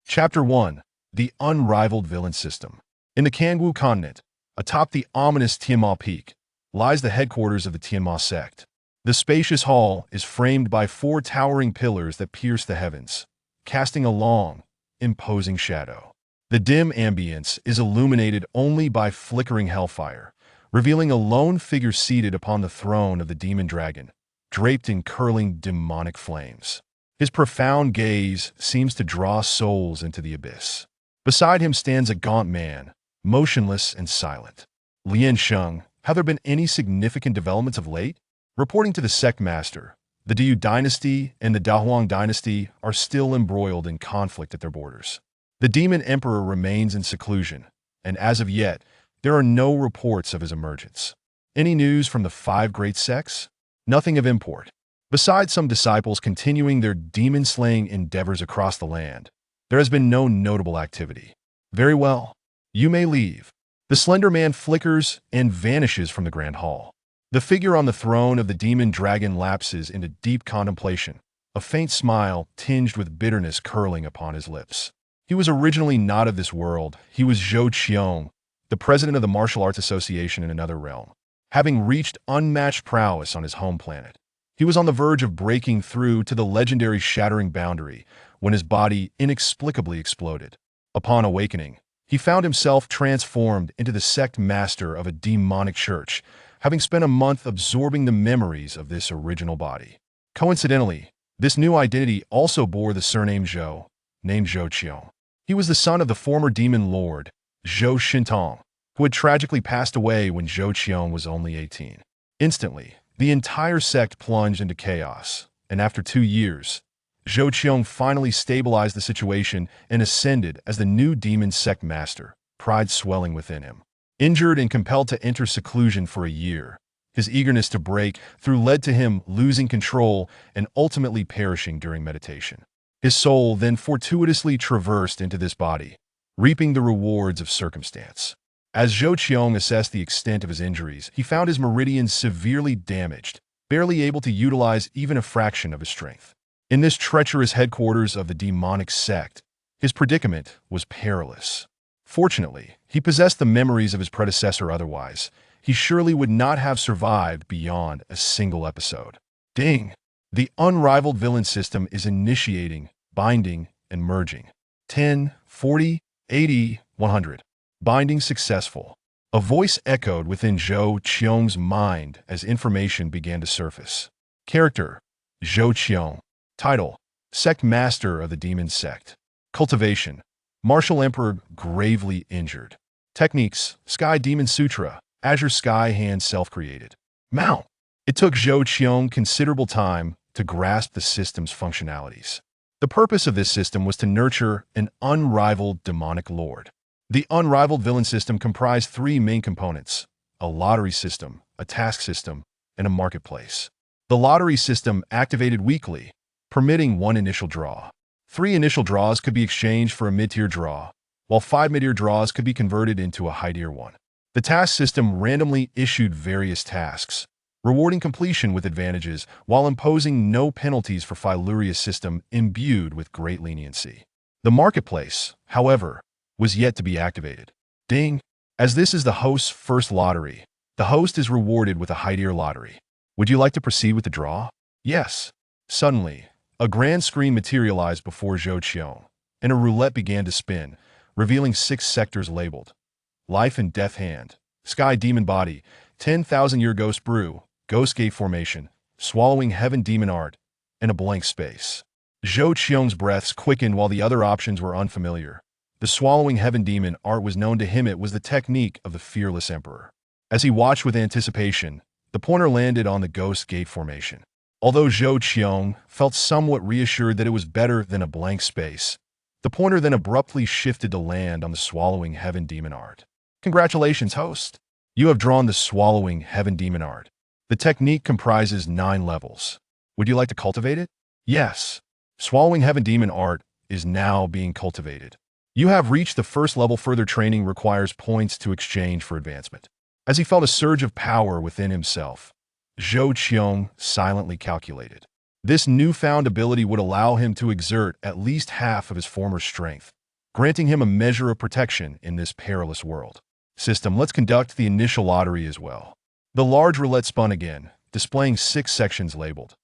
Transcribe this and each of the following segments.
Chapter 1. The Unrivaled Villain System. In the Kangwu continent, atop the ominous Tianma Peak, lies the headquarters of the Demon Sect. The spacious hall is framed by four towering pillars that pierce the heavens, casting a long, imposing shadow. The dim ambience is illuminated only by flickering hellfire, revealing a lone figure seated upon the throne of the demon dragon, draped in curling demonic flames. His profound gaze seems to draw souls into the abyss. Beside him stands a gaunt man, motionless and silent. Lian Sheng, have there been any significant developments of late? Reporting to the sect master, the Diu dynasty and the Dahuang dynasty are still embroiled in conflict at their borders. The demon emperor remains in seclusion, and as of yet, there are no reports of his emergence. Any news from the five great sects? Nothing of import. Besides some disciples continuing their demon-slaying endeavors across the land, there has been no notable activity. Very well. You may leave. The slender man flickers and vanishes from the grand hall. The figure on the throne of the demon dragon lapses into deep contemplation, a faint smile tinged with bitterness curling upon his lips. He was originally not of this world. He was Zhou Qiong, the president of the Martial Arts Association in another realm, having reached unmatched prowess on his home planet. He was on the verge of breaking through to the legendary shattering boundary when his body inexplicably exploded. Upon awakening, he found himself transformed into the sect master of a demonic church, having spent a month absorbing the memories of this original body. Coincidentally, this new identity also bore the surname Zhou, named Zhou Qiong. He was the son of the former demon lord, Zhou Shintong, who had tragically passed away when Zhou Qiong was only 18. Instantly, the entire sect plunged into chaos, and after 2 years, Zhou Qiong finally stabilized the situation and ascended as the new demon sect master, pride swelling within him. Injured and compelled to enter seclusion for a year, his eagerness to break through led to him losing control and ultimately perishing during meditation. His soul then fortuitously traversed into this body, reaping the rewards of circumstance. As Zhou Qiong assessed the extent of his injuries, he found his meridians severely damaged, barely able to utilize even a fraction of his strength. In this treacherous headquarters of the demonic sect, his predicament was perilous. Fortunately, he possessed the memories of his predecessor. Otherwise, he surely would not have survived beyond a single episode. Ding! The unrivaled villain system is initiating, binding, and merging. 10, 40, 80, 100. Binding successful. A voice echoed within Zhou Qiong's mind as information began to surface. Character: Zhou Qiong. Title: Sect Master of the Demon Sect. Cultivation: Martial Emperor gravely injured. Techniques: Sky Demon Sutra, Azure Sky Hand self-created. Mount. It took Zhou Qiong considerable time to grasp the system's functionalities. The purpose of this system was to nurture an unrivaled demonic lord. The unrivaled villain system comprised 3 main components: a lottery system, a task system, and a marketplace. The lottery system activated weekly, permitting 1 initial draw. 3 initial draws could be exchanged for a mid-tier draw, while 5 mid-tier draws could be converted into a high-tier one. The task system randomly issued various tasks, rewarding completion with advantages while imposing no penalties for Philuria's system imbued with great leniency. The marketplace, however, was yet to be activated. Ding! As this is the host's first lottery, the host is rewarded with a high-tier lottery. Would you like to proceed with the draw? Yes. Suddenly, a grand screen materialized before Zhou Qiong, and a roulette began to spin, revealing 6 sectors labeled: Life and Death Hand, Sky Demon Body, 10,000-Year Ghost Brew, Ghost Gate Formation, Swallowing Heaven Demon Art, and a blank space. Zhou Qiong's breaths quickened while the other options were unfamiliar. The Swallowing Heaven Demon Art was known to him. It was the technique of the fearless emperor. As he watched with anticipation, the pointer landed on the Ghost Gate Formation. Although Zhou Qiong felt somewhat reassured that it was better than a blank space, the pointer then abruptly shifted to land on the Swallowing Heaven Demon Art. Congratulations, host! You have drawn the Swallowing Heaven Demon Art. The technique comprises 9 levels. Would you like to cultivate it? Yes. Swallowing Heaven Demon Art is now being cultivated. You have reached the first level. Further training requires points to exchange for advancement. As he felt a surge of power within himself, Zhou Qiong silently calculated. This newfound ability would allow him to exert at least half of his former strength, granting him a measure of protection in this perilous world. System, let's conduct the initial lottery as well. The large roulette spun again, displaying 6 sections labeled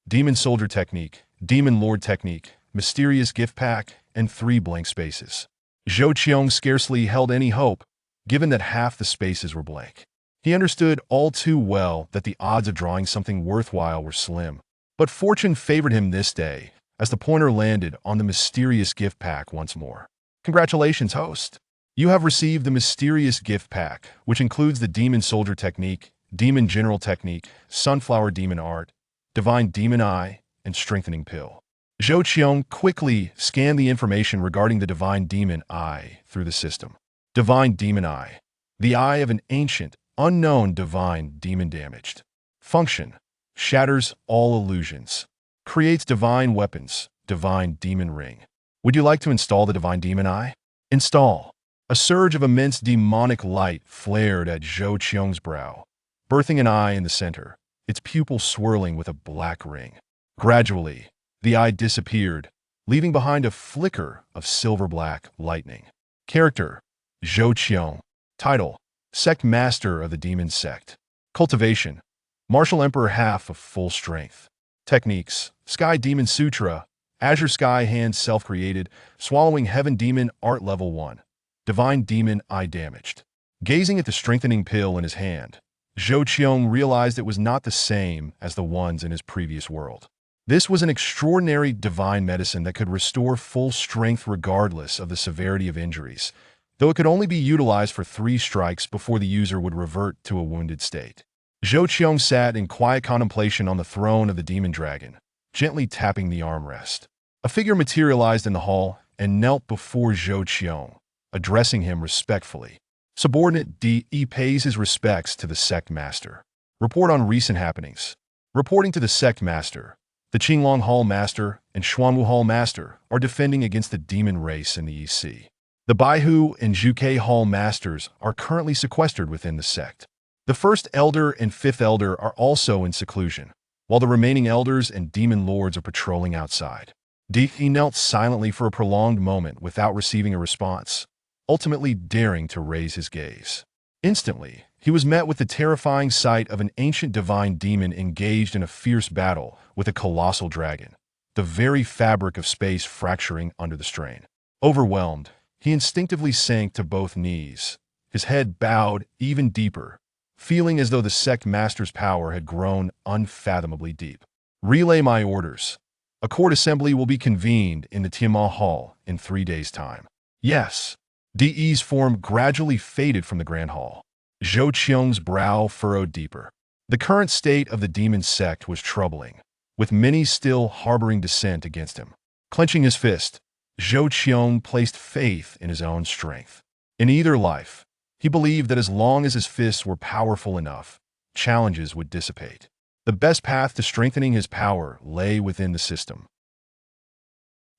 Demon Soldier Technique, Demon Lord Technique, Mysterious Gift Pack, and 3 blank spaces. Zhou Qiong scarcely held any hope, given that half the spaces were blank. He understood all too well that the odds of drawing something worthwhile were slim. But fortune favored him this day, as the pointer landed on the Mysterious Gift Pack once more. Congratulations, host! You have received the Mysterious Gift Pack, which includes the Demon Soldier Technique, Demon General Technique, Sunflower Demon Art, Divine Demon Eye, and Strengthening Pill. Zhou Qiong quickly scanned the information regarding the Divine Demon Eye through the system. Divine Demon Eye. The eye of an ancient, unknown divine demon damaged. Function. Shatters all illusions. Creates divine weapons. Divine Demon Ring. Would you like to install the Divine Demon Eye? Install. A surge of immense demonic light flared at Zhou Qiong's brow, birthing an eye in the center, its pupil swirling with a black ring. Gradually, the eye disappeared, leaving behind a flicker of silver-black lightning. Character: Zhou Qiong. Title: Sect Master of the Demon Sect. Cultivation: Martial Emperor half of full strength. Techniques: Sky Demon Sutra, Azure Sky Hand self-created, Swallowing Heaven Demon Art Level 1. Divine Demon Eye damaged. Gazing at the strengthening pill in his hand, Zhou Qiong realized it was not the same as the ones in his previous world. This was an extraordinary divine medicine that could restore full strength regardless of the severity of injuries, though it could only be utilized for 3 strikes before the user would revert to a wounded state. Zhou Qiong sat in quiet contemplation on the throne of the demon dragon, gently tapping the armrest. A figure materialized in the hall and knelt before Zhou Qiong, addressing him respectfully. Subordinate D.E. pays his respects to the Sect Master. Report on recent happenings. Reporting to the Sect Master, the Qinglong Hall Master and Xuanwu Hall Master are defending against the demon race in the EC. The Baihu and Zhuke Hall Masters are currently sequestered within the sect. The First Elder and Fifth Elder are also in seclusion, while the remaining Elders and Demon Lords are patrolling outside. D.E. knelt silently for a prolonged moment without receiving a response, ultimately daring to raise his gaze. Instantly, he was met with the terrifying sight of an ancient divine demon engaged in a fierce battle with a colossal dragon, the very fabric of space fracturing under the strain. Overwhelmed, he instinctively sank to both knees, his head bowed even deeper, feeling as though the Sect Master's power had grown unfathomably deep. Relay my orders. A court assembly will be convened in the Tianma Hall in 3 days' time. Yes. D.E.'s form gradually faded from the Grand Hall. Zhou Qiong's brow furrowed deeper. The current state of the demon sect was troubling, with many still harboring dissent against him. Clenching his fist, Zhou Qiong placed faith in his own strength. In either life, he believed that as long as his fists were powerful enough, challenges would dissipate. The best path to strengthening his power lay within the system.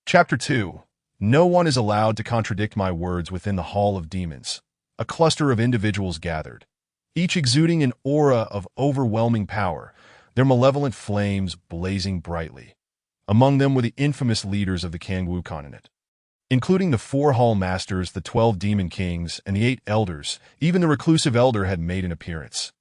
Chapter 2. No one is allowed to contradict my words within the Hall of Demons. A cluster of individuals gathered, each exuding an aura of overwhelming power, their malevolent flames blazing brightly. Among them were the infamous leaders of the Kangwu continent. Including the 4 Hall Masters, the 12 Demon Kings, and the 8 Elders, even the reclusive Elder had made an appearance.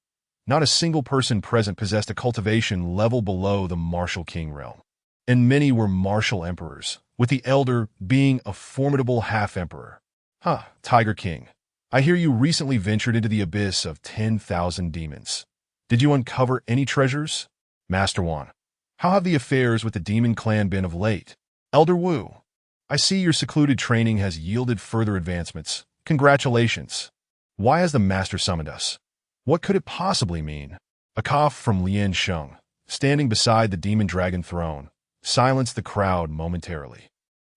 Not a single person present possessed a cultivation level below the Martial King realm. And many were Martial Emperors, with the Elder being a formidable half-emperor. Tiger King, I hear you recently ventured into the abyss of 10,000 demons. Did you uncover any treasures? Master Wan, how have the affairs with the demon clan been of late? Elder Wu, I see your secluded training has yielded further advancements. Congratulations. Why has the Master summoned us? What could it possibly mean? A cough from Lian Sheng, standing beside the demon dragon throne, silenced the crowd momentarily.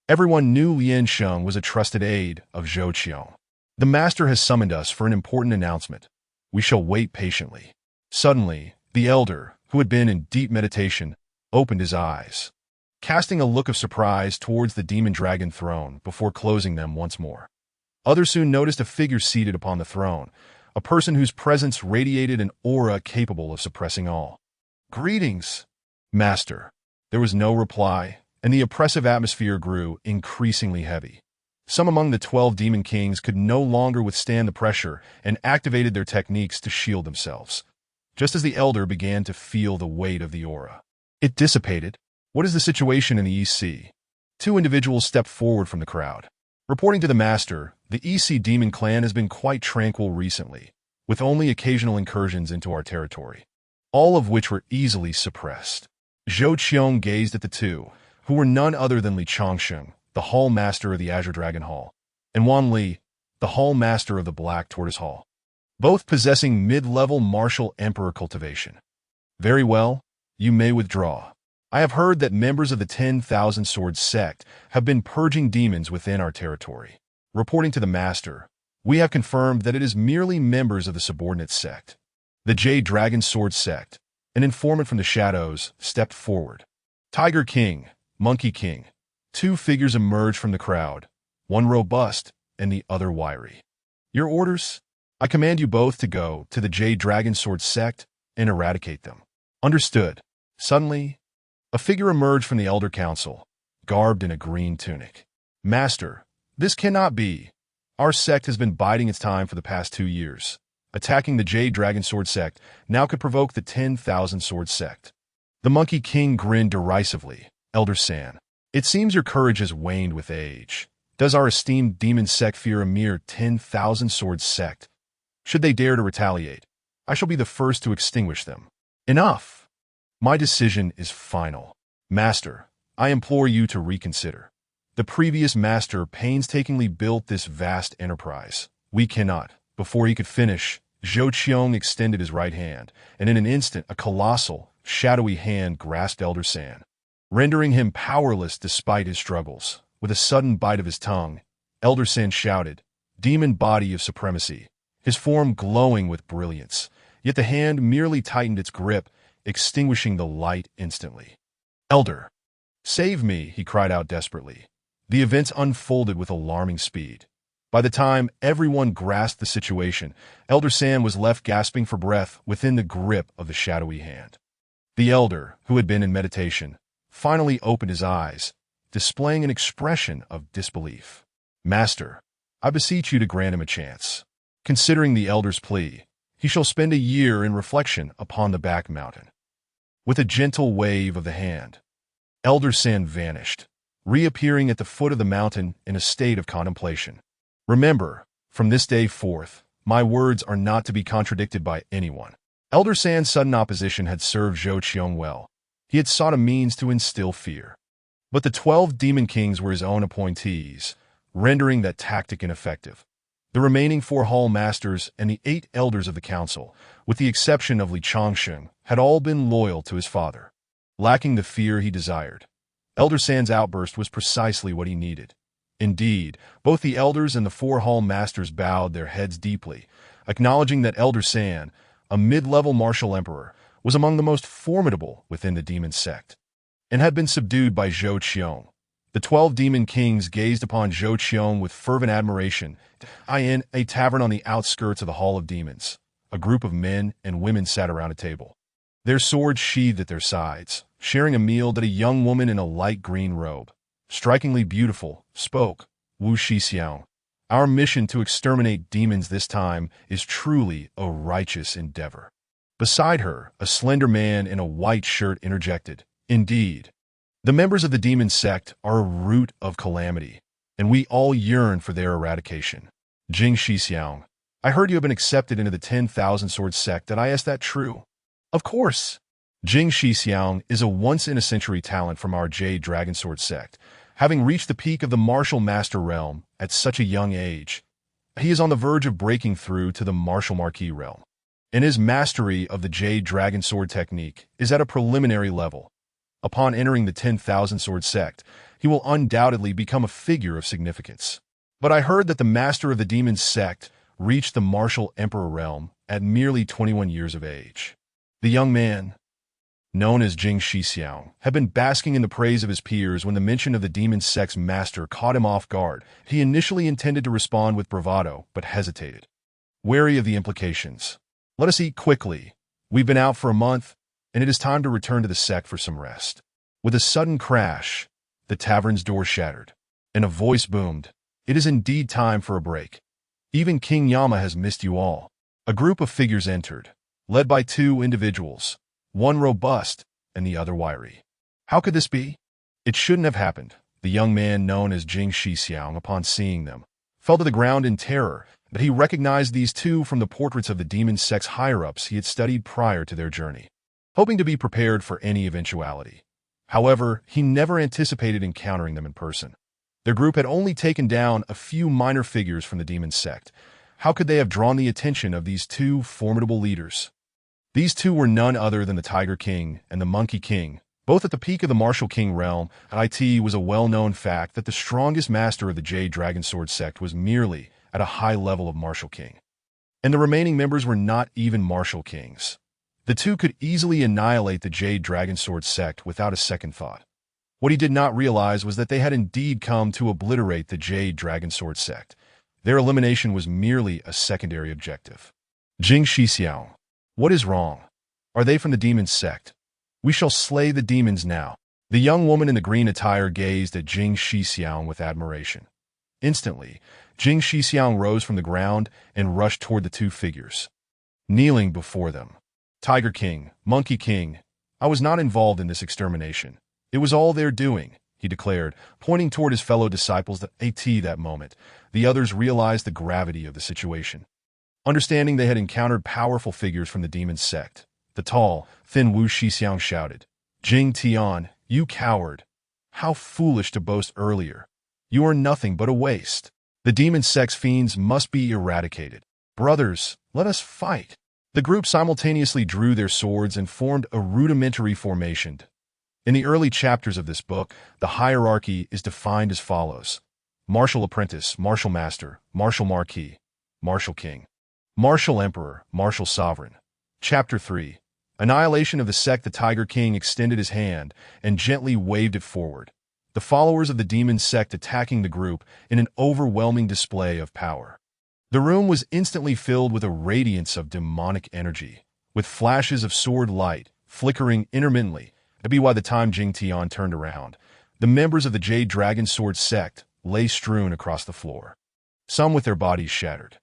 Everyone knew Lian Sheng was a trusted aide of Zhou Qiong. The Master has summoned us for an important announcement. We shall wait patiently. Suddenly, the Elder, who had been in deep meditation, opened his eyes, casting a look of surprise towards the demon dragon throne before closing them once more. Others soon noticed a figure seated upon the throne, a person whose presence radiated an aura capable of suppressing all. Greetings, Master. There was no reply, and the oppressive atmosphere grew increasingly heavy. Some among the 12 demon kings could no longer withstand the pressure and activated their techniques to shield themselves. Just as the elder began to feel the weight of the aura, it dissipated. What is the situation in the EC? Two individuals stepped forward from the crowd. Reporting to the master, the EC demon clan has been quite tranquil recently, with only occasional incursions into our territory, all of which were easily suppressed. Zhou Qiong gazed at the two, who were none other than Li Changsheng, the Hall Master of the Azure Dragon Hall, and Wan Li, the Hall Master of the Black Tortoise Hall, both possessing mid-level martial emperor cultivation. Very well, you may withdraw. I have heard that members of the 10,000 Swords sect have been purging demons within our territory. Reporting to the master, we have confirmed that it is merely members of the subordinate sect. The Jade Dragon Sword sect, an informant from the shadows, stepped forward. Tiger King, Monkey King. Two figures emerged from the crowd, one robust and the other wiry. Your orders? I command you both to go to the Jade Dragon Sword sect and eradicate them. Understood. Suddenly, a figure emerged from the Elder Council, garbed in a green tunic. Master, this cannot be. Our sect has been biding its time for the past 2 years. Attacking the Jade Dragon Sword sect now could provoke the 10,000 Sword sect. The Monkey King grinned derisively. Elder San, it seems your courage has waned with age. Does our esteemed Demon Sect fear a mere 10,000 Sword sect? Should they dare to retaliate, I shall be the first to extinguish them. Enough! My decision is final. Master, I implore you to reconsider. The previous master painstakingly built this vast enterprise. We cannot. Before he could finish, Zhou Qiong extended his right hand, and in an instant a colossal, shadowy hand grasped Elder San, rendering him powerless despite his struggles. With a sudden bite of his tongue, Elder San shouted, "Demon body of supremacy," his form glowing with brilliance. Yet the hand merely tightened its grip, extinguishing the light instantly. "Elder, save me," he cried out desperately. The events unfolded with alarming speed. By the time everyone grasped the situation, Elder San was left gasping for breath within the grip of the shadowy hand. The elder, who had been in meditation, finally opened his eyes, displaying an expression of disbelief. "Master, I beseech you to grant him a chance. Considering the elder's plea, he shall spend a year in reflection upon the back mountain." With a gentle wave of the hand, Elder San vanished, reappearing at the foot of the mountain in a state of contemplation. Remember, from this day forth, my words are not to be contradicted by anyone. Elder San's sudden opposition had served Zhou Qiong well. He had sought a means to instill fear. But the 12 demon kings were his own appointees, rendering that tactic ineffective. The remaining 4 hall masters and the 8 elders of the council, with the exception of Li Changsheng, had all been loyal to his father. Lacking the fear he desired, Elder San's outburst was precisely what he needed. Indeed, both the elders and the 4 hall masters bowed their heads deeply, acknowledging that Elder San, a mid-level martial emperor, was among the most formidable within the Demon Sect, and had been subdued by Zhou Qiong. The 12 demon kings gazed upon Zhou Qiong with fervent admiration. In a tavern on the outskirts of the Hall of Demons, a group of men and women sat around a table, their swords sheathed at their sides, sharing a meal that a young woman in a light green robe, strikingly beautiful, spoke. "Wu Shixiang, our mission to exterminate demons this time is truly a righteous endeavor." Beside her, a slender man in a white shirt interjected, "Indeed. The members of the Demon Sect are a root of calamity, and we all yearn for their eradication." "Jing Shixiang, I heard you have been accepted into the 10,000 Sword sect, and I ask that true?" "Of course." Jing Shixiang is a once-in-a-century talent from our Jade Dragon Sword sect, having reached the peak of the martial master realm at such a young age. He is on the verge of breaking through to the martial marquis realm, and his mastery of the Jade Dragon Sword technique is at a preliminary level. Upon entering the 10,000 Sword sect, he will undoubtedly become a figure of significance. But I heard that the master of the Demon Sect reached the martial emperor realm at merely 21 years of age. The young man, known as Jing Shixiang, had been basking in the praise of his peers when the mention of the Demon Sect's master caught him off guard. He initially intended to respond with bravado, but hesitated, wary of the implications. "Let us eat quickly. We've been out for a month, and it is time to return to the sect for some rest." With a sudden crash, the tavern's door shattered, and a voice boomed, It is indeed time for a break. Even King Yama has missed you all. A group of figures entered, led by two individuals, one robust and the other wiry. How could this be? It shouldn't have happened. The young man known as Jing Shixiang, upon seeing them, fell to the ground in terror, but he recognized these two from the portraits of the Demon Sect's higher-ups he had studied prior to their journey, hoping to be prepared for any eventuality. However, he never anticipated encountering them in person. Their group had only taken down a few minor figures from the Demon Sect. How could they have drawn the attention of these two formidable leaders? These two were none other than the Tiger King and the Monkey King, both at the peak of the Martial King realm. It was a well-known fact that the strongest master of the Jade Dragon Sword sect was merely at a high level of Martial King, and the remaining members were not even Martial Kings. The two could easily annihilate the Jade Dragon Sword sect without a second thought. What he did not realize was that they had indeed come to obliterate the Jade Dragon Sword sect. Their elimination was merely a secondary objective. Jing Shixiao, what is wrong? Are they from the Demon Sect? We shall slay the demons now. The young woman in the green attire gazed at Jing Shixiao with admiration. Instantly, Jing Shixiao rose from the ground and rushed toward the two figures, kneeling before them. Tiger King, Monkey King, I was not involved in this extermination. It was all their doing, he declared, pointing toward his fellow disciples. That moment, the others realized the gravity of the situation. Understanding they had encountered powerful figures from the Demon Sect, the tall, thin Wu Shixiang shouted, Jing Tian, you coward! How foolish to boast earlier. You are nothing but a waste. The Demon Sect's fiends must be eradicated. Brothers, let us fight. The group simultaneously drew their swords and formed a rudimentary formation. In the early chapters of this book, the hierarchy is defined as follows: Martial Apprentice, Martial Master, Martial Marquis, Martial King, Martial Emperor, Martial Sovereign. Chapter 3. Annihilation of the Sect. The Tiger King extended his hand and gently waved it forward, the followers of the Demon Sect attacking the group in an overwhelming display of power. The room was instantly filled with a radiance of demonic energy, with flashes of sword light flickering intermittently. By the time Jing Tian turned around, the members of the Jade Dragon Sword sect lay strewn across the floor, some with their bodies shattered.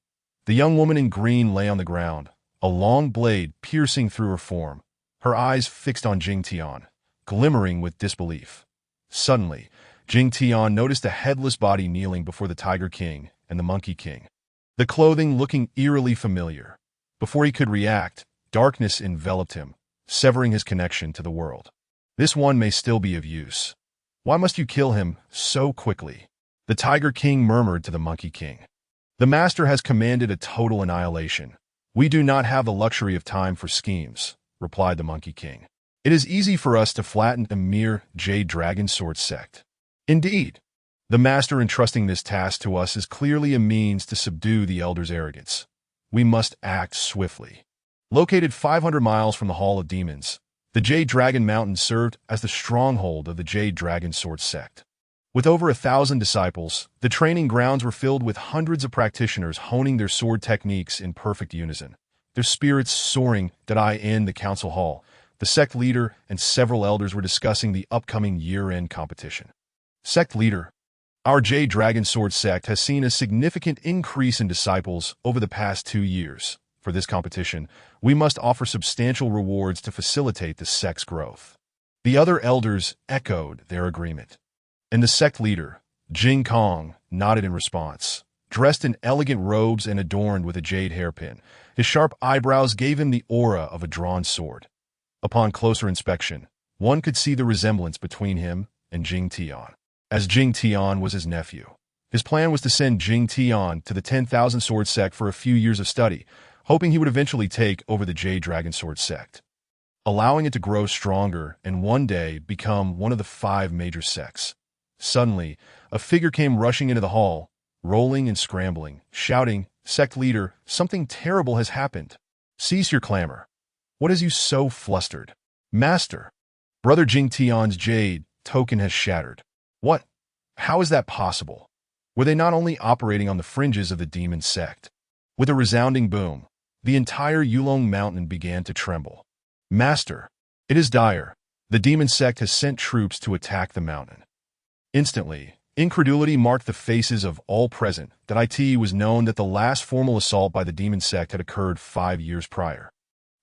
The young woman in green lay on the ground, a long blade piercing through her form, her eyes fixed on Jing Tian, glimmering with disbelief. Suddenly, Jing Tian noticed a headless body kneeling before the Tiger King and the Monkey King, the clothing looking eerily familiar. Before he could react, darkness enveloped him, severing his connection to the world. This one may still be of use. Why must you kill him so quickly? The Tiger King murmured to the Monkey King. The Master has commanded a total annihilation. We do not have the luxury of time for schemes, replied the Monkey King. It is easy for us to flatten a mere Jade Dragon Sword sect. Indeed, the Master entrusting this task to us is clearly a means to subdue the Elder's arrogance. We must act swiftly. Located 500 miles from the Hall of Demons, the Jade Dragon Mountain served as the stronghold of the Jade Dragon Sword sect. With over 1,000 disciples, the training grounds were filled with hundreds of practitioners honing their sword techniques in perfect unison, their spirits soaring. In the council hall, the sect leader and several elders were discussing the upcoming year-end competition. Sect leader, our Jade Dragon Sword sect has seen a significant increase in disciples over the past 2 years. For this competition, we must offer substantial rewards to facilitate the sect's growth. The other elders echoed their agreement, and the sect leader, Jing Kong, nodded in response. Dressed in elegant robes and adorned with a jade hairpin, his sharp eyebrows gave him the aura of a drawn sword. Upon closer inspection, one could see the resemblance between him and Jing Tian, as Jing Tian was his nephew. His plan was to send Jing Tian to the 10,000 Sword Sect for a few years of study, hoping he would eventually take over the Jade Dragon Sword Sect, allowing it to grow stronger and one day become one of the 5 major sects. Suddenly, a figure came rushing into the hall, rolling and scrambling, shouting, "Sect leader, something terrible has happened. Cease your clamor. What has you so flustered? Master, Brother Jing Tian's jade token has shattered." What? How is that possible? Were they not only operating on the fringes of the Demon Sect? With a resounding boom, the entire Yulong Mountain began to tremble. Master, it is dire. The Demon Sect has sent troops to attack the mountain. Instantly, Incredulity marked the faces of all present that it was known that the last formal assault by the Demon Sect had occurred 5 years prior.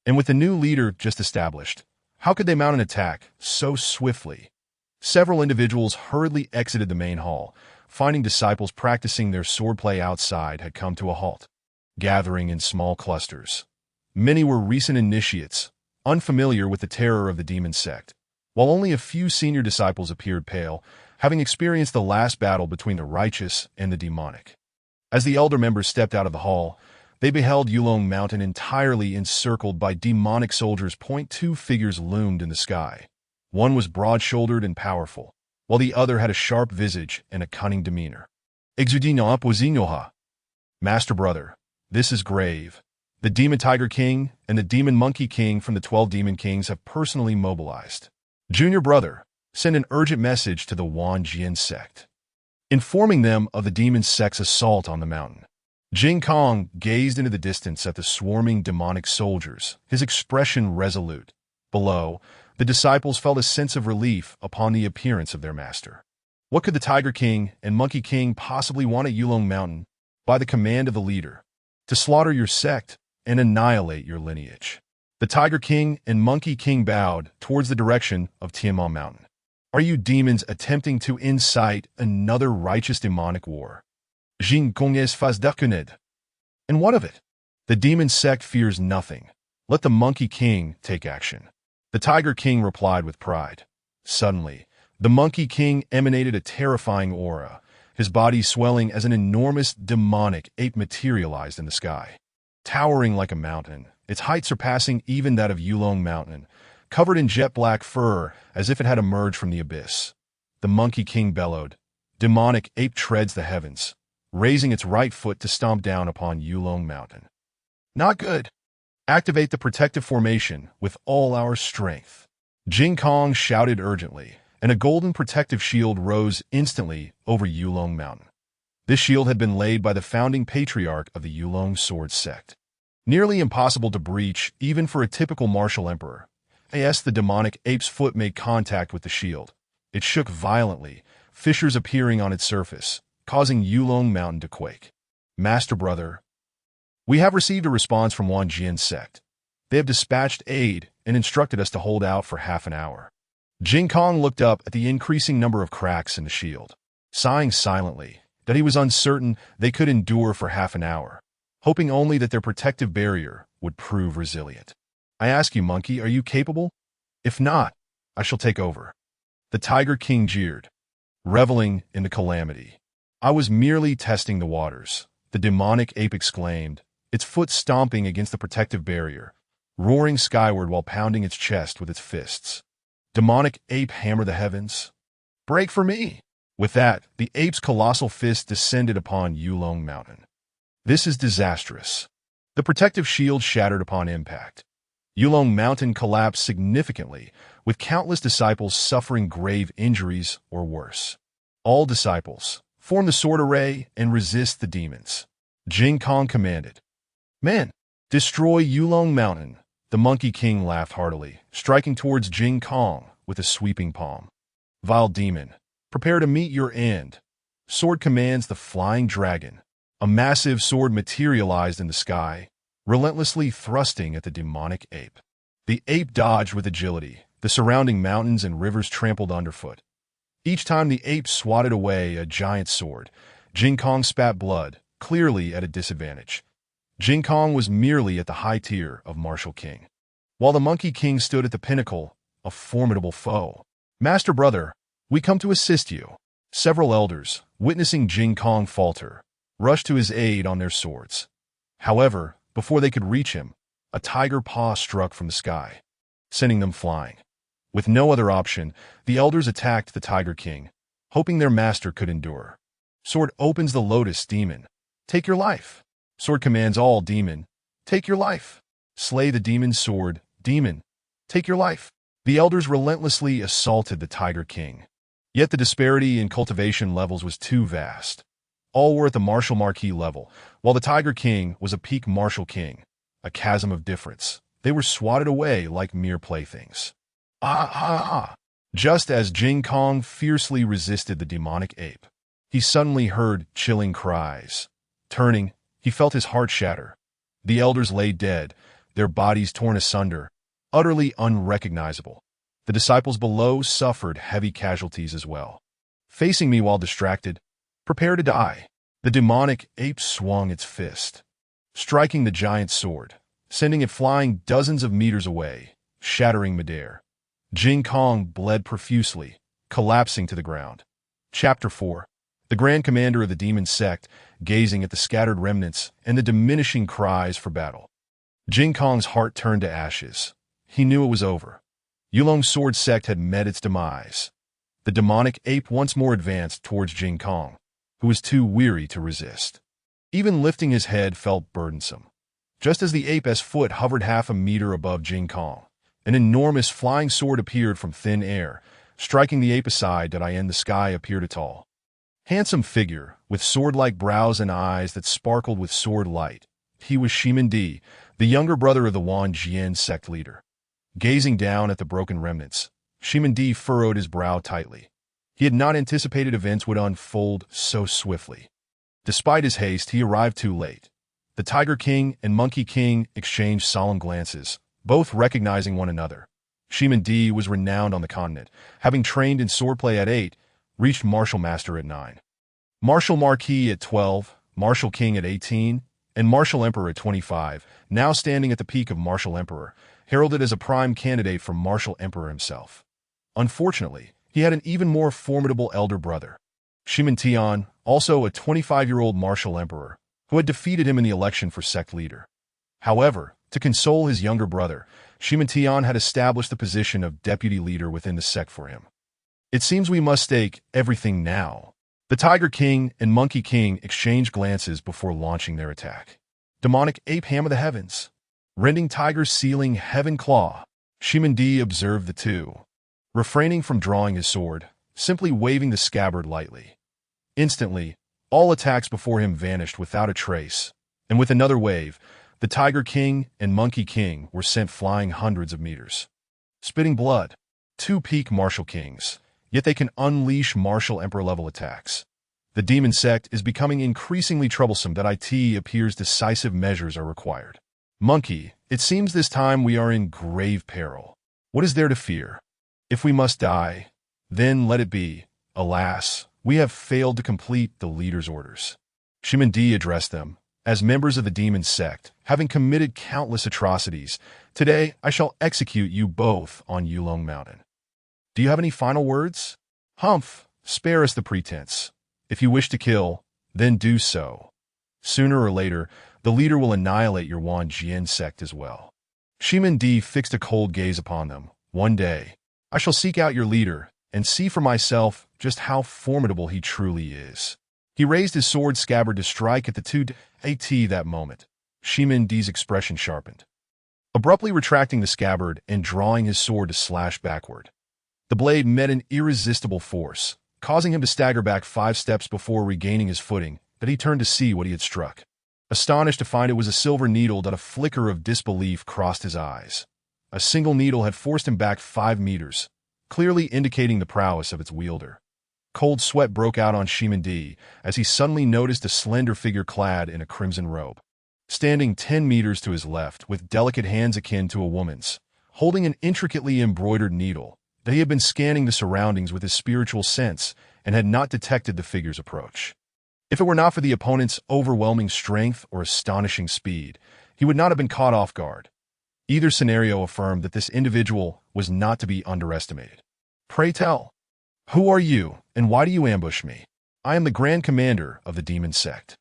And with the new leader just established, how could they mount an attack so swiftly? Several individuals hurriedly exited the main hall, finding disciples practicing their swordplay outside had come to a halt, gathering in small clusters. Many were recent initiates, unfamiliar with the terror of the Demon Sect, while only a few senior disciples appeared pale, having experienced the last battle between the righteous and the demonic. As the elder members stepped out of the hall, they beheld Yulong Mountain entirely encircled by demonic soldiers. Two figures loomed in the sky. One was broad-shouldered and powerful, while the other had a sharp visage and a cunning demeanor. Exudino Apuozinoha. Master Brother, this is grave. The Demon Tiger King and the Demon Monkey King from the 12 Demon Kings have personally mobilized. Junior Brother, send an urgent message to the Wanjian sect, informing them of the Demon Sect's assault on the mountain. Jing Kong gazed into the distance at the swarming demonic soldiers, his expression resolute. Below, the disciples felt a sense of relief upon the appearance of their master. What could the Tiger King and Monkey King possibly want at Yulong Mountain? By the command of the leader, to slaughter your sect and annihilate your lineage. The Tiger King and Monkey King bowed towards the direction of Tianma Mountain. Are you demons attempting to incite another righteous demonic war? Jing Kong es faz dakuned. And what of it? The Demon Sect fears nothing. Let the Monkey King take action. The Tiger King replied with pride. Suddenly, the Monkey King emanated a terrifying aura, his body swelling as an enormous demonic ape materialized in the sky. Towering like a mountain, its height surpassing even that of Yulong Mountain, covered in jet-black fur as if it had emerged from the abyss. The Monkey King bellowed. Demonic ape treads the heavens, raising its right foot to stomp down upon Yulong Mountain. Not good. Activate the protective formation with all our strength. Jing Kong shouted urgently, and a golden protective shield rose instantly over Yulong Mountain. This shield had been laid by the founding patriarch of the Yulong Sword Sect. Nearly impossible to breach even for a typical martial emperor. As the demonic ape's foot made contact with the shield, it shook violently, fissures appearing on its surface, causing Yulong Mountain to quake. Master Brother, we have received a response from Wanjian sect. They have dispatched aid and instructed us to hold out for half an hour. Jing Kong looked up at the increasing number of cracks in the shield, sighing silently that he was uncertain they could endure for half an hour, hoping only that their protective barrier would prove resilient. I ask you, Monkey, are you capable? If not, I shall take over. The Tiger King jeered, reveling in the calamity. I was merely testing the waters, the demonic ape exclaimed, its foot stomping against the protective barrier, roaring skyward while pounding its chest with its fists. Demonic ape hammer the heavens. Break for me! With that, the ape's colossal fist descended upon Yulong Mountain. This is disastrous. The protective shield shattered upon impact. Yulong Mountain collapsed significantly, with countless disciples suffering grave injuries or worse. All disciples, form the sword array and resist the demons. Jing Kong commanded. Men, destroy Yulong Mountain. The Monkey King laughed heartily, striking towards Jing Kong with a sweeping palm. Vile demon, prepare to meet your end. Sword commands the flying dragon. A massive sword materialized in the sky, relentlessly thrusting at the demonic ape. The ape dodged with agility, the surrounding mountains and rivers trampled underfoot. Each time the ape swatted away a giant sword, Jing Kong spat blood, clearly at a disadvantage. Jing Kong was merely at the high tier of Martial King, while the Monkey King stood at the pinnacle, a formidable foe. Master Brother, we come to assist you. Several elders, witnessing Jing Kong falter, rushed to his aid on their swords. However, before they could reach him, a tiger paw struck from the sky, sending them flying. With no other option, the elders attacked the Tiger King, hoping their master could endure. Sword opens the lotus, demon. Take your life. Sword commands all, demon. Take your life. Slay the demon's sword, demon. Take your life. The elders relentlessly assaulted the Tiger King. Yet the disparity in cultivation levels was too vast. All were at the martial marquee level, while the Tiger King was a peak martial king, a chasm of difference. They were swatted away like mere playthings. Just as Jing Kong fiercely resisted the demonic ape, he suddenly heard chilling cries. Turning, he felt his heart shatter. The elders lay dead, their bodies torn asunder, utterly unrecognizable. The disciples below suffered heavy casualties as well. Facing me while distracted, prepare to die. The demonic ape swung its fist, striking the giant's sword, sending it flying dozens of meters away, shattering midair. Jing Kong bled profusely, collapsing to the ground. Chapter 4. The Grand Commander of the Demon Sect, gazing at the scattered remnants and the diminishing cries for battle. Jing Kong's heart turned to ashes. He knew it was over. Yulong's sword sect had met its demise. The demonic ape once more advanced towards Jing Kong, who was too weary to resist. Even lifting his head felt burdensome. Just as the ape's foot hovered half a meter above Jing Kong, an enormous flying sword appeared from thin air, striking the ape aside. In the sky appeared a tall, handsome figure with sword-like brows and eyes that sparkled with sword light. He was Shimin Di, the younger brother of the Wan Jian sect leader. Gazing down at the broken remnants, Shimin Di furrowed his brow tightly. He had not anticipated events would unfold so swiftly. Despite his haste, he arrived too late. The Tiger King and Monkey King exchanged solemn glances, both recognizing one another. Shimin Di was renowned on the continent, having trained in swordplay at 8, reached Martial Master at 9. Martial Marquis at 12, Martial King at 18, and Martial Emperor at 25, now standing at the peak of Martial Emperor, heralded as a prime candidate for Martial Emperor himself. Unfortunately, he had an even more formidable elder brother, Shimin Tian, also a 25-year-old Martial Emperor, who had defeated him in the election for sect leader. However, to console his younger brother, Shimin Tian had established the position of deputy leader within the sect for him. It seems we must stake everything now. The Tiger King and Monkey King exchanged glances before launching their attack. Demonic ape hammer the heavens, rending tiger's ceiling heaven claw. Shimin Di observed the two, refraining from drawing his sword, simply waving the scabbard lightly. Instantly, all attacks before him vanished without a trace, and with another wave, the Tiger King and Monkey King were sent flying hundreds of meters. Spitting blood, two peak martial kings, yet they can unleash martial emperor-level attacks. The Demon Sect is becoming increasingly troublesome. It appears decisive measures are required. Monkey, it seems this time we are in grave peril. What is there to fear? If we must die, then let it be. Alas, we have failed to complete the leader's orders. Shimin Di addressed them. As members of the Demon Sect, having committed countless atrocities, today I shall execute you both on Yulong Mountain. Do you have any final words? Humph, spare us the pretense. If you wish to kill, then do so. Sooner or later, the leader will annihilate your Wan Jian sect as well. Shimin Di fixed a cold gaze upon them. One day, I shall seek out your leader and see for myself just how formidable he truly is. He raised his sword scabbard to strike at the two. That moment, Shimin Di's expression sharpened. Abruptly retracting the scabbard and drawing his sword to slash backward, the blade met an irresistible force, causing him to stagger back 5 steps before regaining his footing. He turned to see what he had struck. Astonished to find it was a silver needle. A flicker of disbelief crossed his eyes. A single needle had forced him back 5 meters, clearly indicating the prowess of its wielder. Cold sweat broke out on Shimin Di as he suddenly noticed a slender figure clad in a crimson robe, standing 10 meters to his left with delicate hands akin to a woman's, holding an intricately embroidered needle. That he had been scanning the surroundings with his spiritual sense and had not detected the figure's approach. If it were not for the opponent's overwhelming strength or astonishing speed, he would not have been caught off guard. Either scenario affirmed that this individual was not to be underestimated. Pray tell, who are you, and why do you ambush me? I am the Grand Commander of the Demon Sect.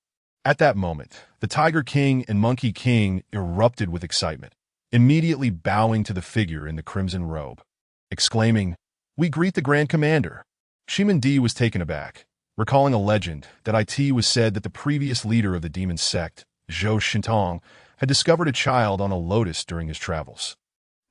At that moment, the Tiger King and Monkey King erupted with excitement, immediately bowing to the figure in the crimson robe, exclaiming, "We greet the Grand Commander." Shimin Di was taken aback, recalling a legend that it was said that the previous leader of the Demon Sect, Zhou Shintong, had discovered a child on a lotus during his travels,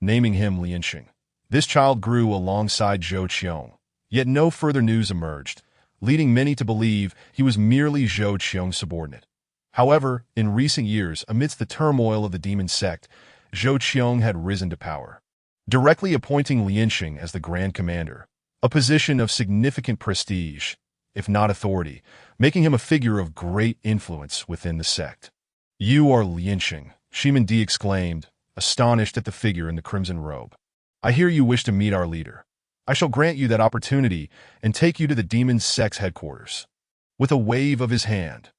naming him Lianxing. This child grew alongside Zhou Qiong, yet no further news emerged, leading many to believe he was merely Zhou Qiong's subordinate. However, in recent years, amidst the turmoil of the Demon Sect, Zhou Qiong had risen to power, directly appointing Lianxing as the Grand Commander, a position of significant prestige. if not authority, making him a figure of great influence within the sect. "You are Lianxing," Shiman Di exclaimed, astonished at the figure in the crimson robe. "I hear you wish to meet our leader. I shall grant you that opportunity and take you to the Demon Sect's headquarters." With a wave of his hand,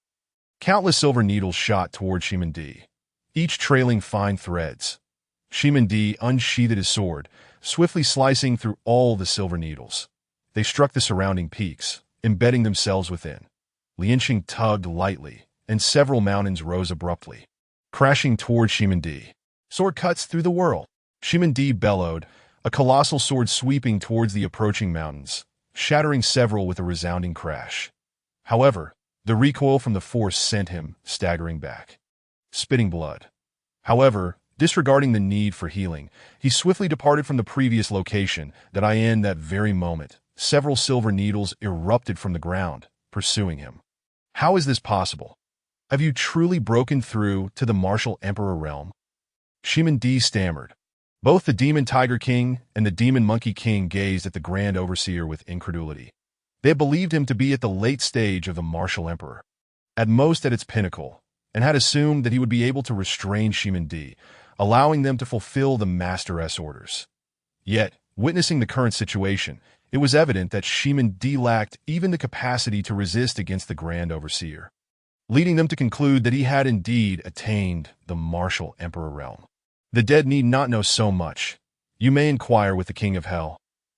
countless silver needles shot toward Shiman Di, each trailing fine threads. Shiman Di unsheathed his sword, swiftly slicing through all the silver needles. They struck the surrounding peaks, embedding themselves within. Lianxing tugged lightly, and several mountains rose abruptly, crashing toward Shiman Di. "Sword cuts through the world," Shiman Di bellowed, a colossal sword sweeping towards the approaching mountains, shattering several with a resounding crash. However, the recoil from the force sent him staggering back, spitting blood. However, disregarding the need for healing, he swiftly departed from the previous location in that very moment. Several silver needles erupted from the ground, pursuing him. "How is this possible? Have you truly broken through to the martial emperor realm?" Shiman Di stammered. Both the Demon Tiger King and the Demon Monkey King gazed at the Grand Overseer with incredulity. They had believed him to be at the late stage of the martial emperor, at most at its pinnacle, and had assumed that he would be able to restrain Shiman Di, allowing them to fulfill the Master's orders. Yet, witnessing the current situation, it was evident that Shiman Di lacked even the capacity to resist against the Grand Overseer, leading them to conclude that he had indeed attained the martial emperor realm. "The dead need not know so much. You may inquire with the King of Hell,"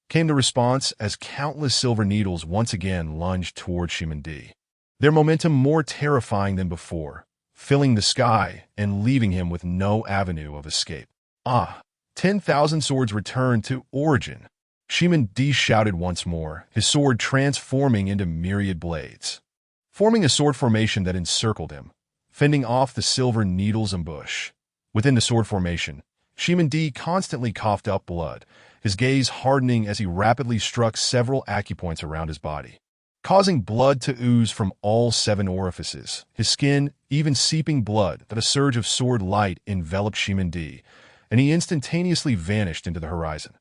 came the response as countless silver needles once again lunged toward Shiman Di, their momentum more terrifying than before, filling the sky and leaving him with no avenue of escape. 10,000 swords returned to origin," Shiman Di shouted once more, his sword transforming into myriad blades, forming a sword formation that encircled him, fending off the silver needles ambush. Within the sword formation, Shiman Di constantly coughed up blood, his gaze hardening as he rapidly struck several acupoints around his body, causing blood to ooze from all 7 orifices, his skin even seeping blood. That a surge of sword light enveloped Shiman Di, and he instantaneously vanished into the horizon.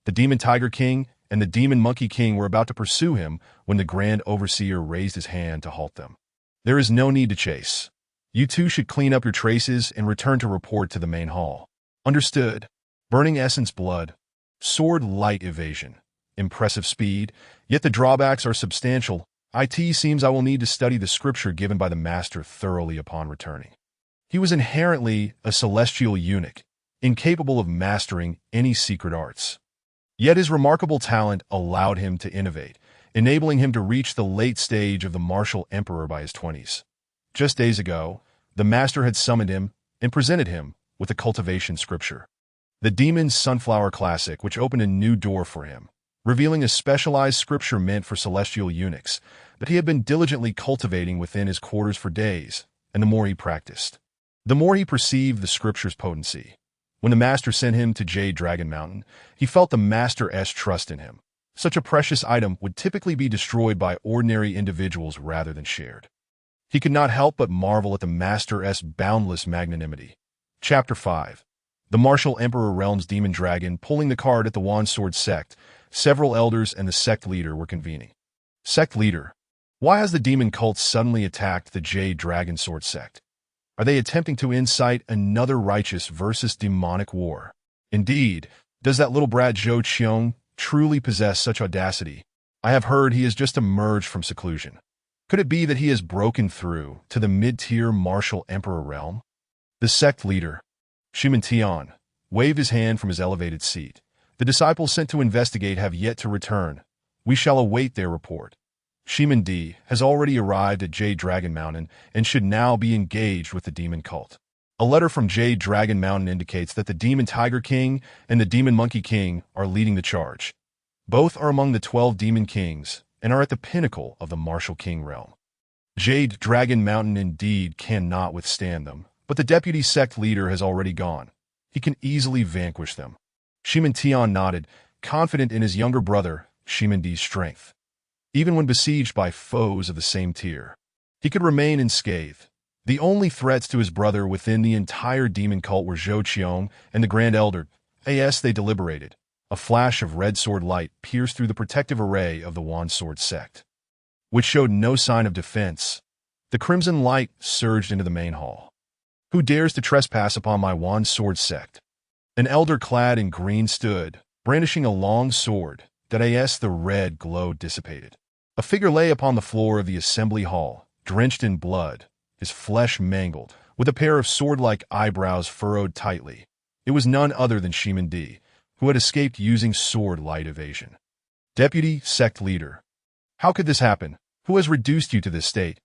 The Demon Tiger King and the Demon Monkey King were about to pursue him when the Grand Overseer raised his hand to halt them. "There is no need to chase. You two should clean up your traces and return to report to the main hall." "Understood." Burning essence blood, sword light evasion, impressive speed, yet the drawbacks are substantial. It seems I will need to study the scripture given by the master thoroughly upon returning. He was inherently a celestial eunuch, incapable of mastering any secret arts. Yet his remarkable talent allowed him to innovate, enabling him to reach the late stage of the martial emperor by his 20s. Just days ago, the master had summoned him and presented him with the cultivation scripture, the Demon's Sunflower Classic, which opened a new door for him, revealing a specialized scripture meant for celestial eunuchs that he had been diligently cultivating within his quarters for days, and the more he practiced, the more he perceived the scripture's potency. When the master sent him to Jade Dragon Mountain, he felt the master's trust in him. Such a precious item would typically be destroyed by ordinary individuals rather than shared. He could not help but marvel at the master's boundless magnanimity. Chapter 5. The Martial Emperor Realm's Demon Dragon pulling the card at the Wand Sword Sect. Several elders and the sect leader were convening. "Sect leader, why has the demon cult suddenly attacked the Jade Dragon Sword Sect? Are they attempting to incite another righteous versus demonic war? Indeed, does that little brat Zhou Qiong truly possess such audacity? I have heard he has just emerged from seclusion. Could it be that he has broken through to the mid-tier martial emperor realm?" The sect leader, Shiman Tian, waved his hand from his elevated seat. "The disciples sent to investigate have yet to return. We shall await their report. Shiman Di has already arrived at Jade Dragon Mountain and should now be engaged with the demon cult." A letter from Jade Dragon Mountain indicates that the Demon Tiger King and the Demon Monkey King are leading the charge. Both are among the 12 Demon Kings and are at the pinnacle of the Martial King realm. Jade Dragon Mountain indeed cannot withstand them, but the deputy sect leader has already gone. He can easily vanquish them. Shiman Tian nodded, confident in his younger brother, Shiman Di's strength. Even when besieged by foes of the same tier, he could remain unscathed. The only threats to his brother within the entire demon cult were Zhou Qiong and the Grand Elder. As they deliberated, a flash of red sword light pierced through the protective array of the Wand Sword Sect. which showed no sign of defense. The crimson light surged into the main hall. Who dares to trespass upon my wand sword sect? An elder clad in green stood, brandishing a long sword, that as the red glow dissipated. A figure lay upon the floor of the assembly hall, drenched in blood, his flesh mangled, with a pair of sword-like eyebrows furrowed tightly. It was none other than Shiman D, who had escaped using sword light evasion. Deputy Sect Leader. How could this happen? Who has reduced you to this state?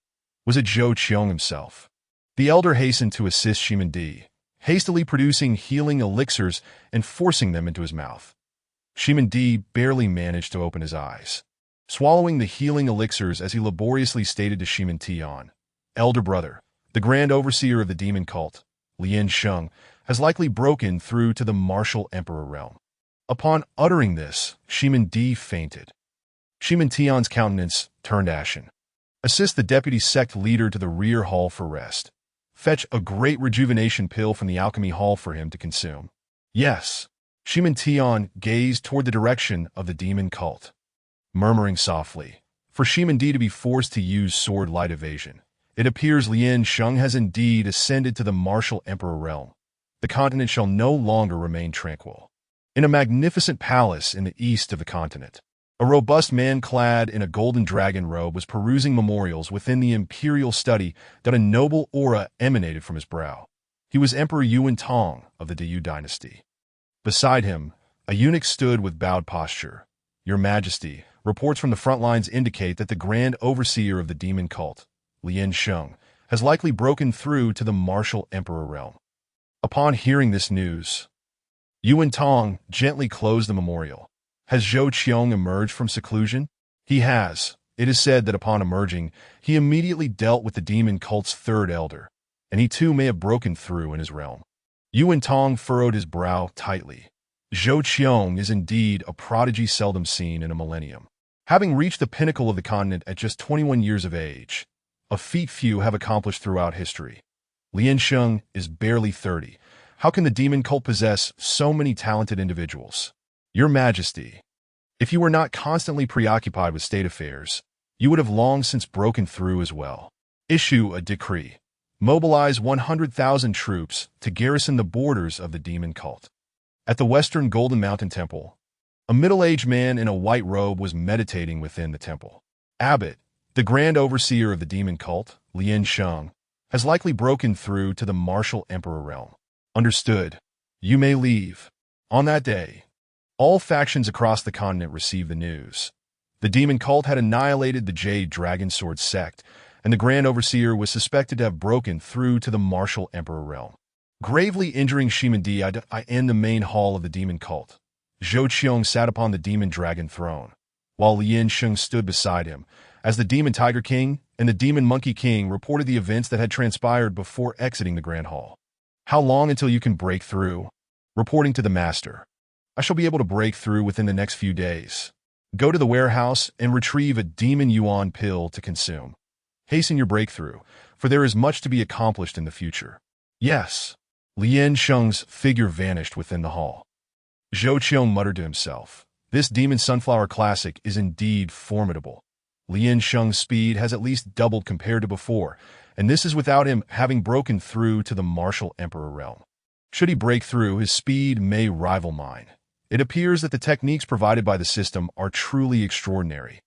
Was it Zhou Qiong himself? The elder hastened to assist Shiman D, hastily producing healing elixirs and forcing them into his mouth. Shiman D barely managed to open his eyes, swallowing the healing elixirs as he laboriously stated to Shiman Tian, Elder Brother, the Grand Overseer of the Demon Cult, Lian Sheng, has likely broken through to the martial Emperor realm. Upon uttering this, Shiman D fainted. Shiman Tian's countenance turned ashen. Assist the Deputy Sect Leader to the rear hall for rest. Fetch a great rejuvenation pill from the alchemy hall for him to consume. Yes. Shiman Tian gazed toward the direction of the demon cult, murmuring softly, for Shiman D to be forced to use sword light evasion. It appears Lian Sheng has indeed ascended to the martial Emperor realm. The continent shall no longer remain tranquil. In a magnificent palace in the east of the continent, a robust man clad in a golden dragon robe was perusing memorials within the imperial study that a noble aura emanated from his brow. He was Emperor Yuan Tong of the Diyu dynasty. Beside him, a eunuch stood with bowed posture. Your Majesty, reports from the front lines indicate that the Grand Overseer of the Demon Cult, Lian Sheng, has likely broken through to the martial Emperor realm. Upon hearing this news, Yuan Tong gently closed the memorial. Has Zhou Qiong emerged from seclusion? He has. It is said that upon emerging, he immediately dealt with the demon cult's third elder, and he too may have broken through in his realm. Yuan Tong furrowed his brow tightly. Zhou Qiong is indeed a prodigy seldom seen in a millennium. Having reached the pinnacle of the continent at just 21 years of age, a feat few have accomplished throughout history. Lian Sheng is barely 30. How can the demon cult possess so many talented individuals? Your Majesty, if you were not constantly preoccupied with state affairs, you would have long since broken through as well. Issue a decree. Mobilize 100,000 troops to garrison the borders of the demon cult. At the Western Golden Mountain Temple, a middle-aged man in a white robe was meditating within the temple. Abbot, the Grand Overseer of the demon cult, Lian Sheng, has likely broken through to the martial Emperor realm. Understood. You may leave. On that day, all factions across the continent received the news. The demon cult had annihilated the Jade Dragon Sword sect, and the Grand Overseer was suspected to have broken through to the martial Emperor realm, gravely injuring Shiman D in the main hall of the demon cult. Zhou Qiong sat upon the demon dragon throne, while Lian Sheng stood beside him, as the Demon Tiger King and the Demon Monkey King reported the events that had transpired before exiting the Grand Hall. How long until you can break through? Reporting to the Master. I shall be able to break through within the next few days. Go to the warehouse and retrieve a Demon Yuan pill to consume. Hasten your breakthrough, for there is much to be accomplished in the future. Yes. Lian Sheng's figure vanished within the hall. Zhou Qiong muttered to himself, this Demon Sunflower Classic is indeed formidable. Lian Sheng's speed has at least doubled compared to before, and this is without him having broken through to the martial Emperor realm. Should he break through, his speed may rival mine. It appears that the techniques provided by the system are truly extraordinary.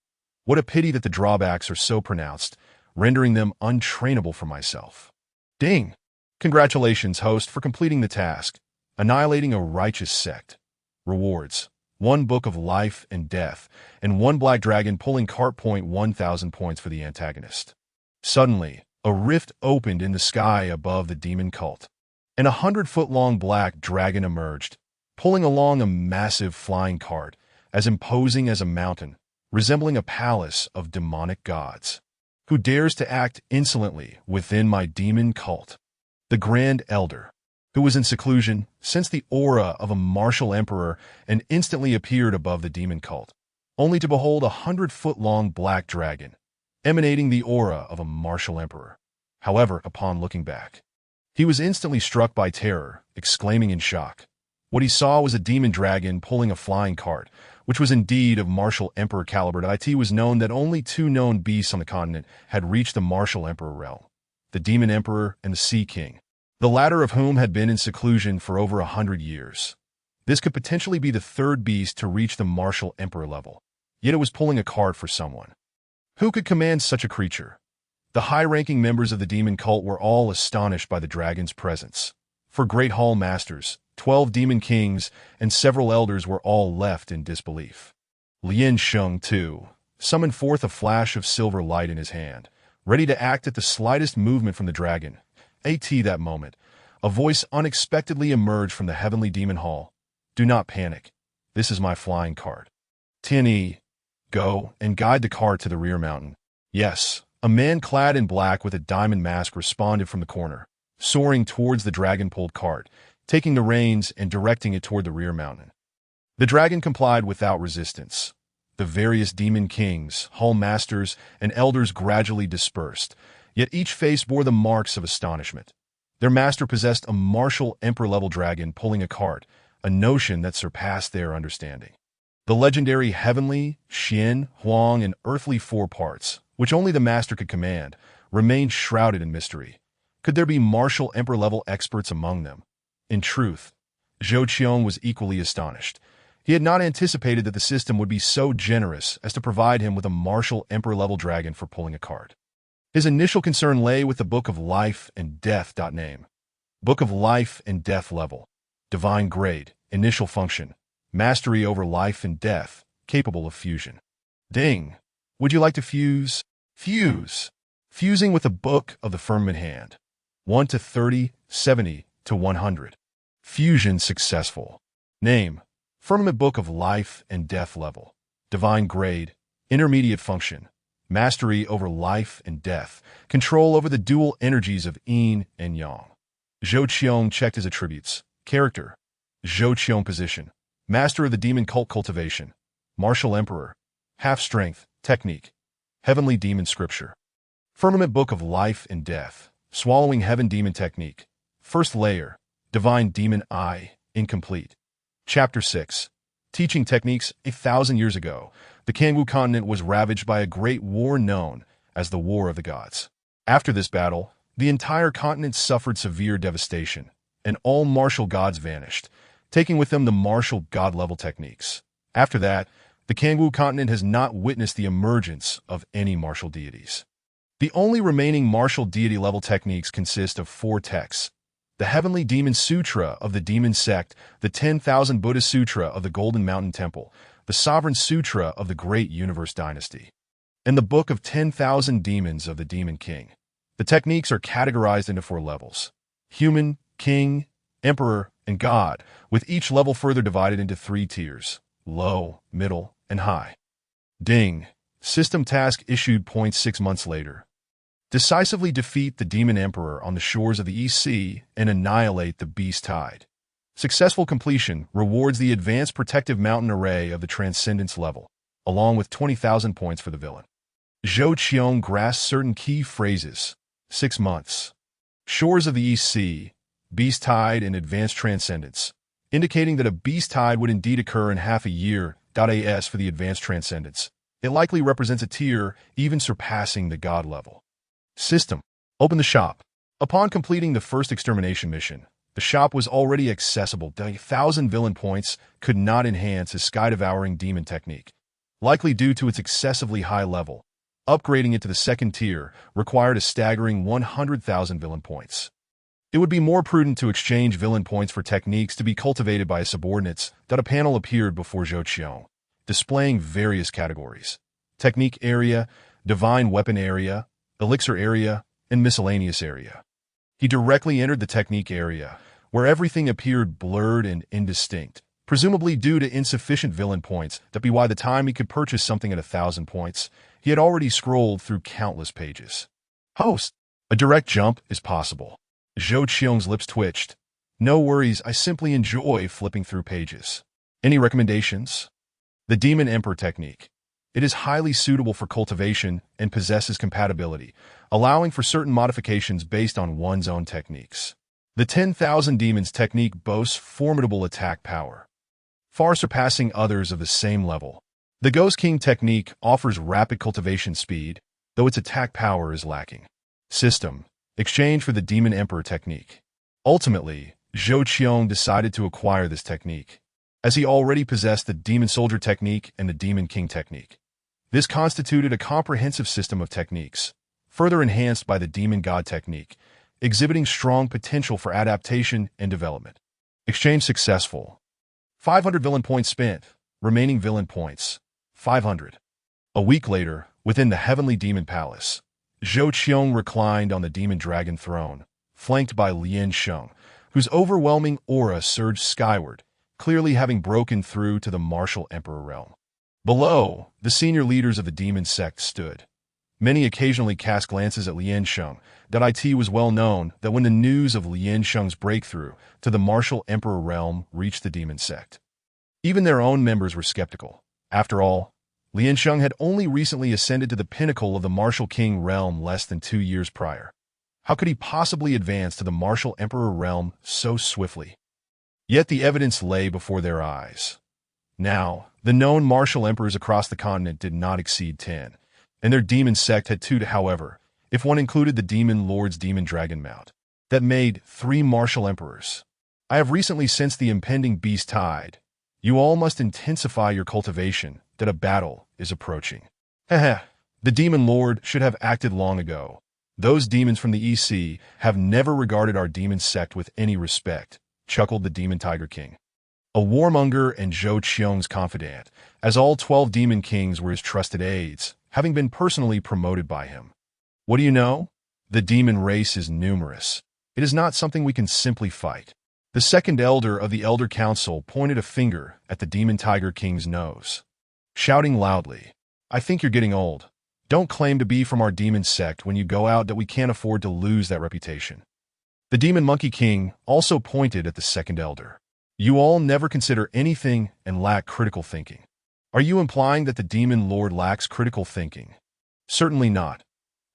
What a pity that the drawbacks are so pronounced, rendering them untrainable for myself. Ding! Congratulations, host, for completing the task. Annihilating a righteous sect. Rewards. 1 book of life and death, and 1 black dragon pulling cart point 1,000 points for the antagonist. Suddenly, a rift opened in the sky above the demon cult, and a 100-foot-long black dragon emerged, pulling along a massive flying cart, as imposing as a mountain, resembling a palace of demonic gods. Who dares to act insolently within my demon cult? The Grand Elder, who was in seclusion, sensed the aura of a martial emperor and instantly appeared above the demon cult, only to behold a 100-foot-long black dragon, emanating the aura of a martial emperor. However, upon looking back, he was instantly struck by terror, exclaiming in shock. What he saw was a demon dragon pulling a flying cart, which was indeed of martial emperor caliber. It was known that only two known beasts on the continent had reached the martial emperor realm, the Demon Emperor and the Sea King, the latter of whom had been in seclusion for over 100 years. This could potentially be the third beast to reach the martial emperor level, yet it was pulling a card for someone. Who could command such a creature? The high-ranking members of the demon cult were all astonished by the dragon's presence. For Great Hall Masters, 12 demon kings, and several elders were all left in disbelief. Lien Sheng, too, summoned forth a flash of silver light in his hand, ready to act at the slightest movement from the dragon. That moment, a voice unexpectedly emerged from the heavenly demon hall. Do not panic. This is my flying cart. Tianyi, go and guide the cart to the rear mountain. Yes, a man clad in black with a diamond mask responded from the corner, soaring towards the dragon-pulled cart, taking the reins and directing it toward the rear mountain. The dragon complied without resistance. The various demon kings, hall masters, and elders gradually dispersed, yet each face bore the marks of astonishment. Their master possessed a martial emperor-level dragon pulling a cart, a notion that surpassed their understanding. The legendary heavenly, Xian, Huang, and earthly four parts, which only the master could command, remained shrouded in mystery. Could there be martial emperor-level experts among them? In truth, Zhou Qiong was equally astonished. He had not anticipated that the system would be so generous as to provide him with a martial emperor-level dragon for pulling a cart. His initial concern lay with the Book of Life and Death. Name: Book of Life and Death level. Divine grade, initial function, mastery over life and death, capable of fusion. Ding! Would you like to fuse? Fuse! Fusing with the Book of the Firmament Hand. 1 to 30, 70 to 100. Fusion successful. Name: Firmament Book of Life and Death level. Divine grade, intermediate function, mastery over life and death, control over the dual energies of yin and yang. Zhou Qiong checked his attributes. Character: Zhou Qiong. Position: Master of the Demon Cult. Cultivation: Martial Emperor. Half Strength. Technique: Heavenly Demon Scripture. Firmament Book of Life and Death. Swallowing Heaven Demon Technique. First Layer. Divine Demon Eye. Incomplete. Chapter 6. Teaching Techniques. 1,000 years ago, the Kangwu continent was ravaged by a great war known as the War of the Gods. After this battle, the entire continent suffered severe devastation, and all martial gods vanished, taking with them the martial god-level techniques. After that, the Kangwu continent has not witnessed the emergence of any martial deities. The only remaining martial deity-level techniques consist of 4 texts: the Heavenly Demon Sutra of the Demon Sect, the 10,000 Buddha Sutra of the Golden Mountain Temple, the Sovereign Sutra of the Great Universe Dynasty, and the Book of 10,000 Demons of the Demon King. The techniques are categorized into 4 levels: human, king, emperor, and god, with each level further divided into 3 tiers: low, middle, and high. Ding! System task issued. 6 months later. Decisively defeat the Demon Emperor on the shores of the East Sea and annihilate the Beast Tide. Successful completion rewards the Advanced Protective Mountain Array of the Transcendence level, along with 20,000 points for the villain. Zhou Qiong grasped certain key phrases. 6 months. Shores of the East Sea, Beast Tide, and Advanced Transcendence, indicating that a Beast Tide would indeed occur in half a year. As for the Advanced Transcendence, it likely represents a tier even surpassing the God level. System. Open the shop. Upon completing the first extermination mission, the shop was already accessible. 1,000 villain points could not enhance his sky-devouring demon technique, likely due to its excessively high level. Upgrading it to the second tier required a staggering 100,000 villain points. It would be more prudent to exchange villain points for techniques to be cultivated by his subordinates. A panel appeared before Zhou Qiong, displaying various categories: technique area, divine weapon area, elixir area, and miscellaneous area. He directly entered the technique area, where everything appeared blurred and indistinct, presumably due to insufficient villain points. By the time he could purchase something at 1,000 points, he had already scrolled through countless pages. Host. A direct jump is possible. Zhou Qiong's lips twitched. No worries, I simply enjoy flipping through pages. Any recommendations? The Demon Emperor Technique. It is highly suitable for cultivation and possesses compatibility, allowing for certain modifications based on one's own techniques. The 10,000 Demons Technique boasts formidable attack power. far surpassing others of the same level. The Ghost King technique offers rapid cultivation speed, though its attack power is lacking. System: exchange for the Demon Emperor technique. Ultimately, Zhou Qiong decided to acquire this technique, as he already possessed the Demon Soldier technique and the Demon King technique. This constituted a comprehensive system of techniques, further enhanced by the Demon God technique, exhibiting strong potential for adaptation and development. Exchange successful. 500 villain points spent, remaining villain points, 500. A week later, within the Heavenly Demon Palace, Zhou Qiong reclined on the Demon Dragon throne, flanked by Lian Sheng, whose overwhelming aura surged skyward, clearly having broken through to the martial Emperor realm. Below, the senior leaders of the Demon Sect stood. Many occasionally cast glances at Lian Sheng. It was well known that when the news of Lian Sheng's breakthrough to the martial Emperor realm reached the Demon Sect, even their own members were skeptical. After all, Lian Sheng had only recently ascended to the pinnacle of the martial king realm less than 2 years prior. How could he possibly advance to the martial Emperor realm so swiftly? Yet the evidence lay before their eyes. Now, the known martial emperors across the continent did not exceed 10, and their Demon Sect had 2, however, if one included the Demon Lord's Demon Dragon Mount. That made 3 martial emperors. I have recently sensed the impending beast tide. You all must intensify your cultivation, that a battle is approaching. Heh. The Demon Lord should have acted long ago. Those demons from the EC have never regarded our Demon Sect with any respect, chuckled the Demon Tiger King, a warmonger and Zhou Qiong's confidant, as all 12 Demon Kings were his trusted aides, having been personally promoted by him. What do you know? The demon race is numerous. It is not something we can simply fight. The second elder of the Elder Council pointed a finger at the Demon Tiger King's nose, shouting loudly, I think you're getting old. Don't claim to be from our Demon Sect when you go out that we can't afford to lose that reputation. The Demon Monkey King also pointed at the second elder. You all never consider anything and lack critical thinking. Are you implying that the Demon Lord lacks critical thinking? Certainly not.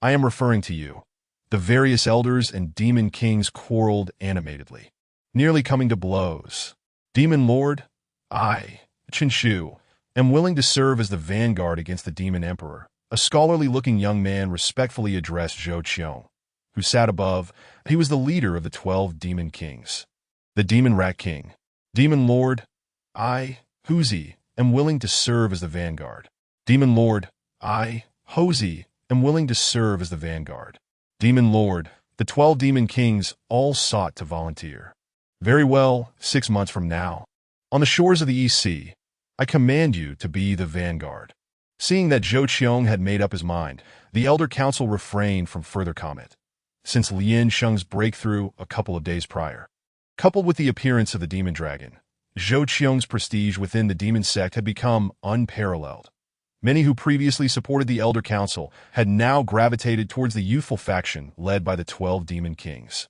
I am referring to you. The various elders and Demon Kings quarreled animatedly, nearly coming to blows. Demon Lord, I, Chen Shu, am willing to serve as the vanguard against the Demon Emperor. A scholarly-looking young man respectfully addressed Zhou Qiong, who sat above. He was the leader of the 12 Demon Kings. The Demon Rat King. Demon Lord, I, Huzi, am willing to serve as the vanguard. Demon Lord, I, Hozi, am willing to serve as the vanguard. Demon Lord, the 12 Demon Kings all sought to volunteer. Very well, 6 months from now, on the shores of the EC, I command you to be the vanguard. Seeing that Zhou Qiong had made up his mind, the Elder Council refrained from further comment, since Lian Sheng's breakthrough a couple of days prior. Coupled with the appearance of the Demon Dragon, Zhou Qiong's prestige within the Demon Sect had become unparalleled. Many who previously supported the Elder Council had now gravitated towards the youthful faction led by the 12 Demon Kings.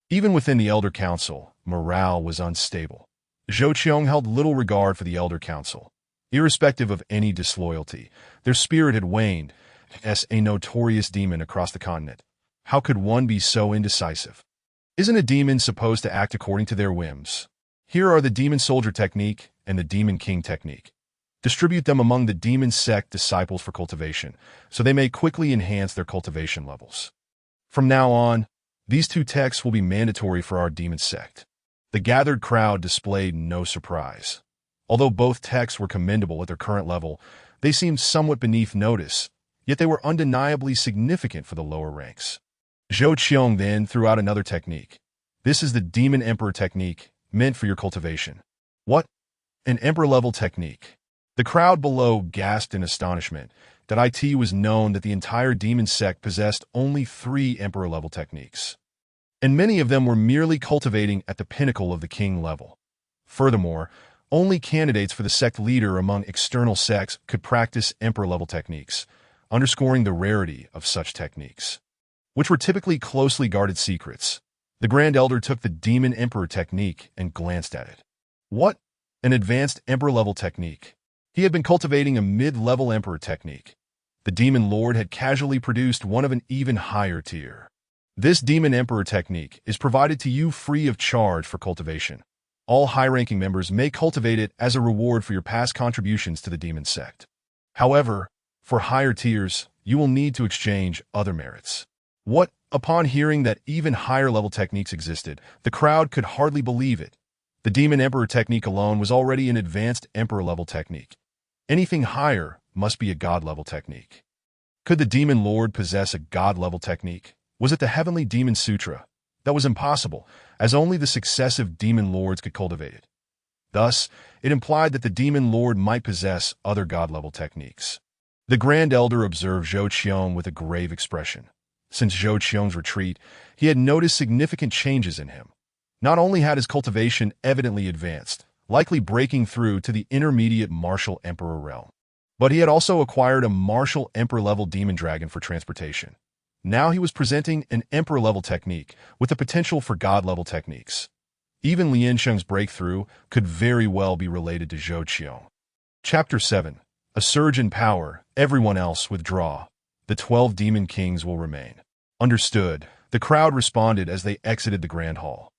Even within the Elder Council, morale was unstable. Zhou Qiong held little regard for the Elder Council. Irrespective of any disloyalty, their spirit had waned. As a notorious demon across the continent, how could one be so indecisive? Isn't a demon supposed to act according to their whims? Here are the Demon Soldier technique and the Demon King technique. Distribute them among the Demon Sect disciples for cultivation, so they may quickly enhance their cultivation levels. From now on, these 2 texts will be mandatory for our Demon Sect. The gathered crowd displayed no surprise. Although both texts were commendable at their current level, they seemed somewhat beneath notice, yet they were undeniably significant for the lower ranks. Zhou Qiong then threw out another technique. This is the Demon Emperor technique, meant for your cultivation. What? An Emperor-level technique? The crowd below gasped in astonishment. That it was known that the entire Demon Sect possessed only 3 Emperor-level techniques, and many of them were merely cultivating at the pinnacle of the king level. Furthermore, only candidates for the sect leader among external sects could practice Emperor-level techniques, underscoring the rarity of such techniques, which were typically closely guarded secrets. The Grand Elder took the Demon Emperor technique and glanced at it. What? An advanced Emperor-level technique. He had been cultivating a mid-level Emperor technique. The Demon Lord had casually produced one of an even higher tier. This Demon Emperor technique is provided to you free of charge for cultivation. All high-ranking members may cultivate it as a reward for your past contributions to the Demon Sect. However, for higher tiers, you will need to exchange other merits. Upon hearing that even higher-level techniques existed, the crowd could hardly believe it. The Demon Emperor technique alone was already an advanced Emperor-level technique. Anything higher must be a God-level technique. Could the Demon Lord possess a God-level technique? Was it the Heavenly Demon Sutra? That was impossible, as only the successive Demon Lords could cultivate it. Thus, it implied that the Demon Lord might possess other God-level techniques. The Grand Elder observed Zhou Qiong with a grave expression. Since Zhou Qiong's retreat, he had noticed significant changes in him. Not only had his cultivation evidently advanced, likely breaking through to the intermediate Martial Emperor realm, but he had also acquired a Martial Emperor-level Demon Dragon for transportation. Now he was presenting an Emperor-level technique with the potential for God-level techniques. Even Lian Sheng's breakthrough could very well be related to Zhou Qiong. Chapter 7. A surge in power, everyone else withdraw. The 12 Demon Kings will remain. Understood. The crowd responded as they exited the Grand Hall.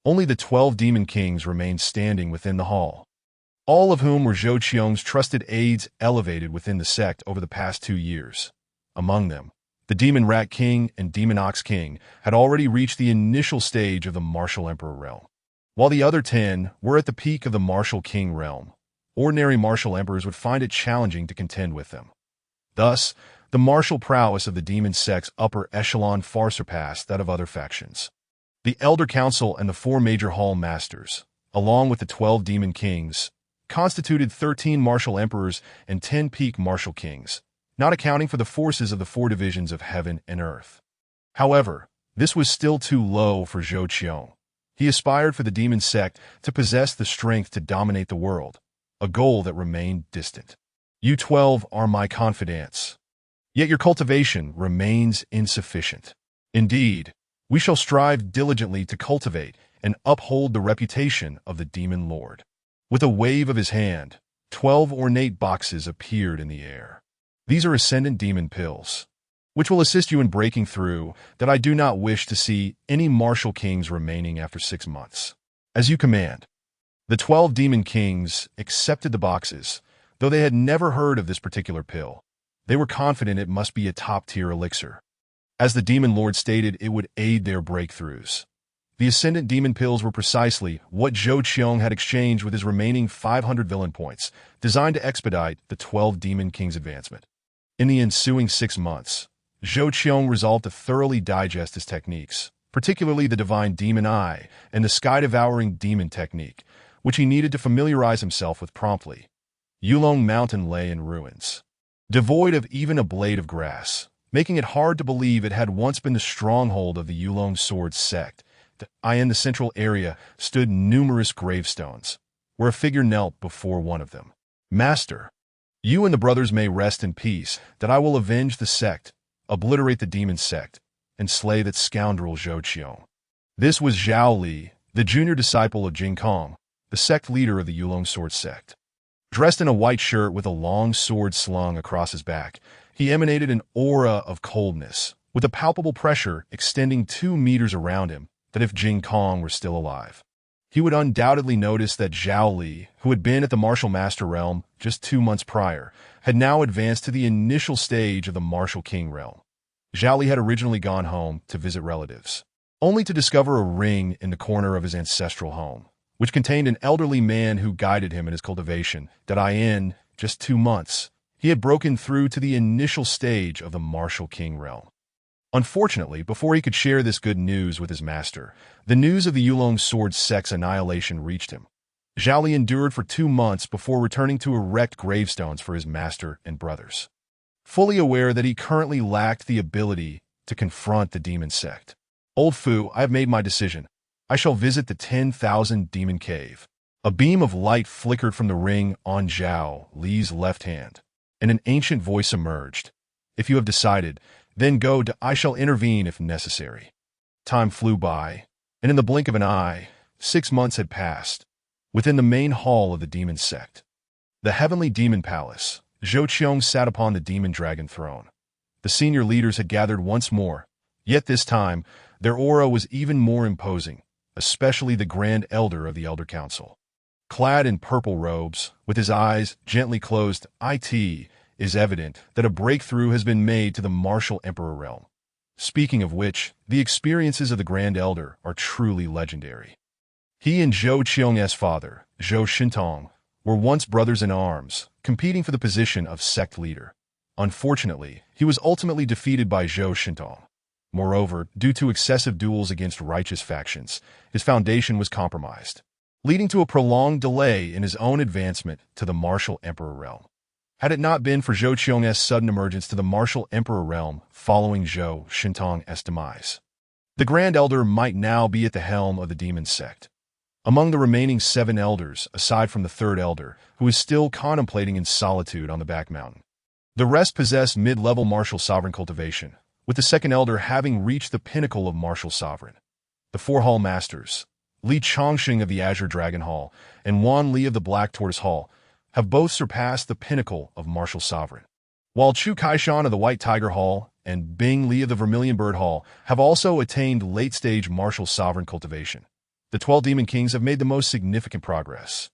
Only the 12 Demon Kings remained standing within the hall, all of whom were Zhou Qiong's trusted aides elevated within the sect over the past 2 years. Among them, the Demon Rat King and Demon Ox King had already reached the initial stage of the Martial Emperor realm, while the other 10 were at the peak of the Martial King realm. Ordinary martial emperors would find it challenging to contend with them. Thus, the martial prowess of the Demon Sect's upper echelon far surpassed that of other factions. The Elder Council and the 4 major Hall Masters, along with the 12 Demon Kings, constituted 13 martial emperors and 10 peak martial kings, not accounting for the forces of the 4 divisions of heaven and earth. However, this was still too low for Zhou Qiong. He aspired for the Demon Sect to possess the strength to dominate the world, a goal that remained distant. You 12 are my confidants. Yet your cultivation remains insufficient. Indeed, we shall strive diligently to cultivate and uphold the reputation of the Demon Lord. With a wave of his hand, 12 ornate boxes appeared in the air. These are Ascendant Demon Pills, which will assist you in breaking through that I do not wish to see any martial kings remaining after 6 months. As you command. The 12 Demon Kings accepted the boxes, though they had never heard of this particular pill. They were confident it must be a top-tier elixir. As the Demon Lord stated, it would aid their breakthroughs. The Ascendant Demon Pills were precisely what Zhou Qiong had exchanged with his remaining 500 villain points, designed to expedite the 12 Demon Kings' advancement. In the ensuing 6 months, Zhou Qiong resolved to thoroughly digest his techniques, particularly the Divine Demon Eye and the Sky-Devouring Demon technique, which he needed to familiarize himself with promptly. Yulong Mountain lay in ruins, devoid of even a blade of grass, making it hard to believe it had once been the stronghold of the Yulong Sword sect. In the central area stood numerous gravestones, where a figure knelt before one of them. Master, you and the brothers may rest in peace, that I will avenge the sect, obliterate the Demon Sect, and slay that scoundrel Zhou Qiong. This was Zhao Li, the junior disciple of Jing Kong, the sect leader of the Yulong Sword sect. Dressed in a white shirt with a long sword slung across his back, he emanated an aura of coldness, with a palpable pressure extending 2 meters around him, that if Jing Kong were still alive, he would undoubtedly notice that Zhao Li, who had been at the Martial Master realm just 2 months prior, had now advanced to the initial stage of the Martial King realm. Zhao Li had originally gone home to visit relatives, only to discover a ring in the corner of his ancestral home, which contained an elderly man who guided him in his cultivation, that in just 2 months, he had broken through to the initial stage of the Martial King realm. Unfortunately, before he could share this good news with his master, the news of the Yulong Sword sect's annihilation reached him. Zhao Li endured for 2 months before returning to erect gravestones for his master and brothers, fully aware that he currently lacked the ability to confront the Demon Sect. Old Fu, I have made my decision. I shall visit the 10,000 Demon Cave. A beam of light flickered from the ring on Zhao Li's left hand, and an ancient voice emerged. If you have decided, then go. I shall intervene if necessary. Time flew by, and in the blink of an eye, 6 months had passed. Within the main hall of the Demon Sect, the Heavenly Demon Palace, Zhou Qiong sat upon the Demon Dragon throne. The senior leaders had gathered once more, yet this time, their aura was even more imposing. especially the Grand Elder of the Elder Council. Clad in purple robes, with his eyes gently closed, it is evident that a breakthrough has been made to the martial Emperor realm. Speaking of which, the experiences of the Grand Elder are truly legendary. He and Zhou Qiong's father, Zhou Shintong, were once brothers in arms, competing for the position of sect leader. Unfortunately, he was ultimately defeated by Zhou Shintong. Moreover, due to excessive duels against righteous factions, his foundation was compromised, leading to a prolonged delay in his own advancement to the martial Emperor realm. Had it not been for Zhou Qiong's sudden emergence to the martial Emperor realm following Zhou Shintong's demise, the Grand Elder might now be at the helm of the Demon Sect. Among the remaining 7 elders, aside from the 3rd elder, who is still contemplating in solitude on the back mountain, the rest possess mid-level martial sovereign cultivation, with the 2nd elder having reached the pinnacle of martial sovereign. The 4 hall masters, Li Chongqing of the Azure Dragon Hall and Wan Li of the Black Tortoise Hall, have both surpassed the pinnacle of martial sovereign, while Chu Kaishan of the White Tiger Hall and Bing Li of the Vermilion Bird Hall have also attained late-stage martial sovereign cultivation. The 12 Demon Kings have made the most significant progress,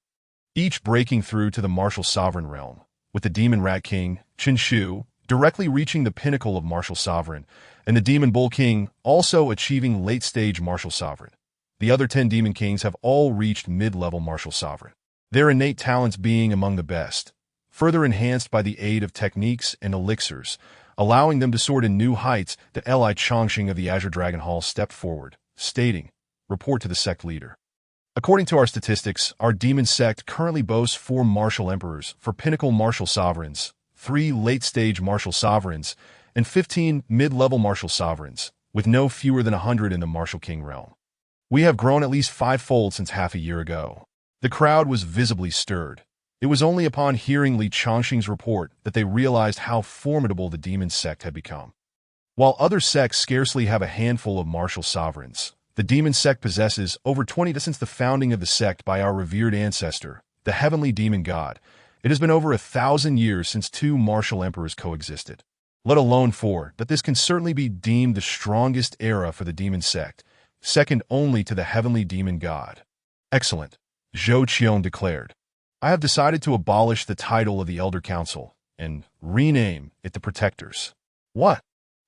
each breaking through to the martial sovereign realm, with the Demon Rat King, Qin Shu, directly reaching the pinnacle of martial sovereign, and the Demon Bull King also achieving late-stage martial sovereign. The other 10 Demon Kings have all reached mid-level martial sovereign, their innate talents being among the best, further enhanced by the aid of techniques and elixirs, allowing them to soar to new heights. That Li Chongqing of the Azure Dragon Hall stepped forward, stating, "Report to the sect leader. According to our statistics, our Demon Sect currently boasts 4 martial emperors for pinnacle martial sovereigns, 3 late-stage martial sovereigns, and 15 mid-level martial sovereigns, with no fewer than 100 in the martial king realm. We have grown at least 5-fold since half a year ago." The crowd was visibly stirred. It was only upon hearing Li Chongqing's report that they realized how formidable the Demon Sect had become. While other sects scarcely have a handful of martial sovereigns, the Demon Sect possesses over 20 since the founding of the sect by our revered ancestor, the heavenly demon god. It has been over 1,000 years since 2 martial emperors coexisted. Let alone 4, that this can certainly be deemed the strongest era for the Demon Sect, second only to the heavenly demon god. Excellent, Zhou Qiong declared. I have decided to abolish the title of the Elder Council and rename it the Protectors. What?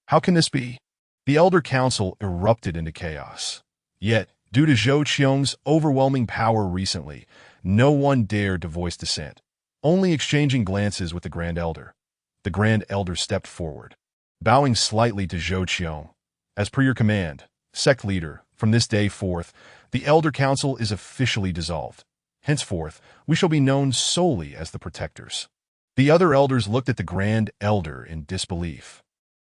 How can this be? The Elder Council erupted into chaos. Yet, due to Zhou Qiong's overwhelming power recently, no one dared to voice dissent, only exchanging glances with the Grand Elder. The Grand Elder stepped forward, bowing slightly to Zhou Qiong. As per your command, sect leader, from this day forth, the Elder Council is officially dissolved. Henceforth, we shall be known solely as the Protectors. The other elders looked at the Grand Elder in disbelief.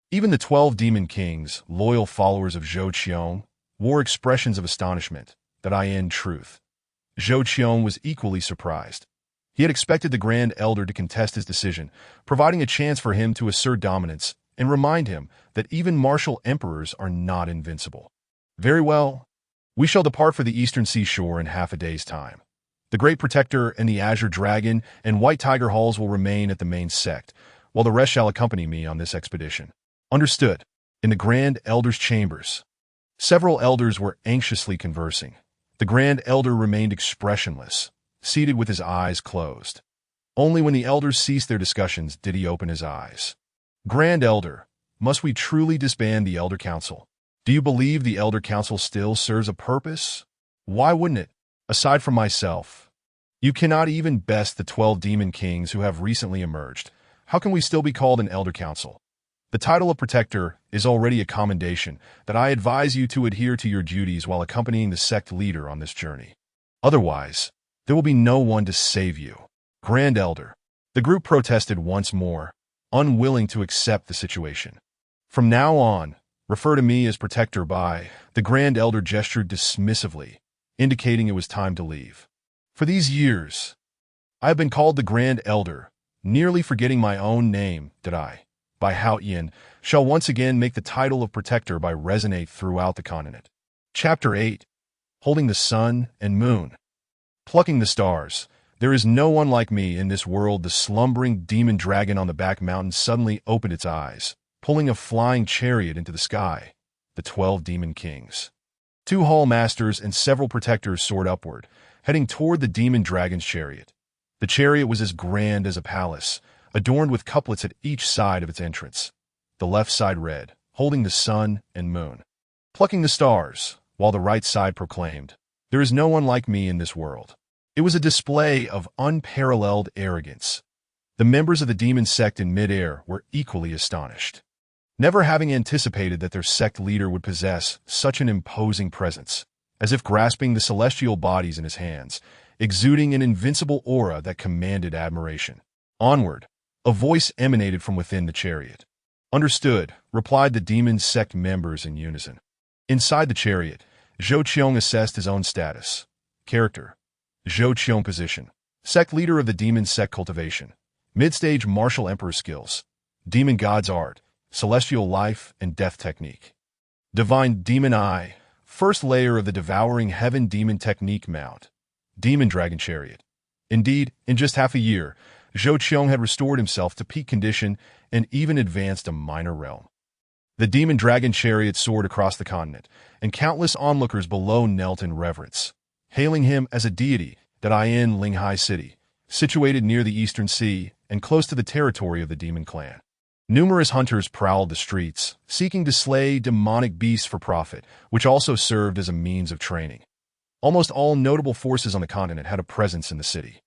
Even the 12 Demon Kings, loyal followers of Zhou Qiong, wore expressions of astonishment. That in truth, Zhou Qiong was equally surprised. He had expected the Grand Elder to contest his decision, providing a chance for him to assert dominance and remind him that even martial emperors are not invincible. Very well. We shall depart for the eastern seashore in half a day's time. The Great Protector and the Azure Dragon and White Tiger Halls will remain at the main sect, while the rest shall accompany me on this expedition. Understood. In the Grand Elder's chambers, several elders were anxiously conversing. The Grand Elder remained expressionless, seated with his eyes closed. Only when the elders ceased their discussions did he open his eyes. Grand Elder, must we truly disband the Elder Council? Do you believe the Elder Council still serves a purpose? Why wouldn't it? Aside from myself, you cannot even best the 12 Demon Kings who have recently emerged. How can we still be called an Elder Council? The title of Protector is already a commendation that I advise you to adhere to your duties while accompanying the sect leader on this journey. Otherwise, there will be no one to save you. Grand Elder. The group protested once more, unwilling to accept the situation. From now on, refer to me as Protector by. The Grand Elder gestured dismissively, indicating it was time to leave. For these years, I have been called the Grand Elder, nearly forgetting my own name. That I, by Hao Yin, shall once again make the title of Protector by resonate throughout the continent. Chapter 8. Holding the Sun and Moon. Plucking the stars. There is no one like me in this world. The slumbering demon dragon on the back mountain suddenly opened its eyes, pulling a flying chariot into the sky. The 12 Demon Kings. Two hall masters and several protectors soared upward, heading toward the demon dragon's chariot. The chariot was as grand as a palace, adorned with couplets at each side of its entrance. The left side read, holding the sun and moon, plucking the stars, while the right side proclaimed, "There is no one like me in this world." It was a display of unparalleled arrogance. The members of the Demon Sect in midair were equally astonished, never having anticipated that their sect leader would possess such an imposing presence, as if grasping the celestial bodies in his hands, exuding an invincible aura that commanded admiration. "Onward," a voice emanated from within the chariot. "Understood," replied the Demon Sect members in unison. Inside the chariot, Zhou Qiong assessed his own status. Character: Zhou Qiong. Position: Sect leader of the Demon Sect. Cultivation: Mid-stage martial emperor skills, Demon God's art, celestial life and death technique. Divine Demon Eye, first layer of the devouring heaven demon technique mount, Demon Dragon Chariot. Indeed, in just half a year, Zhou Qiong had restored himself to peak condition and even advanced a minor realm. The Demon Dragon Chariot soared across the continent, and countless onlookers below knelt in reverence, hailing him as a deity that in Linghai City, situated near the Eastern Sea and close to the territory of the Demon Clan. Numerous hunters prowled the streets, seeking to slay demonic beasts for profit, which also served as a means of training. Almost all notable forces on the continent had a presence in the city.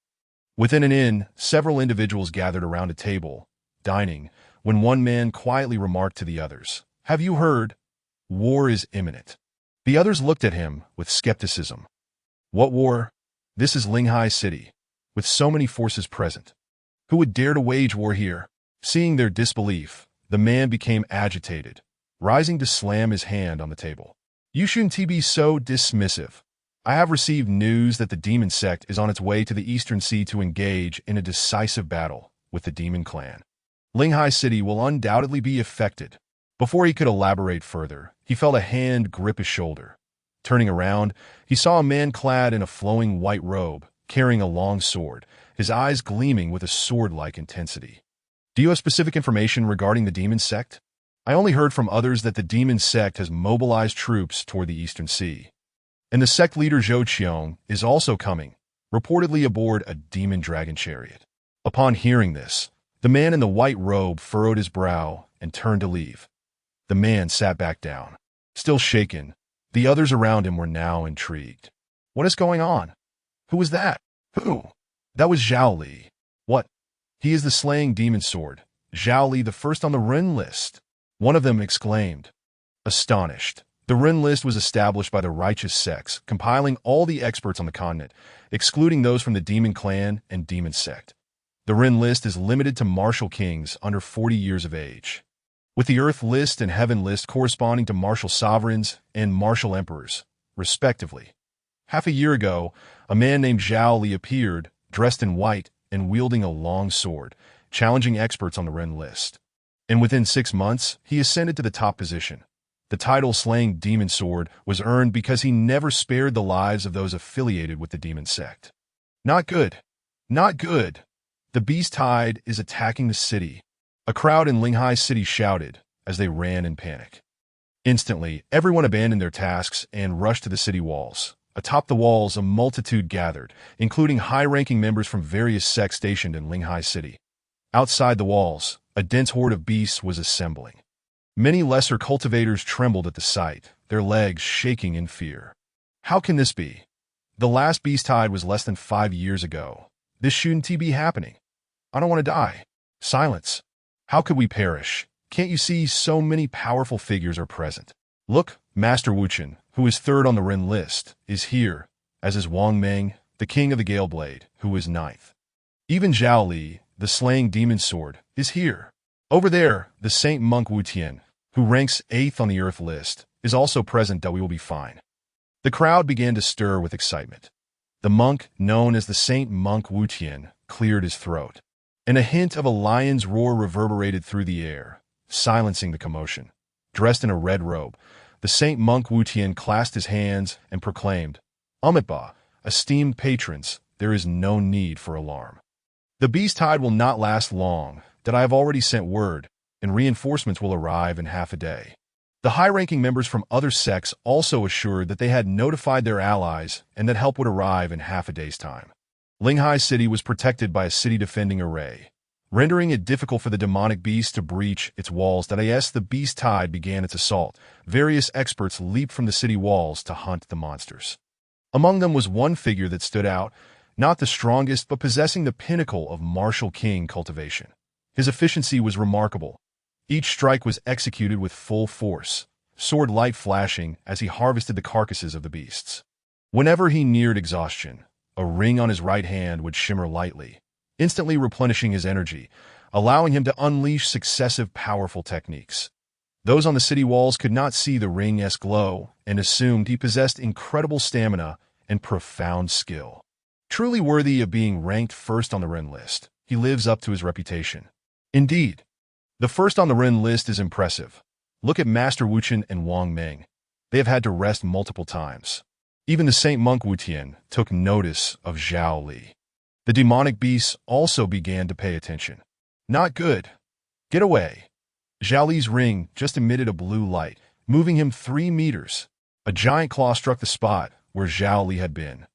Within an inn, several individuals gathered around a table, dining, when one man quietly remarked to the others, "Have you heard? War is imminent." The others looked at him with skepticism. "What war? This is Linghai City, with so many forces present. Who would dare to wage war here?" Seeing their disbelief, the man became agitated, rising to slam his hand on the table. "You shouldn't be so dismissive. I have received news that the Demon Sect is on its way to the Eastern Sea to engage in a decisive battle with the Demon Clan. Linghai City will undoubtedly be affected." Before he could elaborate further, he felt a hand grip his shoulder. Turning around, he saw a man clad in a flowing white robe, carrying a long sword, his eyes gleaming with a sword-like intensity. "Do you have specific information regarding the Demon Sect? I only heard from others that the Demon Sect has mobilized troops toward the Eastern Sea. And the sect leader Zhou Qiong is also coming, reportedly aboard a demon dragon chariot." Upon hearing this, the man in the white robe furrowed his brow and turned to leave. The man sat back down, still shaken. The others around him were now intrigued. "What is going on? Who was that?" "Who?" "That was Zhao Li." "What?" "He is the slaying demon sword, Zhao Li, the first on the Ren list," one of them exclaimed. Astonished, the Ren list was established by the righteous sects, compiling all the experts on the continent, excluding those from the Demon Clan and Demon Sect. The Ren list is limited to martial kings under 40 years of age, with the Earth list and Heaven list corresponding to martial sovereigns and martial emperors, respectively. Half a year ago, a man named Zhao Li appeared, dressed in white and wielding a long sword, challenging experts on the Ren list. And within 6 months, he ascended to the top position. The title Slaying Demon Sword was earned because he never spared the lives of those affiliated with the Demon Sect. "Not good. Not good. The Beast Tide is attacking the city," a crowd in Linghai City shouted as they ran in panic. Instantly, everyone abandoned their tasks and rushed to the city walls. Atop the walls, a multitude gathered, including high-ranking members from various sects stationed in Linghai City. Outside the walls, a dense horde of beasts was assembling. Many lesser cultivators trembled at the sight, their legs shaking in fear. "How can this be? The last beast tide was less than 5 years ago. This shouldn't be happening. I don't want to die." "Silence. How could we perish? Can't you see so many powerful figures are present? Look, Master Wuchen, who is third on the Ren list, is here, as is Wang Meng, the king of the Gale Blade, who is 9th. Even Zhao Li, the slaying demon sword, is here. Over there, the Saint Monk Wu Tian, who ranks 8th on the Earth list, is also present. That we will be fine." The crowd began to stir with excitement. The monk, known as the Saint Monk Wu Tian, cleared his throat, and a hint of a lion's roar reverberated through the air, silencing the commotion. Dressed in a red robe, the Saint Monk Wu Tian clasped his hands and proclaimed, "Amitba, esteemed patrons, there is no need for alarm. The beast tide will not last long, that I have already sent word, and reinforcements will arrive in half a day." The high-ranking members from other sects also assured that they had notified their allies and that help would arrive in half a day's time. Linghai City was protected by a city-defending array, rendering it difficult for the demonic beast to breach its walls. As the beast tide began its assault, various experts leaped from the city walls to hunt the monsters. Among them was one figure that stood out, not the strongest but possessing the pinnacle of martial king cultivation. His efficiency was remarkable. Each strike was executed with full force, sword light flashing as he harvested the carcasses of the beasts. Whenever he neared exhaustion, a ring on his right hand would shimmer lightly, instantly replenishing his energy, allowing him to unleash successive powerful techniques. Those on the city walls could not see the ring's glow and assumed he possessed incredible stamina and profound skill. Truly worthy of being ranked first on the Ren list, he lives up to his reputation. Indeed, the first on the Ren list is impressive. Look at Master Wuqian and Wang Meng. They have had to rest multiple times. Even the Saint Monk Wutian took notice of Zhao Li. The demonic beasts also began to pay attention. Not good. Get away. Zhao Li's ring just emitted a blue light, moving him 3 meters. A giant claw struck the spot where Zhao Li had been,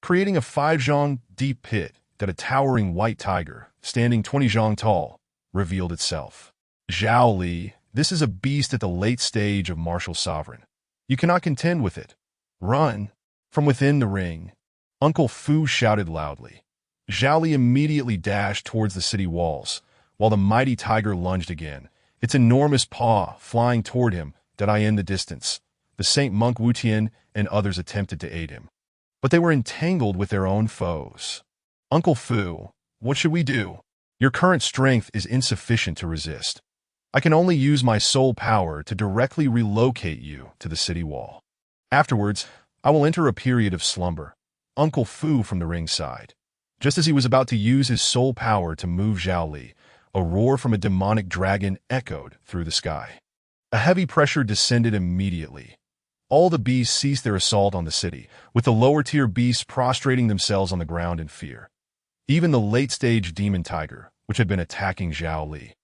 creating a 5 zhang deep pit that a towering white tiger, standing 20 zhang tall, revealed itself. Zhao Li, this is a beast at the late stage of martial sovereign. You cannot contend with it. Run. From within the ring, Uncle Fu shouted loudly. Zhao Li immediately dashed towards the city walls, while the mighty tiger lunged again, its enormous paw flying toward him. In the distance, the Saint Monk Wutian and others attempted to aid him, but they were entangled with their own foes. Uncle Fu, what should we do? Your current strength is insufficient to resist. I can only use my soul power to directly relocate you to the city wall. Afterwards, I will enter a period of slumber. Uncle Fu from the ring sighed. Just as he was about to use his soul power to move Zhao Li, a roar from a demonic dragon echoed through the sky. A heavy pressure descended immediately. All the beasts ceased their assault on the city, with the lower-tier beasts prostrating themselves on the ground in fear. Even the late-stage demon tiger, which had been attacking Zhao Li,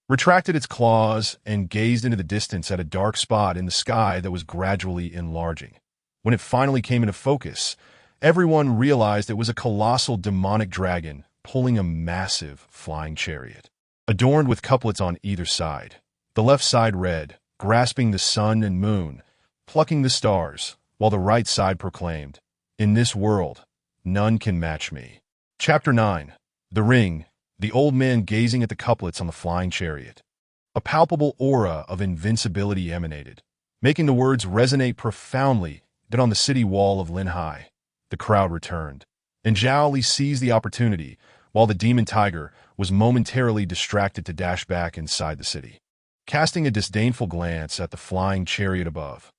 retracted its claws and gazed into the distance at a dark spot in the sky that was gradually enlarging. When it finally came into focus, everyone realized it was a colossal demonic dragon pulling a massive flying chariot, adorned with couplets on either side. The left side read, grasping the sun and moon, plucking the stars, while the right side proclaimed, in this world, none can match me. Chapter 9. The Ring, the old man gazing at the couplets on the flying chariot. A palpable aura of invincibility emanated, making the words resonate profoundly. Then on the city wall of Linhai, the crowd returned, and Zhao Li seized the opportunity, while the demon tiger was momentarily distracted to dash back inside the city. Casting a disdainful glance at the flying chariot above,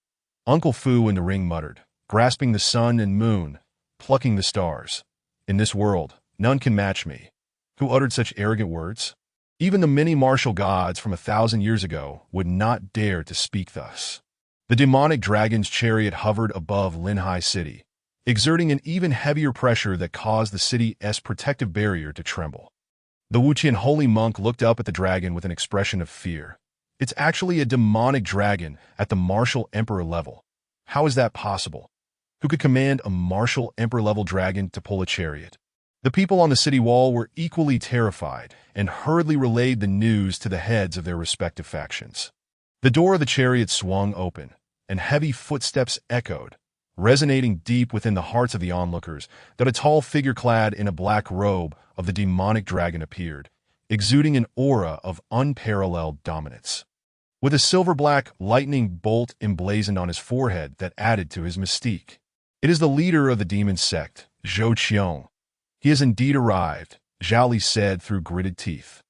Uncle Fu in the ring muttered, grasping the sun and moon, plucking the stars. In this world, none can match me. Who uttered such arrogant words? Even the many martial gods from 1,000 years ago would not dare to speak thus. The demonic dragon's chariot hovered above Linhai City, exerting an even heavier pressure that caused the city's protective barrier to tremble. The Wuqian holy monk looked up at the dragon with an expression of fear. It's actually a demonic dragon at the martial emperor level. How is that possible? Who could command a martial emperor-level dragon to pull a chariot? The people on the city wall were equally terrified and hurriedly relayed the news to the heads of their respective factions. The door of the chariot swung open, and heavy footsteps echoed, resonating deep within the hearts of the onlookers. That a tall figure clad in a black robe of the demonic dragon appeared, exuding an aura of unparalleled dominance. With a silver-black lightning bolt emblazoned on his forehead that added to his mystique. It is the leader of the Demon Sect, Zhou Qiong. He has indeed arrived, Zhao Li said through gritted teeth.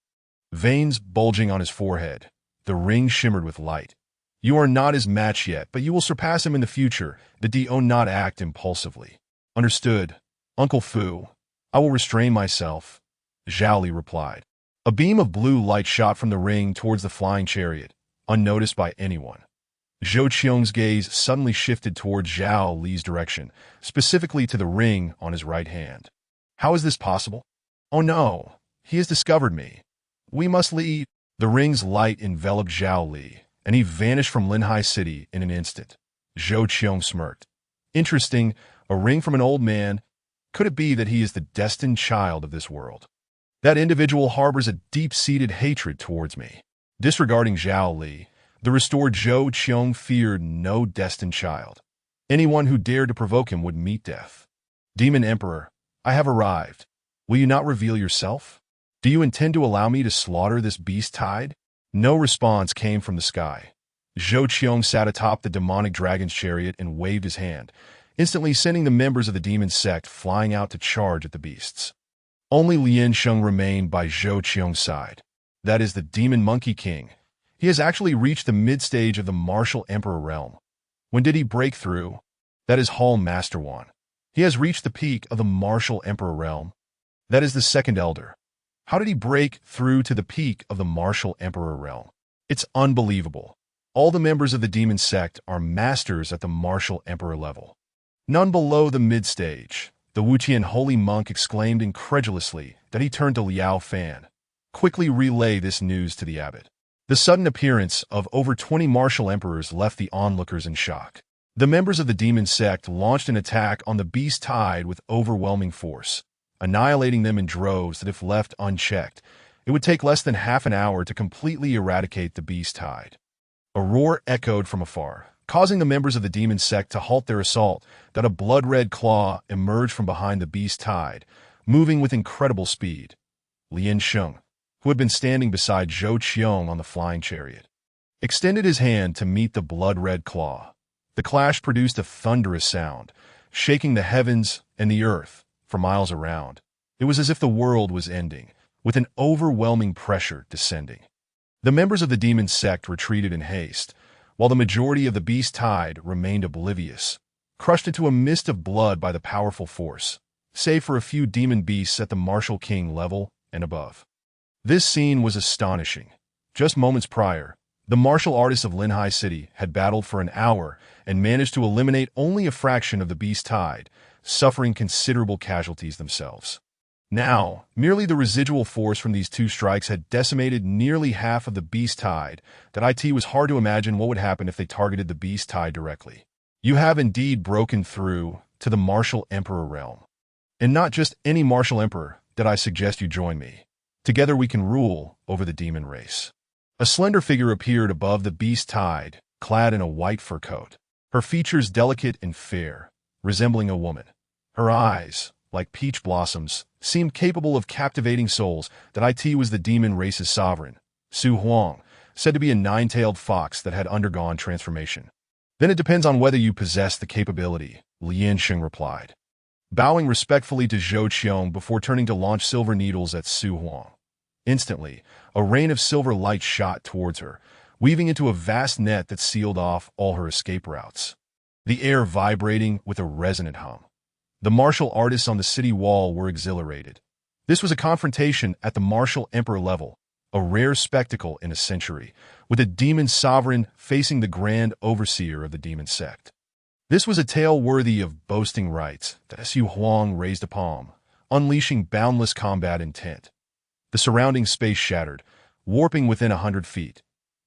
Veins bulging on his forehead, the ring shimmered with light. You are not his match yet, but you will surpass him in the future. The do not act impulsively. Understood, Uncle Fu. I will restrain myself, Zhao Li replied. A beam of blue light shot from the ring towards the flying chariot, unnoticed by anyone. Zhou Qiong's gaze suddenly shifted towards Zhao Li's direction, specifically to the ring on his right hand. How is this possible? Oh no, he has discovered me. We must leave. The ring's light enveloped Zhao Li, and he vanished from Linhai City in an instant. Zhou Qiong smirked. Interesting, a ring from an old man. Could it be that he is the destined child of this world? That individual harbors a deep-seated hatred towards me. Disregarding Zhao Li, the restored Zhou Qiong feared no destined child. Anyone who dared to provoke him would meet death. Demon Emperor, I have arrived. Will you not reveal yourself? Do you intend to allow me to slaughter this beast tide? No response came from the sky. Zhou Qiong sat atop the demonic dragon's chariot and waved his hand, instantly sending the members of the Demon Sect flying out to charge at the beasts. Only Lian Sheng remained by Zhou Qiong's side. That is the Demon Monkey King. He has actually reached the mid-stage of the Martial Emperor realm. When did he break through? That is Hall Master One. He has reached the peak of the Martial Emperor realm. That is the second elder. How did he break through to the peak of the Martial Emperor realm? It's unbelievable. All the members of the Demon Sect are masters at the Martial Emperor level. None below the mid-stage. The Wuqian holy monk exclaimed incredulously that he turned to Liao Fan. Quickly relay this news to the abbot. The sudden appearance of over 20 martial emperors left the onlookers in shock. The members of the Demon Sect launched an attack on the beast tide with overwhelming force, annihilating them in droves that if left unchecked, it would take less than half an hour to completely eradicate the beast tide. A roar echoed from afar, causing the members of the Demon Sect to halt their assault. That a blood-red claw emerged from behind the beast tide, moving with incredible speed. Lian Sheng, who had been standing beside Zhou Qiong on the flying chariot, extended his hand to meet the blood-red claw. The clash produced a thunderous sound, shaking the heavens and the earth for miles around. It was as if the world was ending, with an overwhelming pressure descending. The members of the Demon Sect retreated in haste, while the majority of the beast tide remained oblivious, crushed into a mist of blood by the powerful force, save for a few demon beasts at the Martial King level and above. This scene was astonishing. Just moments prior, the martial artists of Linhai City had battled for an hour and managed to eliminate only a fraction of the beast tide, suffering considerable casualties themselves. Now, merely the residual force from these two strikes had decimated nearly half of the beast tide. That it was hard to imagine what would happen if they targeted the beast tide directly. You have indeed broken through to the Martial Emperor realm. And not just any Martial Emperor. That I suggest you join me. Together we can rule over the demon race. A slender figure appeared above the beast tide, clad in a white fur coat. Her features delicate and fair, resembling a woman. Her eyes, like peach blossoms, seemed capable of captivating souls. That it was the demon race's sovereign, Su Huang, said to be a nine-tailed fox that had undergone transformation. Then it depends on whether you possess the capability, Lian Sheng replied, bowing respectfully to Zhou Qiong before turning to launch silver needles at Su Huang. Instantly, a rain of silver light shot towards her, weaving into a vast net that sealed off all her escape routes, the air vibrating with a resonant hum. The martial artists on the city wall were exhilarated. This was a confrontation at the Martial Emperor level, a rare spectacle in a century, with a demon sovereign facing the grand overseer of the Demon Sect. This was a tale worthy of boasting rights. That Su Huang raised a palm, unleashing boundless combat intent. The surrounding space shattered, warping within 100 feet.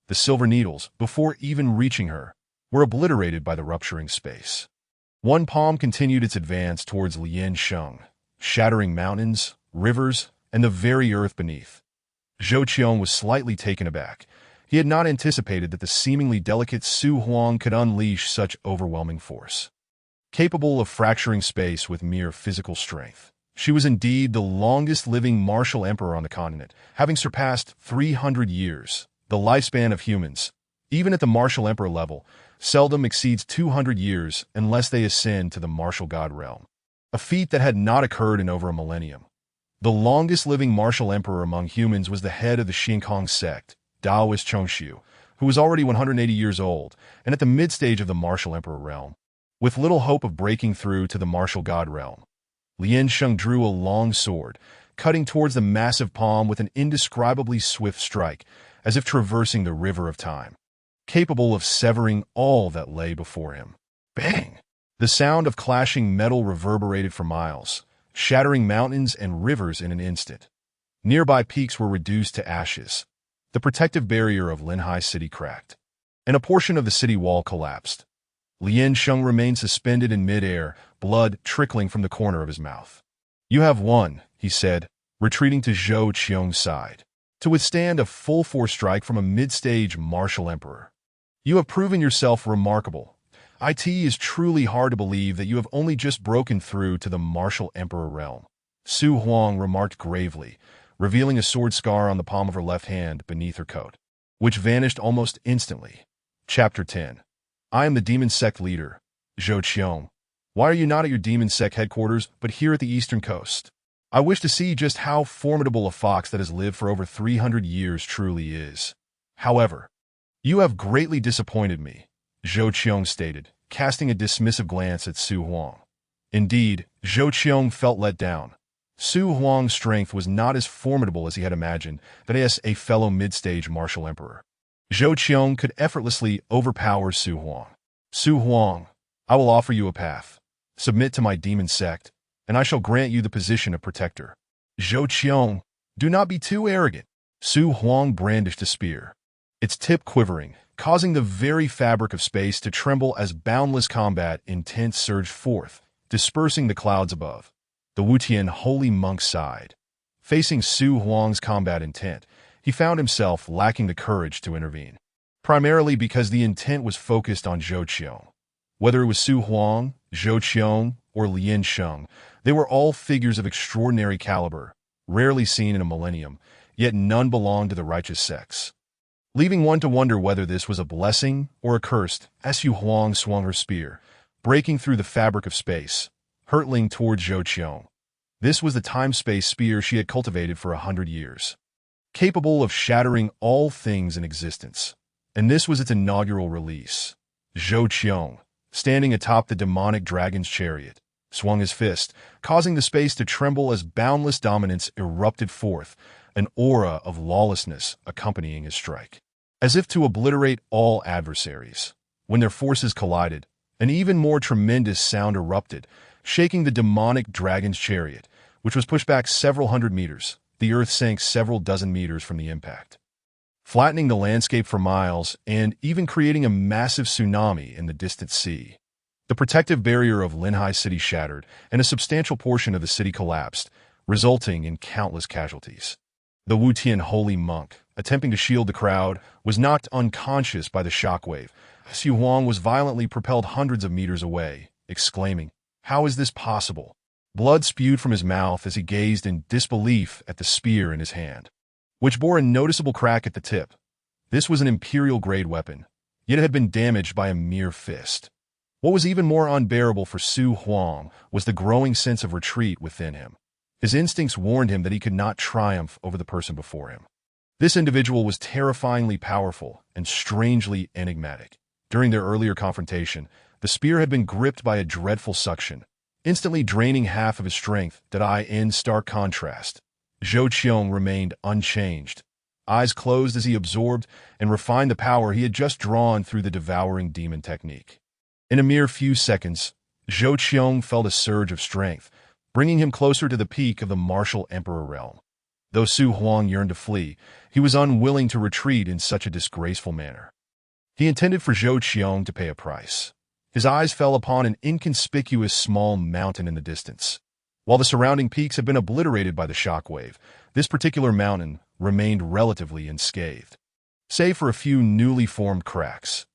The silver needles, before even reaching her, were obliterated by the rupturing space. One palm continued its advance towards Lian Sheng, shattering mountains, rivers, and the very earth beneath. Zhou Qiong was slightly taken aback. He had not anticipated that the seemingly delicate Su Huang could unleash such overwhelming force. Capable of fracturing space with mere physical strength, she was indeed the longest-living martial emperor on the continent, having surpassed 300 years. The lifespan of humans, even at the martial emperor level, seldom exceeds 200 years unless they ascend to the martial god realm, a feat that had not occurred in over a millennium. The longest-living martial emperor among humans was the head of the Xingkong sect, Daoist Chongxiu, who was already 180 years old and at the mid-stage of the martial emperor realm, with little hope of breaking through to the martial god realm. Lian Sheng drew a long sword, cutting towards the massive palm with an indescribably swift strike, as if traversing the river of time, capable of severing all that lay before him. Bang! The sound of clashing metal reverberated for miles, shattering mountains and rivers in an instant. Nearby peaks were reduced to ashes. The protective barrier of Linhai City cracked. and a portion of the city wall collapsed. Lien Sheng remained suspended in midair, blood trickling from the corner of his mouth. "You have won," he said, retreating to Zhou Qiong's side, to withstand a full-force strike from a mid-stage martial emperor. "You have proven yourself remarkable. It is truly hard to believe that you have only just broken through to the martial emperor realm," Su Huang remarked gravely, revealing a sword scar on the palm of her left hand beneath her coat, which vanished almost instantly. Chapter 10. I am the Demon Sect leader, Zhou Qiong. Why are you not at your Demon Sect headquarters, but here at the eastern coast? I wish to see just how formidable a fox that has lived for over 300 years truly is. However, you have greatly disappointed me, Zhou Qiong stated, casting a dismissive glance at Su Huang. Indeed, Zhou Qiong felt let down. Su Huang's strength was not as formidable as he had imagined, that is, a fellow mid-stage martial emperor. Zhou Qiong could effortlessly overpower Su Huang. "Su Huang, I will offer you a path. Submit to my Demon Sect, and I shall grant you the position of protector." "Zhou Qiong, do not be too arrogant." Su Huang brandished a spear, its tip quivering, causing the very fabric of space to tremble as boundless combat intent surged forth, dispersing the clouds above. The Wutian holy monk sighed. Facing Su Huang's combat intent, he found himself lacking the courage to intervene, primarily because the intent was focused on Zhou Qiong. Whether it was Su Huang, Zhou Qiong, or Lien Sheng, they were all figures of extraordinary caliber, rarely seen in a millennium, yet none belonged to the righteous sects. Leaving one to wonder whether this was a blessing or a curse, Su Huang swung her spear, breaking through the fabric of space, hurtling towards Zhou Qiong. This was the time-space spear she had cultivated for 100 years, capable of shattering all things in existence. And this was its inaugural release. Zhou Qiong, standing atop the demonic dragon's chariot, swung his fist, causing the space to tremble as boundless dominance erupted forth, an aura of lawlessness accompanying his strike. As if to obliterate all adversaries, when their forces collided, an even more tremendous sound erupted, shaking the demonic dragon's chariot, which was pushed back several hundred meters. The earth sank several dozen meters from the impact, flattening the landscape for miles and even creating a massive tsunami in the distant sea. The protective barrier of Linhai City shattered, and a substantial portion of the city collapsed, resulting in countless casualties. The Wutian holy monk, attempting to shield the crowd, was knocked unconscious by the shockwave. Su Huang was violently propelled hundreds of meters away, exclaiming, "How is this possible?" Blood spewed from his mouth as he gazed in disbelief at the spear in his hand, which bore a noticeable crack at the tip. This was an imperial-grade weapon, yet it had been damaged by a mere fist. What was even more unbearable for Su Huang was the growing sense of retreat within him. His instincts warned him that he could not triumph over the person before him. This individual was terrifyingly powerful and strangely enigmatic. During their earlier confrontation, the spear had been gripped by a dreadful suction, instantly draining half of his strength. In stark contrast, Zhou Qiong remained unchanged, eyes closed as he absorbed and refined the power he had just drawn through the devouring demon technique. In a mere few seconds, Zhou Qiong felt a surge of strength, bringing him closer to the peak of the martial emperor realm. Though Su Huang yearned to flee, he was unwilling to retreat in such a disgraceful manner. He intended for Zhou Qiong to pay a price. His eyes fell upon an inconspicuous small mountain in the distance. While the surrounding peaks had been obliterated by the shockwave, this particular mountain remained relatively unscathed, save for a few newly formed cracks.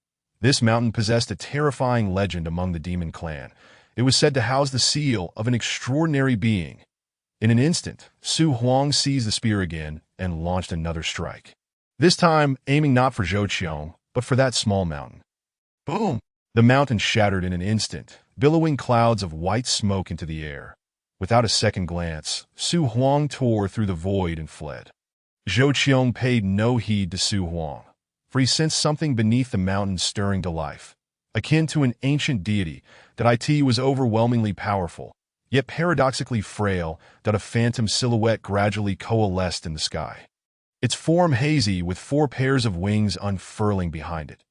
This mountain possessed a terrifying legend among the demon clan. It was said to house the seal of an extraordinary being. In an instant, Su Huang seized the spear again and launched another strike, this time aiming not for Zhou Qiong, but for that small mountain. Boom! The mountain shattered in an instant, billowing clouds of white smoke into the air. Without a second glance, Su Huang tore through the void and fled. Zhou Qiong paid no heed to Su Huang, for he sensed something beneath the mountain stirring to life. Akin to an ancient deity, that it was overwhelmingly powerful, yet paradoxically frail, that a phantom silhouette gradually coalesced in the sky. Its form hazy with 4 pairs of wings unfurling behind it.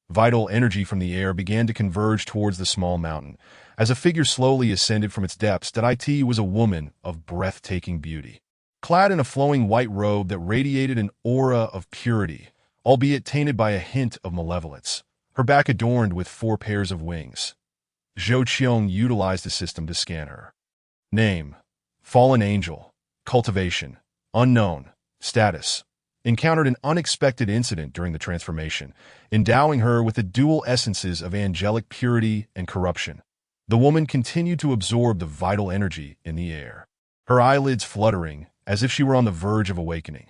Vital energy from the air began to converge towards the small mountain. As a figure slowly ascended from its depths, it was a woman of breathtaking beauty, clad in a flowing white robe that radiated an aura of purity, albeit tainted by a hint of malevolence, her back adorned with 4 pairs of wings. Zhou Qiong utilized the system to scan her. Name: Fallen Angel. Cultivation: Unknown. Status: Encountered an unexpected incident during the transformation, endowing her with the dual essences of angelic purity and corruption. The woman continued to absorb the vital energy in the air, her eyelids fluttering as if she were on the verge of awakening.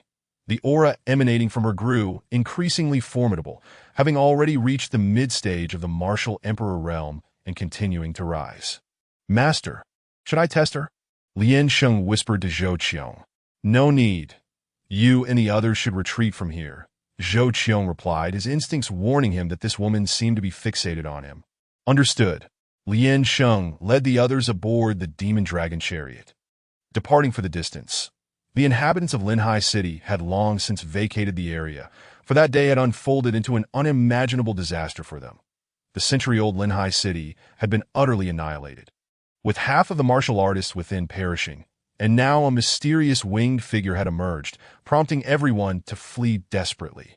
The aura emanating from her grew increasingly formidable, having already reached the mid-stage of the martial emperor realm and continuing to rise. Master, should I test her? Lian Sheng whispered to Zhou Qiong. No need. You and the others should retreat from here, Zhou Qiong replied, his instincts warning him that this woman seemed to be fixated on him. Understood. Lian Sheng led the others aboard the demon dragon chariot. Departing for the distance, the inhabitants of Linhai City had long since vacated the area, for that day had unfolded into an unimaginable disaster for them. The century-old Linhai City had been utterly annihilated, with half of the martial artists within perishing, and now a mysterious winged figure had emerged, prompting everyone to flee desperately.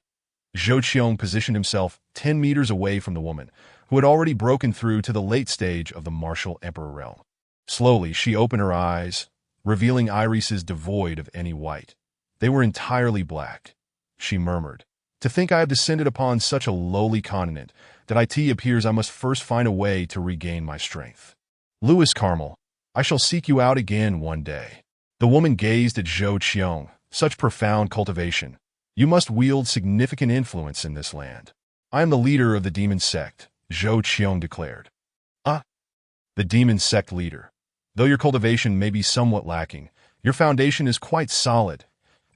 Zhou Qiong positioned himself 10 meters away from the woman, who had already broken through to the late stage of the martial emperor realm. Slowly, she opened her eyes, revealing irises devoid of any white. They were entirely black. She murmured, "To think I have descended upon such a lowly continent, that it appears I must first find a way to regain my strength. Louis Carmel, I shall seek you out again one day." The woman gazed at Zhou Qiong. Such profound cultivation. You must wield significant influence in this land. I am the leader of the Demon Sect, Zhou Qiong declared. The Demon Sect leader. Though your cultivation may be somewhat lacking, your foundation is quite solid.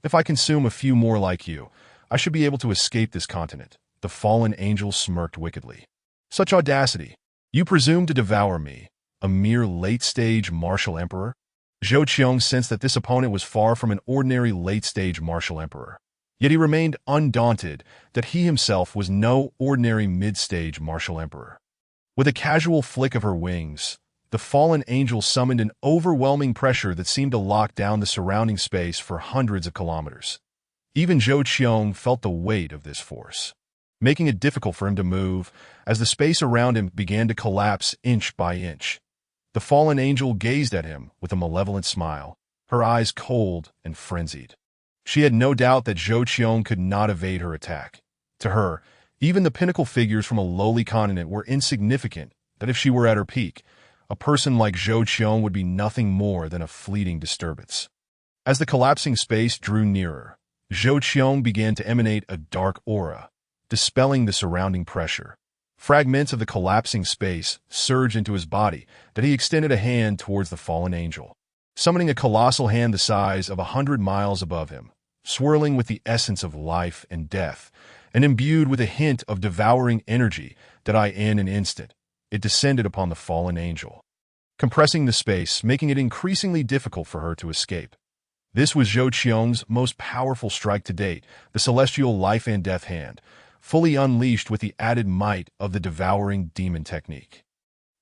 If I consume a few more like you, I should be able to escape this continent. The fallen angel smirked wickedly. Such audacity! You presume to devour me, a mere late-stage martial emperor? Zhou Qiong sensed that this opponent was far from an ordinary late-stage martial emperor. Yet he remained undaunted that he himself was no ordinary mid-stage martial emperor. With a casual flick of her wings, the fallen angel summoned an overwhelming pressure that seemed to lock down the surrounding space for hundreds of kilometers. Even Zhou Qiong felt the weight of this force, making it difficult for him to move as the space around him began to collapse inch by inch. The fallen angel gazed at him with a malevolent smile, her eyes cold and frenzied. She had no doubt that Zhou Qiong could not evade her attack. To her, even the pinnacle figures from a lowly continent were insignificant, that if she were at her peak, a person like Zhou Qiong would be nothing more than a fleeting disturbance. As the collapsing space drew nearer, Zhou Qiong began to emanate a dark aura, dispelling the surrounding pressure. Fragments of the collapsing space surged into his body that he extended a hand towards the fallen angel, summoning a colossal hand the size of 100 miles above him, swirling with the essence of life and death, and imbued with a hint of devouring energy that in an instant, it descended upon the fallen angel, compressing the space, making it increasingly difficult for her to escape. This was Zhou Qiong's most powerful strike to date, the celestial life and death hand, fully unleashed with the added might of the devouring demon technique.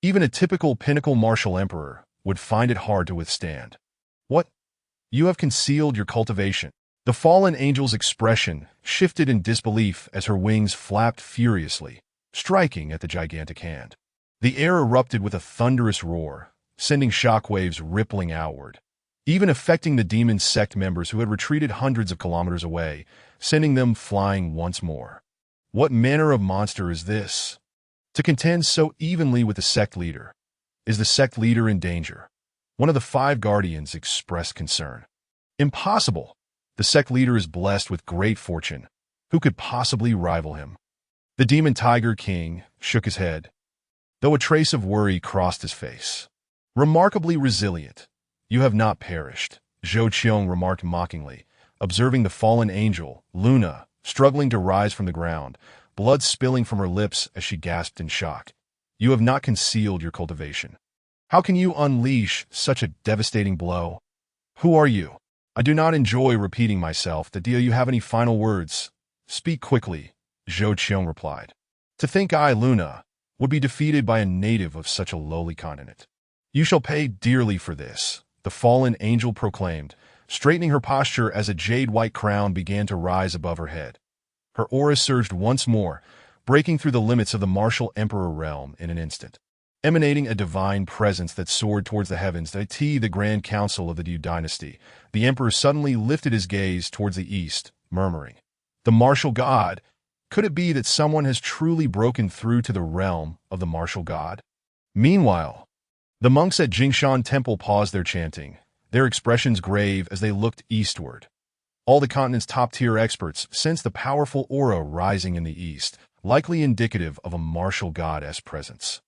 Even a typical pinnacle martial emperor would find it hard to withstand. What? You have concealed your cultivation. The fallen angel's expression shifted in disbelief as her wings flapped furiously, striking at the gigantic hand. The air erupted with a thunderous roar, sending shockwaves rippling outward, even affecting the Demon Sect members who had retreated hundreds of kilometers away, sending them flying once more. What manner of monster is this? To contend so evenly with the sect leader. Is the sect leader in danger? One of the 5 guardians expressed concern. Impossible! The sect leader is blessed with great fortune. Who could possibly rival him? The Demon Tiger King shook his head, though a trace of worry crossed his face. Remarkably resilient. You have not perished, Zhou Qiong remarked mockingly, observing the fallen angel, Luna, struggling to rise from the ground, blood spilling from her lips as she gasped in shock. You have not concealed your cultivation. How can you unleash such a devastating blow? Who are you? I do not enjoy repeating myself. Do you have any final words? Speak quickly, Zhou Qiong replied. To think I, Luna, would be defeated by a native of such a lowly continent. You shall pay dearly for this, the fallen angel proclaimed, straightening her posture as a jade-white crown began to rise above her head. Her aura surged once more, breaking through the limits of the martial emperor realm in an instant. Emanating a divine presence that soared towards the heavens, the Grand Council of the Liu dynasty, the emperor suddenly lifted his gaze towards the east, murmuring, "The martial god! Could it be that someone has truly broken through to the realm of the martial god?" Meanwhile, the monks at Jingshan Temple paused their chanting, their expressions grave as they looked eastward. All the continent's top-tier experts sensed the powerful aura rising in the east, likely indicative of a martial god's presence.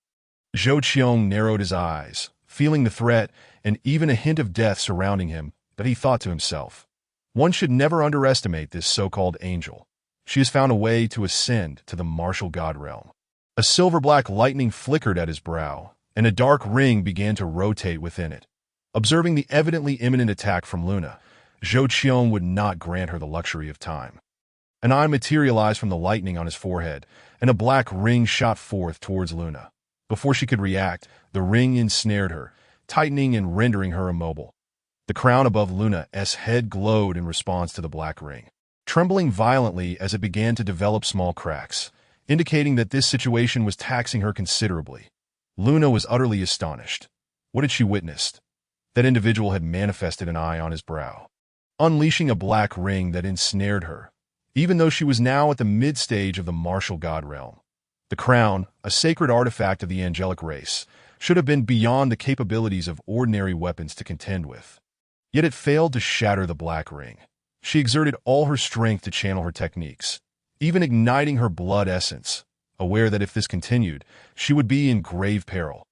Zhou Qiong narrowed his eyes, feeling the threat and even a hint of death surrounding him, but he thought to himself, "One should never underestimate this so-called angel. She has found a way to ascend to the martial god realm." A silver-black lightning flickered at his brow, and a dark ring began to rotate within it. Observing the evidently imminent attack from Luna, Zhou Qiong would not grant her the luxury of time. An eye materialized from the lightning on his forehead, and a black ring shot forth towards Luna. Before she could react, the ring ensnared her, tightening and rendering her immobile. The crown above Luna's head glowed in response to the black ring, trembling violently as it began to develop small cracks, indicating that this situation was taxing her considerably. Luna was utterly astonished. What had she witnessed? That individual had manifested an eye on his brow, unleashing a black ring that ensnared her, even though she was now at the mid-stage of the martial god realm. The crown, a sacred artifact of the angelic race, should have been beyond the capabilities of ordinary weapons to contend with. Yet it failed to shatter the black ring. She exerted all her strength to channel her techniques, even igniting her blood essence, aware that if this continued, she would be in grave peril.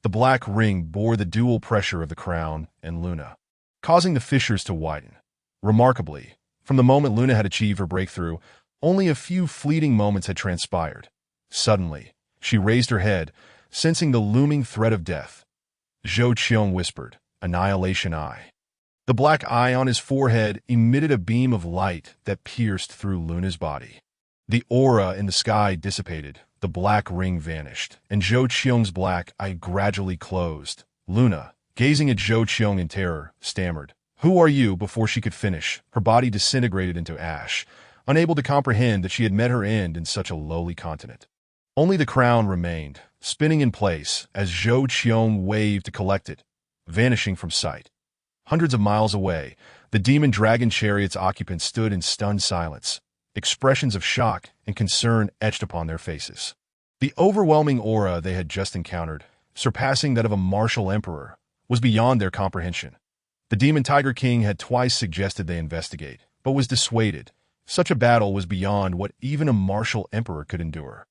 The black ring bore the dual pressure of the crown and Luna, causing the fissures to widen. Remarkably, from the moment Luna had achieved her breakthrough, only a few fleeting moments had transpired. Suddenly, she raised her head, sensing the looming threat of death. Zhou Qiong whispered, "Annihilation Eye." The black eye on his forehead emitted a beam of light that pierced through Luna's body. The aura in the sky dissipated, the black ring vanished, and Zhou Qiong's black eye gradually closed. Luna, gazing at Zhou Qiong in terror, stammered, "Who are you?" Before she could finish, her body disintegrated into ash, unable to comprehend that she had met her end in such a lowly continent. Only the crown remained, spinning in place as Zhou Qiong waved to collect it, vanishing from sight. Hundreds of miles away, the demon dragon chariot's occupants stood in stunned silence, expressions of shock and concern etched upon their faces. The overwhelming aura they had just encountered, surpassing that of a martial emperor, was beyond their comprehension. The Demon Tiger King had twice suggested they investigate, but was dissuaded. Such a battle was beyond what even a martial emperor could endure.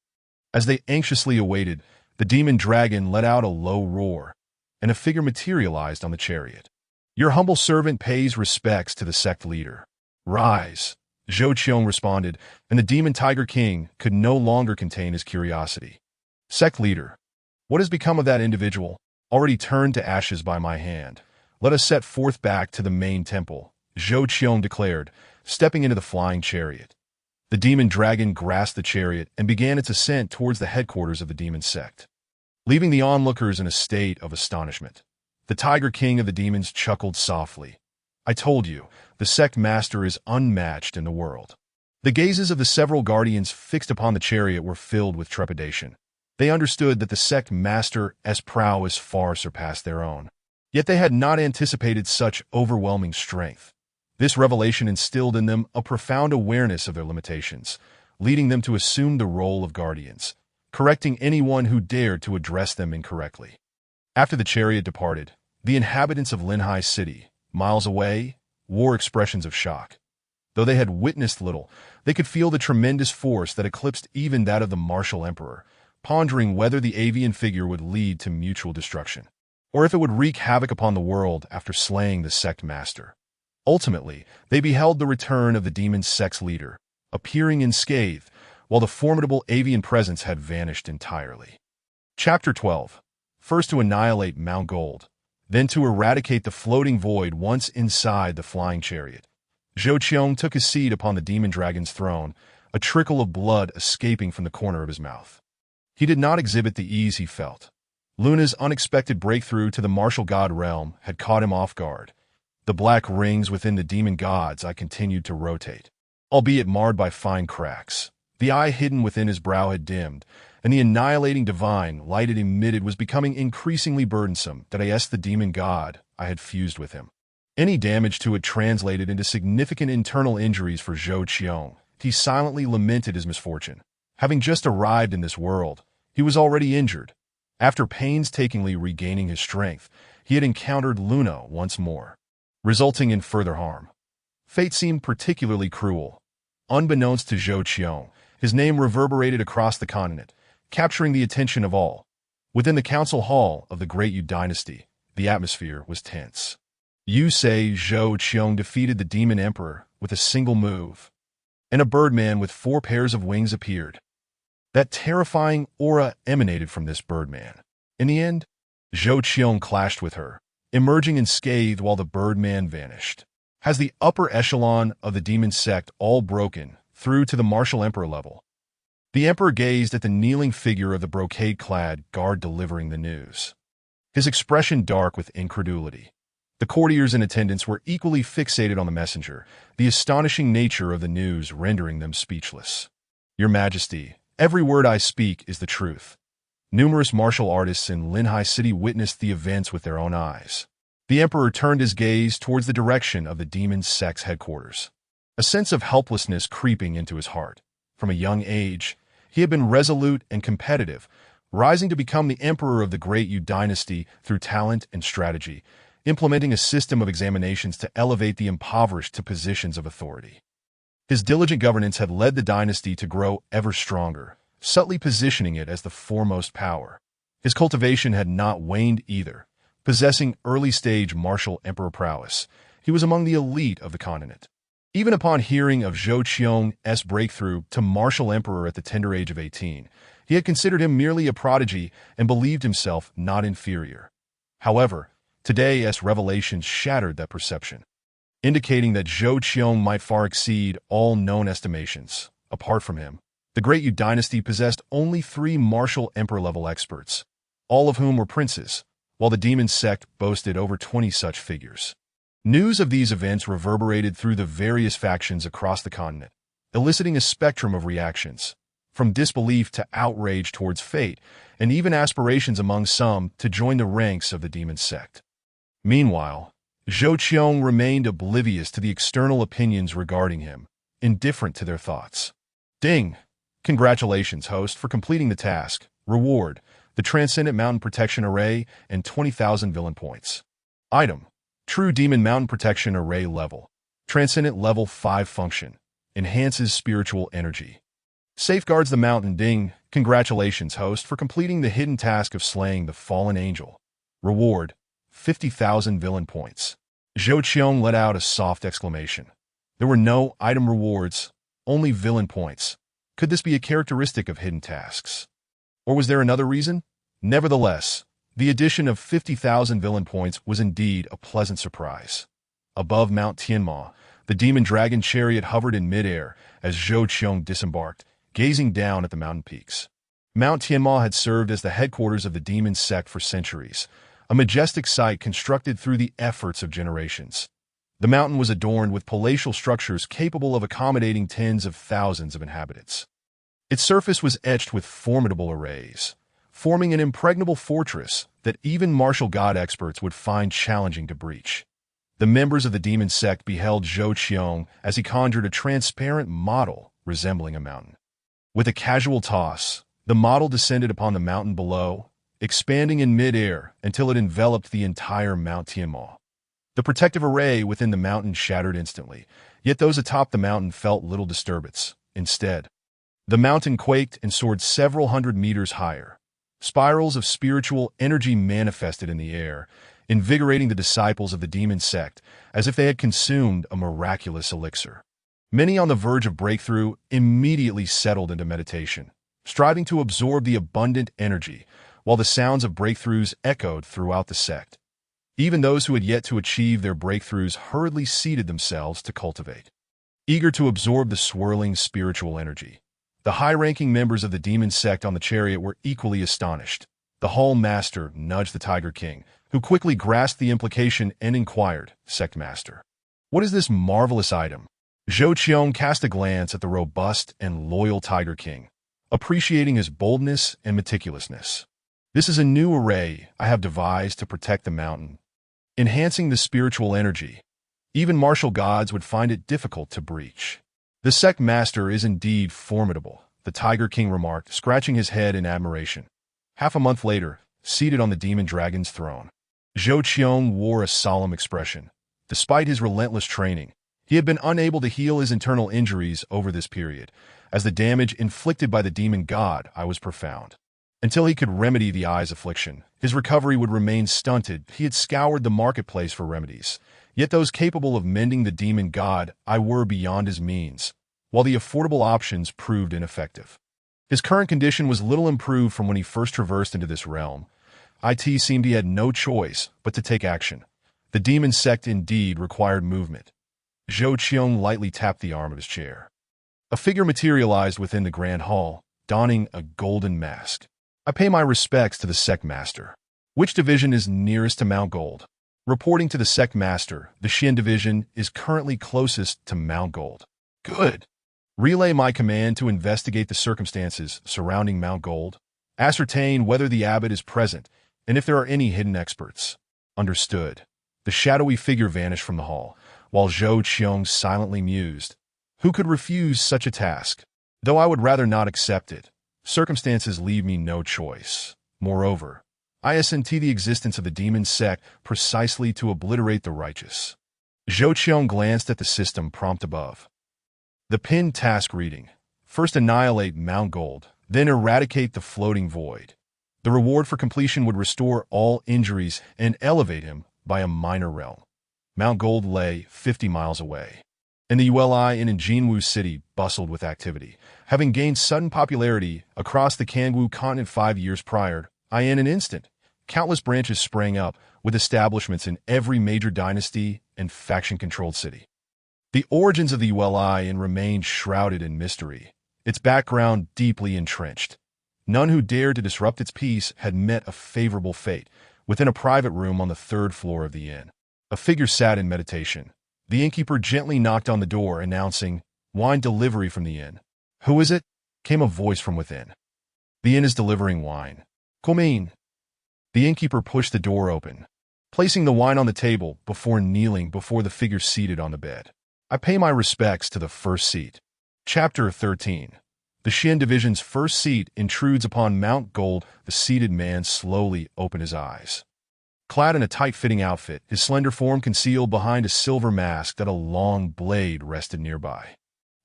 As they anxiously awaited, the demon dragon let out a low roar, and a figure materialized on the chariot. "Your humble servant pays respects to the sect leader." "Rise," Zhou Qiong responded, and the Demon Tiger King could no longer contain his curiosity. "Sect leader, what has become of that individual, already turned to ashes by my hand? Let us set forth back to the main temple," Zhou Qiong declared, stepping into the flying chariot. The demon dragon grasped the chariot and began its ascent towards the headquarters of the Demon Sect, leaving the onlookers in a state of astonishment. The Tiger King of the Demons chuckled softly. "I told you, the sect master is unmatched in the world." The gazes of the several guardians fixed upon the chariot were filled with trepidation. They understood that the sect master's prowess far surpassed their own. Yet they had not anticipated such overwhelming strength. This revelation instilled in them a profound awareness of their limitations, leading them to assume the role of guardians, correcting anyone who dared to address them incorrectly. After the chariot departed, the inhabitants of Linhai City, miles away, wore expressions of shock. Though they had witnessed little, they could feel the tremendous force that eclipsed even that of the martial emperor, pondering whether the avian figure would lead to mutual destruction, or if it would wreak havoc upon the world after slaying the sect master. Ultimately, they beheld the return of the Demon Sect's leader, appearing unscathed, while the formidable avian presence had vanished entirely. Chapter 12. First to annihilate Mount Gold, then to eradicate the floating void once inside the flying chariot. Zhou Qiong took his seat upon the demon dragon's throne, a trickle of blood escaping from the corner of his mouth. He did not exhibit the ease he felt. Luna's unexpected breakthrough to the martial god realm had caught him off guard. The black rings within the demon god's eye continued to rotate, albeit marred by fine cracks. The eye hidden within his brow had dimmed, and the annihilating divine light it emitted was becoming increasingly burdensome. That I asked the demon god I had fused with him. Any damage to it translated into significant internal injuries for Zhou Qiong. He silently lamented his misfortune. Having just arrived in this world, he was already injured. After painstakingly regaining his strength, he had encountered Luna once more, resulting in further harm. Fate seemed particularly cruel. Unbeknownst to Zhou Qiong, his name reverberated across the continent, capturing the attention of all. Within the council hall of the Great Yu dynasty, the atmosphere was tense. You say Zhou Qiong defeated the Demon Emperor with a single move, and a birdman with 4 pairs of wings appeared. That terrifying aura emanated from this birdman. In the end, Zhou Qiong clashed with her, emerging unscathed while the birdman vanished. Has the upper echelon of the Demon Sect all broken through to the martial emperor level? The emperor gazed at the kneeling figure of the brocade-clad guard delivering the news, his expression dark with incredulity. The courtiers in attendance were equally fixated on the messenger, the astonishing nature of the news rendering them speechless. Your Majesty, every word I speak is the truth. Numerous martial artists in Linhai City witnessed the events with their own eyes. The emperor turned his gaze towards the direction of the Demon Sect's headquarters, a sense of helplessness creeping into his heart. From a young age, he had been resolute and competitive, rising to become the emperor of the Great Yu dynasty through talent and strategy, implementing a system of examinations to elevate the impoverished to positions of authority. His diligent governance had led the dynasty to grow ever stronger, subtly positioning it as the foremost power. His cultivation had not waned either. Possessing early-stage martial emperor prowess, he was among the elite of the continent. Even upon hearing of Zhou Qiong's breakthrough to martial emperor at the tender age of 18, he had considered him merely a prodigy and believed himself not inferior. However, today's revelations shattered that perception, indicating that Zhou Qiong might far exceed all known estimations. Apart from him, the Great Yu dynasty possessed only 3 martial emperor-level experts, all of whom were princes, while the Demon Sect boasted over 20 such figures. News of these events reverberated through the various factions across the continent, eliciting a spectrum of reactions, from disbelief to outrage towards fate, and even aspirations among some to join the ranks of the Demon Sect. Meanwhile, Zhou Qiong remained oblivious to the external opinions regarding him, indifferent to their thoughts. Ding! Congratulations, host, for completing the task. Reward: the Transcendent Mountain Protection Array and 20,000 villain points. Item: True Demon Mountain Protection Array Level. Transcendent Level 5 Function. Enhances spiritual energy. Safeguards the mountain. Ding! Congratulations, host, for completing the hidden task of slaying the fallen angel. Reward: 50,000 villain points. Zhou Qiong let out a soft exclamation. There were no item rewards, only villain points. Could this be a characteristic of hidden tasks? Or was there another reason? Nevertheless, the addition of 50,000 villain points was indeed a pleasant surprise. Above Mount Tianma, the demon dragon chariot hovered in midair as Zhou Qiong disembarked, gazing down at the mountain peaks. Mount Tianma had served as the headquarters of the Demon Sect for centuries, a majestic sight constructed through the efforts of generations. The mountain was adorned with palatial structures capable of accommodating tens of thousands of inhabitants. Its surface was etched with formidable arrays, forming an impregnable fortress that even martial god experts would find challenging to breach. The members of the Demon Sect beheld Zhou Qiong as he conjured a transparent model resembling a mountain. With a casual toss, the model descended upon the mountain below, expanding in mid-air until it enveloped the entire Mount Tianma. The protective array within the mountain shattered instantly, yet those atop the mountain felt little disturbance. Instead, the mountain quaked and soared several hundred meters higher. Spirals of spiritual energy manifested in the air, invigorating the disciples of the Demon Sect as if they had consumed a miraculous elixir. Many on the verge of breakthrough immediately settled into meditation, striving to absorb the abundant energy, while the sounds of breakthroughs echoed throughout the sect. Even those who had yet to achieve their breakthroughs hurriedly seated themselves to cultivate, eager to absorb the swirling spiritual energy. The high-ranking members of the Demon Sect on the chariot were equally astonished. The Hall Master nudged the Tiger King, who quickly grasped the implication and inquired, "Sect Master, what is this marvelous item?" Zhou Qiong cast a glance at the robust and loyal Tiger King, appreciating his boldness and meticulousness. This is a new array I have devised to protect the mountain, enhancing the spiritual energy. Even martial gods would find it difficult to breach. The sect master is indeed formidable, the Tiger King remarked, scratching his head in admiration. Half a month later, seated on the demon dragon's throne, Zhou Qiong wore a solemn expression. Despite his relentless training, he had been unable to heal his internal injuries over this period, as the damage inflicted by the demon god was profound. Until he could remedy the eye's affliction, his recovery would remain stunted. He had scoured the marketplace for remedies, yet those capable of mending the demon god were beyond his means, while the affordable options proved ineffective. His current condition was little improved from when he first traversed into this realm. It seemed he had no choice but to take action. The Demon Sect indeed required movement. Zhou Qiong lightly tapped the arm of his chair. A figure materialized within the grand hall, donning a golden mask. I pay my respects to the sect master. Which division is nearest to Mount Gold? Reporting to the sect master, the Xian division is currently closest to Mount Gold. Good. Relay my command to investigate the circumstances surrounding Mount Gold. Ascertain whether the abbot is present and if there are any hidden experts. Understood. The shadowy figure vanished from the hall, while Zhou Qiong silently mused. Who could refuse such a task? Though I would rather not accept it, circumstances leave me no choice. Moreover, I assent to the existence of the Demon Sect precisely to obliterate the righteous. Zhou Qiong glanced at the system prompt above. The pinned task reading: first annihilate Mount Gold, then eradicate the floating void. The reward for completion would restore all injuries and elevate him by a minor realm. Mount Gold lay 50 miles away, and the Uli in Jinwu City bustled with activity. Having gained sudden popularity across the Kangwu continent 5 years prior, in an instant, countless branches sprang up, with establishments in every major dynasty and faction-controlled city. The origins of the Uli remained shrouded in mystery, its background deeply entrenched. None who dared to disrupt its peace had met a favorable fate. Within a private room on the 3rd floor of the inn, a figure sat in meditation. The innkeeper gently knocked on the door, announcing, "Wine delivery from the inn." "Who is it?" came a voice from within. "The inn is delivering wine." "Come in." The innkeeper pushed the door open, placing the wine on the table before kneeling before the figure seated on the bed. I pay my respects to the first seat. Chapter 13. The Xian division's first seat intrudes upon Mount Gold. The seated man slowly opened his eyes. Clad in a tight-fitting outfit, his slender form concealed behind a silver mask that a long blade rested nearby.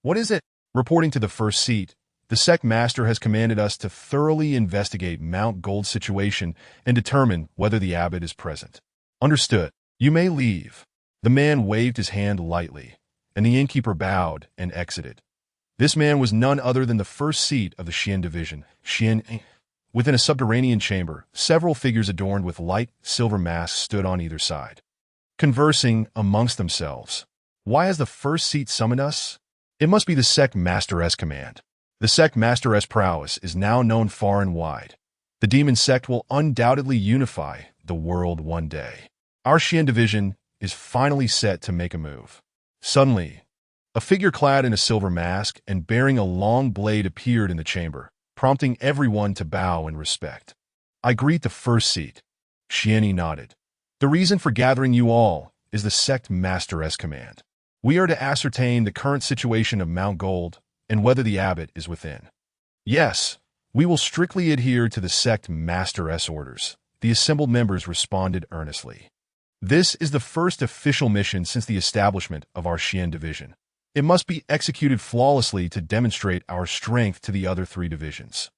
"What is it?" Reporting to the first seat, the sect master has commanded us to thoroughly investigate Mount Gold's situation and determine whether the abbot is present. Understood. You may leave. The man waved his hand lightly, and the innkeeper bowed and exited. This man was none other than the first seat of the Xian division, Xian. Within a subterranean chamber, several figures adorned with light silver masks stood on either side, conversing amongst themselves. Why has the first seat summoned us? It must be the sect master's command. The sect master's prowess is now known far and wide. The Demon Sect will undoubtedly unify the world one day. Our Xian division is finally set to make a move. Suddenly, a figure clad in a silver mask and bearing a long blade appeared in the chamber, prompting everyone to bow in respect. "I greet the first seat." Xiani nodded. "The reason for gathering you all is the sect master's command. We are to ascertain the current situation of Mount Gold and whether the abbot is within." "Yes, we will strictly adhere to the sect master's orders," the assembled members responded earnestly. "This is the first official mission since the establishment of our Xian division. It must be executed flawlessly to demonstrate our strength to the other 3 divisions.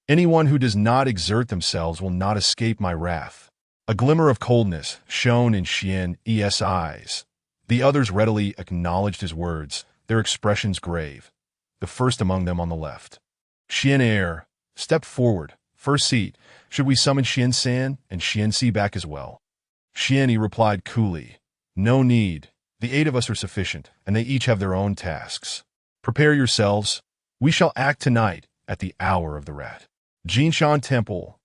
Anyone who does not exert themselves will not escape my wrath." A glimmer of coldness shone in Xian's eyes. The others readily acknowledged his words, their expressions grave. The first among them on the left, Xian stepped forward. "First seat, should we summon Xian-san and Xian-si back as well?" Xiani replied coolly, "No need. The 8 of us are sufficient, and they each have their own tasks. Prepare yourselves. We shall act tonight at the hour of the rat." Jinshan Temple,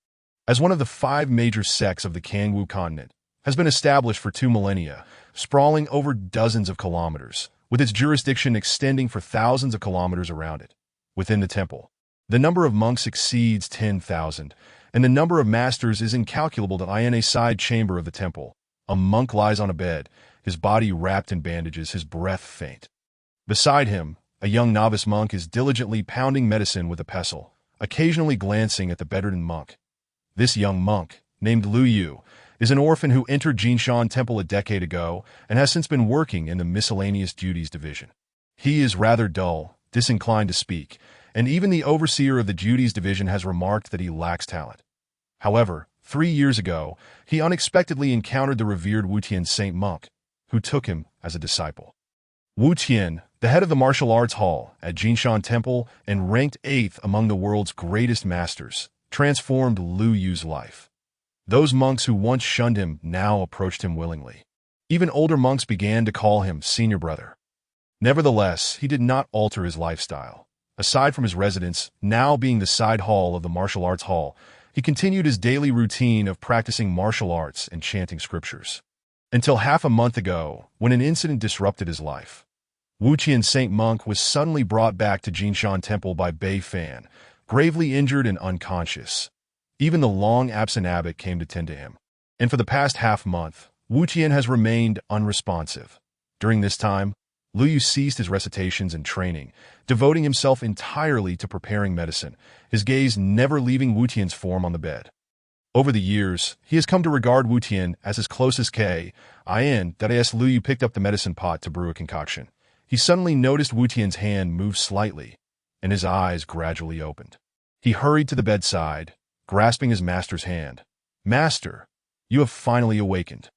as one of the 5 major sects of the Kangwu continent, has been established for 2 millennia, sprawling over dozens of kilometers, with its jurisdiction extending for thousands of kilometers around it. Within the temple, the number of monks exceeds 10,000, and the number of masters is incalculable. In a side chamber of the temple, a monk lies on a bed, his body wrapped in bandages, his breath faint. Beside him, a young novice monk is diligently pounding medicine with a pestle, occasionally glancing at the bedridden monk. This young monk, named Lu Yu, is an orphan who entered Jinshan Temple a decade ago and has since been working in the miscellaneous duties division. He is rather dull, disinclined to speak, and even the overseer of the duties division has remarked that he lacks talent. However, 3 years ago, he unexpectedly encountered the revered Wutian Saint monk, who took him as a disciple. Wutian, the head of the martial arts hall at Jinshan Temple and ranked 8th among the world's greatest masters, transformed Lu Yu's life. Those monks who once shunned him now approached him willingly. Even older monks began to call him senior brother. Nevertheless, he did not alter his lifestyle. Aside from his residence, now being the side hall of the martial arts hall, he continued his daily routine of practicing martial arts and chanting scriptures. Until half a month ago, when an incident disrupted his life. Wutian Saint monk was suddenly brought back to Jinshan Temple by Bei Fan, gravely injured and unconscious. Even the long-absent abbot came to tend to him. And for the past half-month, Wutian has remained unresponsive. During this time, Lu Yu ceased his recitations and training, devoting himself entirely to preparing medicine, his gaze never leaving Wutian's form on the bed. Over the years, he has come to regard Wutian as his closest kin. That as Lu Yu picked up the medicine pot to brew a concoction, he suddenly noticed Wutian's hand move slightly, and his eyes gradually opened. He hurried to the bedside, grasping his master's hand. "Master, you have finally awakened."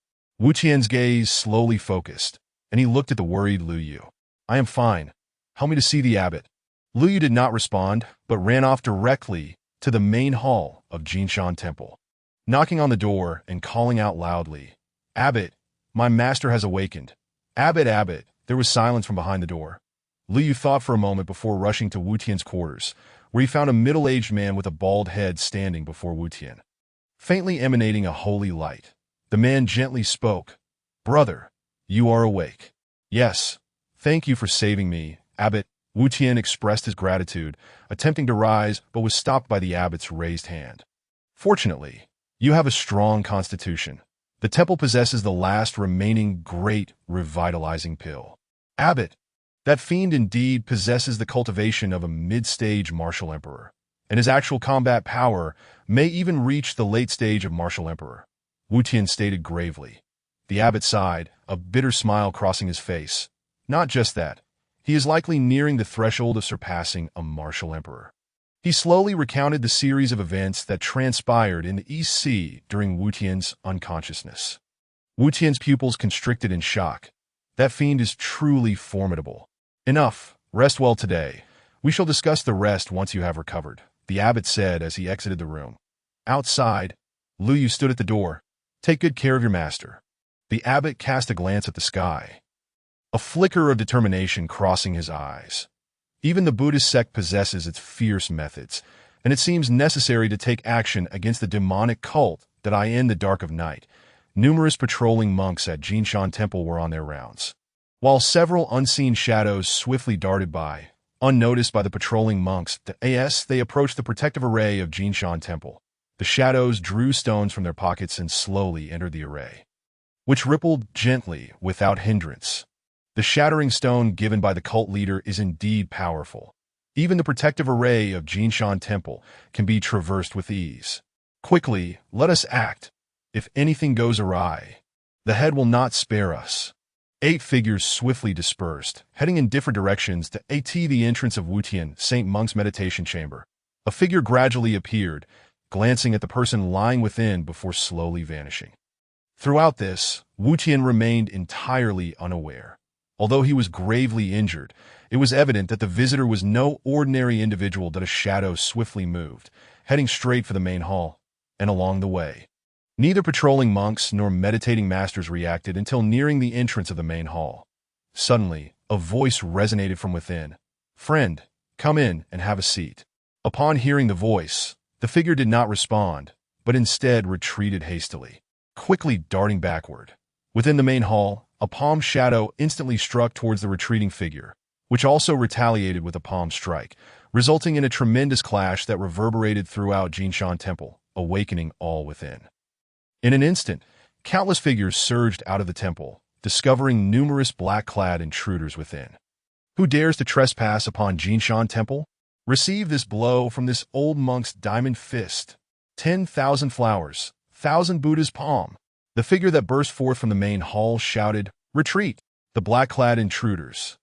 Wutian's gaze slowly focused, and he looked at the worried Lu Yu. "I am fine. Help me to see the abbot." Lu Yu did not respond, but ran off directly to the main hall of Jinshan Temple. Knocking on the door and calling out loudly, "Abbot, my master has awakened. Abbot, abbot." There was silence from behind the door. Lu Yu thought for a moment before rushing to Wutian's quarters, where he found a middle-aged man with a bald head standing before Wutian. Faintly emanating a holy light, the man gently spoke, "Brother, you are awake." "Yes, thank you for saving me, abbot." Wutian expressed his gratitude, attempting to rise, but was stopped by the abbot's raised hand. "Fortunately, you have a strong constitution. The temple possesses the last remaining great revitalizing pill." "Abbot, that fiend indeed possesses the cultivation of a mid-stage martial emperor, and his actual combat power may even reach the late stage of martial emperor," Wutian stated gravely. The abbot sighed, a bitter smile crossing his face. "Not just that. He is likely nearing the threshold of surpassing a martial emperor." He slowly recounted the series of events that transpired in the East Sea during Wutian's unconsciousness. Wutian's pupils constricted in shock. "That fiend is truly formidable." "Enough. Rest well today. We shall discuss the rest once you have recovered," the abbot said as he exited the room. Outside, Lu Yu stood at the door. "Take good care of your master." The abbot cast a glance at the sky, a flicker of determination crossing his eyes. Even the Buddhist sect possesses its fierce methods, and it seems necessary to take action against the demonic cult that in the dark of night. Numerous patrolling monks at Jinshan Temple were on their rounds. While several unseen shadows swiftly darted by, unnoticed by the patrolling monks, they approached the protective array of Jinshan Temple. The shadows drew stones from their pockets and slowly entered the array, which rippled gently without hindrance. The shattering stone given by the cult leader is indeed powerful. Even the protective array of Jinshan Temple can be traversed with ease. "Quickly, let us act. If anything goes awry, the head will not spare us." 8 figures swiftly dispersed, heading in different directions to the entrance of Wutian Saint Monk's meditation chamber. A figure gradually appeared, glancing at the person lying within before slowly vanishing. Throughout this, Wutian remained entirely unaware. Although he was gravely injured, it was evident that the visitor was no ordinary individual. That a shadow swiftly moved, heading straight for the main hall. And along the way, neither patrolling monks nor meditating masters reacted until nearing the entrance of the main hall. Suddenly, a voice resonated from within. "Friend, come in and have a seat." Upon hearing the voice, the figure did not respond, but instead retreated hastily, quickly darting backward. Within the main hall, a palm shadow instantly struck towards the retreating figure, which also retaliated with a palm strike, resulting in a tremendous clash that reverberated throughout Jinshan Temple, awakening all within. In an instant, countless figures surged out of the temple, discovering numerous black-clad intruders within. Who dares to trespass upon Jinshan Temple? Receive this blow from this old monk's diamond fist. 10,000 flowers, 1,000 Buddha's palm. The figure that burst forth from the main hall shouted, "Retreat!" The black-clad intruders,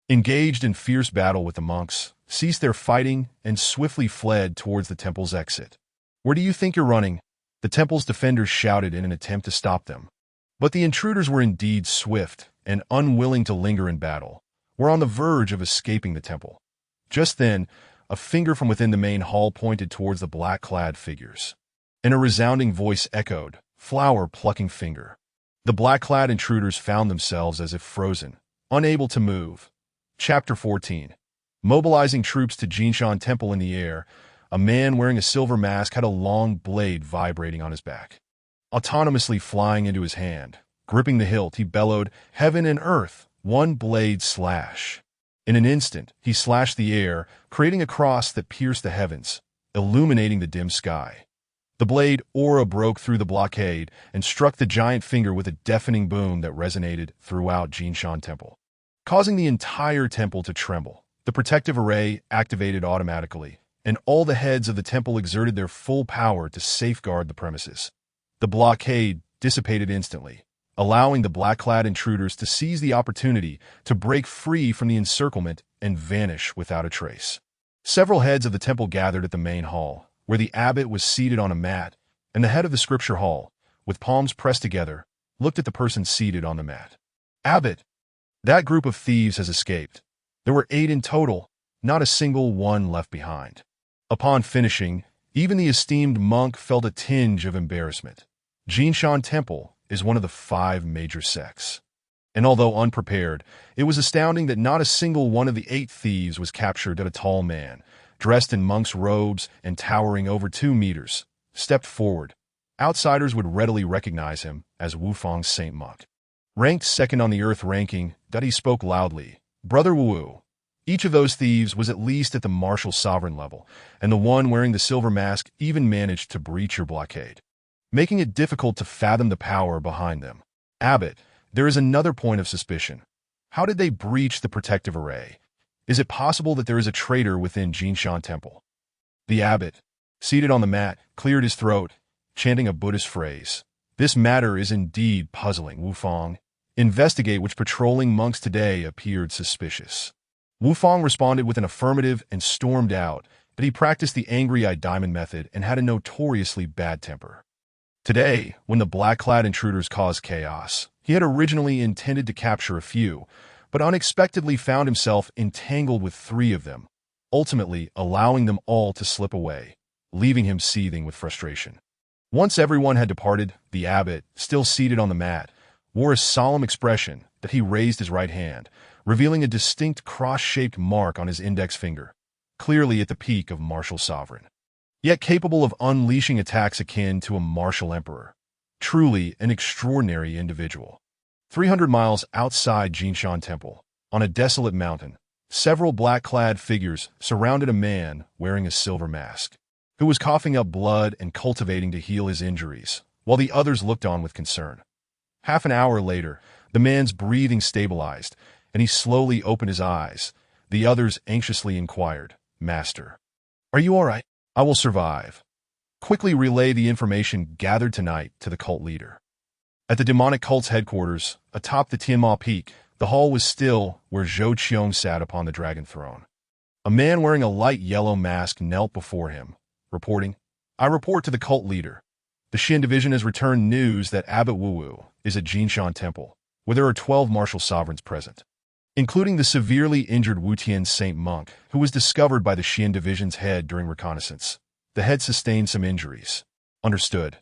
engaged in fierce battle with the monks, ceased their fighting and swiftly fled towards the temple's exit. "Where do you think you're running?" The temple's defenders shouted in an attempt to stop them. But the intruders were indeed swift and unwilling to linger in battle, were on the verge of escaping the temple. Just then, a finger from within the main hall pointed towards the black-clad figures. And a resounding voice echoed, "Flower-plucking finger." The black-clad intruders found themselves as if frozen, unable to move. Chapter 14. Mobilizing troops to Jinshan Temple in the air, a man wearing a silver mask had a long blade vibrating on his back. Autonomously flying into his hand, gripping the hilt, he bellowed, "Heaven and earth, one blade slash." In an instant, he slashed the air, creating a cross that pierced the heavens, illuminating the dim sky. The blade aura broke through the blockade and struck the giant finger with a deafening boom that resonated throughout Jinshan Temple, causing the entire temple to tremble. The protective array activated automatically, and all the heads of the temple exerted their full power to safeguard the premises. The blockade dissipated instantly, allowing the black-clad intruders to seize the opportunity to break free from the encirclement and vanish without a trace. Several heads of the temple gathered at the main hall, where the abbot was seated on a mat, and the head of the scripture hall, with palms pressed together, looked at the person seated on the mat. "Abbot, that group of thieves has escaped. There were 8 in total, not a single one left behind." Upon finishing, even the esteemed monk felt a tinge of embarrassment. Jinshan Temple is one of the 5 major sects. And although unprepared, it was astounding that not a single one of the 8 thieves was captured. That a tall man, dressed in monk's robes and towering over 2 meters, stepped forward. Outsiders would readily recognize him as Wufang's Saint Monk. Ranked second on the Earth ranking, he spoke loudly, "Brother Wu." Each of those thieves was at least at the martial sovereign level, and the one wearing the silver mask even managed to breach your blockade, making it difficult to fathom the power behind them. "Abbot, there is another point of suspicion. How did they breach the protective array? Is it possible that there is a traitor within Jinshan Temple?" The abbot, seated on the mat, cleared his throat, chanting a Buddhist phrase. "This matter is indeed puzzling, Wufang. Investigate which patrolling monks today appeared suspicious." Wufang responded with an affirmative and stormed out, but he practiced the angry-eyed diamond method and had a notoriously bad temper. Today, when the black-clad intruders caused chaos, he had originally intended to capture a few, but unexpectedly found himself entangled with 3 of them, ultimately allowing them all to slip away, leaving him seething with frustration. Once everyone had departed, the abbot, still seated on the mat, wore a solemn expression that he raised his right hand, revealing a distinct cross-shaped mark on his index finger, clearly at the peak of martial sovereign, yet capable of unleashing attacks akin to a martial emperor. Truly an extraordinary individual. 300 miles outside Jinshan Temple, on a desolate mountain, several black-clad figures surrounded a man wearing a silver mask, who was coughing up blood and cultivating to heal his injuries, while the others looked on with concern. Half an hour later, the man's breathing stabilized, and he slowly opened his eyes. The others anxiously inquired, "Master, are you all right?" "I will survive." Quickly relay the information gathered tonight to the cult leader. At the demonic cult's headquarters, atop the Tianma Peak, the hall was still where Zhou Qiong sat upon the dragon throne. A man wearing a light yellow mask knelt before him, reporting, "I report to the cult leader. The Xian division has returned news that Abbot Wu is at Jinshan Temple, where there are 12 martial sovereigns present, including the severely injured Wutian Saint Monk, who was discovered by the Xian division's head during reconnaissance. The head sustained some injuries." "Understood.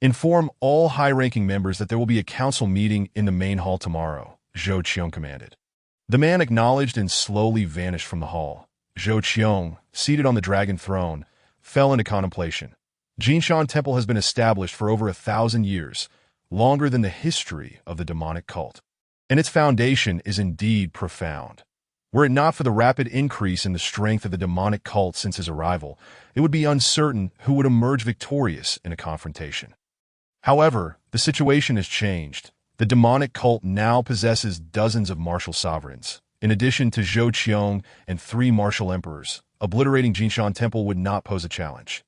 Inform all high-ranking members that there will be a council meeting in the main hall tomorrow," Zhou Qiong commanded. The man acknowledged and slowly vanished from the hall. Zhou Qiong, seated on the dragon throne, fell into contemplation. Jinshan Temple has been established for over 1,000 years, longer than the history of the demonic cult. and its foundation is indeed profound. Were it not for the rapid increase in the strength of the demonic cult since his arrival, it would be uncertain who would emerge victorious in a confrontation. However, the situation has changed. The demonic cult now possesses dozens of martial sovereigns. In addition to Zhou Qiong and 3 martial emperors, obliterating Jinshan Temple would not pose a challenge.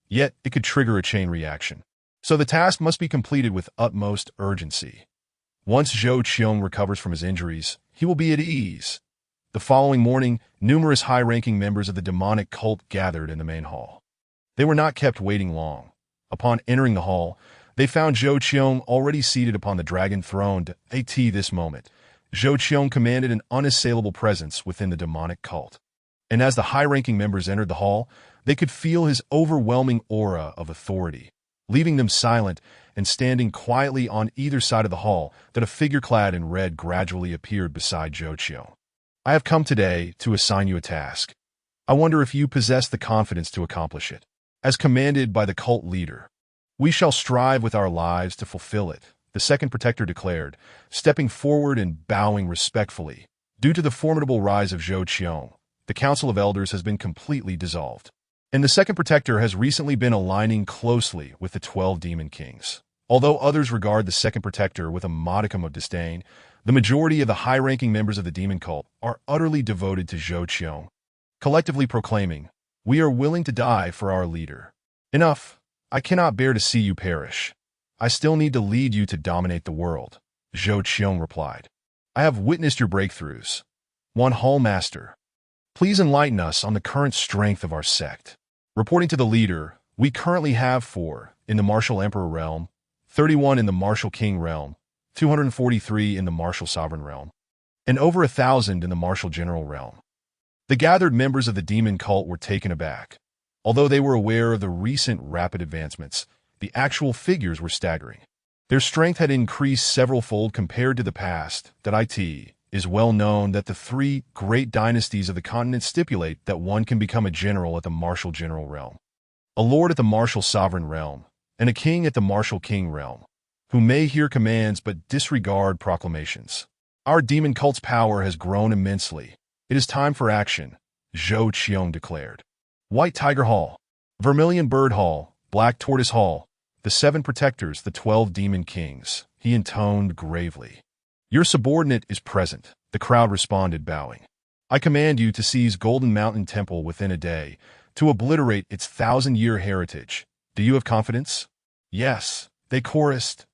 Yet, it could trigger a chain reaction. So the task must be completed with utmost urgency. Once Zhou Qiong recovers from his injuries, he will be at ease. The following morning, numerous high-ranking members of the demonic cult gathered in the main hall. They were not kept waiting long. Upon entering the hall, they found Zhou Qiong already seated upon the dragon throne. At this moment, Zhou Qiong commanded an unassailable presence within the demonic cult. And as the high-ranking members entered the hall, they could feel his overwhelming aura of authority, leaving them silent and standing quietly on either side of the hall. That a figure clad in red gradually appeared beside Zhou Qiong. I have come today to assign you a task. I wonder if you possess the confidence to accomplish it. As commanded by the cult leader, we shall strive with our lives to fulfill it, the second protector declared, stepping forward and bowing respectfully. Due to the formidable rise of Zhou Qiong, the Council of Elders has been completely dissolved, and the second protector has recently been aligning closely with the 12 demon kings. Although others regard the second protector with a modicum of disdain, the majority of the high-ranking members of the demon cult are utterly devoted to Zhou Qiong, collectively proclaiming, "We are willing to die for our leader." Enough. I cannot bear to see you perish. I still need to lead you to dominate the world, Zhou Qiong replied. I have witnessed your breakthroughs. One Hall Master, please enlighten us on the current strength of our sect. Reporting to the leader, we currently have 4 in the Martial Emperor realm, 31 in the Martial King realm, 243 in the Martial Sovereign realm, and over 1,000 in the Martial General realm. The gathered members of the demon cult were taken aback. Although they were aware of the recent rapid advancements, the actual figures were staggering. Their strength had increased several-fold compared to the past. That it is well known that the 3 great dynasties of the continent stipulate that one can become a general at the Martial General realm, a lord at the Martial Sovereign realm, and a king at the Martial King realm, who may hear commands but disregard proclamations. Our demon cult's power has grown immensely. It is time for action, Zhou Qiong declared. White Tiger Hall, Vermilion Bird Hall, Black Tortoise Hall, the 7 protectors, the 12 demon kings, he intoned gravely. Your subordinate is present, the crowd responded, bowing. I command you to seize Golden Mountain Temple within a day, to obliterate its 1,000-year heritage. Do you have confidence? Yes, they chorused.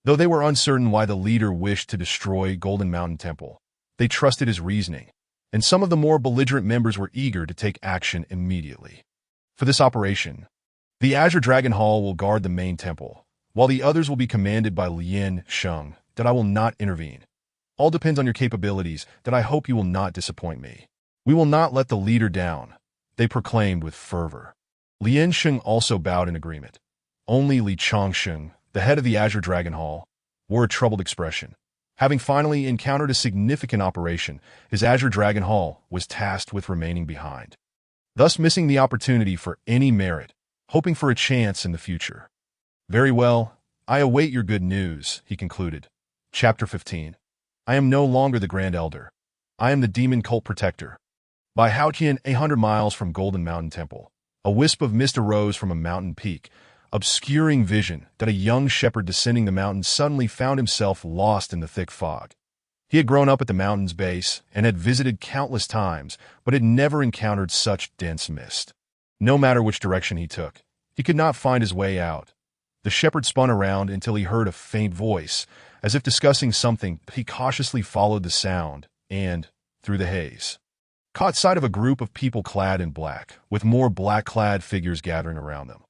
Though they were uncertain why the leader wished to destroy Golden Mountain Temple, they trusted his reasoning, and some of the more belligerent members were eager to take action immediately. For this operation, the Azure Dragon Hall will guard the main temple, while the others will be commanded by Lian Sheng. That I will not intervene. All depends on your capabilities. That I hope you will not disappoint me. We will not let the leader down, they proclaimed with fervor. Lian Sheng also bowed in agreement. Only Li Chongsheng, the head of the Azure Dragon Hall, wore a troubled expression. Having finally encountered a significant operation, his Azure Dragon Hall was tasked with remaining behind, thus missing the opportunity for any merit, hoping for a chance in the future. Very well, I await your good news, he concluded. Chapter 15. I am no longer the Grand Elder. I am the Demon Cult Protector. By Haotian, 100 miles from Golden Mountain Temple, a wisp of mist arose from a mountain peak, obscuring vision. That a young shepherd descending the mountain suddenly found himself lost in the thick fog. He had grown up at the mountain's base and had visited countless times, but had never encountered such dense mist. No matter which direction he took, he could not find his way out. The shepherd spun around until he heard a faint voice, as if discussing something. He cautiously followed the sound and, through the haze, caught sight of a group of people clad in black, with more black-clad figures gathering around them.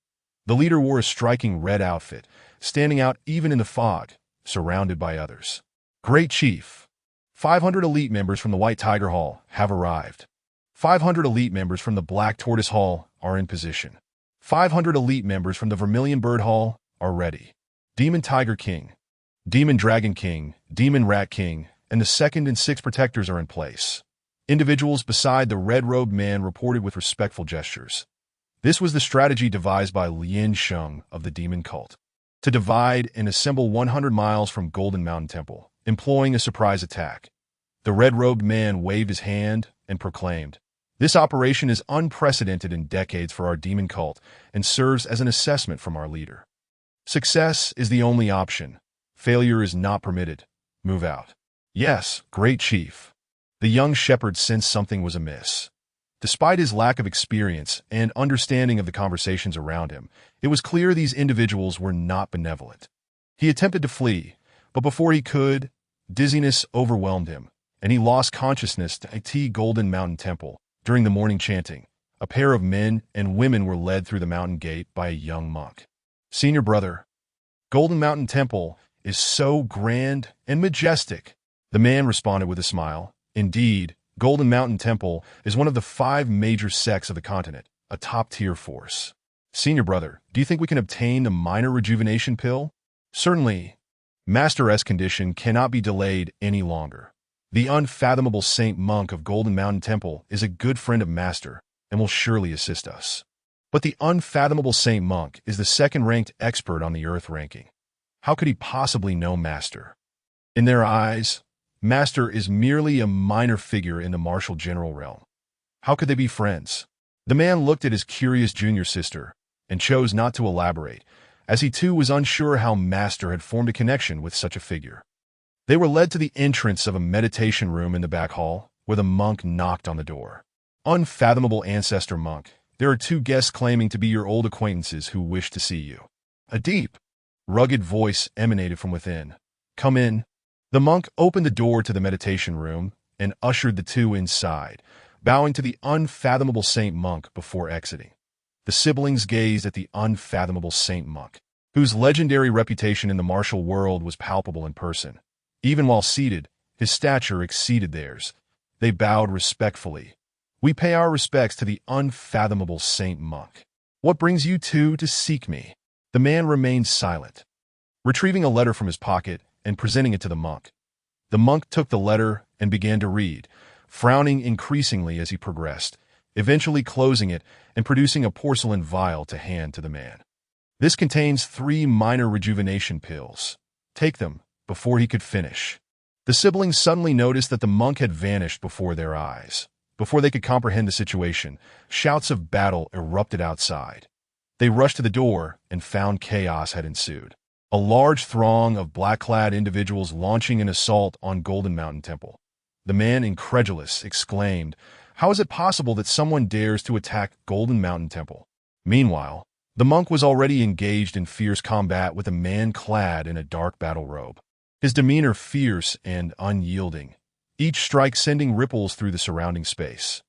The leader wore a striking red outfit, standing out even in the fog, surrounded by others. Great Chief, 500 elite members from the White Tiger Hall have arrived. 500 elite members from the Black Tortoise Hall are in position. 500 elite members from the Vermilion Bird Hall are ready. Demon Tiger King, Demon Dragon King, Demon Rat King, and the 2nd and 6th protectors are in place. Individuals beside the red-robed man reported with respectful gestures. This was the strategy devised by Lian Sheng of the demon cult. To divide and assemble 100 miles from Golden Mountain Temple, employing a surprise attack. The red-robed man waved his hand and proclaimed, "This operation is unprecedented in decades for our demon cult and serves as an assessment from our leader. Success is the only option. Failure is not permitted. Move out." "Yes, great chief." The young shepherd sensed something was amiss. Despite his lack of experience and understanding of the conversations around him, it was clear these individuals were not benevolent. He attempted to flee, but before he could, dizziness overwhelmed him, and he lost consciousness to a Golden Mountain Temple. During the morning chanting, a pair of men and women were led through the mountain gate by a young monk. "Senior brother, Golden Mountain Temple is so grand and majestic," the man responded with a smile. "Indeed, Golden Mountain Temple is one of the 5 major sects of the continent, a top-tier force. Senior brother, do you think we can obtain a minor rejuvenation pill?" "Certainly. Master S condition cannot be delayed any longer. The unfathomable Saint Monk of Golden Mountain Temple is a good friend of Master and will surely assist us." "But the unfathomable Saint Monk is the second-ranked expert on the Earth ranking. How could he possibly know Master?" "In their eyes, Master is merely a minor figure in the martial general realm. How could they be friends?" The man looked at his curious junior sister and chose not to elaborate, as he too was unsure how Master had formed a connection with such a figure. They were led to the entrance of a meditation room in the back hall, where the monk knocked on the door. "Unfathomable Ancestor Monk, there are 2 guests claiming to be your old acquaintances who wish to see you." A deep, rugged voice emanated from within. "Come in." The monk opened the door to the meditation room and ushered the 2 inside, bowing to the unfathomable Saint Monk before exiting. The siblings gazed at the unfathomable Saint Monk, whose legendary reputation in the martial world was palpable in person. Even while seated, his stature exceeded theirs. They bowed respectfully. "We pay our respects to the unfathomable Saint Monk. What brings you 2 to seek me?" The man remained silent, retrieving a letter from his pocket and presenting it to the monk. The monk took the letter and began to read, frowning increasingly as he progressed, eventually closing it and producing a porcelain vial to hand to the man. "This contains 3 minor rejuvenation pills. Take them," before he could finish. The siblings suddenly noticed that the monk had vanished before their eyes. Before they could comprehend the situation, shouts of battle erupted outside. They rushed to the door and found chaos had ensued. A large throng of black-clad individuals launching an assault on Golden Mountain Temple. The man, incredulous, exclaimed, "How is it possible that someone dares to attack Golden Mountain Temple?" Meanwhile, the monk was already engaged in fierce combat with a man clad in a dark battle robe. His demeanor fierce and unyielding, each strike sending ripples through the surrounding space.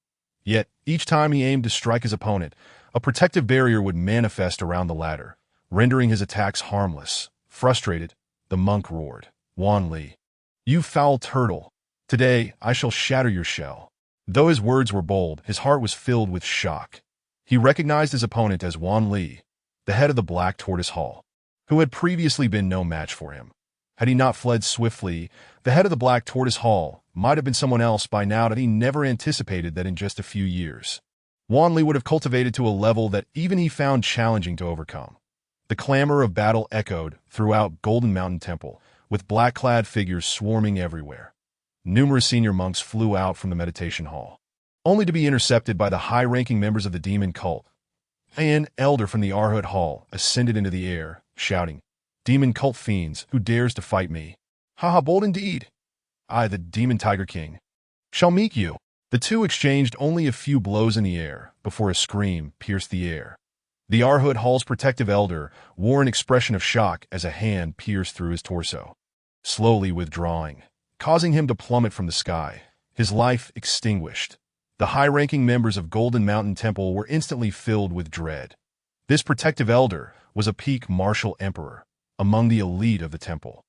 Yet, each time he aimed to strike his opponent, a protective barrier would manifest around the latter, rendering his attacks harmless. Frustrated, the monk roared, "Wan Li, you foul turtle! Today I shall shatter your shell." Though his words were bold, his heart was filled with shock. He recognized his opponent as Wan Li, the head of the Black Tortoise Hall, who had previously been no match for him. Had he not fled swiftly, the head of the Black Tortoise Hall might have been someone else by now that he never anticipated that in just a few years. Wan Li would have cultivated to a level that even he found challenging to overcome. The clamor of battle echoed throughout Golden Mountain Temple, with black-clad figures swarming everywhere. Numerous senior monks flew out from the meditation hall, only to be intercepted by the high-ranking members of the demon cult. An elder from the Arhut Hall ascended into the air, shouting, "Demon cult fiends, who dares to fight me? Ha, bold indeed! I, the Demon Tiger King, shall meet you." The 2 exchanged only a few blows in the air before a scream pierced the air. The Arhut Hall's protective elder wore an expression of shock as a hand pierced through his torso, slowly withdrawing, causing him to plummet from the sky, his life extinguished. The high-ranking members of Golden Mountain Temple were instantly filled with dread. This protective elder was a peak martial emperor, among the elite of the temple.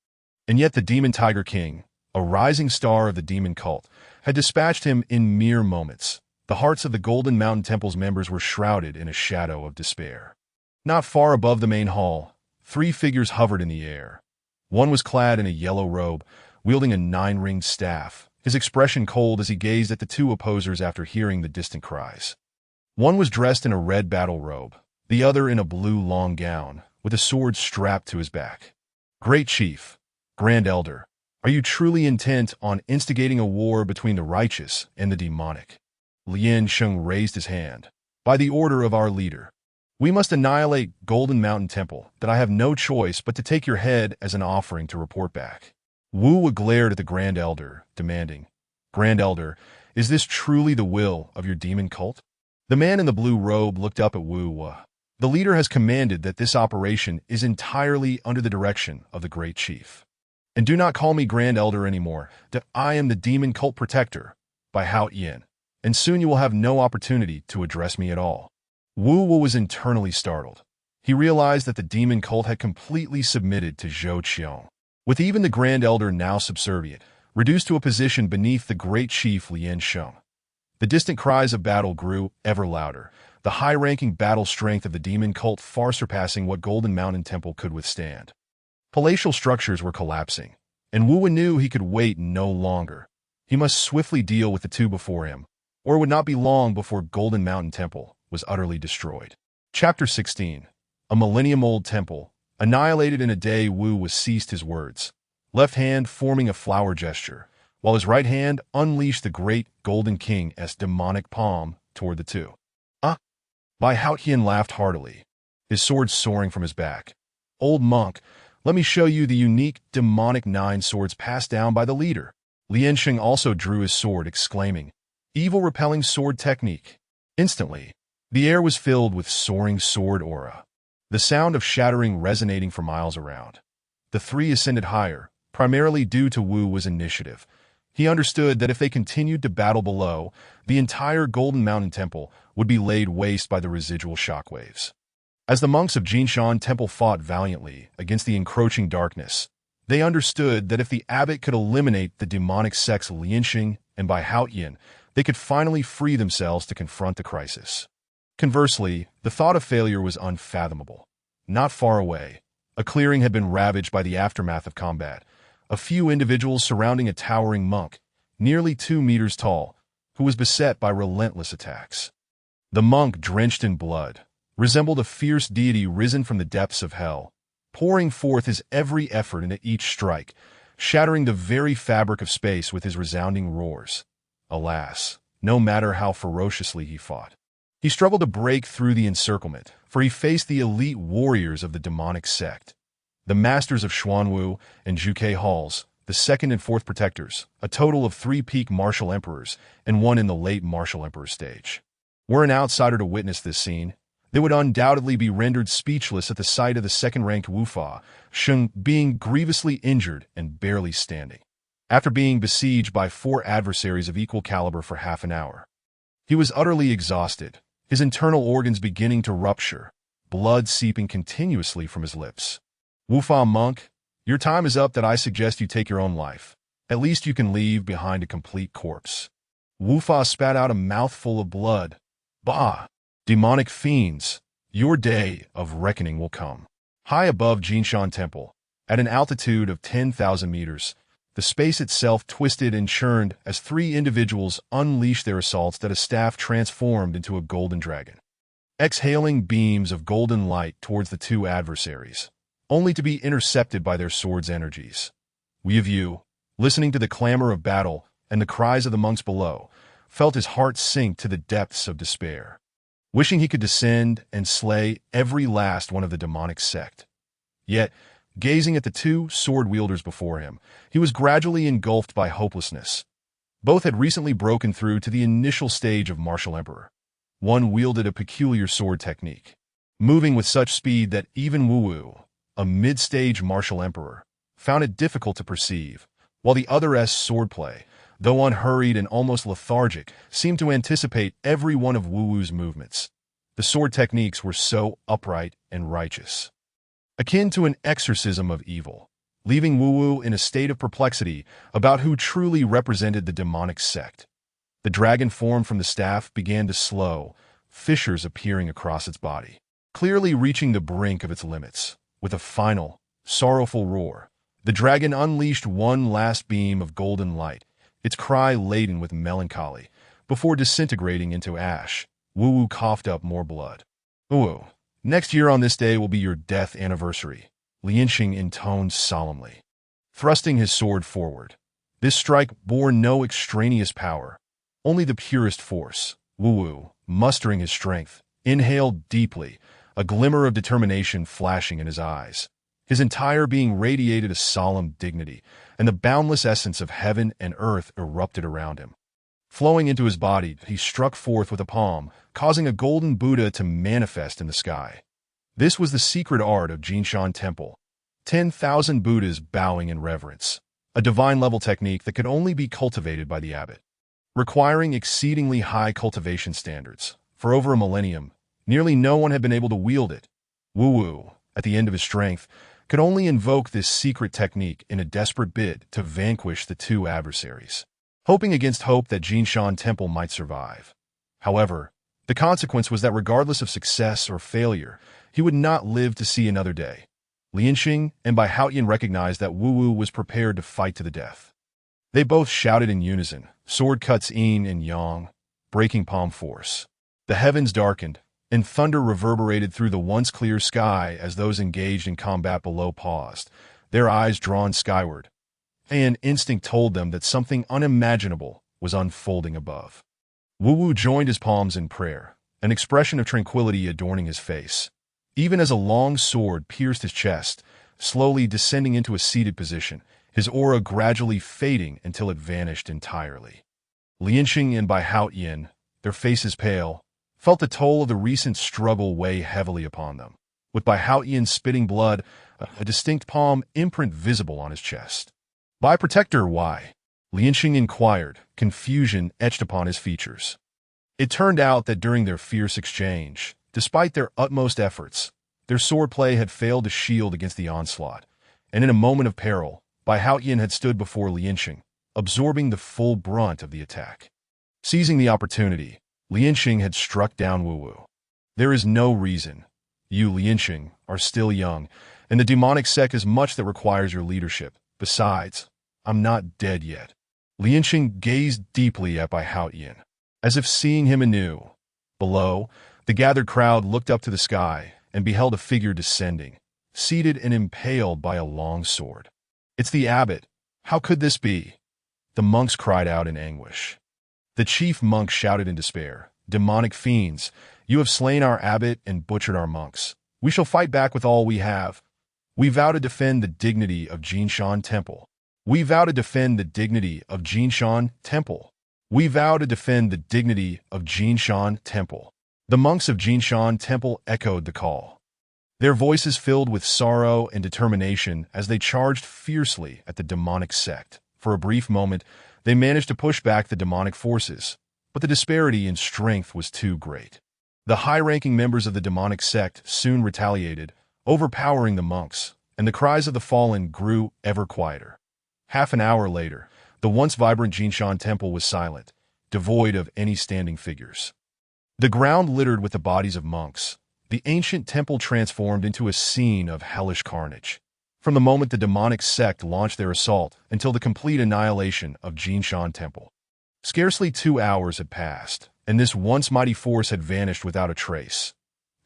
And yet the Demon Tiger King, a rising star of the demon cult, had dispatched him in mere moments. The hearts of the Golden Mountain Temple's members were shrouded in a shadow of despair. Not far above the main hall, 3 figures hovered in the air. One was clad in a yellow robe, wielding a 9-ringed staff, his expression cold as he gazed at the 2 opposers after hearing the distant cries. One was dressed in a red battle robe, the other in a blue long gown, with a sword strapped to his back. "Great Chief, Grand Elder, Are you truly intent on instigating a war between the righteous and the demonic? Lian Sheng raised his hand. By the order of our leader, we must annihilate Golden Mountain Temple, that I have no choice but to take your head as an offering to report back. Wu glared at the Grand Elder, demanding, Grand Elder, is this truly the will of your demon cult? The man in the blue robe looked up at Wu. The leader has commanded that this operation is entirely under the direction of the Great Chief. And do not call me Grand Elder anymore, that I am the demon cult protector, by Hao Yin, and soon you will have no opportunity to address me at all. Wu was internally startled. He realized that the demon cult had completely submitted to Zhou Qiong. With even the Grand Elder now subservient, reduced to a position beneath the Great Chief Lian Sheng. The distant cries of battle grew ever louder, the high-ranking battle strength of the demon cult far surpassing what Golden Mountain Temple could withstand. Palatial structures were collapsing, and Wu knew he could wait no longer. He must swiftly deal with the two before him, or it would not be long before Golden Mountain Temple was utterly destroyed. Chapter 16. A millennium-old temple. Annihilated in a day. Wu ceased his words, left hand forming a flower gesture, while his right hand unleashed the great Golden King's demonic palm toward the two. Bai Haotian laughed heartily, his sword soaring from his back. Old monk, let me show you the unique demonic 9 swords passed down by the leader. Lian Sheng also drew his sword, exclaiming, evil repelling sword technique. Instantly, the air was filled with soaring sword aura, the sound of shattering resonating for miles around. The three ascended higher, primarily due to Wu's initiative. He understood that if they continued to battle below, the entire Golden Mountain Temple would be laid waste by the residual shockwaves. As the monks of Jinshan Temple fought valiantly against the encroaching darkness, they understood that if the abbot could eliminate the demonic sects Lianxing and Bai Haotian, they could finally free themselves to confront the crisis. Conversely, the thought of failure was unfathomable. Not far away, a clearing had been ravaged by the aftermath of combat. A few individuals surrounding a towering monk, nearly 2 meters tall, who was beset by relentless attacks. The monk, drenched in blood, resembled a fierce deity risen from the depths of hell, pouring forth his every effort into each strike, shattering the very fabric of space with his resounding roars. Alas, no matter how ferociously he fought, he struggled to break through the encirclement, for he faced the elite warriors of the demonic sect, the masters of Xuanwu and Zhuke halls, the second and fourth protectors, a total of 3 peak martial emperors and 1 in the late martial emperor stage. Were an outsider to witness this scene, they would undoubtedly be rendered speechless at the sight of the second-ranked Wufa Sheng being grievously injured and barely standing, after being besieged by 4 adversaries of equal caliber for half an hour. He was utterly exhausted, his internal organs beginning to rupture, blood seeping continuously from his lips. Wufa monk, your time is up. That I suggest you take your own life. At least you can leave behind a complete corpse. Wufa spat out a mouthful of blood. Bah! Demonic fiends, your day of reckoning will come. High above Jinshan Temple, at an altitude of 10,000 meters, the space itself twisted and churned as 3 individuals unleashed their assaults that a staff transformed into a golden dragon, exhaling beams of golden light towards the 2 adversaries, only to be intercepted by their swords' energies. We of you, listening to the clamor of battle and the cries of the monks below, felt his heart sink to the depths of despair, wishing he could descend and slay every last one of the demonic sect. Yet, gazing at the 2 sword-wielders before him, he was gradually engulfed by hopelessness. Both had recently broken through to the initial stage of martial emperor. One wielded a peculiar sword technique, moving with such speed that even Wu, a mid-stage martial emperor, found it difficult to perceive, while the other's swordplay, though unhurried and almost lethargic, seemed to anticipate every one of Wu's movements. The sword techniques were so upright and righteous, akin to an exorcism of evil, leaving Wu in a state of perplexity about who truly represented the demonic sect. The dragon formed from the staff began to slow, fissures appearing across its body, clearly reaching the brink of its limits. With a final, sorrowful roar, the dragon unleashed one last beam of golden light, its cry laden with melancholy, before disintegrating into ash. Wu coughed up more blood. Wu, next year on this day will be your death anniversary, Lianxing intoned solemnly. thrusting his sword forward. This strike bore no extraneous power, only the purest force. Wu, mustering his strength, inhaled deeply, a glimmer of determination flashing in his eyes. His entire being radiated a solemn dignity, and the boundless essence of heaven and earth erupted around him. Flowing into his body, he struck forth with a palm, causing a golden Buddha to manifest in the sky. This was the secret art of Jinshan Temple. 10,000 Buddhas bowing in reverence, a divine-level technique that could only be cultivated by the abbot. Requiring exceedingly high cultivation standards, for over a millennium, nearly no one had been able to wield it. Wu, at the end of his strength, could only invoke this secret technique in a desperate bid to vanquish the two adversaries, hoping against hope that Jinshan Temple might survive. However, the consequence was that regardless of success or failure, he would not live to see another day. Lianxing and Bai Haoyan recognized that Wu was prepared to fight to the death. They both shouted in unison, sword cuts yin and yang, breaking palm force. The heavens darkened, and thunder reverberated through the once clear sky as those engaged in combat below paused, their eyes drawn skyward. An instinct told them that something unimaginable was unfolding above. Wu joined his palms in prayer, an expression of tranquility adorning his face, even as a long sword pierced his chest, slowly descending into a seated position, his aura gradually fading until it vanished entirely. Lianxing and Bai Haoyan, their faces pale, felt the toll of the recent struggle weigh heavily upon them, with Bai Haoyan spitting blood, a distinct palm imprint visible on his chest. "By Protector, why?" Lianxing inquired, confusion etched upon his features. It turned out that during their fierce exchange, despite their utmost efforts, their swordplay had failed to shield against the onslaught, and in a moment of peril, Bai Haoyan had stood before Lianxing, absorbing the full brunt of the attack. Seizing the opportunity, Lianxing had struck down Wu. "There is no reason. You, Lianxing, are still young, and the demonic sect is much that requires your leadership. Besides, I'm not dead yet." Lianxing gazed deeply at Bai Haoyan, as if seeing him anew. Below, the gathered crowd looked up to the sky and beheld a figure descending, seated and impaled by a long sword. "It's the abbot. How could this be?" The monks cried out in anguish. The chief monk shouted in despair, "Demonic fiends, you have slain our abbot and butchered our monks. We shall fight back with all we have. We vow to defend the dignity of Jinshan Temple. We vow to defend the dignity of Jinshan Temple. We vow to defend the dignity of Jinshan Temple." The monks of Jinshan Temple echoed the call, their voices filled with sorrow and determination as they charged fiercely at the demonic sect. For a brief moment, they managed to push back the demonic forces, but the disparity in strength was too great. The high-ranking members of the demonic sect soon retaliated, overpowering the monks, and the cries of the fallen grew ever quieter. Half an hour later, the once vibrant Jinshan Temple was silent, devoid of any standing figures. The ground littered with the bodies of monks, the ancient temple transformed into a scene of hellish carnage. From the moment the demonic sect launched their assault until the complete annihilation of Jinshan Temple. Scarcely 2 hours had passed, and this once mighty force had vanished without a trace.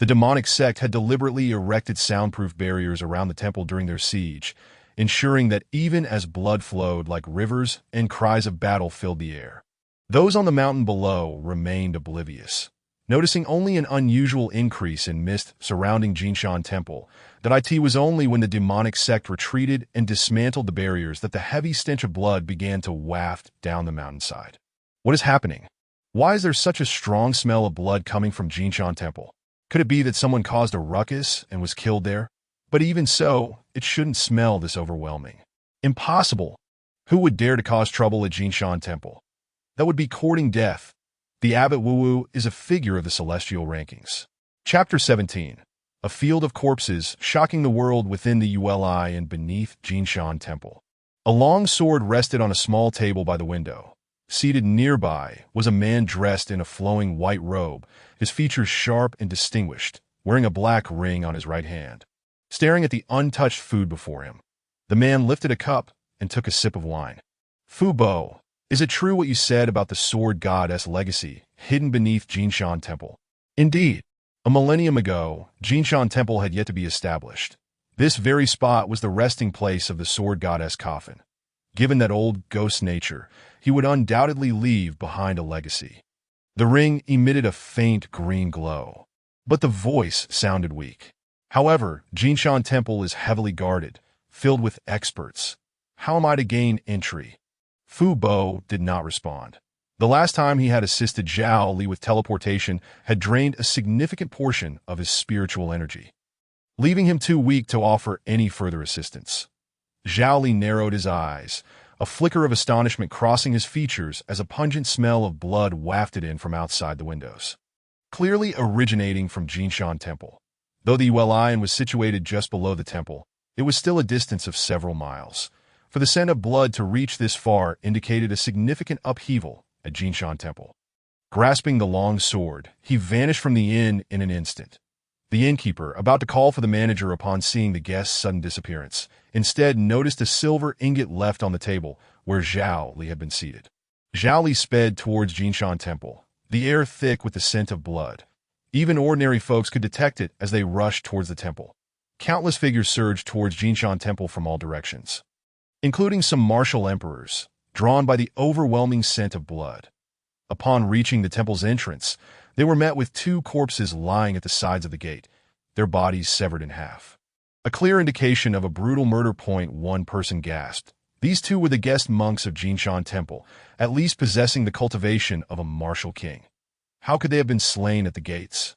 The demonic sect had deliberately erected soundproof barriers around the temple during their siege, ensuring that even as blood flowed like rivers and cries of battle filled the air, those on the mountain below remained oblivious. Noticing only an unusual increase in mist surrounding Jinshan Temple, that it was only when the demonic sect retreated and dismantled the barriers that the heavy stench of blood began to waft down the mountainside. What is happening? Why is there such a strong smell of blood coming from Jinshan Temple? Could it be that someone caused a ruckus and was killed there? But even so, it shouldn't smell this overwhelming. Impossible! Who would dare to cause trouble at Jinshan Temple? That would be courting death. The abbot Wu is a figure of the celestial rankings. Chapter 17. A field of corpses shocking the world within the Uli and beneath Jinshan Temple. A long sword rested on a small table by the window. Seated nearby was a man dressed in a flowing white robe, his features sharp and distinguished, wearing a black ring on his right hand. Staring at the untouched food before him, the man lifted a cup and took a sip of wine. "Fu Bo, is it true what you said about the sword goddess legacy hidden beneath Jinshan Temple?" Indeed. A millennium ago, Jinshan Temple had yet to be established. This very spot was the resting place of the sword goddess coffin. Given that old ghost nature, he would undoubtedly leave behind a legacy. The ring emitted a faint green glow, but the voice sounded weak. However, Jinshan Temple is heavily guarded, filled with experts. How am I to gain entry? Fu Bo did not respond. The last time he had assisted Zhao Li with teleportation had drained a significant portion of his spiritual energy, leaving him too weak to offer any further assistance. Zhao Li narrowed his eyes, a flicker of astonishment crossing his features as a pungent smell of blood wafted in from outside the windows, clearly originating from Jinshan Temple. Though the Yuelian was situated just below the temple, it was still a distance of several miles. For the scent of blood to reach this far indicated a significant upheaval at Jinshan Temple. Grasping the long sword, he vanished from the inn in an instant. The innkeeper, about to call for the manager upon seeing the guest's sudden disappearance, instead noticed a silver ingot left on the table where Zhao Li had been seated. Zhao Li sped towards Jinshan Temple, the air thick with the scent of blood. Even ordinary folks could detect it as they rushed towards the temple. Countless figures surged towards Jinshan Temple from all directions, including some martial emperors, drawn by the overwhelming scent of blood. Upon reaching the temple's entrance, they were met with two corpses lying at the sides of the gate, their bodies severed in half. A clear indication of a brutal murder. One person gasped. These two were the guest monks of Jinshan Temple, at least possessing the cultivation of a martial king. How could they have been slain at the gates?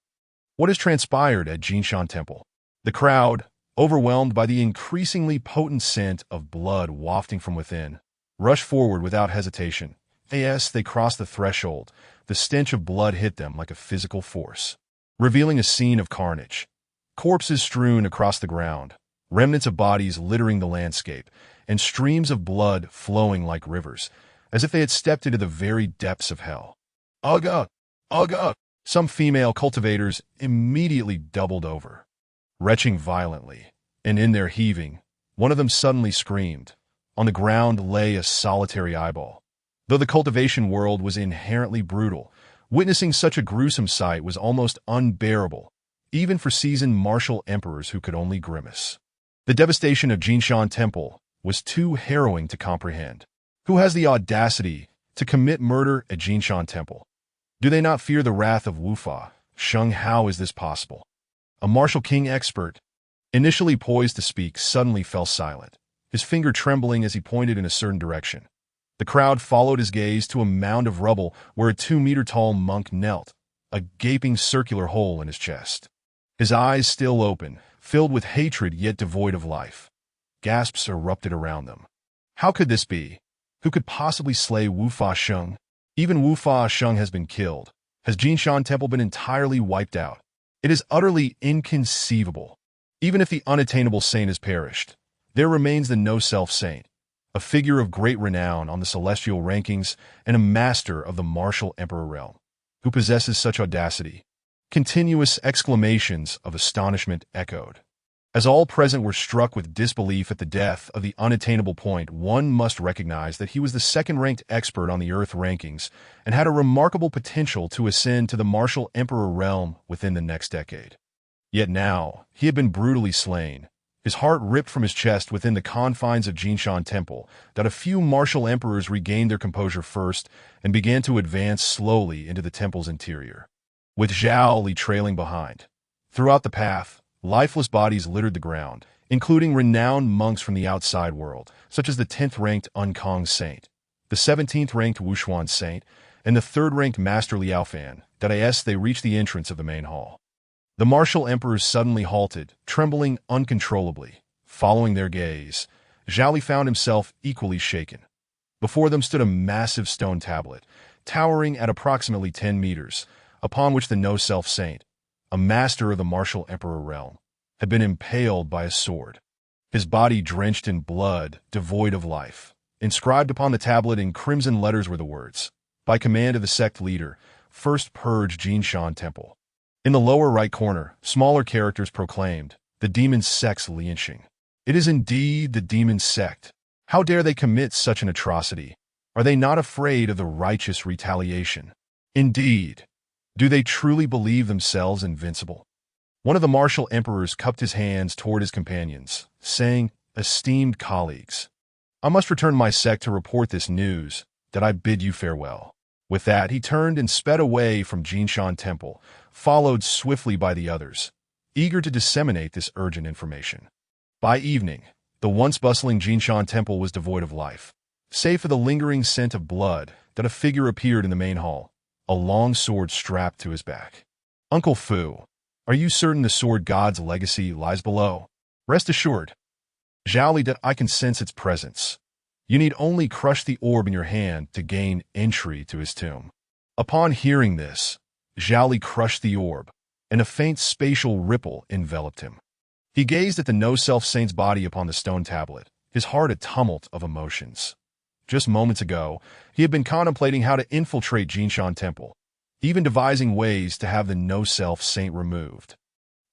What has transpired at Jinshan Temple? The crowd, overwhelmed by the increasingly potent scent of blood wafting from within, rushed forward without hesitation. As they crossed the threshold, the stench of blood hit them like a physical force, revealing a scene of carnage. Corpses strewn across the ground, remnants of bodies littering the landscape, and streams of blood flowing like rivers, as if they had stepped into the very depths of hell. Ugh! Ugh! Some female cultivators immediately doubled over, retching violently, and in their heaving, one of them suddenly screamed. On the ground lay a solitary eyeball. Though the cultivation world was inherently brutal, witnessing such a gruesome sight was almost unbearable, even for seasoned martial emperors who could only grimace. The devastation of Jinshan Temple was too harrowing to comprehend. Who has the audacity to commit murder at Jinshan Temple? Do they not fear the wrath of Wufa? Sheng, how is this possible? A martial king expert, initially poised to speak, suddenly fell silent, his finger trembling as he pointed in a certain direction. The crowd followed his gaze to a mound of rubble where a 2-meter-tall monk knelt, a gaping circular hole in his chest. His eyes still open, filled with hatred yet devoid of life. Gasps erupted around them. How could this be? Who could possibly slay Wufa Sheng? Even Wufa Sheng has been killed. Has Jinshan Temple been entirely wiped out? It is utterly inconceivable. Even if the unattainable saint has perished, there remains the no-self saint, a figure of great renown on the celestial rankings and a master of the martial emperor realm, who possesses such audacity. Continuous exclamations of astonishment echoed. As all present were struck with disbelief at the death of the unattainable point, one must recognize that he was the second-ranked expert on the Earth rankings and had a remarkable potential to ascend to the martial emperor realm within the next decade. Yet now, he had been brutally slain, his heart ripped from his chest within the confines of Jinshan Temple, that a few martial emperors regained their composure first and began to advance slowly into the temple's interior, with Zhao Li trailing behind. Throughout the path, lifeless bodies littered the ground, including renowned monks from the outside world, such as the 10th-ranked Unkong Saint, the 17th-ranked Wushuan Saint, and the 3rd-ranked Master Liaofan. As they reached the entrance of the main hall, the martial emperors suddenly halted, trembling uncontrollably. Following their gaze, Zhao Li found himself equally shaken. Before them stood a massive stone tablet, towering at approximately 10 meters, upon which the no-self saint, a master of the martial emperor realm, had been impaled by a sword, his body drenched in blood, devoid of life. Inscribed upon the tablet in crimson letters were the words, "By command of the sect leader, first purge Jinshan Temple." In the lower right corner, smaller characters proclaimed, "The Demon Sect's lynching." It is indeed the Demon Sect. How dare they commit such an atrocity? Are they not afraid of the righteous retaliation? Indeed, do they truly believe themselves invincible? One of the martial emperors cupped his hands toward his companions, saying, "Esteemed colleagues, I must return my sect to report this news, that I bid you farewell." With that, he turned and sped away from Jinshan Temple, followed swiftly by the others, eager to disseminate this urgent information. By evening, the once bustling Jinshan Temple was devoid of life, save for the lingering scent of blood that a figure appeared in the main hall, a long sword strapped to his back. "Uncle Fu, are you certain the sword god's legacy lies below?" "Rest assured, Zhao, that I can sense its presence. You need only crush the orb in your hand to gain entry to his tomb." Upon hearing this, Zhao crushed the orb, and a faint spatial ripple enveloped him. He gazed at the no-self saint's body upon the stone tablet, his heart a tumult of emotions. Just moments ago, he had been contemplating how to infiltrate Jinshan Temple, even devising ways to have the no-self saint removed,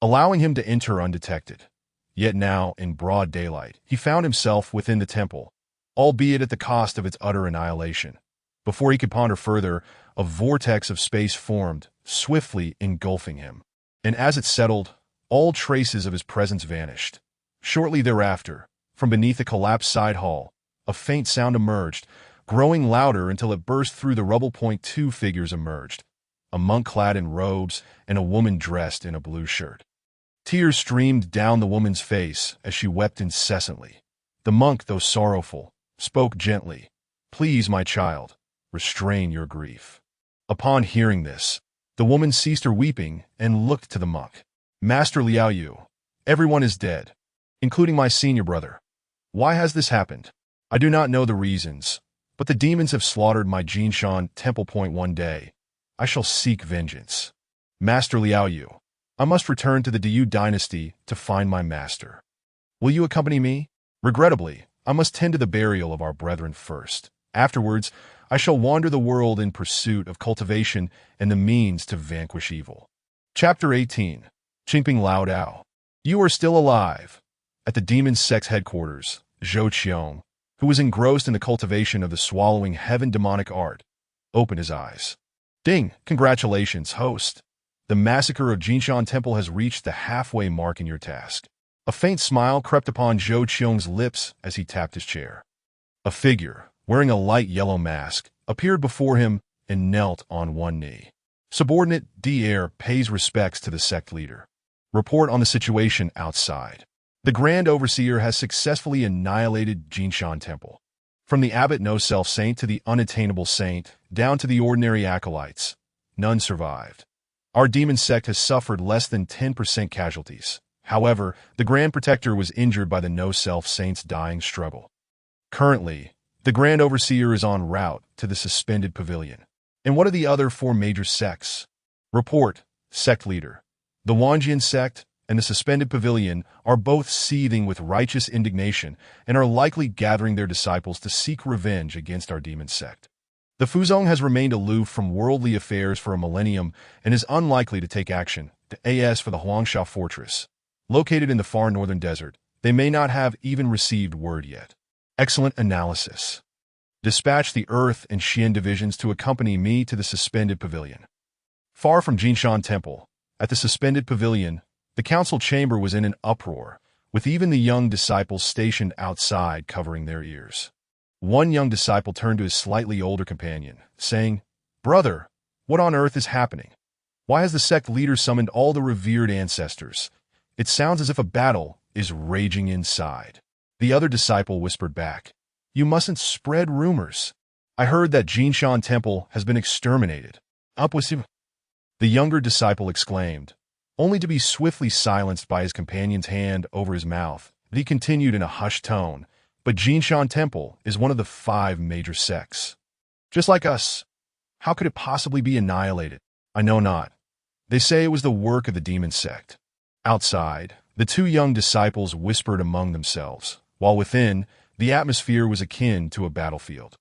allowing him to enter undetected. Yet now, in broad daylight, he found himself within the temple, albeit at the cost of its utter annihilation. Before he could ponder further, a vortex of space formed, swiftly engulfing him. And as it settled, all traces of his presence vanished. Shortly thereafter, from beneath the collapsed side hall, a faint sound emerged, growing louder until it burst through the rubble. Two figures emerged, a monk clad in robes and a woman dressed in a blue shirt. Tears streamed down the woman's face as she wept incessantly. The monk, though sorrowful, spoke gently, "Please, my child, restrain your grief." Upon hearing this, the woman ceased her weeping and looked to the monk. "Master Liao Yu, everyone is dead, including my senior brother. Why has this happened? I do not know the reasons, but the demons have slaughtered my Jinshan Temple. One day, I shall seek vengeance. Master Liao Yu, I must return to the Diyu dynasty to find my master. Will you accompany me? Regrettably, I must tend to the burial of our brethren first. Afterwards, I shall wander the world in pursuit of cultivation and the means to vanquish evil." Chapter 18. Qingping Lao Dao. "You are still alive." At the Demon Sect's headquarters, Zhou Qiong, who was engrossed in the cultivation of the swallowing heaven demonic art, opened his eyes. "Ding! Congratulations, host. The massacre of Jinshan Temple has reached the halfway mark in your task." A faint smile crept upon Zhou Qiong's lips as he tapped his chair. A figure, wearing a light yellow mask, appeared before him and knelt on one knee. "Subordinate D-Air pays respects to the sect leader. Report on the situation outside. The Grand Overseer has successfully annihilated Jinshan Temple. From the Abbot No-Self Saint to the unattainable saint, down to the ordinary acolytes, none survived. Our Demon Sect has suffered less than 10% casualties. However, the Grand Protector was injured by the No-Self Saint's dying struggle. Currently, the Grand Overseer is en route to the Suspended Pavilion." "And what are the other 4 major sects?" "Report, Sect Leader. The Wanjian Sect and the Suspended Pavilion are both seething with righteous indignation and are likely gathering their disciples to seek revenge against our Demon Sect. The Fuzong has remained aloof from worldly affairs for a millennium and is unlikely to take action. As for the Huangsha Fortress, located in the far northern desert, they may not have even received word yet." Excellent analysis. "Dispatch the Earth and Xian divisions to accompany me to the Suspended Pavilion." Far from Jinshan Temple, at the Suspended Pavilion, the council chamber was in an uproar, with even the young disciples stationed outside covering their ears. One young disciple turned to his slightly older companion, saying, "Brother, what on earth is happening? Why has the sect leader summoned all the revered ancestors? It sounds as if a battle is raging inside." The other disciple whispered back, "You mustn't spread rumors. I heard that Jinshan Temple has been exterminated." "Up with you!" the younger disciple exclaimed, only to be swiftly silenced by his companion's hand over his mouth. He continued in a hushed tone, "But Jinshan Temple is one of the 5 major sects. Just like us. How could it possibly be annihilated? I know not. They say it was the work of the Demon Sect." Outside, the 2 young disciples whispered among themselves, while within, the atmosphere was akin to a battlefield.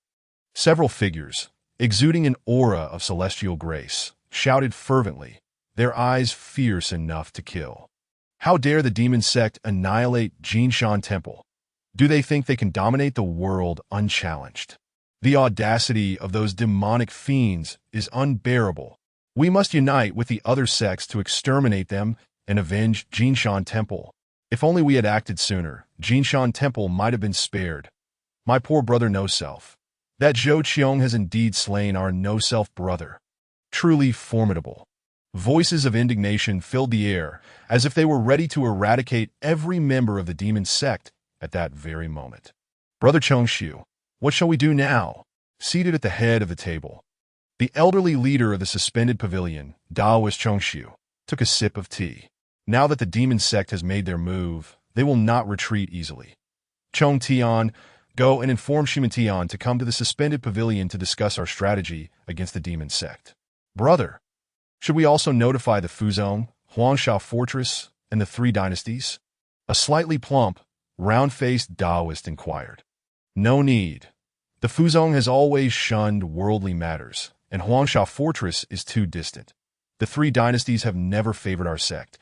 Several figures, exuding an aura of celestial grace, shouted fervently, their eyes fierce enough to kill. How dare the Demon Sect annihilate Jinshan Temple? Do they think they can dominate the world unchallenged? The audacity of those demonic fiends is unbearable. We must unite with the other sects to exterminate them and avenge Jinshan Temple. If only we had acted sooner, Jinshan Temple might have been spared. My poor brother No-Self. That Zhou Qiong has indeed slain our No-Self brother. Truly formidable. Voices of indignation filled the air, as if they were ready to eradicate every member of the Demon Sect at that very moment. Brother Chongshu, what shall we do now? Seated at the head of the table, the elderly leader of the suspended pavilion, Daoist Chongshu, took a sip of tea. Now that the Demon Sect has made their move, they will not retreat easily. Chong Tian, go and inform Shiman Tian to come to the suspended pavilion to discuss our strategy against the Demon Sect. Brother, should we also notify the Fuzhong, Huangsha Fortress, and the Three Dynasties? A slightly plump, round-faced Daoist inquired. No need. The Fuzhong has always shunned worldly matters, and Huangsha Fortress is too distant. The Three Dynasties have never favored our sect.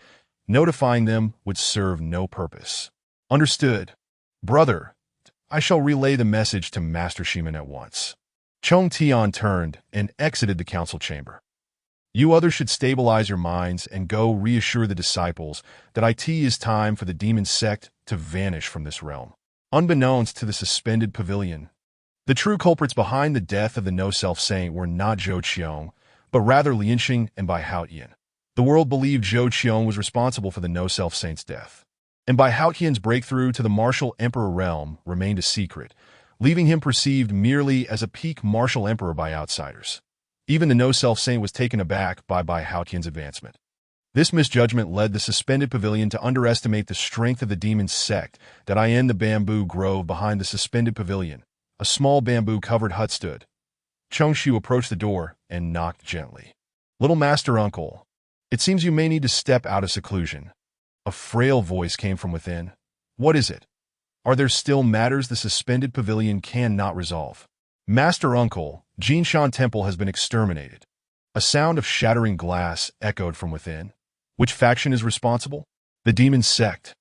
Notifying them would serve no purpose. Understood. Brother, I shall relay the message to Master Shiman at once. Chong Tian turned and exited the council chamber. You others should stabilize your minds and go reassure the disciples that it is time for the Demon Sect to vanish from this realm. Unbeknownst to the suspended pavilion, the true culprits behind the death of the No-Self Saint were not Zhou Qiong, but rather Lianxing and Bai Haotian. The world believed Zhou Qiong was responsible for the No-Self Saint's death, and Bai Haotian's breakthrough to the martial emperor realm remained a secret, leaving him perceived merely as a peak martial emperor by outsiders. Even the No-Self Saint was taken aback by Bai Haotian's advancement. This misjudgment led the suspended pavilion to underestimate the strength of the Demon Sect that in the bamboo grove behind the suspended pavilion. A small bamboo-covered hut stood. Chongshu approached the door and knocked gently. Little Master Uncle, it seems you may need to step out of seclusion. A frail voice came from within. What is it? Are there still matters the suspended pavilion cannot resolve? Master Uncle, Jinshan Temple has been exterminated. A sound of shattering glass echoed from within. Which faction is responsible? The Demon Sect.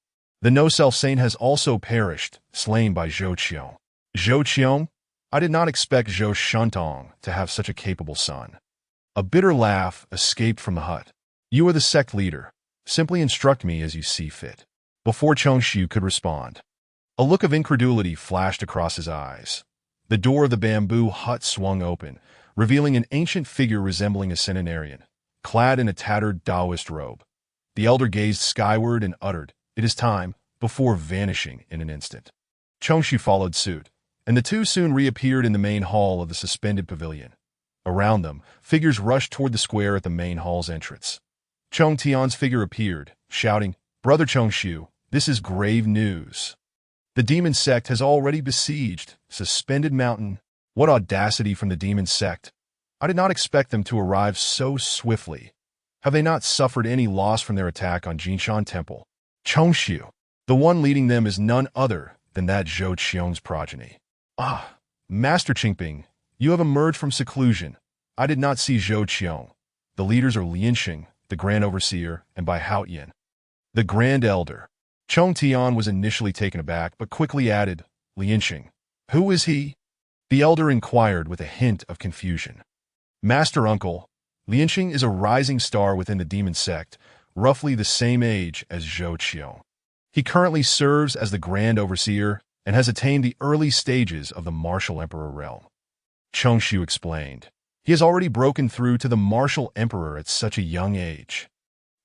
The No-Self Saint has also perished, slain by Zhou Qiong. Zhou Qiong? I did not expect Zhou Shantong to have such a capable son. A bitter laugh escaped from the hut. You are the sect leader. Simply instruct me as you see fit. Before Chongshu could respond, a look of incredulity flashed across his eyes. The door of the bamboo hut swung open, revealing an ancient figure resembling a centenarian, clad in a tattered Taoist robe. The elder gazed skyward and uttered, "It is time," before vanishing in an instant. Chongshu followed suit, and the two soon reappeared in the main hall of the suspended pavilion. Around them, figures rushed toward the square at the main hall's entrance. Chong Tian's figure appeared, shouting, "Brother Chongshu, this is grave news. The Demon Sect has already besieged Suspended Mountain." What audacity from the Demon Sect! I did not expect them to arrive so swiftly. Have they not suffered any loss from their attack on Jinshan Temple? Chongshu, the one leading them is none other than that Zhou Qiong's progeny. Ah, Master Qingping, you have emerged from seclusion. I did not see Zhou Qiong. The leaders are Lianxing, the Grand Overseer, and Bai Haotian, the Grand Elder. Chong Tian was initially taken aback, but quickly added, Lianxing. Who is he? The elder inquired with a hint of confusion. Master Uncle, Lianxing is a rising star within the Demon Sect, roughly the same age as Zhou Qiong. He currently serves as the Grand Overseer and has attained the early stages of the Martial Emperor realm. Chongshu explained. He has already broken through to the Martial Emperor at such a young age.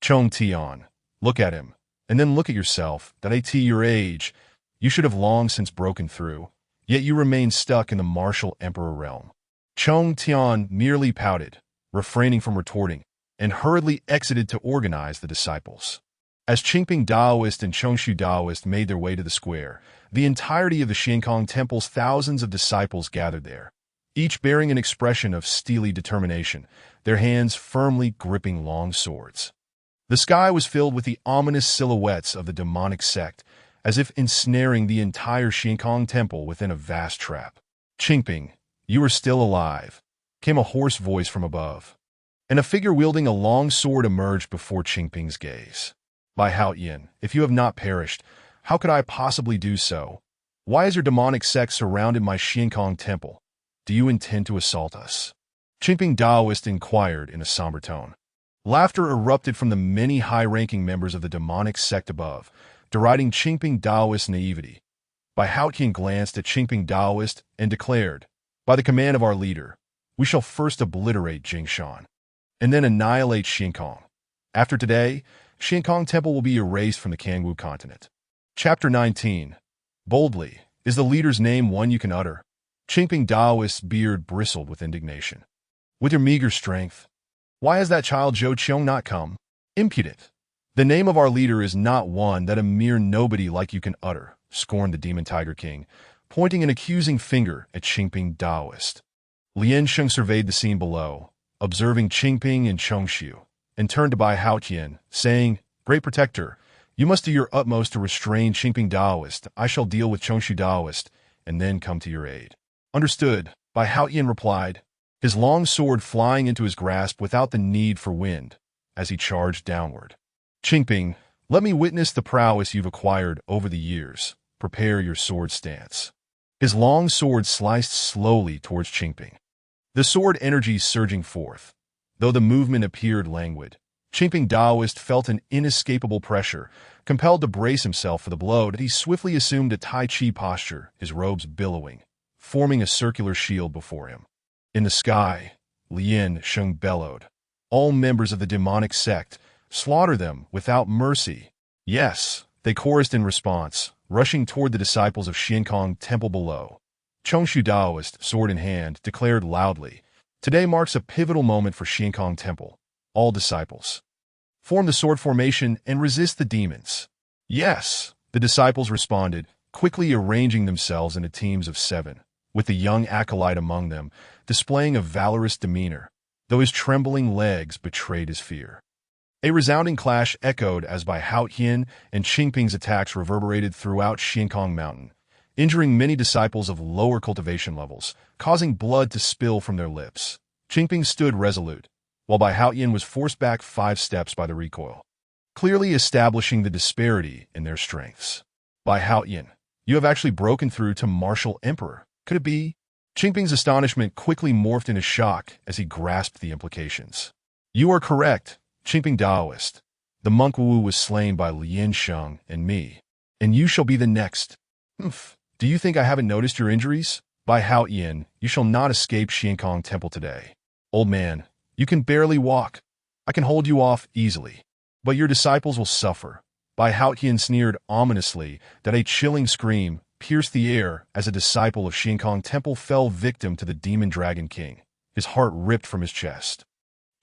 Chong Tian, look at him, and then look at yourself. That at your age, you should have long since broken through, yet you remain stuck in the Martial Emperor realm. Chong Tian merely pouted, refraining from retorting, and hurriedly exited to organize the disciples. As Qingping Daoist and Chongshu Daoist made their way to the square, the entirety of the Xiankong Temple's thousands of disciples gathered there, each bearing an expression of steely determination, their hands firmly gripping long swords. The sky was filled with the ominous silhouettes of the demonic sect, as if ensnaring the entire Xiankong Temple within a vast trap. Qingping, you are still alive, came a hoarse voice from above, and a figure wielding a long sword emerged before Qingping's gaze. Bai Haotian, if you have not perished, how could I possibly do so? Why has your demonic sect surrounded my Xiankong Temple? Do you intend to assault us? Qingping Daoist inquired in a somber tone. Laughter erupted from the many high-ranking members of the demonic sect above, deriding Qingping Daoist naivety. Bai Haotian glanced at Qingping Daoist and declared, "By the command of our leader, we shall first obliterate Jingshan, and then annihilate Xiankong. After today, Xiankong Temple will be erased from the Kangwu continent." Chapter 19. Boldly, is the leader's name one you can utter? Qingping Daoist's beard bristled with indignation. With your meager strength, why has that child Zhou Qiong not come? Impudent. The name of our leader is not one that a mere nobody like you can utter, scorned the Demon Tiger King, pointing an accusing finger at Qingping Daoist. Lian Sheng surveyed the scene below, observing Qingping and Chongxiu, and turned to Bai Haotian, saying, "Great Protector, you must do your utmost to restrain Qingping Daoist. I shall deal with Chongxiu Daoist, and then come to your aid." Understood, Bai Haotian replied, his long sword flying into his grasp without the need for wind, as he charged downward. "Qingping, let me witness the prowess you've acquired over the years. Prepare your sword stance." His long sword sliced slowly towards Qingping, the sword energy surging forth. Though the movement appeared languid, Qingping Daoist felt an inescapable pressure, compelled to brace himself for the blow that he swiftly assumed a Tai Chi posture, his robes billowing, forming a circular shield before him. In the sky, Lian Sheng bellowed, "All members of the demonic sect, slaughter them without mercy." "Yes," they chorused in response, rushing toward the disciples of Xiankong Temple below. Chongxiu Daoist, sword in hand, declared loudly, "Today marks a pivotal moment for Xiankong Temple. All disciples, form the sword formation and resist the demons." "Yes," the disciples responded, quickly arranging themselves into teams of 7, with the young acolyte among them, displaying a valorous demeanor, though his trembling legs betrayed his fear. A resounding clash echoed as Bai Haotian and Qingping's attacks reverberated throughout Xiankong Mountain, injuring many disciples of lower cultivation levels, causing blood to spill from their lips. Qingping stood resolute, while Bai Haotian was forced back 5 steps by the recoil, clearly establishing the disparity in their strengths. "Bai Haotian, you have actually broken through to Martial Emperor. Could it be?" Qingping's astonishment quickly morphed into shock as he grasped the implications. "You are correct, Qingping Daoist. The monk Wu was slain by Lian Sheng and me, and you shall be the next." "Humph, do you think I haven't noticed your injuries? Bai Haotian, you shall not escape Xiankong Temple today. Old man, you can barely walk. I can hold you off easily, but your disciples will suffer." Bai Haotian sneered ominously that a chilling scream pierced the air as a disciple of Xiankong Temple fell victim to the Demon Dragon King, his heart ripped from his chest.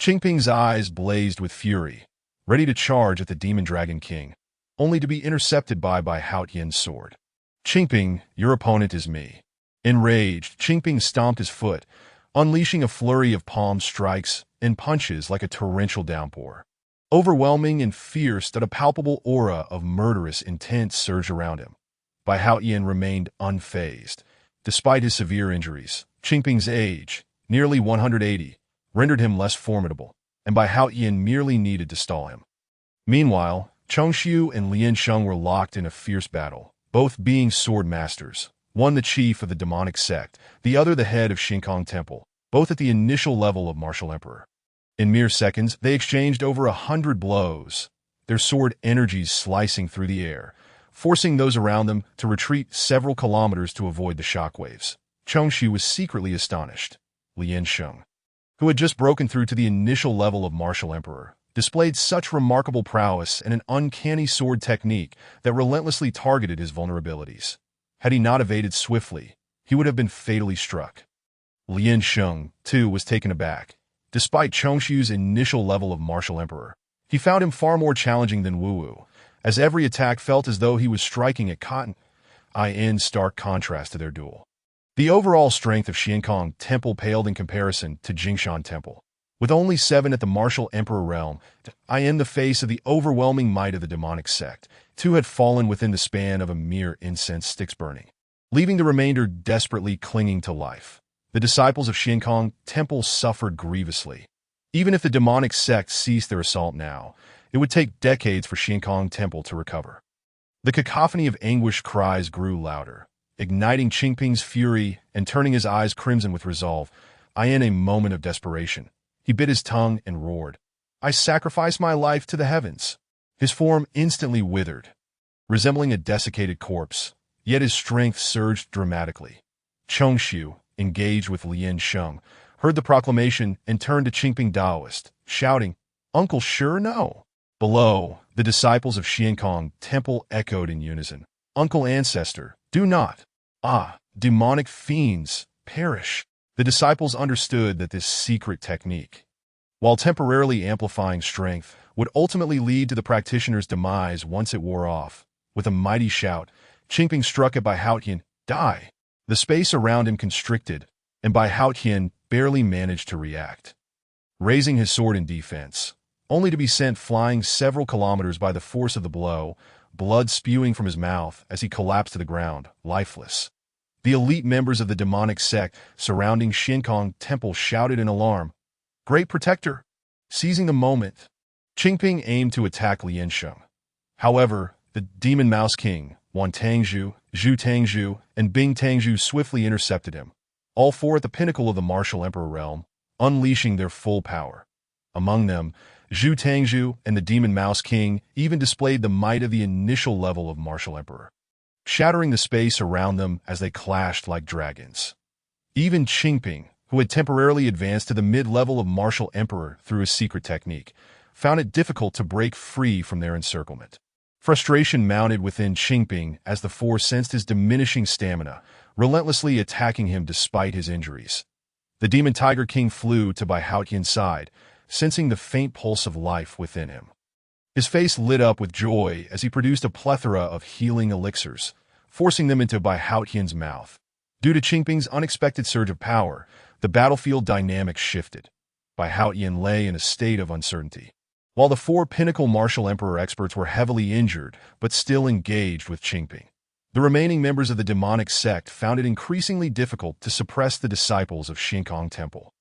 Qingping's eyes blazed with fury, ready to charge at the Demon Dragon King, only to be intercepted by Haotian's sword. "Qingping, your opponent is me." Enraged, Qingping stomped his foot, unleashing a flurry of palm strikes and punches like a torrential downpour. Overwhelming and fierce that a palpable aura of murderous intent surged around him. Bai Haotian remained unfazed. Despite his severe injuries, Qingping's age, nearly 180, rendered him less formidable, and Bai Haotian merely needed to stall him. Meanwhile, Chongxiu and Lian Sheng were locked in a fierce battle, both being sword masters, one the chief of the demonic sect, the other the head of Xiankong Temple, both at the initial level of Martial Emperor. In mere seconds, they exchanged over 100 blows, their sword energies slicing through the air, forcing those around them to retreat several kilometers to avoid the shockwaves. Chongxiu was secretly astonished. Lian Sheng, who had just broken through to the initial level of Martial Emperor, displayed such remarkable prowess and an uncanny sword technique that relentlessly targeted his vulnerabilities. Had he not evaded swiftly, he would have been fatally struck. Lian Sheng, too, was taken aback. Despite Chongxiu's initial level of Martial Emperor, he found him far more challenging than Wu, as every attack felt as though he was striking at cotton, in stark contrast to their duel. The overall strength of Xiankong Temple paled in comparison to Jingshan Temple. With only 7 at the Martial Emperor realm, in the face of the overwhelming might of the demonic sect, 2 had fallen within the span of a mere incense sticks burning, leaving the remainder desperately clinging to life. The disciples of Xiankong Temple suffered grievously. Even if the demonic sect ceased their assault now, it would take decades for Xiankong Temple to recover. The cacophony of anguished cries grew louder, igniting Qingping's fury and turning his eyes crimson with resolve. In a moment of desperation, he bit his tongue and roared, I sacrifice my life to the heavens. His form instantly withered, resembling a desiccated corpse, yet his strength surged dramatically. Chongshu, engaged with Lian Sheng, heard the proclamation and turned to Qingping Daoist, shouting, "Uncle, sure no." Below, the disciples of Xiankong Temple echoed in unison, "Uncle Ancestor, do not. Ah, demonic fiends, perish." The disciples understood that this secret technique, while temporarily amplifying strength, would ultimately lead to the practitioner's demise once it wore off. With a mighty shout, Qingping struck at Bai Haotian, "Die!" The space around him constricted, and Bai Haotian barely managed to react, raising his sword in defense, only to be sent flying several kilometers by the force of the blow, blood spewing from his mouth as he collapsed to the ground, lifeless. The elite members of the demonic sect surrounding Xiankong Temple shouted in alarm, "Great Protector!" Seizing the moment, Qingping aimed to attack Lian Sheng. However, the Demon Mouse King, Wan Tangzhu, Zhu Tangzhu, and Bing Tangzhu swiftly intercepted him, all four at the pinnacle of the martial emperor realm, unleashing their full power. Among them, Zhu Tangzhu and the Demon Mouse King even displayed the might of the initial level of martial emperor, shattering the space around them as they clashed like dragons. Even Qingping, who had temporarily advanced to the mid-level of martial emperor through his secret technique, found it difficult to break free from their encirclement. Frustration mounted within Qingping as the four sensed his diminishing stamina, relentlessly attacking him despite his injuries. The Demon Tiger King flew to Bai Haotian's side, sensing the faint pulse of life within him. His face lit up with joy as he produced a plethora of healing elixirs, forcing them into Bai Haotian's mouth. Due to Qingping's unexpected surge of power, the battlefield dynamics shifted. Bai Haotian lay in a state of uncertainty, while the four pinnacle martial emperor experts were heavily injured but still engaged with Qingping. The remaining members of the demonic sect found it increasingly difficult to suppress the disciples of Xiankong Temple,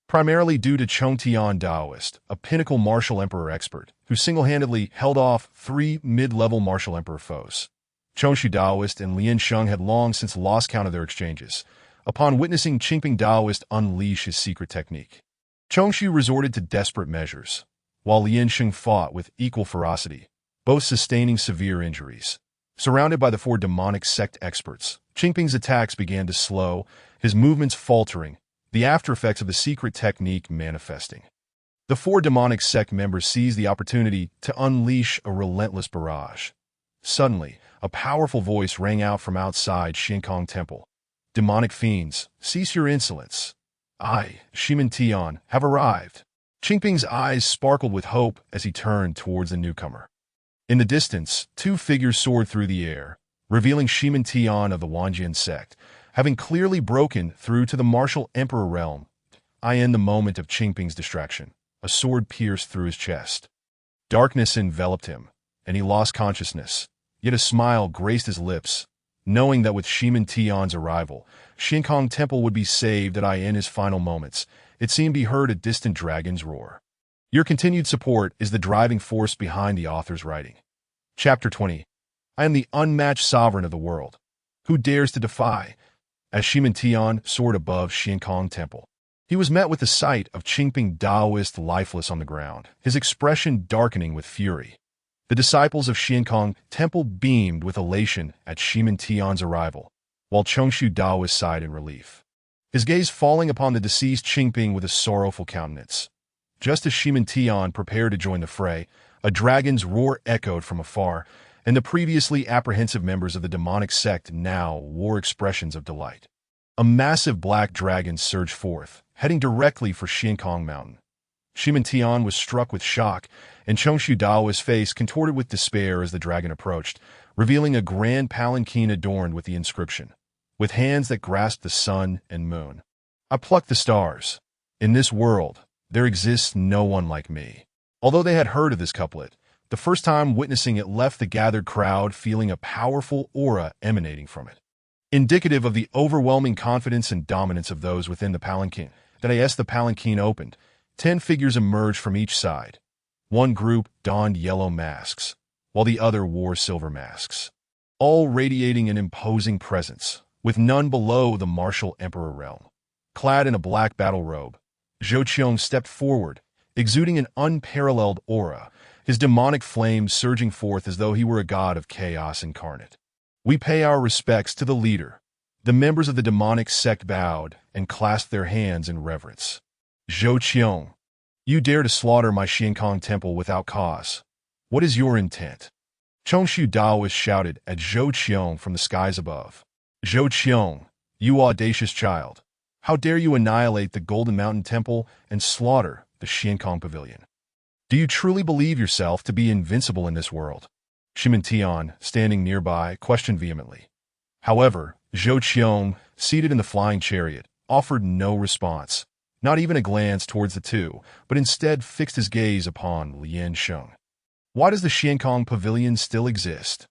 primarily due to Chongtian Daoist, a pinnacle martial emperor expert, who single-handedly held off 3 mid-level martial emperor foes. Chongshu Daoist and Lian Sheng had long since lost count of their exchanges, upon witnessing Qingping Daoist unleash his secret technique. Chongshu resorted to desperate measures, while Lian Sheng fought with equal ferocity, both sustaining severe injuries. Surrounded by the 4 demonic sect experts, Qingping's attacks began to slow, his movements faltering, the aftereffects of the secret technique manifesting. The 4 demonic sect members seized the opportunity to unleash a relentless barrage. Suddenly, a powerful voice rang out from outside Xiankong Temple. "Demonic fiends, cease your insolence. I, Shimen Tian, have arrived." Qingping's eyes sparkled with hope as he turned towards the newcomer. In the distance, 2 figures soared through the air, revealing Shimen Tian of the Wanjian sect, having clearly broken through to the martial emperor realm. I end the moment of Qingping's distraction. A sword pierced through his chest. Darkness enveloped him, and he lost consciousness, yet a smile graced his lips, knowing that with Shimen Tian's arrival, Xiankong Temple would be saved at in his final moments. It seemed he heard a distant dragon's roar. Your continued support is the driving force behind the author's writing. Chapter 20. I am the unmatched sovereign of the world. Who dares to defy? As Shimen Tian soared above Xiankong Temple, he was met with the sight of Qingping Daoist lifeless on the ground, his expression darkening with fury. The disciples of Xiankong Temple beamed with elation at Shimen Tian's arrival, while Chongshu Daoist sighed in relief, his gaze falling upon the deceased Qingping with a sorrowful countenance. Just as Shimen Tian prepared to join the fray, a dragon's roar echoed from afar, and the previously apprehensive members of the demonic sect now wore expressions of delight. A massive black dragon surged forth, heading directly for Xiankong Mountain. Shimen Tian was struck with shock, and Chongshu Daoist's face contorted with despair as the dragon approached, revealing a grand palanquin adorned with the inscription, "With hands that grasp the sun and moon, I pluck the stars. In this world, there exists no one like me." Although they had heard of this couplet, the first time witnessing it left the gathered crowd feeling a powerful aura emanating from it, indicative of the overwhelming confidence and dominance of those within the palanquin. As the palanquin opened, 10 figures emerged from each side. One group donned yellow masks, while the other wore silver masks, all radiating an imposing presence, with none below the martial emperor realm. Clad in a black battle robe, Zhou Qiong stepped forward, exuding an unparalleled aura, his demonic flames surging forth as though he were a god of chaos incarnate. We pay our respects to the leader. The members of the demonic sect bowed and clasped their hands in reverence. Zhou Qiong, you dare to slaughter my Xiankong temple without cause. What is your intent? Chongshu Daoist shouted at Zhou Qiong from the skies above. Zhou Qiong, you audacious child, how dare you annihilate the Golden Mountain Temple and slaughter the Xiankong Pavilion? Do you truly believe yourself to be invincible in this world? Shimen Tian, standing nearby, questioned vehemently. However, Zhou Qiong, seated in the flying chariot, offered no response, not even a glance towards the two, but instead fixed his gaze upon Lian Sheng. Why does the Xiankong Pavilion still exist?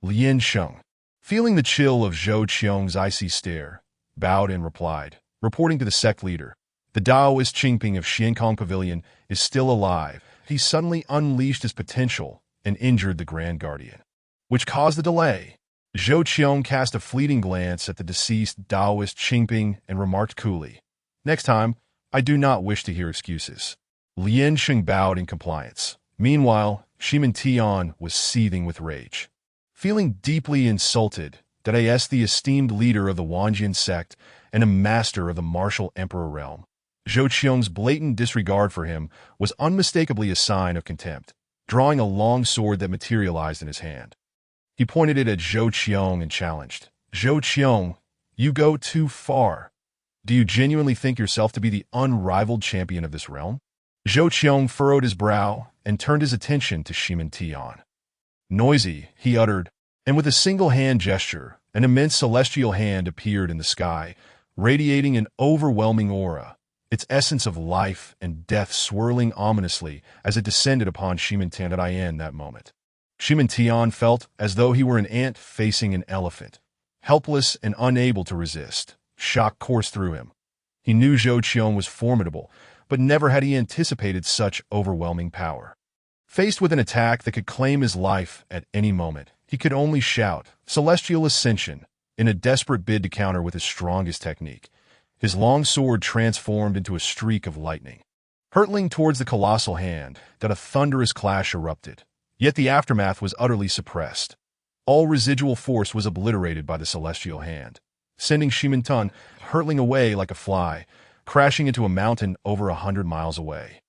Lian Sheng, feeling the chill of Zhou Qiong's icy stare, bowed and replied, reporting to the sect leader. The Daoist Qingping of Xiankong Pavilion is still alive. He suddenly unleashed his potential and injured the Grand Guardian, which caused the delay. Zhou Qiong cast a fleeting glance at the deceased Daoist Qingping and remarked coolly, "Next time, I do not wish to hear excuses." Lian Sheng bowed in compliance. Meanwhile, Shimen Tian was seething with rage. Feeling deeply insulted that the esteemed leader of the Wanjian sect and a master of the martial emperor realm, Zhou Qiong's blatant disregard for him was unmistakably a sign of contempt. Drawing a long sword that materialized in his hand, he pointed it at Zhou Qiong and challenged, "Zhou Qiong, you go too far. Do you genuinely think yourself to be the unrivaled champion of this realm?" Zhou Qiong furrowed his brow and turned his attention to Shimen Tian. "Noisy," he uttered, and with a single hand gesture, an immense celestial hand appeared in the sky, radiating an overwhelming aura, its essence of life and death swirling ominously as it descended upon Shimen Tian that moment. Shimen Tian felt as though he were an ant facing an elephant, helpless and unable to resist. Shock coursed through him. He knew Zhou Qiong was formidable, but never had he anticipated such overwhelming power. Faced with an attack that could claim his life at any moment, he could only shout, "Celestial Ascension," in a desperate bid to counter with his strongest technique. His long sword transformed into a streak of lightning, hurtling towards the colossal hand, that a thunderous clash erupted. Yet the aftermath was utterly suppressed. All residual force was obliterated by the celestial hand, sending Shimen Tian hurtling away like a fly, crashing into a mountain over 100 miles away.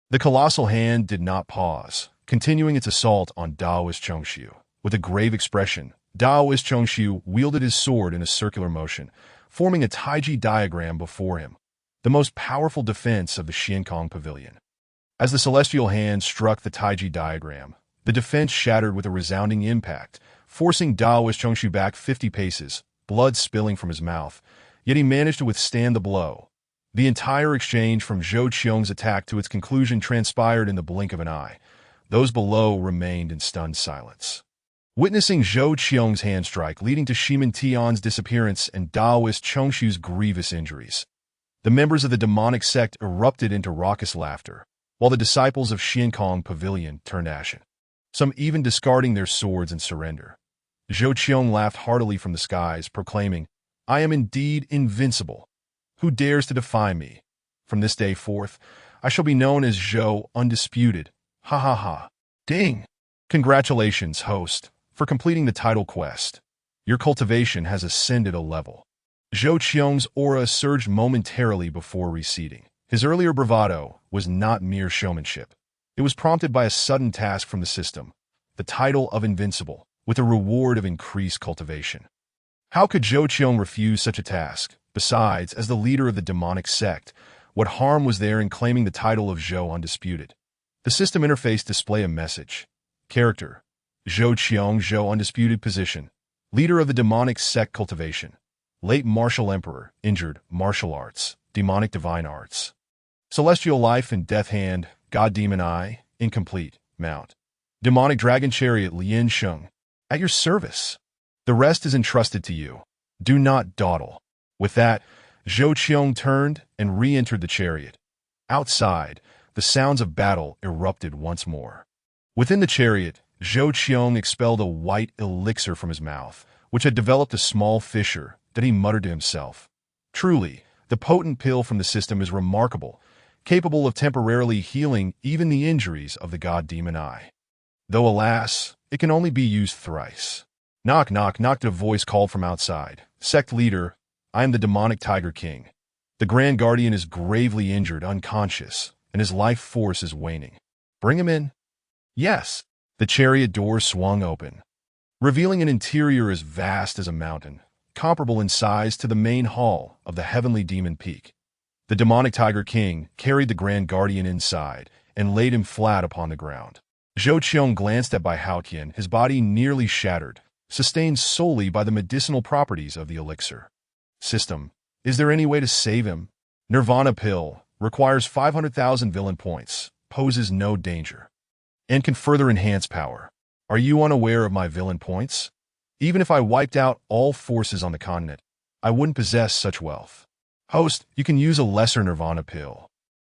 The colossal hand did not pause, continuing its assault on Daoist Chongshu. With a grave expression, Daoist Chongshu wielded his sword in a circular motion, forming a Taiji diagram before him, the most powerful defense of the Xiankong Pavilion. As the celestial hand struck the Taiji diagram, the defense shattered with a resounding impact, forcing Daoist Chongshu back 50 paces, blood spilling from his mouth, yet he managed to withstand the blow. The entire exchange from Zhou Qiong's attack to its conclusion transpired in the blink of an eye. Those below remained in stunned silence. Witnessing Zhou Qiong's hand strike leading to Shimen Tian's disappearance and Daoist Chongshu's grievous injuries, the members of the demonic sect erupted into raucous laughter, while the disciples of Xiankong Pavilion turned ashen, some even discarding their swords in surrender. Zhou Qiong laughed heartily from the skies, proclaiming, "I am indeed invincible. Who dares to defy me? From this day forth, I shall be known as Zhou Undisputed. Ha ha ha. Ding! Congratulations, host, for completing the title quest. Your cultivation has ascended a level." Zhou Qiong's aura surged momentarily before receding. His earlier bravado was not mere showmanship. It was prompted by a sudden task from the system, the title of Invincible, with a reward of increased cultivation. How could Zhou Qiong refuse such a task? Besides, as the leader of the demonic sect, what harm was there in claiming the title of Zhou Undisputed? The system interface displayed a message. Character: Zhou Qiong, Zhou Undisputed. Position: leader of the demonic sect. Cultivation: late martial emperor. Injured: martial arts, demonic divine arts. Celestial life and death hand, god demon eye, incomplete. Mount: demonic dragon chariot. Lian Sheng, at your service. The rest is entrusted to you. Do not dawdle. With that, Zhou Qiong turned and re-entered the chariot. Outside, the sounds of battle erupted once more. Within the chariot, Zhou Qiong expelled a white elixir from his mouth, which had developed a small fissure that he muttered to himself. Truly, the potent pill from the system is remarkable. capable of temporarily healing even the injuries of the god Demon Eye. Though alas, it can only be used thrice. Knock, knock, knock, a voice called from outside. Sect leader, I am the demonic Tiger King. The Grand Guardian is gravely injured, unconscious, and his life force is waning. Bring him in. Yes. The chariot door swung open, revealing an interior as vast as a mountain, comparable in size to the main hall of the heavenly demon peak. The demonic Tiger King carried the Grand Guardian inside and laid him flat upon the ground. Zhou Qiong glanced at Bai Haotian, his body nearly shattered, sustained solely by the medicinal properties of the elixir. System, is there any way to save him? Nirvana pill requires 500,000 villain points, poses no danger, and can further enhance power. Are you unaware of my villain points? Even if I wiped out all forces on the continent, I wouldn't possess such wealth. Host, you can use a lesser Nirvana pill,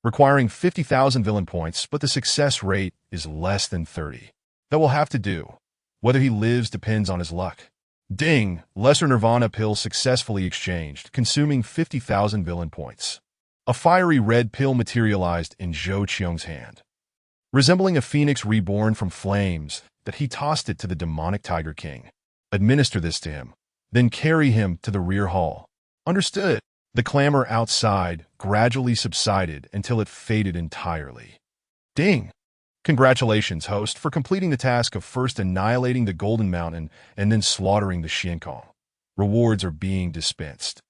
requiring 50,000 villain points, but the success rate is less than 30. That will have to do. Whether he lives depends on his luck. Ding! Lesser Nirvana pill successfully exchanged, consuming 50,000 villain points. A fiery red pill materialized in Zhou Qiong's hand, resembling a phoenix reborn from flames, that he tossed it to the demonic Tiger King. Administer this to him, then carry him to the rear hall. Understood. The clamor outside gradually subsided until it faded entirely. Ding! Congratulations, host, for completing the task of first annihilating the Golden Mountain and then slaughtering the Xiankong. Rewards are being dispensed.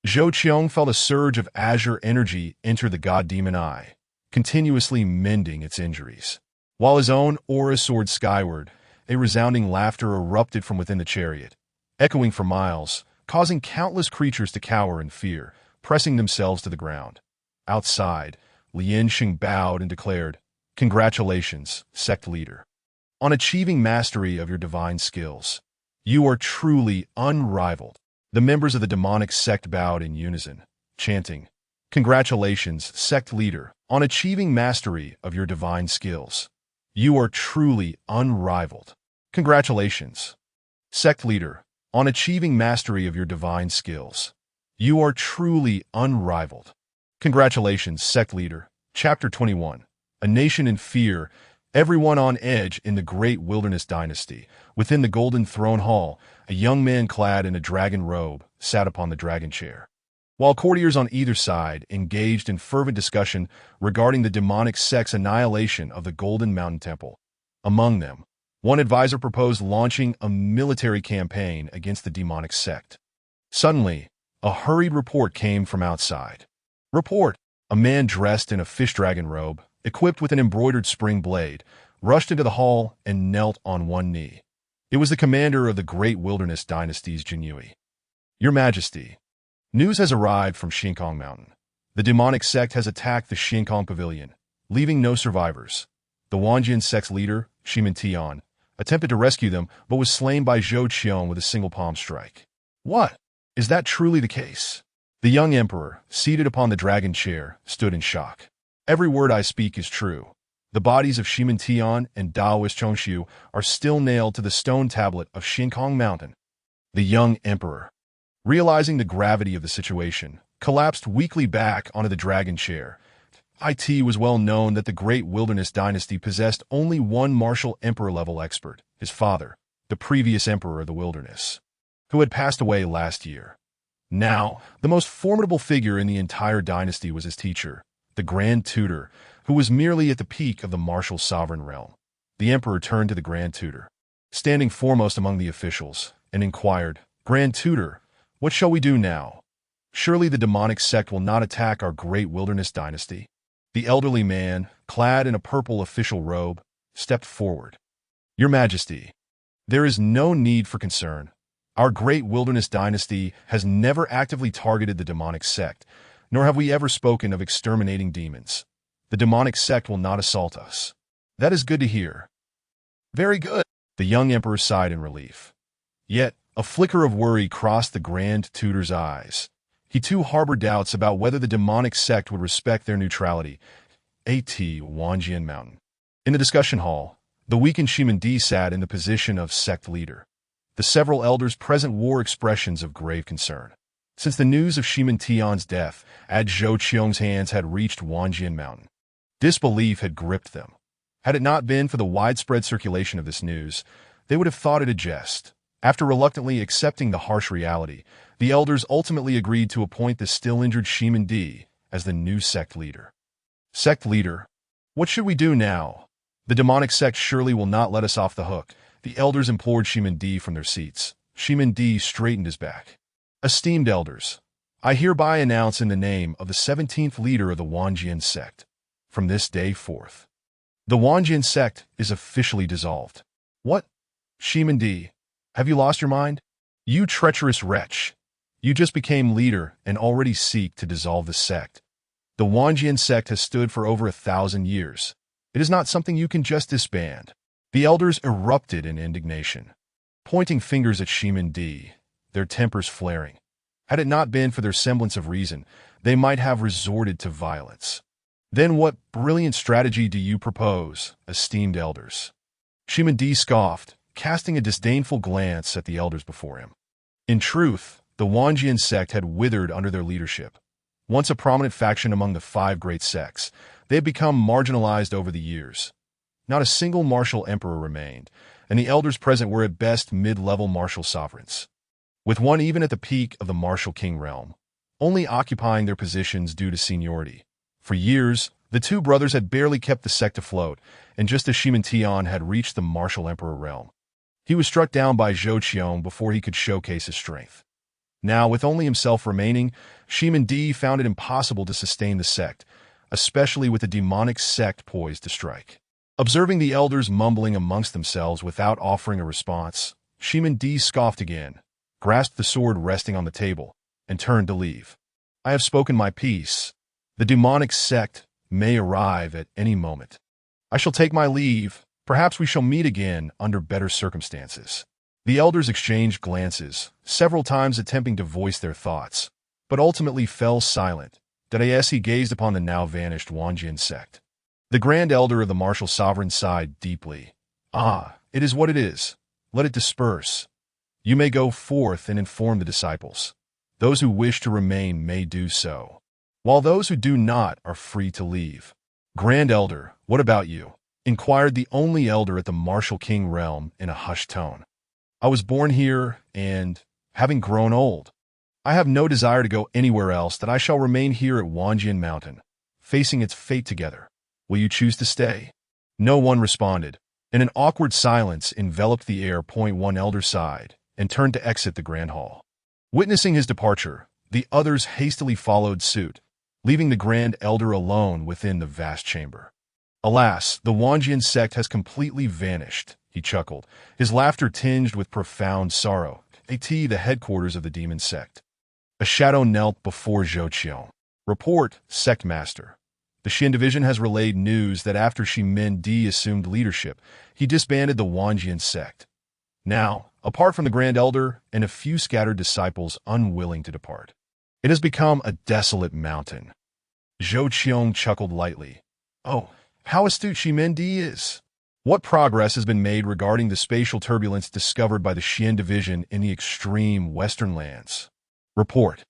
Zhou Qiong felt a surge of azure energy enter the god Demon Eye, continuously mending its injuries. While his own aura soared skyward, a resounding laughter erupted from within the chariot, echoing for miles, causing countless creatures to cower in fear, pressing themselves to the ground. Outside, Lien Xing bowed and declared, "Congratulations, sect leader, on achieving mastery of your divine skills. You are truly unrivaled." The members of the demonic sect bowed in unison, chanting, "Congratulations, sect leader, on achieving mastery of your divine skills. You are truly unrivaled. Congratulations, sect leader, on achieving mastery of your divine skills. You are truly unrivaled. Congratulations, sect leader." Chapter 21. A nation in fear, everyone on edge in the great wilderness dynasty. Within the golden throne hall, a young man clad in a dragon robe sat upon the dragon chair, while courtiers on either side engaged in fervent discussion regarding the demonic sect's annihilation of the Golden Mountain Temple. Among them, one advisor proposed launching a military campaign against the demonic sect. Suddenly, a hurried report came from outside. Report! A man dressed in a fish dragon robe, equipped with an embroidered spring blade, rushed into the hall and knelt on one knee. It was the commander of the Great Wilderness Dynasty's Jinyui. "Your Majesty, news has arrived from Xiankong Mountain. The demonic sect has attacked the Xiankong Pavilion, leaving no survivors. The Wanjian sect's leader, Shimin Tian, attempted to rescue them, but was slain by Zhou Qiong with a single palm strike." "What? Is that truly the case?" The young emperor, seated upon the dragon chair, stood in shock. "Every word I speak is true. The bodies of Shimin Tian and Daoist Chongshu are still nailed to the stone tablet of Xiankong Mountain." The young emperor, realizing the gravity of the situation, collapsed weakly back onto the dragon chair. It was well known that the Great Wilderness Dynasty possessed only one martial emperor-level expert, his father, the previous emperor of the wilderness, who had passed away last year. Now, the most formidable figure in the entire dynasty was his teacher, the Grand Tutor, who was merely at the peak of the martial sovereign realm. The emperor turned to the Grand Tutor, standing foremost among the officials, and inquired, "Grand Tutor, what shall we do now? Surely the demonic sect will not attack our Great Wilderness Dynasty?" The elderly man, clad in a purple official robe, stepped forward. "Your Majesty, there is no need for concern. Our Great Wilderness Dynasty has never actively targeted the demonic sect, nor have we ever spoken of exterminating demons. The demonic sect will not assault us." "That is good to hear." "Very good." The young emperor sighed in relief. Yet, a flicker of worry crossed the Grand Tutor's eyes. He too harbored doubts about whether the demonic sect would respect their neutrality. Wanjian Mountain. In the discussion hall, the weakened Shimin Di sat in the position of sect leader. The several elders present wore expressions of grave concern. Since the news of Shimin Tian's death at Zhou Qiong's hands had reached Wanjian Mountain, disbelief had gripped them. Had it not been for the widespread circulation of this news, they would have thought it a jest. After reluctantly accepting the harsh reality, the elders ultimately agreed to appoint the still-injured Shimin Di as the new sect leader. Sect leader? What should we do now? The demonic sect surely will not let us off the hook. The elders implored Shimin Di from their seats. Shimin Di straightened his back. Esteemed elders, I hereby announce in the name of the 17th leader of the Wanjian sect, from this day forth, the Wanjian sect is officially dissolved. What? Shimin Di, have you lost your mind? You treacherous wretch. You just became leader and already seek to dissolve the sect. The Wanjian sect has stood for over 1,000 years. It is not something you can just disband. The elders erupted in indignation, pointing fingers at Shimin Di, their tempers flaring. Had it not been for their semblance of reason, they might have resorted to violence. Then what brilliant strategy do you propose, esteemed elders? Shimin Di scoffed, casting a disdainful glance at the elders before him. In truth, the Wanjian sect had withered under their leadership. Once a prominent faction among the 5 great sects, they had become marginalized over the years. Not a single martial emperor remained, and the elders present were at best mid-level martial sovereigns, with one even at the peak of the martial king realm, only occupying their positions due to seniority. For years, the 2 brothers had barely kept the sect afloat, and just as Shimin Tian had reached the martial emperor realm, he was struck down by Zhou Qiong before he could showcase his strength. Now, with only himself remaining, Shimin Di found it impossible to sustain the sect, especially with the demonic sect poised to strike. Observing the elders mumbling amongst themselves without offering a response, Shimin Di scoffed again, grasped the sword resting on the table, and turned to leave. I have spoken my piece. The demonic sect may arrive at any moment. I shall take my leave. Perhaps we shall meet again under better circumstances. The elders exchanged glances, several times attempting to voice their thoughts, but ultimately fell silent. Dadaesi gazed upon the now vanished Wanjian sect. The Grand Elder of the martial sovereign sighed deeply. Ah, it is what it is. Let it disperse. You may go forth and inform the disciples. Those who wish to remain may do so, while those who do not are free to leave. Grand Elder, what about you? Inquired the only elder at the martial king realm in a hushed tone. I was born here, and, having grown old, I have no desire to go anywhere else, that I shall remain here at Wanjian Mountain, facing its fate together. Will you choose to stay? No one responded, and an awkward silence enveloped the air. One elder sighed and turned to exit the grand hall. Witnessing his departure, the others hastily followed suit, leaving the Grand Elder alone within the vast chamber. Alas, the Wanjian sect has completely vanished, he chuckled, his laughter tinged with profound sorrow. The headquarters of the Demon Sect. A shadow knelt before Zhou Qiong. Report, Sect Master. The Xin division has relayed news that after Shimin Di assumed leadership, he disbanded the Wanjian sect. Now, apart from the Grand Elder and a few scattered disciples unwilling to depart, it has become a desolate mountain. Zhou Qiong chuckled lightly. Oh, how astute Shimin Di is! What progress has been made regarding the spatial turbulence discovered by the Xian division in the extreme western lands? Report.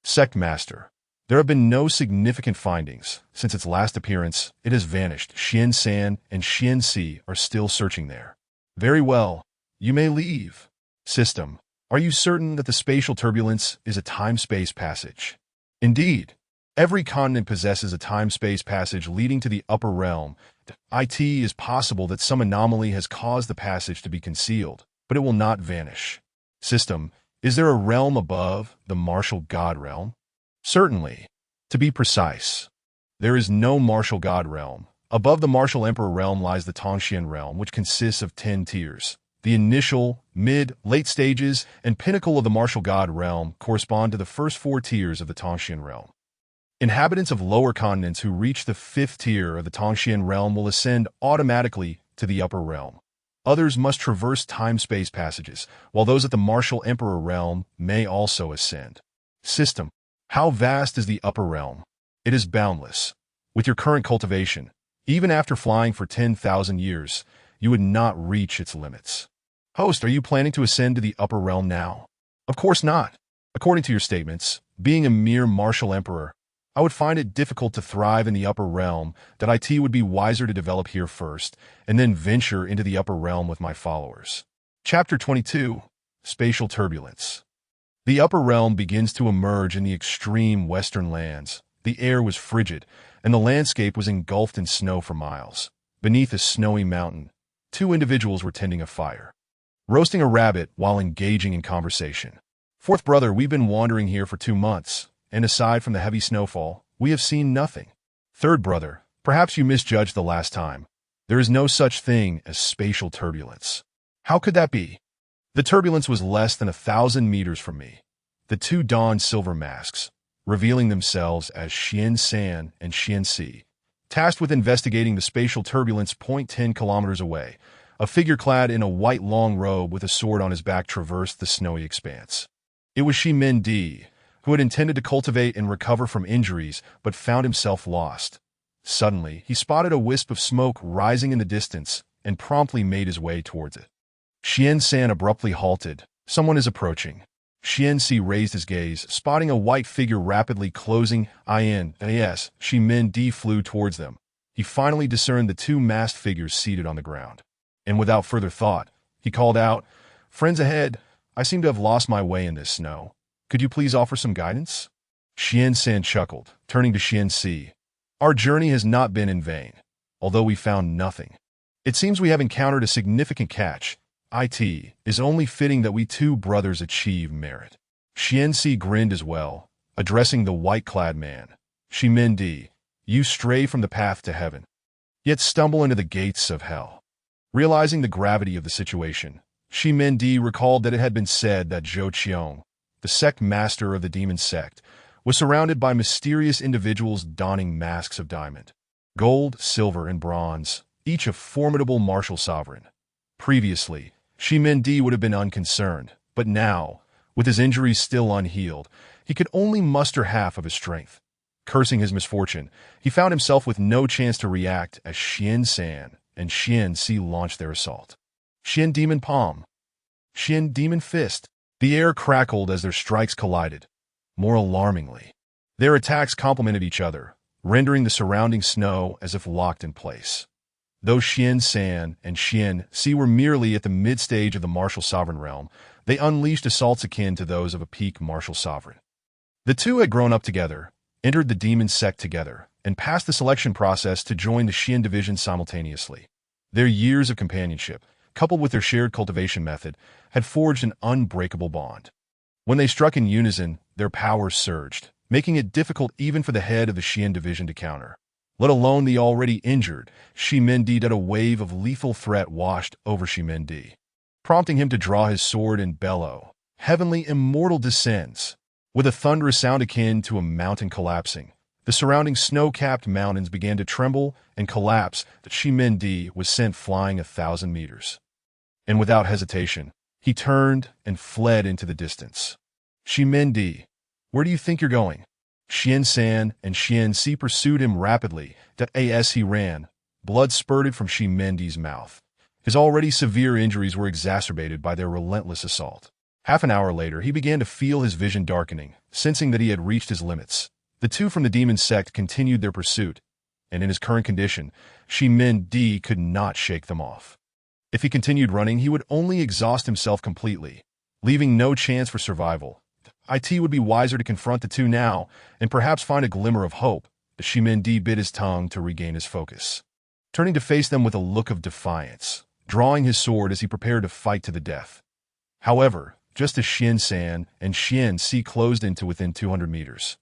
Sect Master. There have been no significant findings. Since its last appearance, it has vanished. Xian San and Xian Si are still searching there. Very well. You may leave. System. Are you certain that the spatial turbulence is a time-space passage? Indeed. Every continent possesses a time-space passage leading to the upper realm. It is possible that some anomaly has caused the passage to be concealed, but it will not vanish. System. Is there a realm above the martial god realm? Certainly. To be precise, there is no martial god realm. Above the martial emperor realm lies the Tongxian realm, which consists of 10 tiers. The initial, mid, late stages, and pinnacle of the martial god realm correspond to the first 4 tiers of the Tongxian realm. Inhabitants of lower continents who reach the 5th tier of the Tongxian realm will ascend automatically to the upper realm. Others must traverse time-space passages, while those at the martial emperor realm may also ascend. System. How vast is the upper realm? It is boundless. With your current cultivation, even after flying for 10,000 years, you would not reach its limits. Host, are you planning to ascend to the upper realm now? Of course not. According to your statements, being a mere martial emperor, I would find it difficult to thrive in the upper realm, that IT would be wiser to develop here first, and then venture into the upper realm with my followers. Chapter 22. Spatial Turbulence. The upper realm begins to emerge in the extreme western lands. The air was frigid, and the landscape was engulfed in snow for miles. Beneath a snowy mountain, two individuals were tending a fire, roasting a rabbit while engaging in conversation. Fourth brother, we've been wandering here for 2 months, and aside from the heavy snowfall, we have seen nothing. Third brother, perhaps you misjudged the last time. There is no such thing as spatial turbulence. How could that be? The turbulence was less than 1,000 meters from me. The two donned silver masks, revealing themselves as Xian San and Xian Si, tasked with investigating the spatial turbulence 10 kilometers away. A figure clad in a white long robe with a sword on his back traversed the snowy expanse. It was Shi Min Di, who had intended to cultivate and recover from injuries, but found himself lost. Suddenly, he spotted a wisp of smoke rising in the distance and promptly made his way towards it. Xian San abruptly halted. Someone is approaching. Xian Si raised his gaze, spotting a white figure rapidly closing in. As Shi Min Di flew towards them, he finally discerned the two masked figures seated on the ground. And without further thought, he called out, "Friends ahead, I seem to have lost my way in this snow. Could you please offer some guidance?" Xian San chuckled, turning to Xian Si. "Our journey has not been in vain, although we found nothing. It seems we have encountered a significant catch. It is only fitting that we two brothers achieve merit." Xian Si grinned as well, addressing the white-clad man. "Shi Min Di, you stray from the path to heaven, yet stumble into the gates of hell." Realizing the gravity of the situation, Shi Min Di recalled that it had been said that Zhou Qiong, the sect master of the Demon Sect, was surrounded by mysterious individuals donning masks of diamond, gold, silver, and bronze, each a formidable martial sovereign. Previously, Shi Min Di would have been unconcerned, but now, with his injuries still unhealed, he could only muster half of his strength. Cursing his misfortune, he found himself with no chance to react as Xian San and Xian Si launched their assault. Xian Demon Palm, Xian Demon Fist. The air crackled as their strikes collided. More alarmingly, their attacks complemented each other, rendering the surrounding snow as if locked in place. Though Xian San and Xian Si were merely at the mid-stage of the martial sovereign realm, they unleashed assaults akin to those of a peak martial sovereign. The two had grown up together, entered the Demon Sect together, and passed the selection process to join the Xian division simultaneously. Their years of companionship, coupled with their shared cultivation method, had forged an unbreakable bond. When they struck in unison, their powers surged, making it difficult even for the head of the Xian division to counter. Let alone the already injured, Shi Min Di. A wave of lethal threat washed over Shi Min Di, prompting him to draw his sword and bellow. Heavenly Immortal descends. With a thunderous sound akin to a mountain collapsing, the surrounding snow-capped mountains began to tremble and collapse. That Shi Min Di was sent flying 1,000 meters. And without hesitation, he turned and fled into the distance. "Shi Min Di, where do you think you're going?" Xian San and Xian Si pursued him rapidly. As he ran, blood spurted from Shi Min Di's mouth. His already severe injuries were exacerbated by their relentless assault. Half an hour later, he began to feel his vision darkening, sensing that he had reached his limits. The two from the Demon Sect continued their pursuit, and in his current condition, Shi Min Di could not shake them off. If he continued running, he would only exhaust himself completely, leaving no chance for survival. It would be wiser to confront the two now, and perhaps find a glimmer of hope. Shi Min Di bit his tongue to regain his focus, turning to face them with a look of defiance, drawing his sword as he prepared to fight to the death. However, just as Xian San and Xian Si closed into within 200 meters,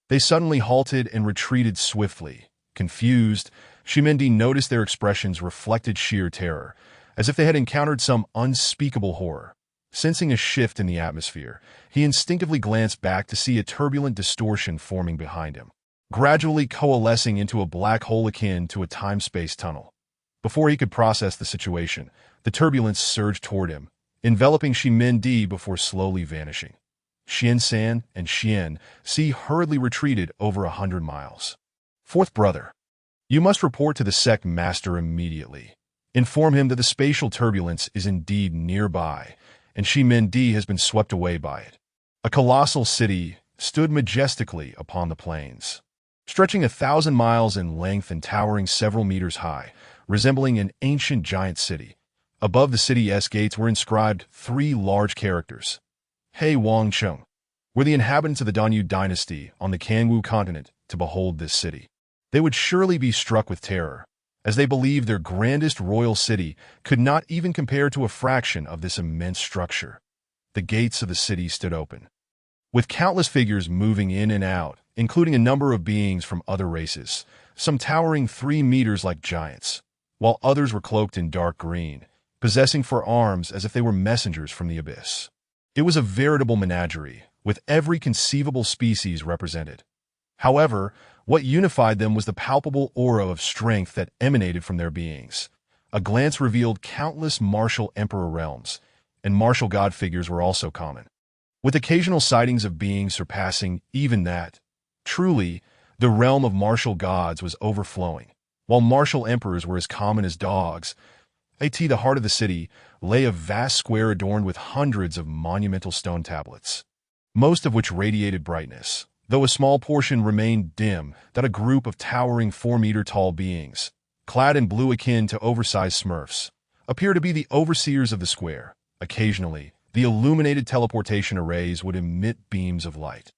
they suddenly halted and retreated swiftly. Confused, Shi Min Di noticed their expressions reflected sheer terror, as if they had encountered some unspeakable horror. Sensing a shift in the atmosphere, he instinctively glanced back to see a turbulent distortion forming behind him, gradually coalescing into a black hole akin to a time-space tunnel. Before he could process the situation, the turbulence surged toward him, enveloping Shi Min Di before slowly vanishing. Xian San and Xian Si hurriedly retreated over 100 miles. "Fourth brother, you must report to the sect master immediately. Inform him that the spatial turbulence is indeed nearby, and Shi Min Di has been swept away by it." A colossal city stood majestically upon the plains, stretching 1,000 miles in length and towering several meters high, resembling an ancient giant city. Above the city's gates were inscribed 3 large characters. Hei Wang Chung. Were the inhabitants of the Danyu dynasty on the Kangwu continent to behold this city, they would surely be struck with terror, as they believed their grandest royal city could not even compare to a fraction of this immense structure. The gates of the city stood open, with countless figures moving in and out, including a number of beings from other races, some towering 3 meters like giants, while others were cloaked in dark green, possessing 4 arms as if they were messengers from the abyss. It was a veritable menagerie, with every conceivable species represented. However, what unified them was the palpable aura of strength that emanated from their beings. A glance revealed countless martial emperor realms, and martial god figures were also common, with occasional sightings of beings surpassing even that. Truly, the realm of martial gods was overflowing, while martial emperors were as common as dogs. At the heart of the city lay a vast square adorned with hundreds of monumental stone tablets, most of which radiated brightness, though a small portion remained dim. That a group of towering 4-meter-tall beings, clad in blue akin to oversized smurfs, appear to be the overseers of the square. Occasionally, the illuminated teleportation arrays would emit beams of light,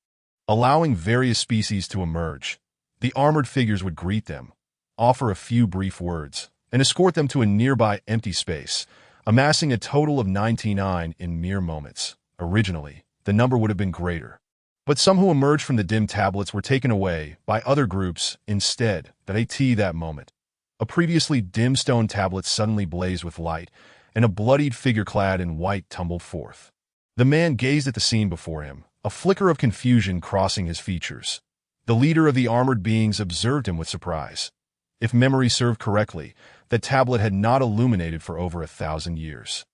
allowing various species to emerge. The armored figures would greet them, offer a few brief words, and escort them to a nearby empty space, amassing a total of 99 in mere moments. Originally, the number would have been greater, but some who emerged from the dim tablets were taken away by other groups instead. That moment, a previously dim stone tablet suddenly blazed with light, and a bloodied figure clad in white tumbled forth. The man gazed at the scene before him, a flicker of confusion crossing his features. The leader of the armored beings observed him with surprise. If memory served correctly, the tablet had not illuminated for over 1,000 years.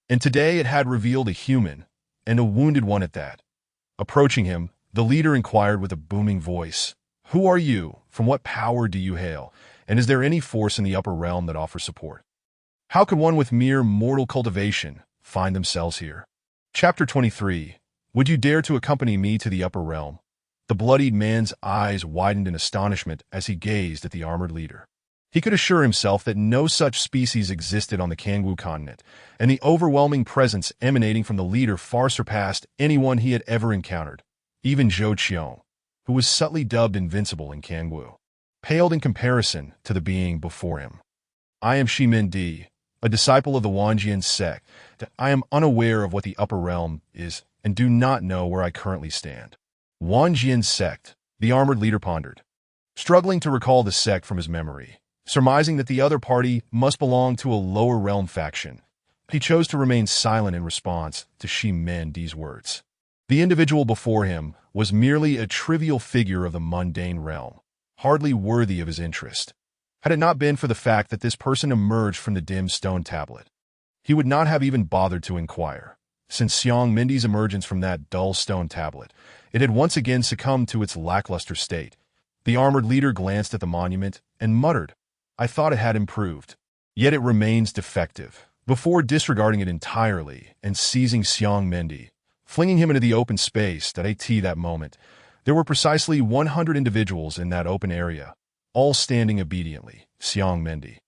And today it had revealed a human, and a wounded one at that. Approaching him, the leader inquired with a booming voice, "Who are you? From what power do you hail? And is there any force in the upper realm that offers support? How could one with mere mortal cultivation find themselves here?" Chapter 23. Would you dare to accompany me to the upper realm? The bloodied man's eyes widened in astonishment as he gazed at the armored leader. He could assure himself that no such species existed on the Kangwu continent, and the overwhelming presence emanating from the leader far surpassed anyone he had ever encountered. Even Zhou Qiong, who was subtly dubbed Invincible in Kangwu, paled in comparison to the being before him. "I am Shimin Di, a disciple of the Wanjian sect. I am unaware of what the upper realm is, and do not know where I currently stand." Wanjian sect, the armored leader pondered, struggling to recall the sect from his memory. Surmising that the other party must belong to a lower realm faction, he chose to remain silent in response to Shimin Di's words. The individual before him was merely a trivial figure of the mundane realm, hardly worthy of his interest. Had it not been for the fact that this person emerged from the dim stone tablet, he would not have even bothered to inquire. Since Xiang Mindi's emergence from that dull stone tablet, it had once again succumbed to its lackluster state. The armored leader glanced at the monument and muttered, "I thought it had improved, yet it remains defective," before disregarding it entirely and seizing Xiang Mindi, flinging him into the open space. That moment, there were precisely 100 individuals in that open area, all standing obediently. Xiang Mindi,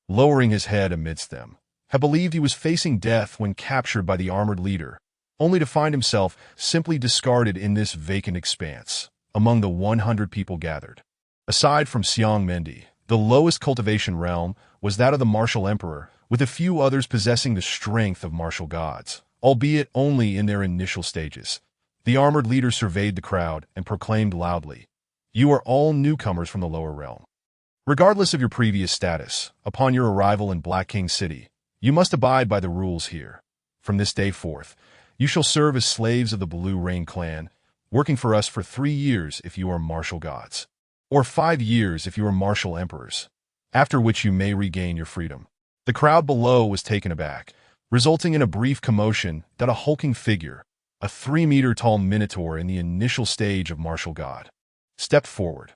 lowering his head amidst them, had believed he was facing death when captured by the armored leader, only to find himself simply discarded in this vacant expanse, among the 100 people gathered. Aside from Xiang Mindi, the lowest cultivation realm was that of the martial emperor, with a few others possessing the strength of martial gods, albeit only in their initial stages. The armored leader surveyed the crowd and proclaimed loudly, "You are all newcomers from the lower realm. Regardless of your previous status, upon your arrival in Black King City, you must abide by the rules here. From this day forth, you shall serve as slaves of the Blue Rain clan, working for us for 3 years if you are martial gods, or 5 years if you are martial emperors, after which you may regain your freedom." The crowd below was taken aback, resulting in a brief commotion that a hulking figure, a 3-meter-tall minotaur in the initial stage of martial god, stepped forward.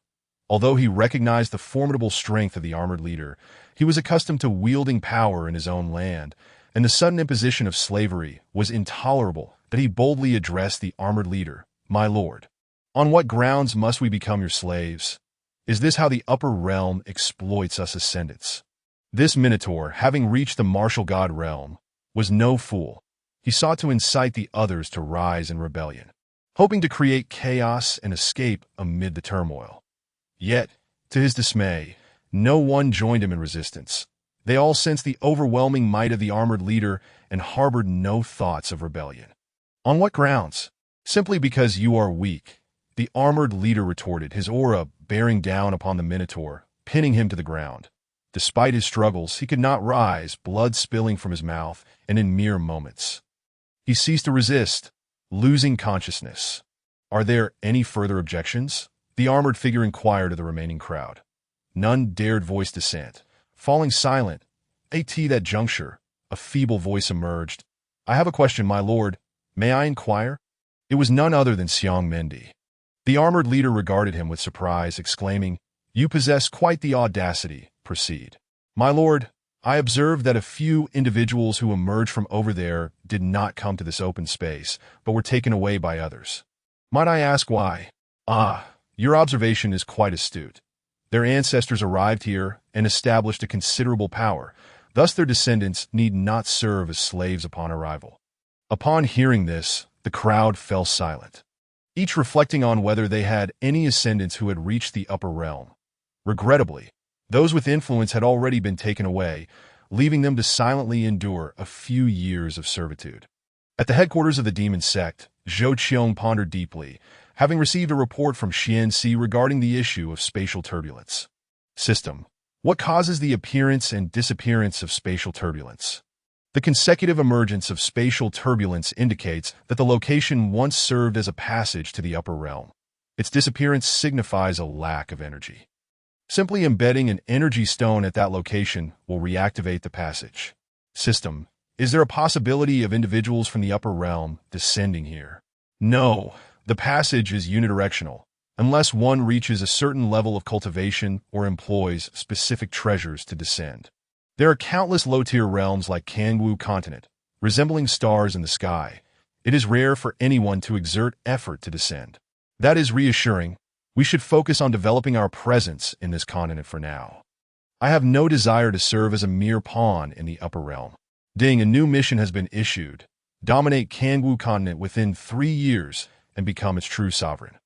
Although he recognized the formidable strength of the armored leader, he was accustomed to wielding power in his own land, and the sudden imposition of slavery was intolerable that he boldly addressed the armored leader, "My lord, on what grounds must we become your slaves? Is this how the upper realm exploits us ascendants?" This Minotaur, having reached the martial god realm, was no fool. He sought to incite the others to rise in rebellion, hoping to create chaos and escape amid the turmoil. Yet, to his dismay, no one joined him in resistance. They all sensed the overwhelming might of the armored leader and harbored no thoughts of rebellion. "On what grounds?" "Simply because you are weak," the armored leader retorted, his aura bearing down upon the Minotaur, pinning him to the ground. Despite his struggles, he could not rise, blood spilling from his mouth, and in mere moments he ceased to resist, losing consciousness. "Are there any further objections?" the armored figure inquired of the remaining crowd. None dared voice dissent. Falling silent, at that juncture, a feeble voice emerged. "I have a question, my lord. May I inquire?" It was none other than Xiang Mendi. The armored leader regarded him with surprise, exclaiming, "You possess quite the audacity. Proceed." "My lord, I observed that a few individuals who emerged from over there did not come to this open space, but were taken away by others. Might I ask why?" "Ah, your observation is quite astute. Their ancestors arrived here and established a considerable power. Thus their descendants need not serve as slaves upon arrival." Upon hearing this, the crowd fell silent, each reflecting on whether they had any ascendants who had reached the upper realm. Regrettably, those with influence had already been taken away, leaving them to silently endure a few years of servitude. At the headquarters of the Demon Sect, Zhou Qiong pondered deeply, having received a report from Xian Si regarding the issue of spatial turbulence. System. What causes the appearance and disappearance of spatial turbulence? The consecutive emergence of spatial turbulence indicates that the location once served as a passage to the upper realm. Its disappearance signifies a lack of energy. Simply embedding an energy stone at that location will reactivate the passage. System. Is there a possibility of individuals from the upper realm descending here? No, the passage is unidirectional, unless one reaches a certain level of cultivation or employs specific treasures to descend. There are countless low-tier realms like Kangwu continent, resembling stars in the sky. It is rare for anyone to exert effort to descend. That is reassuring. We should focus on developing our presence in this continent for now. I have no desire to serve as a mere pawn in the upper realm. Ding, a new mission has been issued. Dominate Kangwu continent within 3 years and become its true sovereign.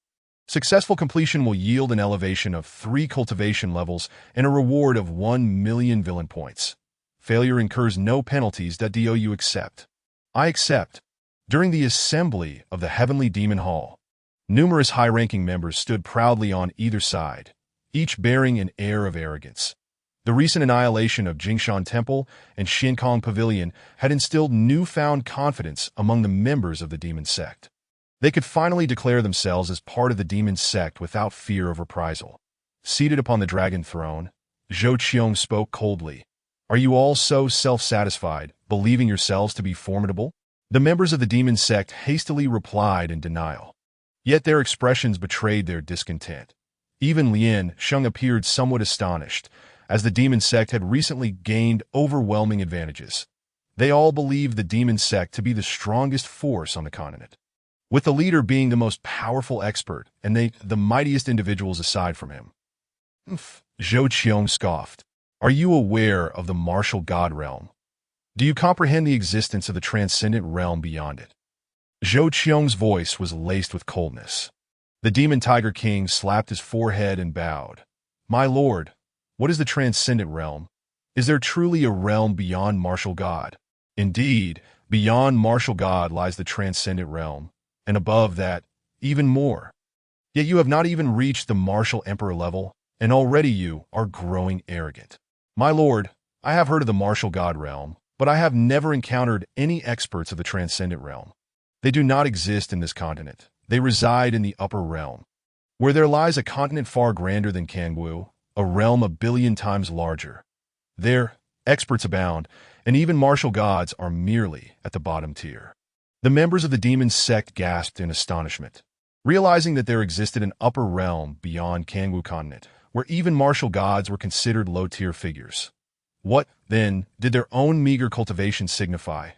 Successful completion will yield an elevation of 3 cultivation levels and a reward of 1 million villain points. Failure incurs no penalties. Do you accept? I accept. During the assembly of the Heavenly Demon Hall, numerous high-ranking members stood proudly on either side, each bearing an air of arrogance. The recent annihilation of Jingshan Temple and Shinkong Pavilion had instilled newfound confidence among the members of the Demon Sect. They could finally declare themselves as part of the Demon Sect without fear of reprisal. Seated upon the dragon throne, Zhou Qiong spoke coldly. "Are you all so self-satisfied, believing yourselves to be formidable?" The members of the Demon Sect hastily replied in denial. Yet their expressions betrayed their discontent. Even Lien Sheng appeared somewhat astonished, as the Demon Sect had recently gained overwhelming advantages. They all believed the Demon Sect to be the strongest force on the continent, with the leader being the most powerful expert and the mightiest individuals aside from him. Zhou Qiong scoffed. "Are you aware of the martial god realm? Do you comprehend the existence of the transcendent realm beyond it?" Zhou Qiong's voice was laced with coldness. The Demon Tiger King slapped his forehead and bowed. "My lord, what is the transcendent realm? Is there truly a realm beyond martial god?" "Indeed, beyond martial god lies the transcendent realm, and above that, even more. Yet you have not even reached the martial emperor level, and already you are growing arrogant." "My lord, I have heard of the martial god realm, but I have never encountered any experts of the transcendent realm. They do not exist in this continent. They reside in the upper realm, where there lies a continent far grander than Kangwu, a realm 1,000,000,000 times larger. There, experts abound, and even martial gods are merely at the bottom tier." The members of the Demon Sect gasped in astonishment, realizing that there existed an upper realm beyond Kangwu continent, where even martial gods were considered low-tier figures. What, then, did their own meager cultivation signify?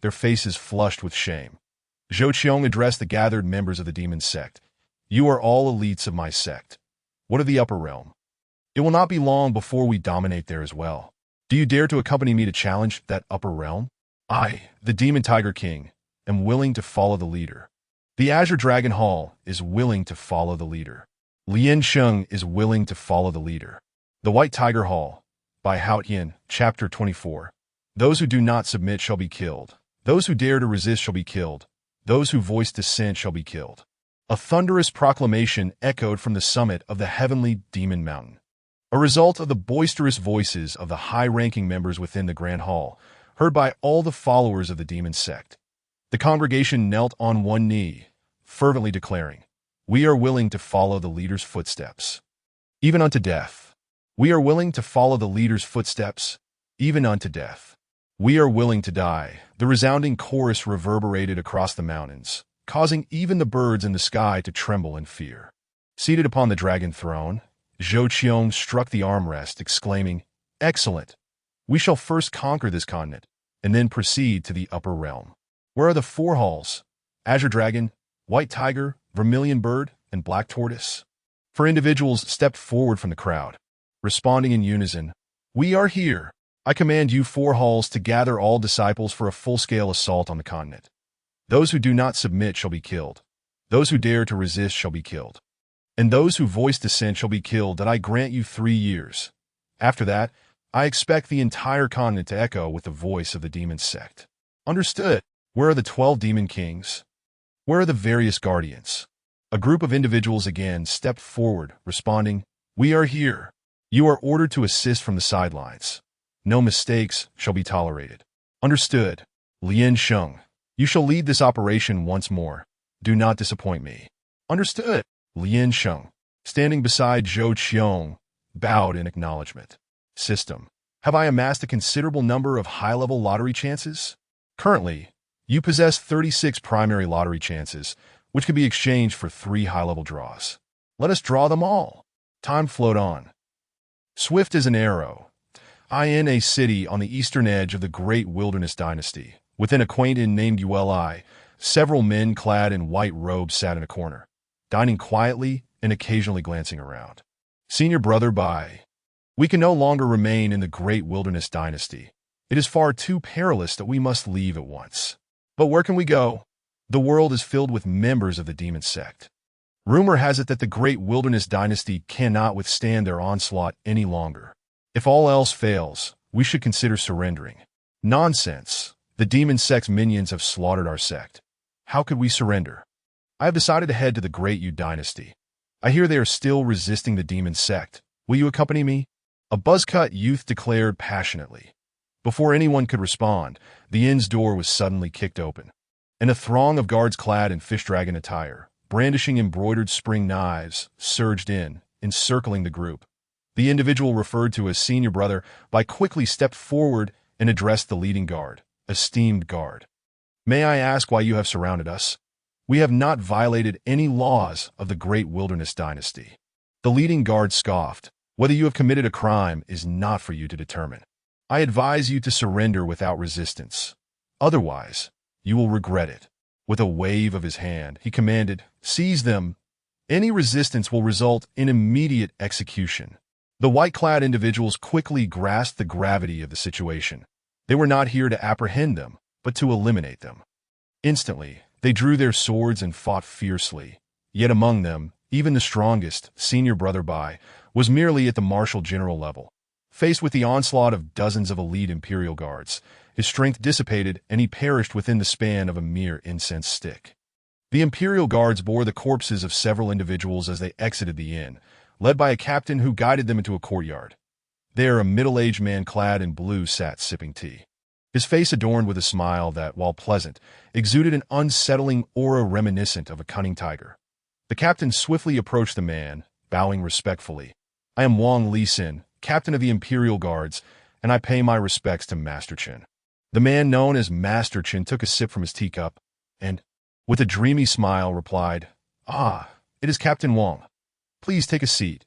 Their faces flushed with shame. Zhou Qiong addressed the gathered members of the Demon Sect. You are all elites of my sect. What of the upper realm? It will not be long before we dominate there as well. Do you dare to accompany me to challenge that upper realm? I, the Demon Tiger King, am willing to follow the leader. The Azure Dragon Hall is willing to follow the leader. Lian Sheng is willing to follow the leader. The White Tiger Hall, by Hao Tian, Chapter 24. Those who do not submit shall be killed. Those who dare to resist shall be killed. Those who voice dissent shall be killed. A thunderous proclamation echoed from the summit of the heavenly Demon Mountain. A result of the boisterous voices of the high-ranking members within the Grand Hall, heard by all the followers of the Demon Sect. The congregation knelt on one knee, fervently declaring, "We are willing to follow the leader's footsteps, even unto death. We are willing to follow the leader's footsteps, even unto death. We are willing to die." The resounding chorus reverberated across the mountains, causing even the birds in the sky to tremble in fear. Seated upon the dragon throne, Zhou Qiong struck the armrest, exclaiming, "Excellent! We shall first conquer this continent, and then proceed to the upper realm. Where are the four halls? Azure Dragon, White Tiger, Vermilion Bird, and Black Tortoise?" Four individuals stepped forward from the crowd, responding in unison, "We are here. I command you four halls to gather all disciples for a full-scale assault on the continent. Those who do not submit shall be killed. Those who dare to resist shall be killed. And those who voice dissent shall be killed, that I grant you 3 years. After that, I expect the entire continent to echo with the voice of the Demon Sect." Understood. Where are the 12 Demon Kings? Where are the various guardians? A group of individuals again stepped forward, responding, "We are here. You are ordered to assist from the sidelines. No mistakes shall be tolerated." Understood. Lian Sheng, you shall lead this operation once more. Do not disappoint me. Understood. Lian Sheng, standing beside Zhou Qiong, bowed in acknowledgement. System, have I amassed a considerable number of high-level lottery chances? Currently, you possess 36 primary lottery chances, which can be exchanged for 3 high-level draws. Let us draw them all. Time flowed on. Swift as an arrow. In a city on the eastern edge of the great wilderness dynasty, within a quaint inn named Uli, several men clad in white robes sat in a corner, dining quietly and occasionally glancing around. Senior brother Bai. We can no longer remain in the great wilderness dynasty. It is far too perilous that we must leave at once. But where can we go? The world is filled with members of the Demon Sect. Rumor has it that the great wilderness dynasty cannot withstand their onslaught any longer. If all else fails, we should consider surrendering. Nonsense. The Demon Sect's minions have slaughtered our sect. How could we surrender? I have decided to head to the Great Yu Dynasty. I hear they are still resisting the Demon Sect. Will you accompany me? A buzzcut youth declared passionately. Before anyone could respond, the inn's door was suddenly kicked open, and a throng of guards clad in fish dragon attire, brandishing embroidered spring knives, surged in, encircling the group. The individual referred to as Senior Brother Bai quickly stepped forward and addressed the leading guard. "Esteemed guard, may I ask why you have surrounded us? We have not violated any laws of the Great Wilderness Dynasty." The leading guard scoffed. "Whether you have committed a crime is not for you to determine. I advise you to surrender without resistance. Otherwise, you will regret it." With a wave of his hand, he commanded, "Seize them. Any resistance will result in immediate execution." The white-clad individuals quickly grasped the gravity of the situation. They were not here to apprehend them, but to eliminate them. Instantly, they drew their swords and fought fiercely. Yet among them, even the strongest, Senior Brother Bai, was merely at the Marshal General level. Faced with the onslaught of dozens of elite Imperial Guards, his strength dissipated and he perished within the span of a mere incense stick. The Imperial Guards bore the corpses of several individuals as they exited the inn, led by a captain who guided them into a courtyard. There, a middle-aged man clad in blue sat sipping tea, his face adorned with a smile that, while pleasant, exuded an unsettling aura reminiscent of a cunning tiger. The captain swiftly approached the man, bowing respectfully. "I am Wang Lisin, captain of the Imperial Guards, and I pay my respects to Master Chen." The man known as Master Chen took a sip from his teacup and, with a dreamy smile, replied, "Ah, it is Captain Wang. Please take a seat.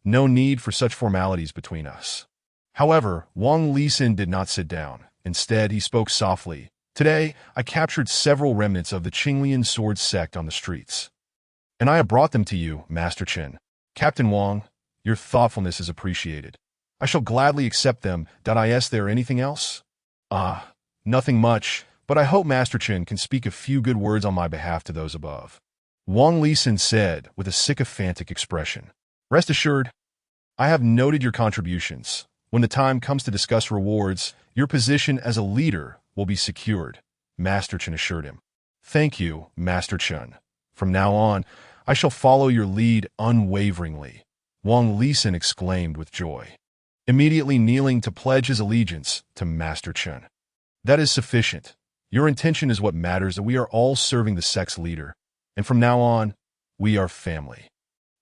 No need for such formalities between us." However, Wang Lisin did not sit down. Instead, he spoke softly, Today, I captured several remnants of the Qinglian sword sect on the streets. And I have brought them to you, Master Chen. Captain Wang, your thoughtfulness is appreciated. I shall gladly accept them. Is there anything else? Nothing much, but I hope Master Chen can speak a few good words on my behalf to those above. Wang Lisin said with a sycophantic expression. Rest assured, I have noted your contributions. When the time comes to discuss rewards, your position as a leader will be secured, Master Chen assured him. Thank you, Master Chen. From now on, I shall follow your lead unwaveringly, Wang Lisin exclaimed with joy, immediately kneeling to pledge his allegiance to Master Chen. That is sufficient. Your intention is what matters, and we are all serving the sect's leader, and from now on, we are family.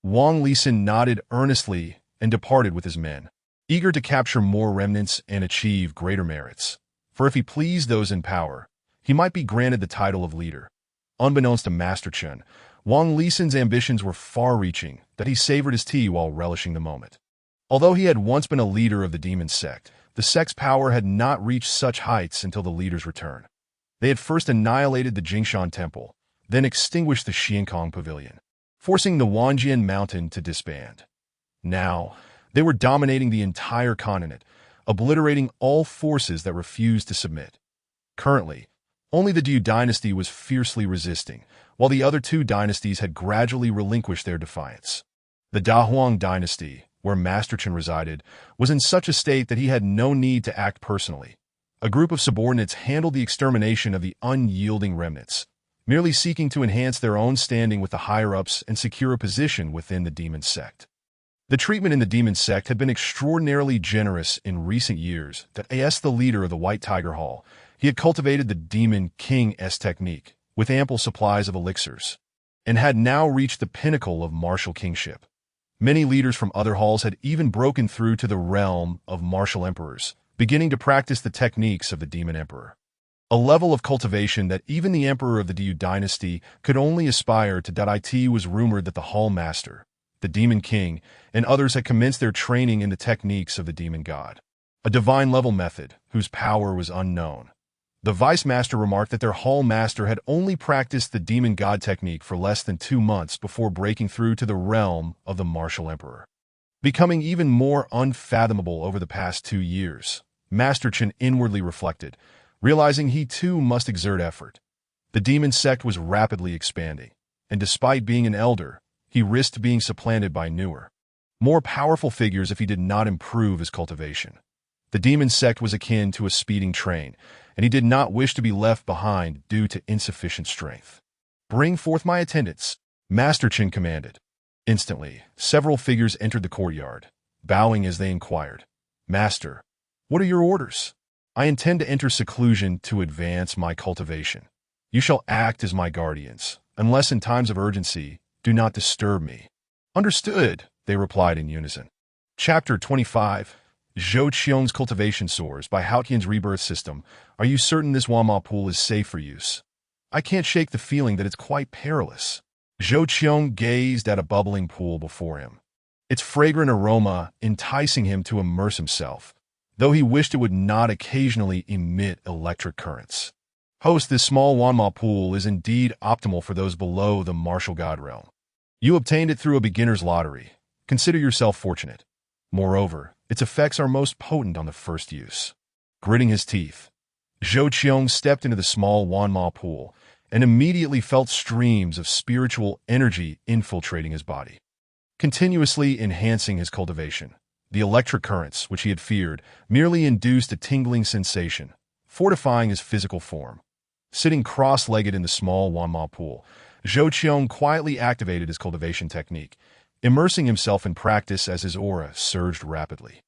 Wang Lisin nodded earnestly and departed with his men, eager to capture more remnants and achieve greater merits. For if he pleased those in power, he might be granted the title of leader. Unbeknownst to Master Chen, Wang Lisin's ambitions were far-reaching, that he savored his tea while relishing the moment. Although he had once been a leader of the Demon Sect, the sect's power had not reached such heights until the leader's return. They had first annihilated the Jingshan Temple, then extinguished the Xiankong Pavilion, forcing the Wanjian Mountain to disband. Now, they were dominating the entire continent, obliterating all forces that refused to submit. Currently, only the Diu dynasty was fiercely resisting, while the other two dynasties had gradually relinquished their defiance. The Dahuang dynasty, where Master Chen resided, was in such a state that he had no need to act personally. A group of subordinates handled the extermination of the unyielding remnants, merely seeking to enhance their own standing with the higher-ups and secure a position within the Demon Sect. The treatment in the Demon Sect had been extraordinarily generous in recent years. That as the leader of the White Tiger Hall, he had cultivated the Demon King's technique with ample supplies of elixirs, and had now reached the pinnacle of martial kingship. Many leaders from other halls had even broken through to the realm of martial emperors, beginning to practice the techniques of the Demon Emperor. A level of cultivation that even the Emperor of the Diu dynasty could only aspire to. It was rumored that the Hall Master, the Demon King, and others had commenced their training in the techniques of the Demon God, a divine-level method whose power was unknown. The Vice Master remarked that their Hall Master had only practiced the Demon God technique for less than 2 months before breaking through to the realm of the Martial Emperor, becoming even more unfathomable over the past 2 years. Master Chen inwardly reflected, realizing he too must exert effort. The Demon Sect was rapidly expanding, and despite being an elder, he risked being supplanted by newer, more powerful figures if he did not improve his cultivation. The Demon Sect was akin to a speeding train, and he did not wish to be left behind due to insufficient strength. Bring forth my attendants, Master Chen commanded. Instantly, several figures entered the courtyard, bowing as they inquired, Master, what are your orders? I intend to enter seclusion to advance my cultivation. You shall act as my guardians. Unless in times of urgency, do not disturb me. Understood, they replied in unison. Chapter 25, Zhou Qiong's Cultivation Soars by Haotian's Rebirth System. Are you certain this Wanma pool is safe for use? I can't shake the feeling that it's quite perilous. Zhou Qiong gazed at a bubbling pool before him, its fragrant aroma enticing him to immerse himself, though he wished it would not occasionally emit electric currents. Host, this small Wanma pool is indeed optimal for those below the martial god realm. You obtained it through a beginner's lottery. Consider yourself fortunate. Moreover, its effects are most potent on the first use. Gritting his teeth, Zhou Qiong stepped into the small Wanma pool and immediately felt streams of spiritual energy infiltrating his body, continuously enhancing his cultivation. The electric currents, which he had feared, merely induced a tingling sensation, fortifying his physical form. Sitting cross-legged in the small Wanma pool, Zhou Qiong quietly activated his cultivation technique, immersing himself in practice as his aura surged rapidly.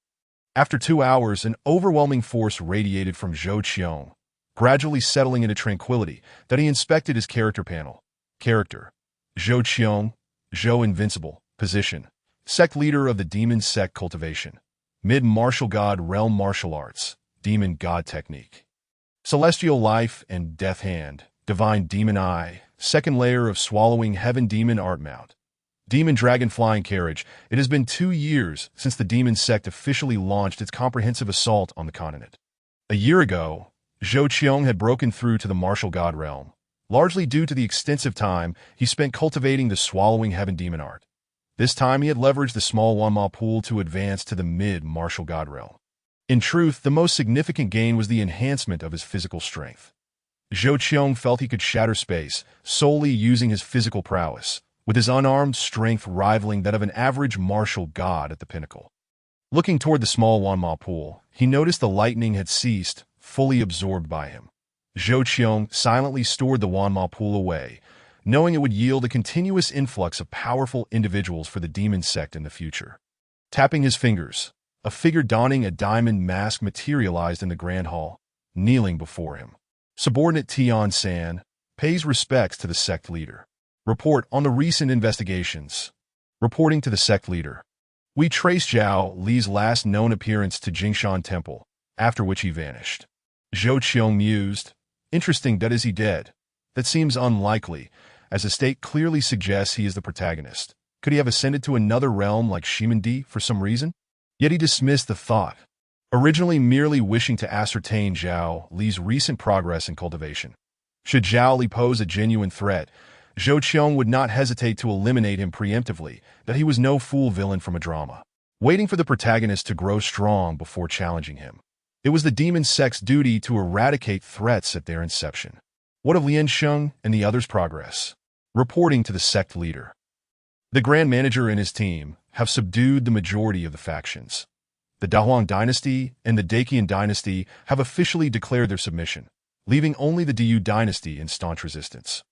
After 2 hours, an overwhelming force radiated from Zhou Qiong, gradually settling into tranquility that he inspected his character panel. Character: Zhou Qiong, Zhou Invincible, Position: Sect Leader of the Demon Sect Cultivation, Mid-Martial God Realm Martial Arts, Demon God Technique. Celestial Life and Death Hand, Divine Demon Eye, Second Layer of Swallowing Heaven Demon Art Mount. Demon Dragon Flying Carriage. It has been 2 years since the Demon Sect officially launched its comprehensive assault on the continent. A year ago, Zhou Qiong had broken through to the martial god realm, largely due to the extensive time he spent cultivating the Swallowing Heaven demon art. This time he had leveraged the small Wanma pool to advance to the mid-martial god realm. In truth, the most significant gain was the enhancement of his physical strength. Zhou Qiong felt he could shatter space solely using his physical prowess, with his unarmed strength rivaling that of an average martial god at the pinnacle. Looking toward the small Wanma pool, he noticed the lightning had ceased, fully absorbed by him. Zhou Qiong silently stored the Wanma pool away, knowing it would yield a continuous influx of powerful individuals for the Demon Sect in the future. Tapping his fingers, a figure donning a diamond mask materialized in the Grand Hall, kneeling before him. Subordinate Tian San pays respects to the sect leader. Report on the recent investigations. Reporting to the sect leader. We traced Zhao Li's last known appearance to Jingshan Temple, after which he vanished. Zhou Qiong mused. Interesting, that is he dead? That seems unlikely, as the state clearly suggests he is the protagonist. Could he have ascended to another realm like Shimandi for some reason? Yet he dismissed the thought, originally merely wishing to ascertain Zhao Li's recent progress in cultivation. Should Zhao Li pose a genuine threat, Zhou Qiong would not hesitate to eliminate him preemptively, that he was no fool villain from a drama, waiting for the protagonist to grow strong before challenging him. It was the Demon Sect's duty to eradicate threats at their inception. What of Lian Sheng and the others' progress? Reporting to the sect leader. The Grand Manager and his team have subdued the majority of the factions. The Dahuang Dynasty and the Daqian Dynasty have officially declared their submission, leaving only the Diyu Dynasty in staunch resistance.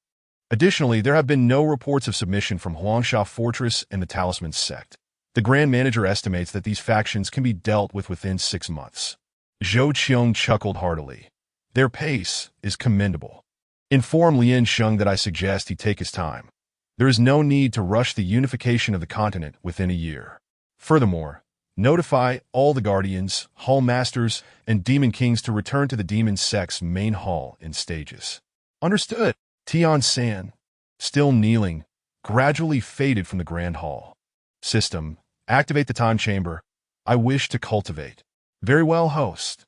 Additionally, there have been no reports of submission from Huangsha Fortress and the Talisman Sect. The Grand Manager estimates that these factions can be dealt with within 6 months. Zhou Qiong chuckled heartily. Their pace is commendable. Inform Lian Sheng that I suggest he take his time. There is no need to rush the unification of the continent within a year. Furthermore, notify all the Guardians, Hall Masters, and Demon Kings to return to the Demon Sect's main hall in stages. Understood. Tian San, still kneeling, gradually faded from the Grand Hall. System, activate the time chamber. I wish to cultivate. Very well, host.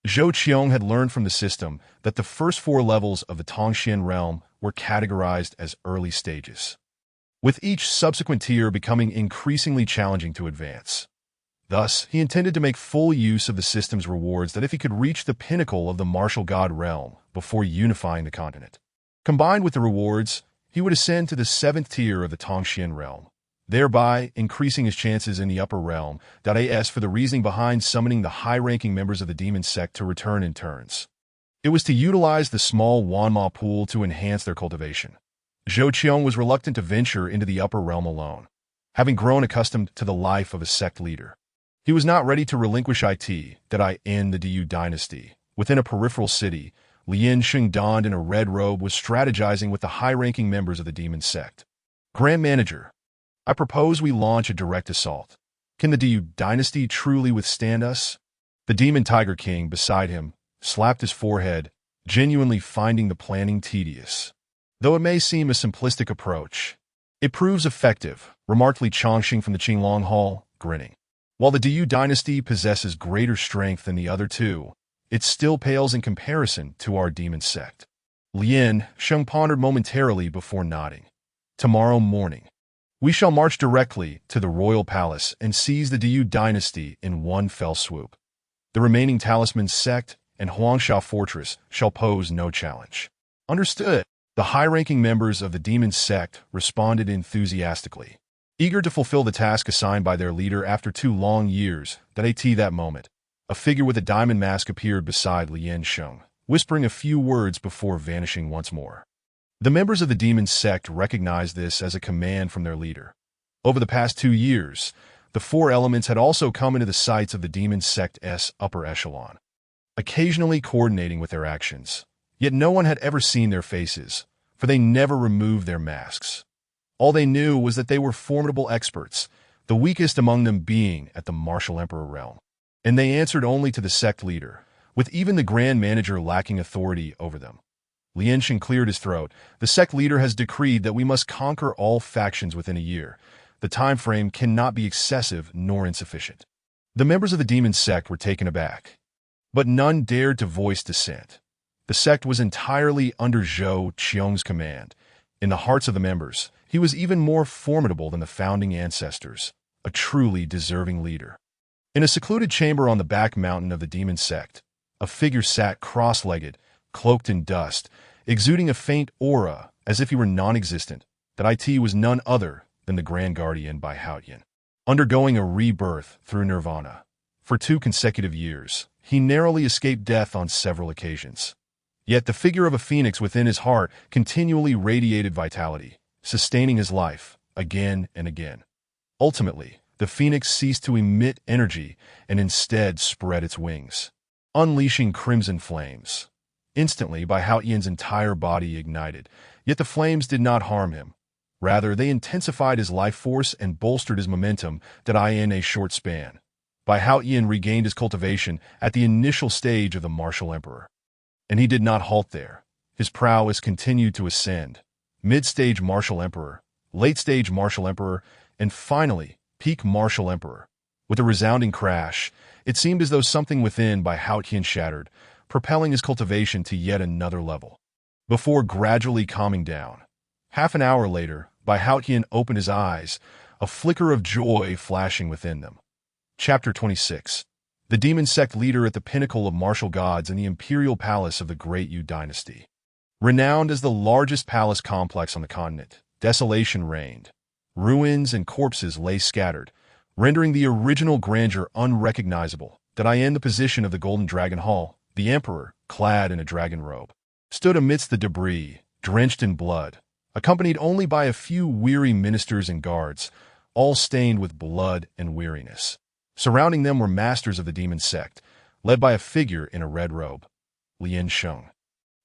Zhou Qiong had learned from the system that the first 4 levels of the Tongxian realm were categorized as early stages, with each subsequent tier becoming increasingly challenging to advance. Thus, he intended to make full use of the system's rewards that if he could reach the pinnacle of the martial god realm before unifying the continent. Combined with the rewards, he would ascend to the 7th tier of the Tongxian realm, thereby increasing his chances in the upper realm. As for the reasoning behind summoning the high-ranking members of the Demon Sect to return in turns. It was to utilize the small Wanma pool to enhance their cultivation. Zhou Qiong was reluctant to venture into the upper realm alone, having grown accustomed to the life of a sect leader. He was not ready to relinquish in the Diyu Dynasty. Within a peripheral city, Lian Sheng donned in a red robe was strategizing with the high-ranking members of the Demon Sect. Grand Manager, I propose we launch a direct assault. Can the Diyu Dynasty truly withstand us? The Demon Tiger King beside him slapped his forehead, genuinely finding the planning tedious. Though it may seem a simplistic approach, it proves effective, remarked Li Chongxing from the Qinglong Hall, grinning. While the Diyu Dynasty possesses greater strength than the other two, it still pales in comparison to our Demon Sect. Lian Sheng pondered momentarily before nodding. Tomorrow morning, we shall march directly to the royal palace and seize the Diyu Dynasty in one fell swoop. The remaining Talisman Sect and Huangsha Fortress shall pose no challenge. Understood. The high-ranking members of the Demon Sect responded enthusiastically, eager to fulfill the task assigned by their leader after 2 long years. That moment, a figure with a diamond mask appeared beside Lian Sheng, whispering a few words before vanishing once more. The members of the Demon Sect recognized this as a command from their leader. Over the past 2 years, the 4 elements had also come into the sights of the Demon Sect's upper echelon, occasionally coordinating with their actions. Yet no one had ever seen their faces, for they never removed their masks. All they knew was that they were formidable experts, the weakest among them being at the Martial Emperor realm. And they answered only to the sect leader, with even the Grand Manager lacking authority over them. Lian Sheng cleared his throat. The sect leader has decreed that we must conquer all factions within a year. The time frame cannot be excessive nor insufficient. The members of the Demon Sect were taken aback, but none dared to voice dissent. The sect was entirely under Zhou Qiong's command. In the hearts of the members, he was even more formidable than the founding ancestors, a truly deserving leader. In a secluded chamber on the back mountain of the Demon Sect, a figure sat cross-legged, cloaked in dust, exuding a faint aura as if he were non-existent. That it was none other than the Grand Guardian Bai Haotian. Undergoing a rebirth through nirvana. For 2 consecutive years, he narrowly escaped death on several occasions. Yet the figure of a phoenix within his heart continually radiated vitality, sustaining his life again and again. Ultimately, the phoenix ceased to emit energy and instead spread its wings, unleashing crimson flames. Instantly, Bai Haotian's entire body ignited, yet the flames did not harm him. Rather, they intensified his life force and bolstered his momentum in a short span. Bai Haotian regained his cultivation at the initial stage of the Martial Emperor. And he did not halt there. His prowess continued to ascend. Mid-stage Martial Emperor, late-stage Martial Emperor, and finally, peak Martial Emperor. With a resounding crash, it seemed as though something within Bai Haotian shattered, propelling his cultivation to yet another level. Before gradually calming down. Half an hour later, Bai Haotian opened his eyes, a flicker of joy flashing within them. Chapter 26. The Demon Sect leader at the pinnacle of martial gods in the imperial palace of the Great Yu dynasty. Renowned as the largest palace complex on the continent, desolation reigned. Ruins and corpses lay scattered, rendering the original grandeur unrecognizable. In the position of the Golden Dragon Hall, the emperor, clad in a dragon robe, stood amidst the debris, drenched in blood, accompanied only by a few weary ministers and guards, all stained with blood and weariness. Surrounding them were masters of the Demon Sect, led by a figure in a red robe. Lien Sheng.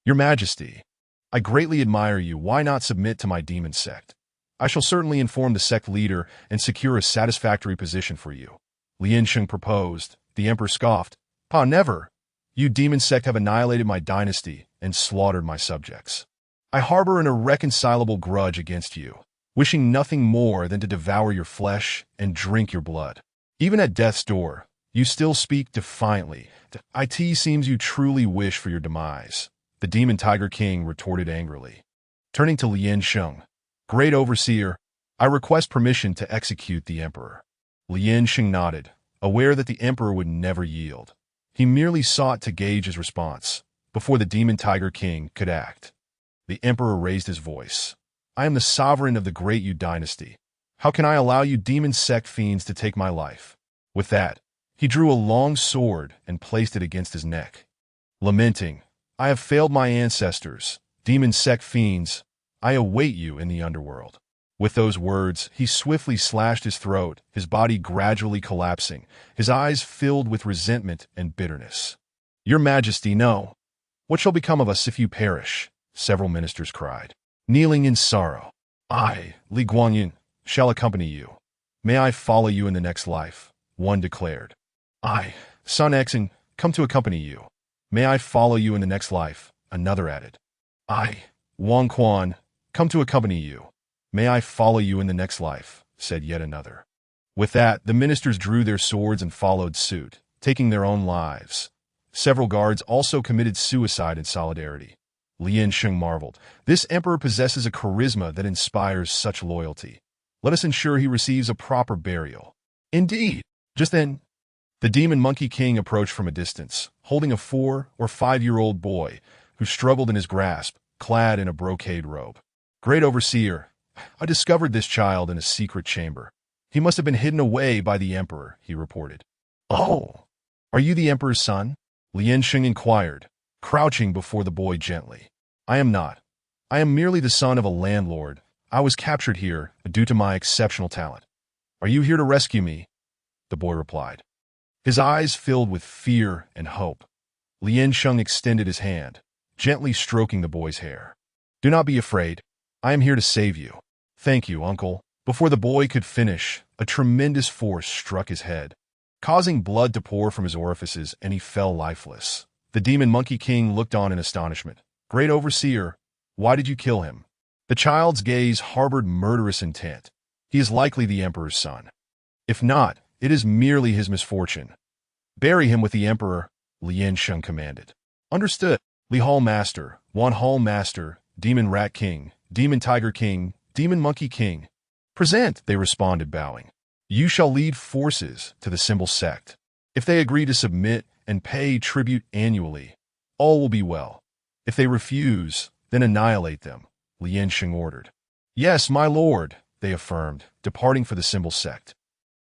Your Majesty, I greatly admire you. Why not submit to my Demon Sect? I shall certainly inform the sect leader and secure a satisfactory position for you. Lien Sheng proposed. The emperor scoffed. Never. You Demon Sect have annihilated my dynasty and slaughtered my subjects. I harbor an irreconcilable grudge against you, wishing nothing more than to devour your flesh and drink your blood. Even at death's door, you still speak defiantly. It seems you truly wish for your demise. The Demon Tiger King retorted angrily. Turning to Lien Sheng, Great Overseer, I request permission to execute the Emperor. Lien Sheng nodded, aware that the Emperor would never yield. He merely sought to gauge his response before the Demon Tiger King could act. The Emperor raised his voice. I am the sovereign of the Great Yu dynasty. How can I allow you Demon Sect fiends to take my life? With that, he drew a long sword and placed it against his neck. Lamenting, I have failed my ancestors, Demon Sect fiends. I await you in the underworld. With those words, he swiftly slashed his throat, his body gradually collapsing, his eyes filled with resentment and bitterness. Your Majesty, no. What shall become of us if you perish? Several ministers cried, kneeling in sorrow. I, Li Guanyin, shall accompany you. May I follow you in the next life, one declared. I, Sun Exing, come to accompany you. May I follow you in the next life, another added. I, Wang Quan, come to accompany you. May I follow you in the next life, said yet another. With that, the ministers drew their swords and followed suit, taking their own lives. Several guards also committed suicide in solidarity. Lien Sheng marveled. This emperor possesses a charisma that inspires such loyalty. Let us ensure he receives a proper burial. Indeed. Just then, the Demon Monkey King approached from a distance, holding a 4- or 5-year-old boy who struggled in his grasp, clad in a brocade robe. Great Overseer, I discovered this child in a secret chamber. He must have been hidden away by the Emperor, he reported. Oh, are you the Emperor's son? Lien Sheng inquired, crouching before the boy gently. I am not. I am merely the son of a landlord. I was captured here due to my exceptional talent. Are you here to rescue me? The boy replied. His eyes filled with fear and hope. Lien Sheng extended his hand, gently stroking the boy's hair. Do not be afraid. I am here to save you. Thank you, uncle. Before the boy could finish, a tremendous force struck his head, causing blood to pour from his orifices, and he fell lifeless. The Demon Monkey King looked on in astonishment. Great Overseer, why did you kill him? The child's gaze harbored murderous intent. He is likely the Emperor's son. If not, it is merely his misfortune. Bury him with the Emperor, Lien Sheng commanded. Understood. Li Hall Master, Wan Hall Master, Demon Rat King, Demon Tiger King, Demon Monkey King. Present, they responded, bowing. You shall lead forces to the Symbol Sect. If they agree to submit and pay tribute annually, all will be well. If they refuse, then annihilate them, Lien Sheng ordered. Yes, my lord, they affirmed, departing for the Symbol Sect.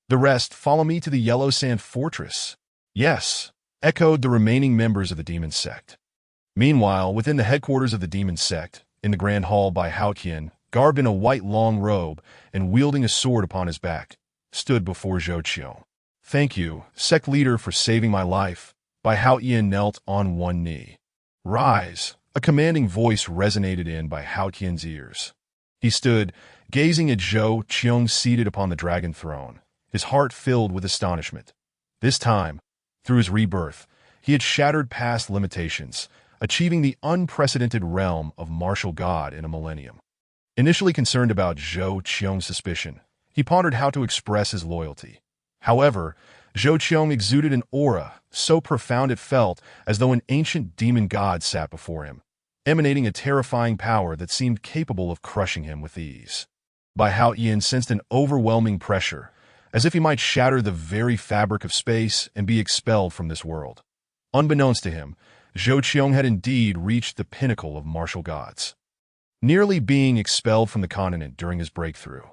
The rest follow me to the Yellow Sand Fortress. Yes, echoed the remaining members of the Demon Sect. Meanwhile, within the headquarters of the Demon Sect, in the Grand Hall by Hao Qian, garbed in a white long robe and wielding a sword upon his back, stood before Zhou Qiong. Thank you, sect leader, for saving my life. Bai Hao Qian knelt on one knee. Rise! A commanding voice resonated in Bai Hao Qian's ears. He stood, gazing at Zhou Qiong seated upon the dragon throne, his heart filled with astonishment. This time, through his rebirth, he had shattered past limitations, achieving the unprecedented realm of martial god in a millennium. Initially concerned about Zhou Qiong's suspicion, he pondered how to express his loyalty. However, Zhou Qiong exuded an aura so profound it felt as though an ancient demon god sat before him, emanating a terrifying power that seemed capable of crushing him with ease. Bai Hao Qian sensed an overwhelming pressure, as if he might shatter the very fabric of space and be expelled from this world. Unbeknownst to him, Zhou Qiong had indeed reached the pinnacle of martial gods, nearly being expelled from the continent during his breakthrough.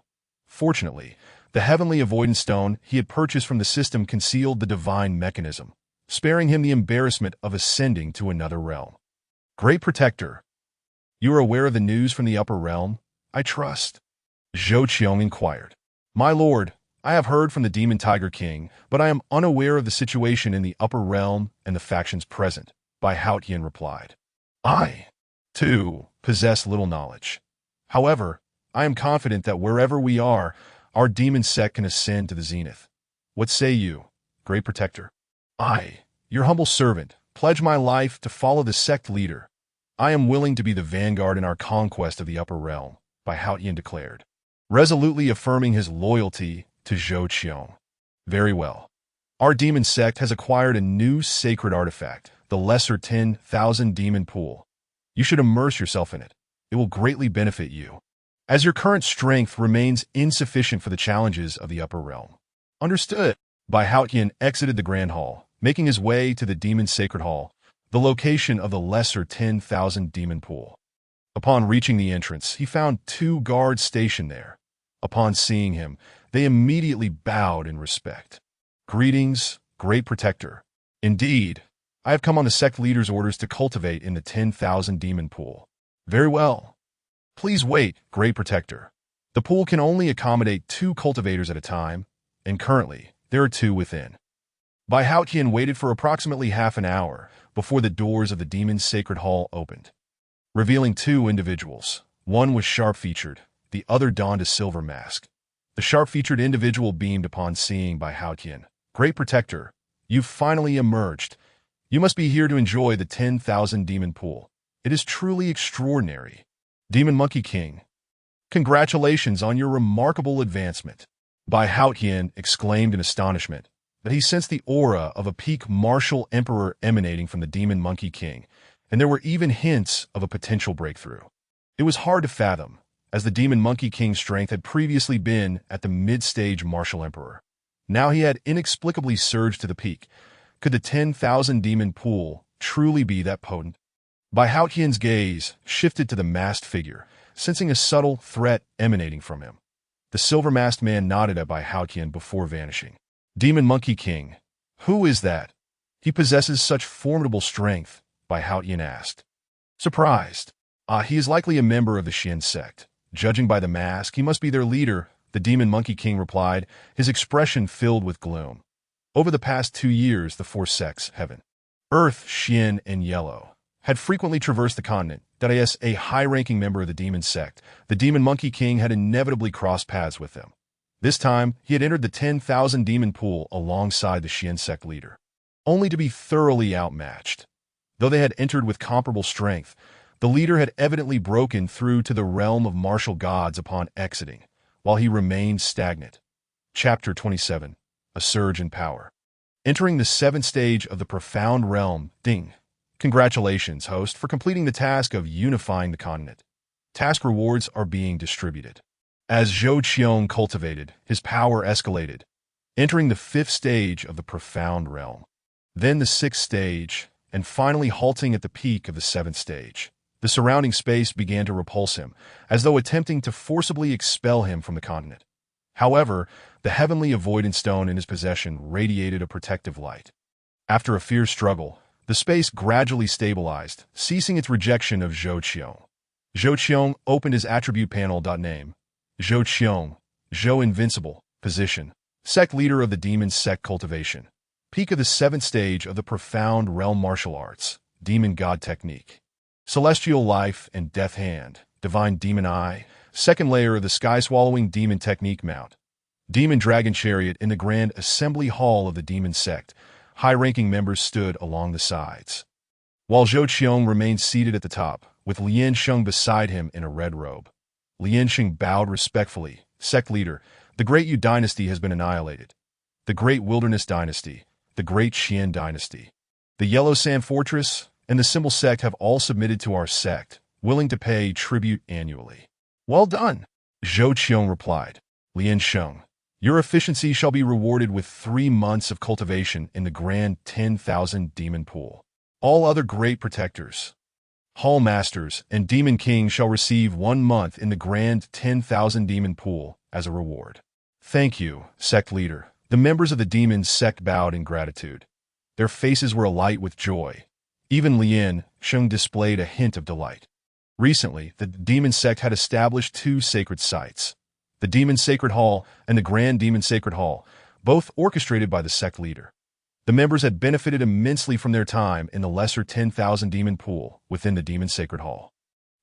Fortunately, the heavenly avoidance stone he had purchased from the system concealed the divine mechanism, sparing him the embarrassment of ascending to another realm. Great Protector, you are aware of the news from the upper realm, I trust? Zhou Qiong inquired. My lord, I have heard from the Demon Tiger King, but I am unaware of the situation in the upper realm and the factions present, Bai Hao Qian replied. I, too, possess little knowledge. However, I am confident that wherever we are, our Demon Sect can ascend to the zenith. What say you, Great Protector? I, your humble servant, pledge my life to follow the sect leader. I am willing to be the vanguard in our conquest of the upper realm, Bai Hao Qian declared, resolutely affirming his loyalty to Zhou Qiong. Very well. Our Demon Sect has acquired a new sacred artifact, the Lesser 10,000 Demon Pool. You should immerse yourself in it. It will greatly benefit you, as your current strength remains insufficient for the challenges of the upper realm. Understood. Bai Hao Qian exited the Grand Hall, making his way to the Demon Sacred Hall, the location of the Lesser 10,000 Demon Pool. Upon reaching the entrance, he found 2 guards stationed there. Upon seeing him, they immediately bowed in respect. Greetings, Great Protector. Indeed, I have come on the sect leader's orders to cultivate in the 10,000 Demon Pool. Very well. Please wait, Great Protector. The pool can only accommodate 2 cultivators at a time, and currently, there are 2 within. Bai Hao Qian waited for approximately half an hour before the doors of the Demon's Sacred Hall opened, revealing 2 individuals. One was sharp-featured, the other donned a silver mask. The sharp-featured individual beamed upon seeing Bai Hao Qian. Great Protector, you've finally emerged. You must be here to enjoy the 10,000 Demon Pool. It is truly extraordinary. Demon Monkey King, congratulations on your remarkable advancement. Bai Hao Qian exclaimed in astonishment that he sensed the aura of a peak martial emperor emanating from the Demon Monkey King, and there were even hints of a potential breakthrough. It was hard to fathom, as the Demon Monkey King's strength had previously been at the mid-stage martial emperor. Now he had inexplicably surged to the peak. Could the 10,000 Demon Pool truly be that potent? Bai Hao Qian's gaze shifted to the masked figure, sensing a subtle threat emanating from him. The silver-masked man nodded at Bai Hao Qian before vanishing. Demon Monkey King, who is that? He possesses such formidable strength, Bai Hao Qian asked. Surprised. He is likely a member of the Xian sect. Judging by the mask, he must be their leader, the Demon Monkey King replied, his expression filled with gloom. Over the past 2 years, the 4 sects, Heaven, Earth, Xian, and Yellow, had frequently traversed the continent. That is, a high-ranking member of the Demon Sect, the Demon Monkey King had inevitably crossed paths with them. This time, he had entered the 10,000 Demon Pool alongside the Xian sect leader, only to be thoroughly outmatched. Though they had entered with comparable strength, the leader had evidently broken through to the realm of martial gods upon exiting, while he remained stagnant. Chapter 27. A Surge in Power. Entering the 7th stage of the profound realm, Ding, Congratulations, host, for completing the task of unifying the continent. Task rewards are being distributed. As Zhou Qiong cultivated, his power escalated, entering the 5th stage of the profound realm. Then the 6th stage, and finally halting at the peak of the 7th stage. The surrounding space began to repulse him, as though attempting to forcibly expel him from the continent. However, the heavenly avoidance stone in his possession radiated a protective light. After a fierce struggle, the space gradually stabilized, ceasing its rejection of Zhou Qiong. Zhou Qiong opened his attribute panel. Name: Zhou Qiong, Zhou Invincible, position: Sect leader of the Demon Sect cultivation. Peak of the 7th stage of the profound realm martial arts, Demon God technique. Celestial life and death hand, divine demon eye, 2nd layer of the sky-swallowing demon technique mount. Demon dragon chariot in the grand assembly hall of the Demon Sect. High-ranking members stood along the sides, while Zhou Qiong remained seated at the top, with Lian Sheng beside him in a red robe. Lian Sheng bowed respectfully. Sect leader, the Great Yu dynasty has been annihilated. The Great Wilderness dynasty, the Great Qian dynasty, the Yellow Sand Fortress, and the Symbol Sect have all submitted to our sect, willing to pay tribute annually. Well done, Zhou Qiong replied. Lian Sheng, your efficiency shall be rewarded with 3 months of cultivation in the grand 10,000 demon pool. All other great protectors, hall masters, and demon kings shall receive 1 month in the grand 10,000 demon pool as a reward. Thank you, sect leader. The members of the Demon Sect bowed in gratitude. Their faces were alight with joy. Even Lian Sheng displayed a hint of delight. Recently, the Demon Sect had established 2 sacred sites, the Demon Sacred Hall and the Grand Demon Sacred Hall, both orchestrated by the sect leader. The members had benefited immensely from their time in the lesser 10,000 demon pool within the Demon Sacred Hall.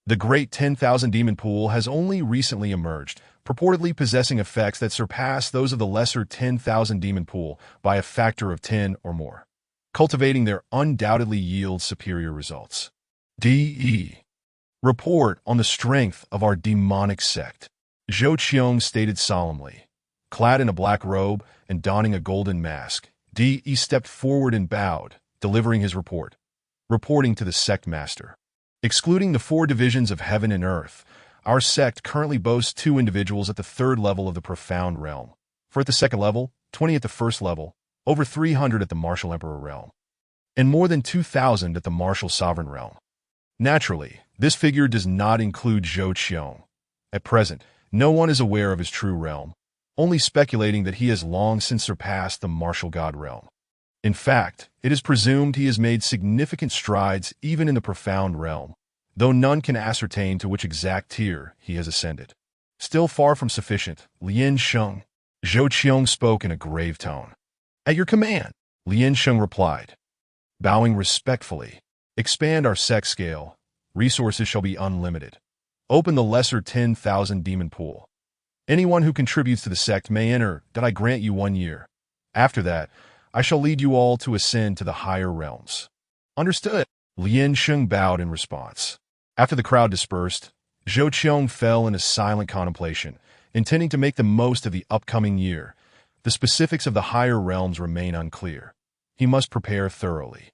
The Great 10,000 Demon Pool has only recently emerged, purportedly possessing effects that surpass those of the lesser 10,000 Demon Pool by a factor of 10 or more. Cultivating there undoubtedly yields superior results. D.E. Report on the strength of our demonic sect, Zhou Qiong stated solemnly. Clad in a black robe and donning a golden mask, D.E. stepped forward and bowed, delivering his report. Reporting to the sect master. Excluding the 4 divisions of heaven and earth, our sect currently boasts 2 individuals at the 3rd level of the profound realm. For at the 2nd level, 20 at the 1st level, over 300 at the martial emperor realm, and more than 2,000 at the martial sovereign realm. Naturally, this figure does not include Zhou Qiong. At present, no one is aware of his true realm, only speculating that he has long since surpassed the martial god realm. In fact, it is presumed he has made significant strides even in the profound realm, though none can ascertain to which exact tier he has ascended. Still far from sufficient, Lian Sheng, Zhou Qiong spoke in a grave tone. At your command, Lian Sheng replied, bowing respectfully. Expand our sect scale. Resources shall be unlimited. Open the lesser 10,000 demon pool. Anyone who contributes to the sect may enter. I grant you 1 year. After that, I shall lead you all to ascend to the higher realms. Understood. Lian Sheng bowed in response. After the crowd dispersed, Zhou Qiong fell into silent contemplation, intending to make the most of the upcoming year. The specifics of the higher realms remain unclear. He must prepare thoroughly.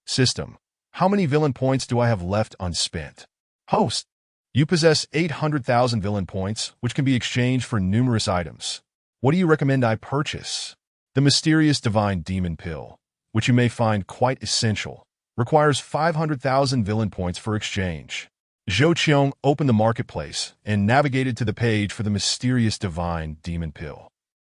System. How many villain points do I have left unspent? Host. You possess 800,000 villain points, which can be exchanged for numerous items. What do you recommend I purchase? The mysterious divine demon pill, which you may find quite essential, requires 500,000 villain points for exchange. Zhou Qiong opened the marketplace and navigated to the page for the mysterious divine demon pill.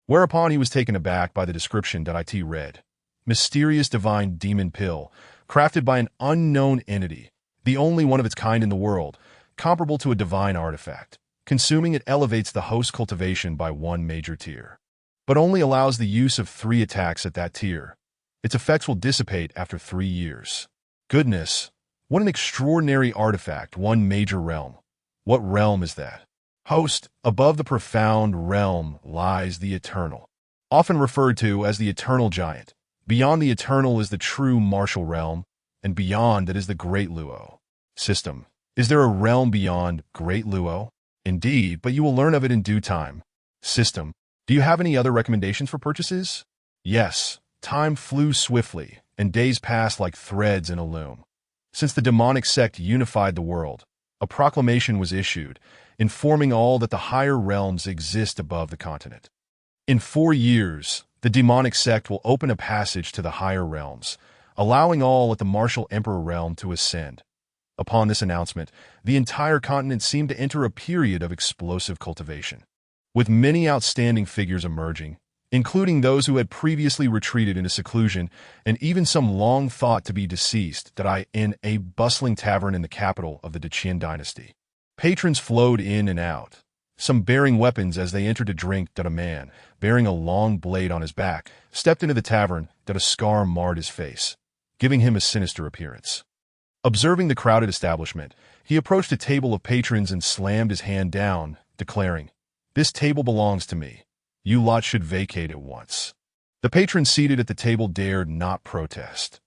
Whereupon he was taken aback by the description that it read. Mysterious divine demon pill, crafted by an unknown entity, the only one of its kind in the world, comparable to a divine artifact. Consuming it elevates the host cultivation by 1 major tier, but only allows the use of 3 attacks at that tier. Its effects will dissipate after 3 years. Goodness, what an extraordinary artifact, 1 major realm. What realm is that? Host, above the profound realm lies the eternal, often referred to as the eternal giant. Beyond the eternal is the true martial realm, and beyond it is the great Luo. System. Is there a realm beyond Great Luo? Indeed, but you will learn of it in due time. System. Do you have any other recommendations for purchases? Yes. Time flew swiftly, and days passed like threads in a loom. Since the demonic sect unified the world, a proclamation was issued, informing all that the higher realms exist above the continent. In 4 years, the demonic sect will open a passage to the higher realms, allowing all at the martial emperor realm to ascend. Upon this announcement, the entire continent seemed to enter a period of explosive cultivation, with many outstanding figures emerging, including those who had previously retreated into seclusion and even some long thought to be deceased in a bustling tavern in the capital of the Deqian dynasty. Patrons flowed in and out, some bearing weapons as they entered to drink. A man, bearing a long blade on his back, stepped into the tavern. A scar marred his face, giving him a sinister appearance. Observing the crowded establishment, he approached a table of patrons and slammed his hand down, declaring, "This table belongs to me. You lot should vacate at once." The patrons seated at the table dared not protest,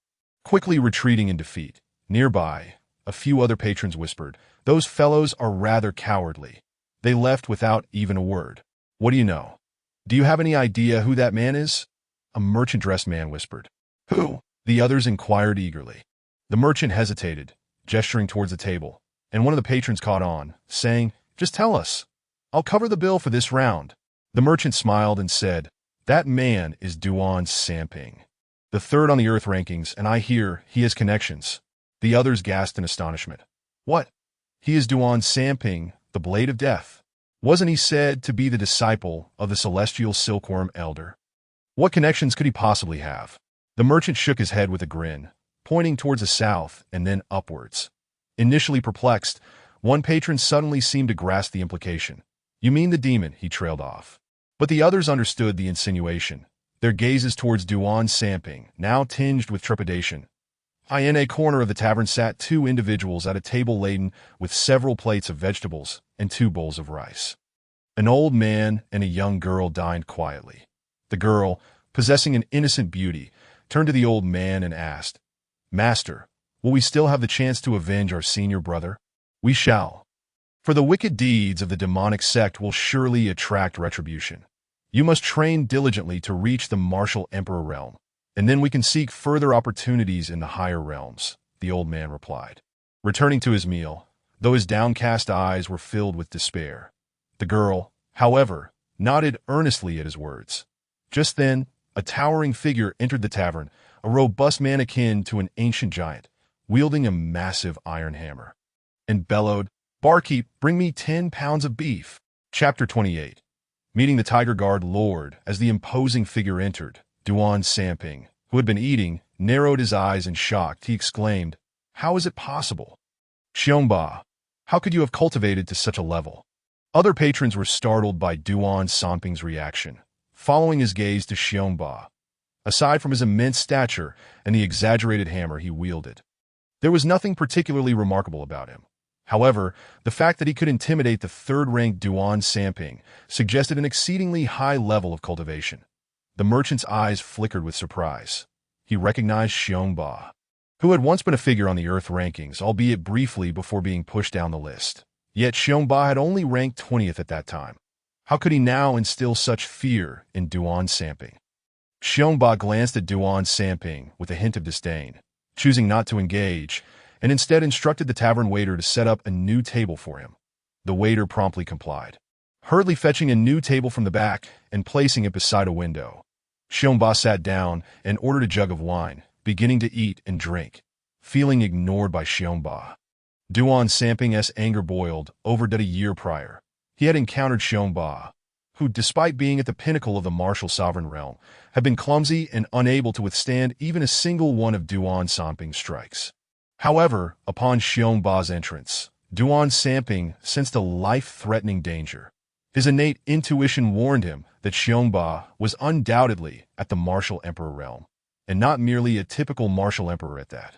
quickly retreating in defeat. Nearby, a few other patrons whispered, "Those fellows are rather cowardly. They left without even a word." "What do you know? Do you have any idea who that man is?" A merchant-dressed man whispered. "Who?" the others inquired eagerly. The merchant hesitated, gesturing towards the table, and one of the patrons caught on, saying, "Just tell us. I'll cover the bill for this round." The merchant smiled and said, "That man is Duan Samping, the third on the Earth rankings, and I hear he has connections." The others gasped in astonishment. "What? He is Duan Samping, the Blade of Death. Wasn't he said to be the disciple of the celestial silkworm elder? What connections could he possibly have?" The merchant shook his head with a grin, pointing towards the south and then upwards. Initially perplexed, one patron suddenly seemed to grasp the implication. "You mean the demon," he trailed off. But the others understood the insinuation, their gazes towards Duan Samping, now tinged with trepidation. In a corner of the tavern sat 2 individuals at a table laden with several plates of vegetables and 2 bowls of rice. An old man and a young girl dined quietly. The girl, possessing an innocent beauty, turned to the old man and asked, "Master, will we still have the chance to avenge our senior brother?" "We shall. For the wicked deeds of the demonic sect will surely attract retribution. You must train diligently to reach the martial emperor realm, and then we can seek further opportunities in the higher realms," the old man replied, returning to his meal, though his downcast eyes were filled with despair. The girl, however, nodded earnestly at his words. Just then, a towering figure entered the tavern, a robust man akin to an ancient giant, wielding a massive iron hammer, and bellowed, "Barkeep, bring me 10 pounds of beef." Chapter 28. Meeting the Tiger Guard Lord as the imposing figure entered, Duan Samping, who had been eating, narrowed his eyes in shock. He exclaimed, "How is it possible? Xiongba, how could you have cultivated to such a level?" Other patrons were startled by Duan Samping's reaction, following his gaze to Xiongba. Aside from his immense stature and the exaggerated hammer he wielded, there was nothing particularly remarkable about him. However, the fact that he could intimidate the third-ranked Duan Samping suggested an exceedingly high level of cultivation. The merchant's eyes flickered with surprise. He recognized Xiongba, who had once been a figure on the Earth rankings, albeit briefly before being pushed down the list. Yet Xiongba had only ranked 20th at that time. How could he now instill such fear in Duan Samping? Xiongba glanced at Duan Samping with a hint of disdain, choosing not to engage, and instead instructed the tavern waiter to set up a new table for him. The waiter promptly complied, hurriedly fetching a new table from the back and placing it beside a window. Xiongba sat down and ordered a jug of wine, beginning to eat and drink, feeling ignored by Xiongba. Duan Samping's anger boiled over that a year prior. He had encountered Xiongba, who, despite being at the pinnacle of the martial sovereign realm, had been clumsy and unable to withstand even a single one of Duan Samping's strikes. However, upon Xiongba's entrance, Duan Samping sensed a life-threatening danger. His innate intuition warned him that Xiongba was undoubtedly at the martial emperor realm, and not merely a typical martial emperor at that.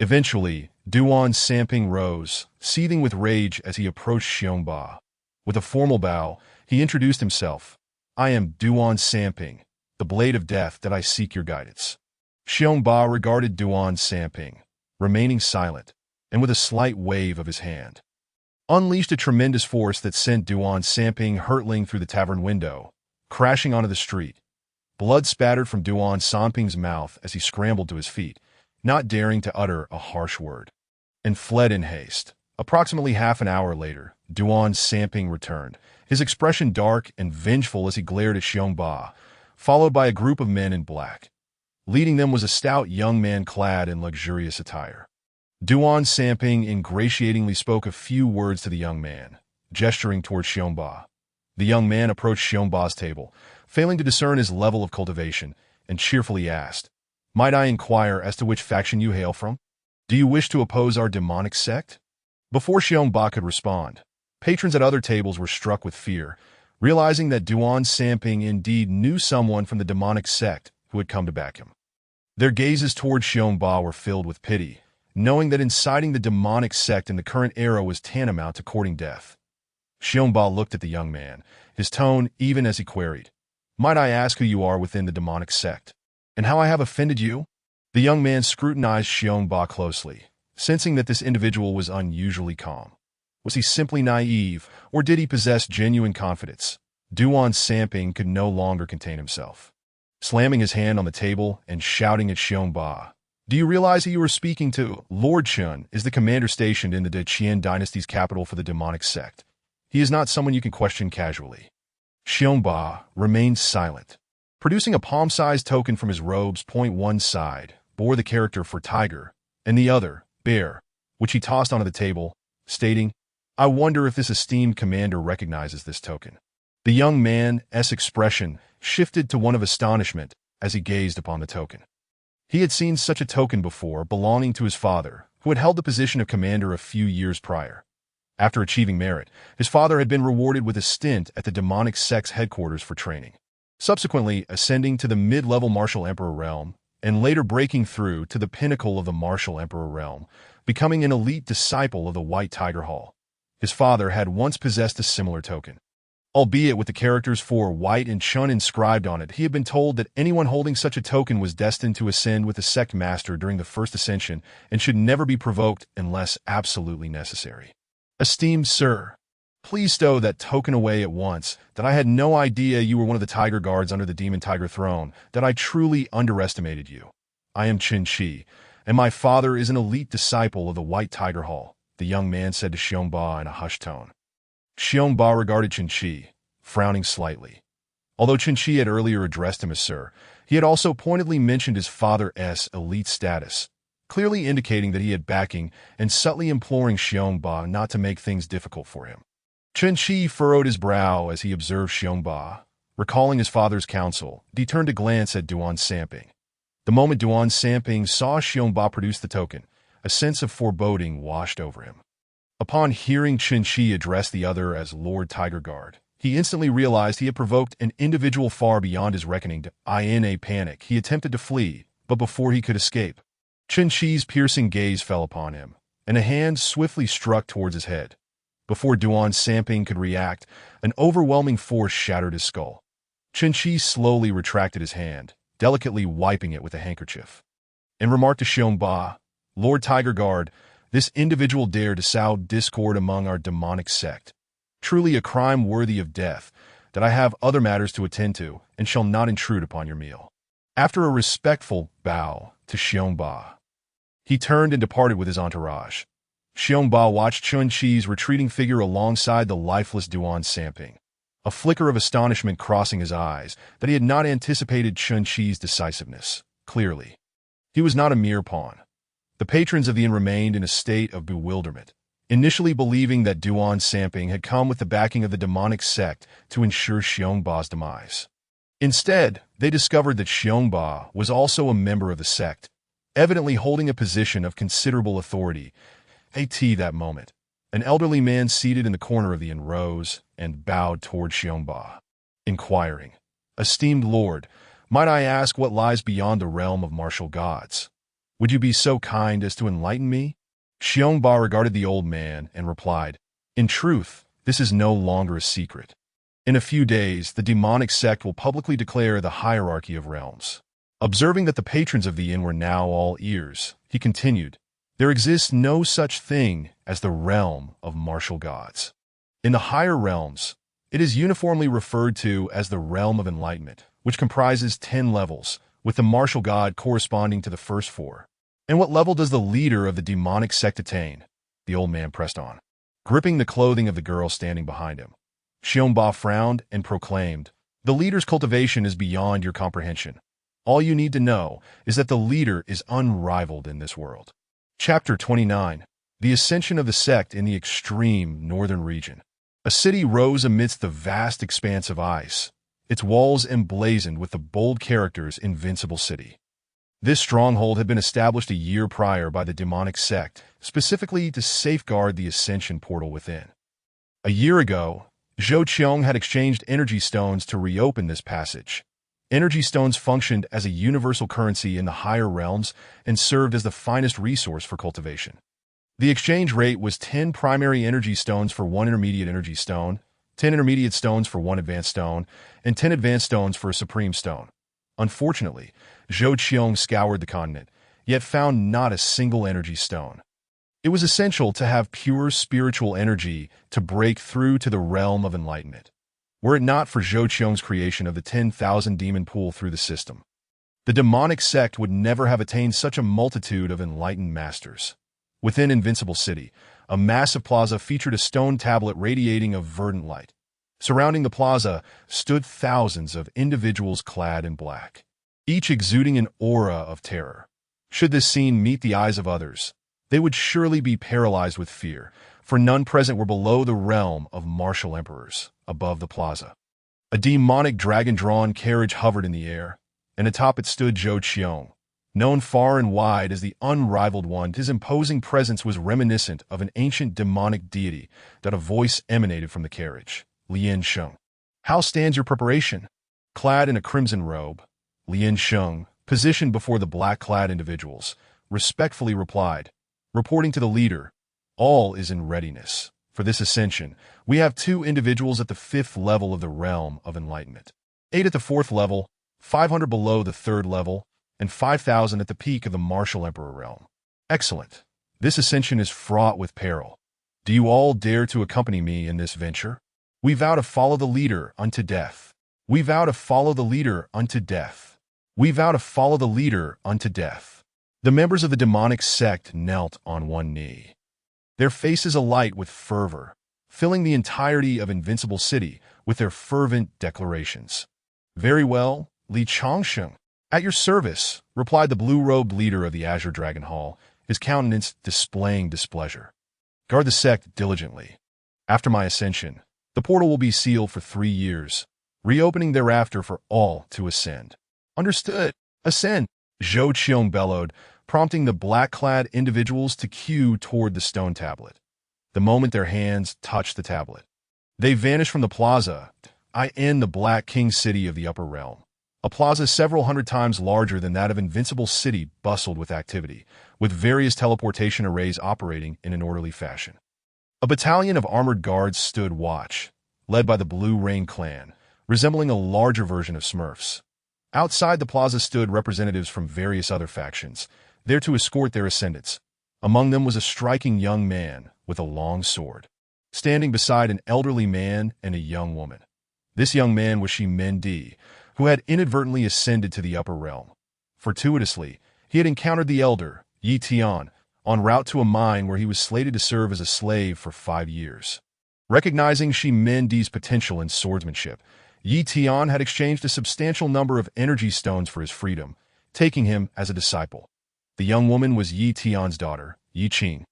Eventually, Duan Samping rose, seething with rage as he approached Xiongba. With a formal bow, he introduced himself. "I am Duan Samping, the Blade of Death, that I seek your guidance." Xiongba regarded Duan Samping, remaining silent, and with a slight wave of his hand, unleashed a tremendous force that sent Duan Samping hurtling through the tavern window, crashing onto the street. Blood spattered from Duan Samping's mouth as he scrambled to his feet, not daring to utter a harsh word. and fled in haste. Approximately half an hour later, Duan Samping returned, his expression dark and vengeful as he glared at Xiongba, followed by a group of men in black. Leading them was a stout young man clad in luxurious attire. Duan Samping ingratiatingly spoke a few words to the young man, gesturing towards Xiongba. The young man approached Xiongba's table, failing to discern his level of cultivation, and cheerfully asked, "Might I inquire as to which faction you hail from? Do you wish to oppose our demonic sect?" Before Xiongba could respond, patrons at other tables were struck with fear, realizing that Duan Samping indeed knew someone from the demonic sect who had come to back him. Their gazes towards Xiongba were filled with pity, knowing that inciting the demonic sect in the current era was tantamount to courting death. Xiongba looked at the young man, his tone even as he queried, "Might I ask who you are within the demonic sect, and how I have offended you?" The young man scrutinized Xiongba closely, sensing that this individual was unusually calm. Was he simply naive, or did he possess genuine confidence? Duan Samping could no longer contain himself. Slamming his hand on the table and shouting at Xiongba, "Do you realize who you are speaking to? Lord Chun is the commander stationed in the De Qian dynasty's capital for the demonic sect. He is not someone you can question casually." Xiongba remained silent. Producing a palm-sized token from his robes, one side bore the character for tiger, and the other, bear, which he tossed onto the table, stating, "I wonder if this esteemed commander recognizes this token." The young man's expression shifted to one of astonishment as he gazed upon the token. He had seen such a token before belonging to his father, who had held the position of commander a few years prior. After achieving merit, his father had been rewarded with a stint at the demonic sect's headquarters for training, subsequently ascending to the mid-level Martial Emperor realm, and later breaking through to the pinnacle of the Martial Emperor realm, becoming an elite disciple of the White Tiger Hall. His father had once possessed a similar token. Albeit with the characters for White and Chun inscribed on it, he had been told that anyone holding such a token was destined to ascend with the sect master during the first ascension and should never be provoked unless absolutely necessary. "Esteemed sir, please stow that token away at once, that I had no idea you were one of the tiger guards under the demon tiger throne, that I truly underestimated you. I am Qin Shi, and my father is an elite disciple of the White Tiger Hall," the young man said to Xiongba in a hushed tone. Xiongba regarded Qin Shi, frowning slightly. Although Qin Shi had earlier addressed him as sir, he had also pointedly mentioned his father's elite status, clearly indicating that he had backing and subtly imploring Xiongba not to make things difficult for him. Qin Shi furrowed his brow as he observed Xiongba. Recalling his father's counsel, he turned to glance at Duan Samping. The moment Duan Samping saw Xiongba produce the token, a sense of foreboding washed over him. Upon hearing Qin Shi address the other as Lord Tiger Guard, he instantly realized he had provoked an individual far beyond his reckoning. In a panic, he attempted to flee, but before he could escape, Qin Shi's piercing gaze fell upon him, and a hand swiftly struck towards his head. Before Duan Samping could react, an overwhelming force shattered his skull. Qin Shi slowly retracted his hand, delicately wiping it with a handkerchief. In remark to Xiongba, "Lord Tiger Guard, this individual dared to sow discord among our demonic sect. Truly a crime worthy of death, that I have other matters to attend to, and shall not intrude upon your meal." After a respectful bow to Xiongba, he turned and departed with his entourage. Xiongba watched Qin Shi's retreating figure alongside the lifeless Duan Samping, a flicker of astonishment crossing his eyes that he had not anticipated Qin Shi's decisiveness. Clearly, he was not a mere pawn. The patrons of the inn remained in a state of bewilderment, initially believing that Duan Samping had come with the backing of the demonic sect to ensure Xiongba's demise. Instead, they discovered that Xiongba was also a member of the sect, evidently holding a position of considerable authority. At that moment, an elderly man seated in the corner of the inn rose and bowed toward Xiongba, inquiring, "Esteemed lord, might I ask what lies beyond the realm of martial gods? Would you be so kind as to enlighten me?" Xiongba regarded the old man and replied, "In truth, this is no longer a secret. In a few days, the demonic sect will publicly declare the hierarchy of realms." Observing that the patrons of the inn were now all ears, he continued, "There exists no such thing as the realm of martial gods. In the higher realms, it is uniformly referred to as the realm of enlightenment, which comprises 10 levels, with the martial god corresponding to the first 4. And what level does the leader of the demonic sect attain? The old man pressed on, gripping the clothing of the girl standing behind him. Xiongba frowned and proclaimed, "The leader's cultivation is beyond your comprehension. All you need to know is that the leader is unrivaled in this world." Chapter 29. The Ascension of the Sect in the Extreme Northern Region. A city rose amidst the vast expanse of ice, its walls emblazoned with the bold characters Invincible City. This stronghold had been established a year prior by the demonic sect, specifically to safeguard the Ascension portal within. A year ago, Zhou Qiong had exchanged energy stones to reopen this passage. Energy stones functioned as a universal currency in the higher realms and served as the finest resource for cultivation. The exchange rate was 10 primary energy stones for 1 intermediate energy stone, 10 intermediate stones for 1 advanced stone, and 10 advanced stones for a supreme stone. Unfortunately, Zhou Qiong scoured the continent, yet found not a single energy stone. It was essential to have pure spiritual energy to break through to the realm of enlightenment. Were it not for Zhou Qiong's creation of the 10,000 demon pool through the system, the demonic sect would never have attained such a multitude of enlightened masters. Within Invincible City, a massive plaza featured a stone tablet radiating a verdant light. Surrounding the plaza stood thousands of individuals clad in black, each exuding an aura of terror. Should this scene meet the eyes of others, they would surely be paralyzed with fear, for none present were below the realm of martial emperors. Above the plaza, a demonic dragon-drawn carriage hovered in the air, and atop it stood Zhou Qiong. Known far and wide as the unrivaled one, his imposing presence was reminiscent of an ancient demonic deity that a voice emanated from the carriage. Lian Sheng. "How stands your preparation?" Clad in a crimson robe, Lian Sheng, positioned before the black-clad individuals, respectfully replied, reporting to the leader, "All is in readiness. For this ascension, we have 2 individuals at the 5th level of the realm of enlightenment, 8 at the 4th level, 500 below the 3rd level, and 5,000 at the peak of the martial emperor realm." Excellent. This ascension is fraught with peril. Do you all dare to accompany me in this venture? We vow to follow the leader unto death. We vow to follow the leader unto death. We vow to follow the leader unto death. The members of the demonic sect knelt on one knee, their faces alight with fervor, filling the entirety of Invincible City with their fervent declarations. "Very well, Li Changsheng. At your service," replied the blue-robed leader of the Azure Dragon Hall, his countenance displaying displeasure. "Guard the sect diligently. After my ascension, the portal will be sealed for 3 years, reopening thereafter for all to ascend." "Understood. Ascend," Zhou Qiong bellowed, prompting the black-clad individuals to queue toward the stone tablet. The moment their hands touched the tablet, they vanished from the plaza, in the Black King City of the Upper Realm. A plaza several hundred times larger than that of Invincible City bustled with activity, with various teleportation arrays operating in an orderly fashion. A battalion of armored guards stood watch, led by the Blue Rain clan, resembling a larger version of Smurfs. Outside the plaza stood representatives from various other factions, there to escort their ascendants. Among them was a striking young man with a long sword, standing beside an elderly man and a young woman. This young man was Shi Mendi, who had inadvertently ascended to the upper realm. Fortuitously, he had encountered the elder, Yi Tian, en route to a mine where he was slated to serve as a slave for 5 years. Recognizing Shi Mendi's potential in swordsmanship, Yi Tian had exchanged a substantial number of energy stones for his freedom, taking him as a disciple. The young woman was Yi Tian's daughter, Yi Qing,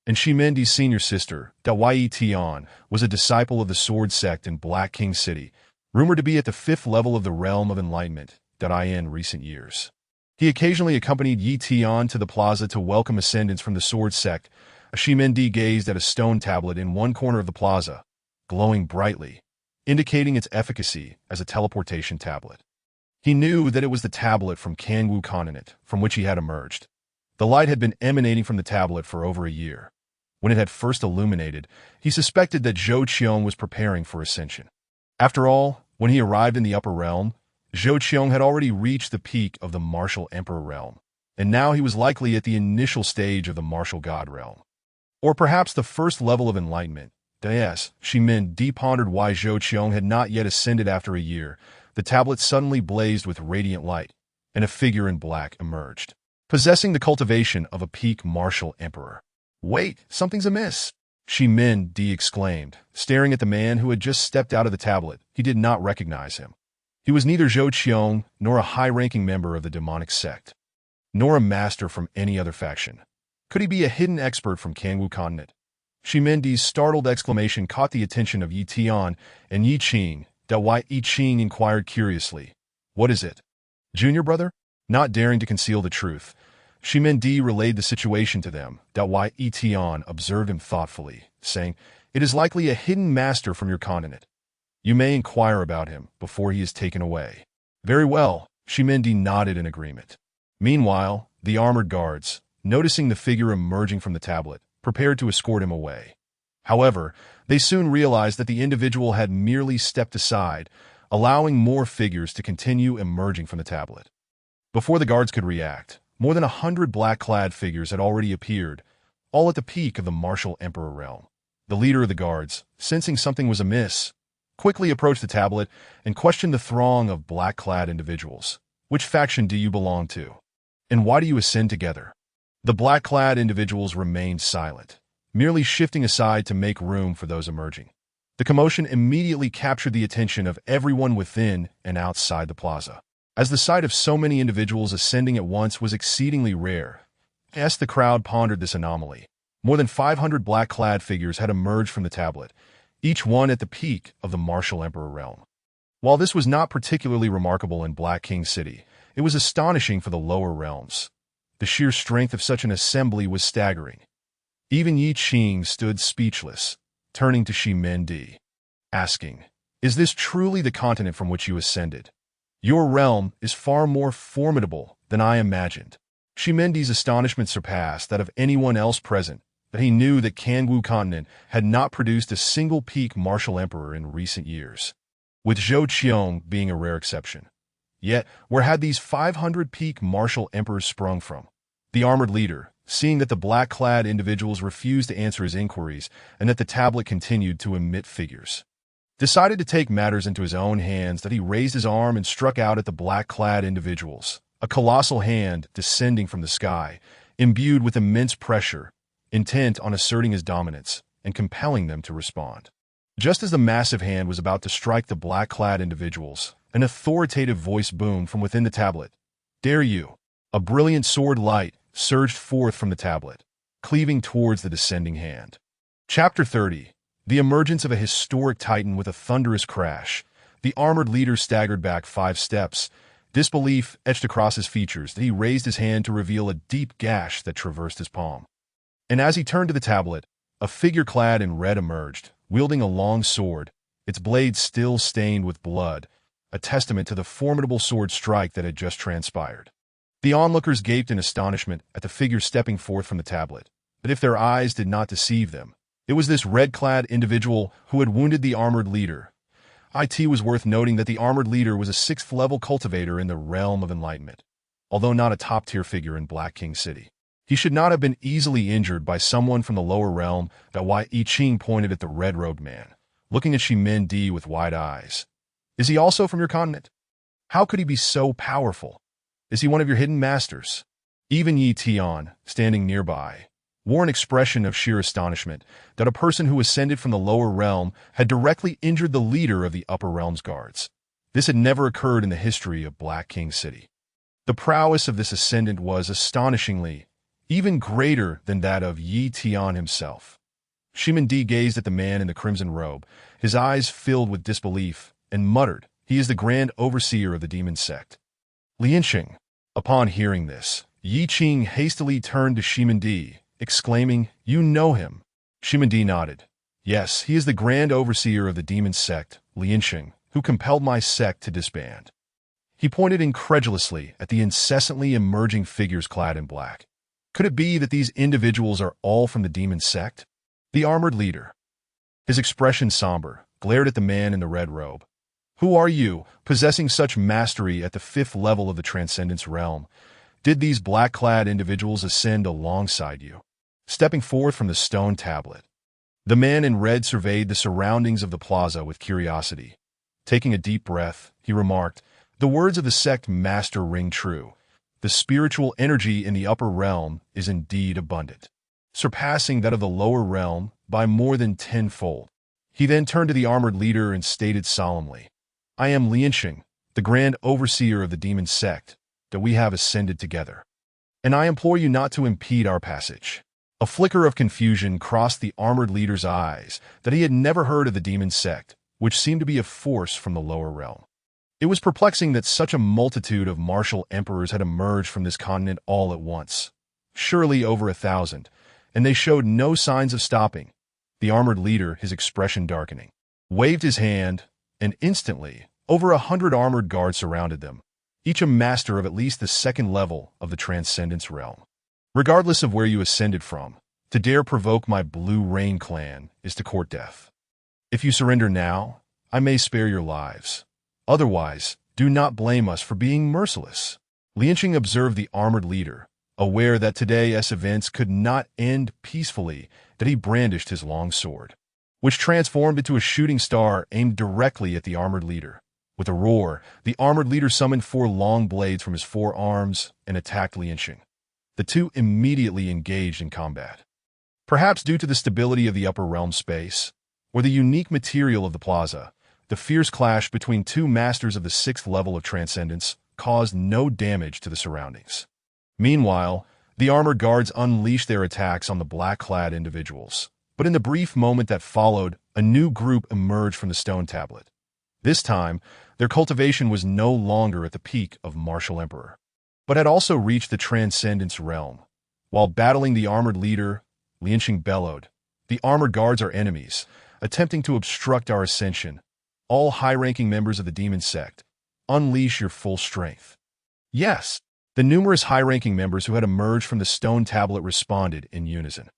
and Shi Mendi's senior sister, Da Yi Tian, was a disciple of the Sword Sect in Black King City, rumored to be at the 5th level of the realm of enlightenment, in recent years. He occasionally accompanied Yi Tian to the plaza to welcome ascendants from the Sword Sect. Shi Mendi gazed at a stone tablet in one corner of the plaza, glowing brightly, indicating its efficacy as a teleportation tablet. He knew that it was the tablet from Kangwu continent from which he had emerged. The light had been emanating from the tablet for over a year. When it had first illuminated, he suspected that Zhou Qiong was preparing for ascension. After all, when he arrived in the upper realm, Zhou Qiong had already reached the peak of the martial emperor realm, and now he was likely at the initial stage of the martial god realm. Or perhaps the first level of enlightenment. Yes, Shi Mendi pondered why Zhou Qiong had not yet ascended after a year. The tablet suddenly blazed with radiant light, and a figure in black emerged. possessing the cultivation of a peak martial emperor. Wait, something's amiss. Shi-Min-Di exclaimed, staring at the man who had just stepped out of the tablet. He did not recognize him. He was neither Zhou Qiong nor a high-ranking member of the demonic sect, nor a master from any other faction. Could he be a hidden expert from Kangwu continent? Shi-Min-Di's startled exclamation caught the attention of Yi Tian and Yi Qing. Yi Qing inquired curiously, "What is it, junior brother?" Not daring to conceal the truth, Shi-Min-Di relayed the situation to them. Yi Tian observed him thoughtfully, saying, "It is likely a hidden master from your continent. You may inquire about him before he is taken away." "Very well," Shi-Min-Di nodded in agreement. Meanwhile, the armored guards, noticing the figure emerging from the tablet, prepared to escort him away. However, they soon realized that the individual had merely stepped aside, allowing more figures to continue emerging from the tablet. Before the guards could react, more than 100 black-clad figures had already appeared, all at the peak of the martial emperor realm. The leader of the guards, sensing something was amiss, quickly approached the tablet and questioned the throng of black-clad individuals. "Which faction do you belong to? And why do you ascend together?" The black-clad individuals remained silent, merely shifting aside to make room for those emerging. The commotion immediately captured the attention of everyone within and outside the plaza. As the sight of so many individuals ascending at once was exceedingly rare, the crowd pondered this anomaly. More than 500 black-clad figures had emerged from the tablet, each one at the peak of the martial emperor realm. While this was not particularly remarkable in Black King City, it was astonishing for the lower realms. The sheer strength of such an assembly was staggering. Even Yi Qing stood speechless, turning to Shi-Min-Di, asking, "Is this truly the continent from which you ascended? Your realm is far more formidable than I imagined." Shi-Min-Di's astonishment surpassed that of anyone else present, but he knew that Kangwu continent had not produced a single peak martial emperor in recent years, with Zhou Qiong being a rare exception. Yet, where had these 500 peak martial emperors sprung from? The armored leader, seeing that the black-clad individuals refused to answer his inquiries and that the tablet continued to emit figures, decided to take matters into his own hands. That he raised his arm and struck out at the black-clad individuals, a colossal hand descending from the sky, imbued with immense pressure, intent on asserting his dominance and compelling them to respond. Just as the massive hand was about to strike the black-clad individuals, an authoritative voice boomed from within the tablet. "Dare you!" A brilliant sword light surged forth from the tablet, cleaving towards the descending hand. Chapter 30. The emergence of a historic titan with a thunderous crash. The armored leader staggered back 5 steps, disbelief etched across his features. That he raised his hand to reveal a deep gash that traversed his palm. And as he turned to the tablet, a figure clad in red emerged, wielding a long sword, its blade still stained with blood, a testament to the formidable sword strike that had just transpired. The onlookers gaped in astonishment at the figure stepping forth from the tablet, but if their eyes did not deceive them, it was this red-clad individual who had wounded the armored leader. It was worth noting that the armored leader was a 6th-level cultivator in the realm of enlightenment, although not a top-tier figure in Black King City. He should not have been easily injured by someone from the lower realm. Yi Qing pointed at the red-robed man, looking at Shi-Min-Di with wide eyes. "Is he also from your continent? How could he be so powerful? Is he one of your hidden masters?" Even Yi Tian, standing nearby, wore an expression of sheer astonishment that a person who ascended from the lower realm had directly injured the leader of the upper realm's guards. This had never occurred in the history of Black King City. The prowess of this ascendant was astonishingly even greater than that of Yi Tian himself. Shi-Min-Di gazed at the man in the crimson robe, his eyes filled with disbelief, and muttered, "He is the grand overseer of the Demon Sect." Lianxing. Upon hearing this, Yi Qing hastily turned to Shi-Min-Di, exclaiming, "You know him?" Shi-Min-Di nodded. "Yes, he is the grand overseer of the Demon Sect, Lianxing, who compelled my sect to disband." He pointed incredulously at the incessantly emerging figures clad in black. Could it be that these individuals are all from the Demon Sect? The armored leader, his expression somber, glared at the man in the red robe. "Who are you, possessing such mastery at the 5th level of the Transcendence realm? Did these black-clad individuals ascend alongside you?" Stepping forth from the stone tablet, the man in red surveyed the surroundings of the plaza with curiosity. Taking a deep breath, he remarked, "The words of the sect master ring true. the spiritual energy in the upper realm is indeed abundant, surpassing that of the lower realm by more than tenfold. He then turned to the armored leader and stated solemnly, "I am Lianxing, the grand overseer of the Demon Sect, that we have ascended together. And I implore you not to impede our passage." A flicker of confusion crossed the armored leader's eyes that he had never heard of the Demon Sect, which seemed to be a force from the lower realm. It was perplexing that such a multitude of martial emperors had emerged from this continent all at once, surely over 1,000, and they showed no signs of stopping. The armored leader, his expression darkening, waved his hand, and instantly, over 100 armored guards surrounded them, each a master of at least the second level of the Transcendence realm. Regardless of where you ascended from, to dare provoke my Blue Rain clan is to court death. If you surrender now, I may spare your lives. Otherwise, do not blame us for being merciless. Lianxing observed the armored leader, aware that today's events could not end peacefully, that he brandished his long sword, which transformed into a shooting star aimed directly at the armored leader. With a roar, the armored leader summoned 4 long blades from his forearms and attacked Lianxing. The two immediately engaged in combat. Perhaps due to the stability of the upper realm space, or the unique material of the plaza, the fierce clash between two masters of the 6th level of Transcendence caused no damage to the surroundings. Meanwhile, the armored guards unleashed their attacks on the black-clad individuals. But in the brief moment that followed, a new group emerged from the stone tablet. This time, their cultivation was no longer at the peak of martial emperor, but had also reached the Transcendence realm. While battling the armored leader, Lianxing bellowed, "The armored guards are enemies, attempting to obstruct our ascension. All high-ranking members of the Demon Sect, unleash your full strength." Yes, the numerous high-ranking members who had emerged from the stone tablet responded in unison.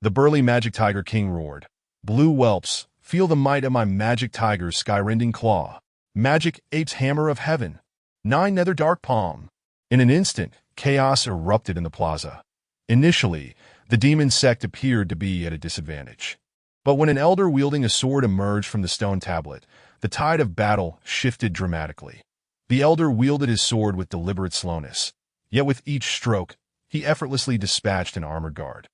The burly Magic Tiger King roared, "Blue whelps, feel the might of my Magic Tiger's skyrending claw. Magic Ape's hammer of heaven. 9 nether dark palm." In an instant, chaos erupted in the plaza. Initially, the Demon Sect appeared to be at a disadvantage. But when an elder wielding a sword emerged from the stone tablet, the tide of battle shifted dramatically. The elder wielded his sword with deliberate slowness, yet with each stroke, he effortlessly dispatched an armored guard.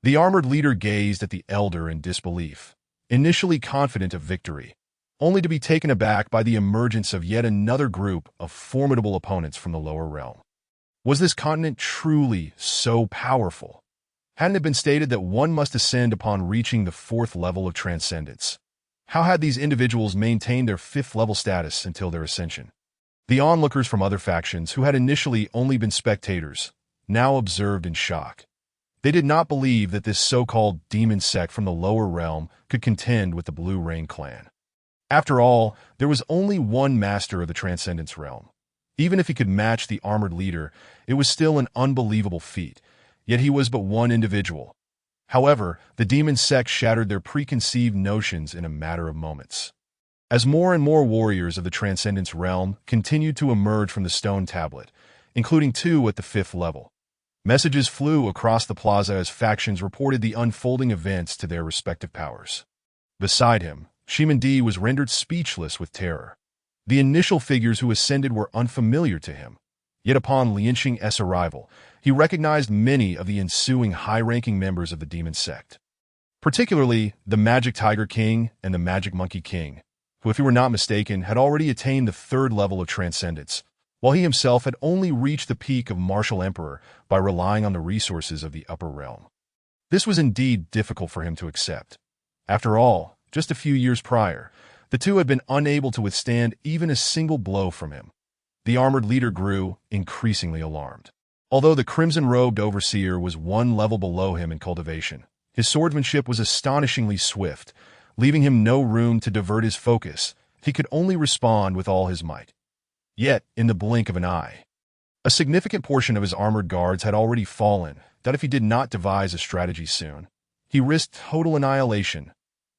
The armored leader gazed at the elder in disbelief, initially confident of victory, only to be taken aback by the emergence of yet another group of formidable opponents from the lower realm. Was this continent truly so powerful? Hadn't it been stated that one must ascend upon reaching the 4th level of Transcendence? How had these individuals maintained their 5th level status until their ascension? The onlookers from other factions, who had initially only been spectators, now observed in shock. They did not believe that this so-called Demon Sect from the lower realm could contend with the Blue Rain clan. After all, there was only one master of the Transcendence realm. Even if he could match the armored leader, it was still an unbelievable feat, yet he was but one individual. However, the Demon Sect shattered their preconceived notions in a matter of moments. As more and more warriors of the Transcendence realm continued to emerge from the stone tablet, including 2 at the 5th level, messages flew across the plaza as factions reported the unfolding events to their respective powers. Beside him, Shiman Di was rendered speechless with terror. The initial figures who ascended were unfamiliar to him, yet upon Lianxing's arrival, he recognized many of the ensuing high-ranking members of the Demon Sect, particularly the Magic Tiger King and the Magic Monkey King, who, if he were not mistaken, had already attained the 3rd level of Transcendence, while he himself had only reached the peak of Martial Emperor by relying on the resources of the upper realm. This was indeed difficult for him to accept. After all, just a few years prior, the two had been unable to withstand even a single blow from him. The armored leader grew increasingly alarmed. Although the crimson-robed overseer was 1 level below him in cultivation, his swordsmanship was astonishingly swift, leaving him no room to divert his focus. He could only respond with all his might. Yet, in the blink of an eye, a significant portion of his armored guards had already fallen, that if he did not devise a strategy soon, he risked total annihilation.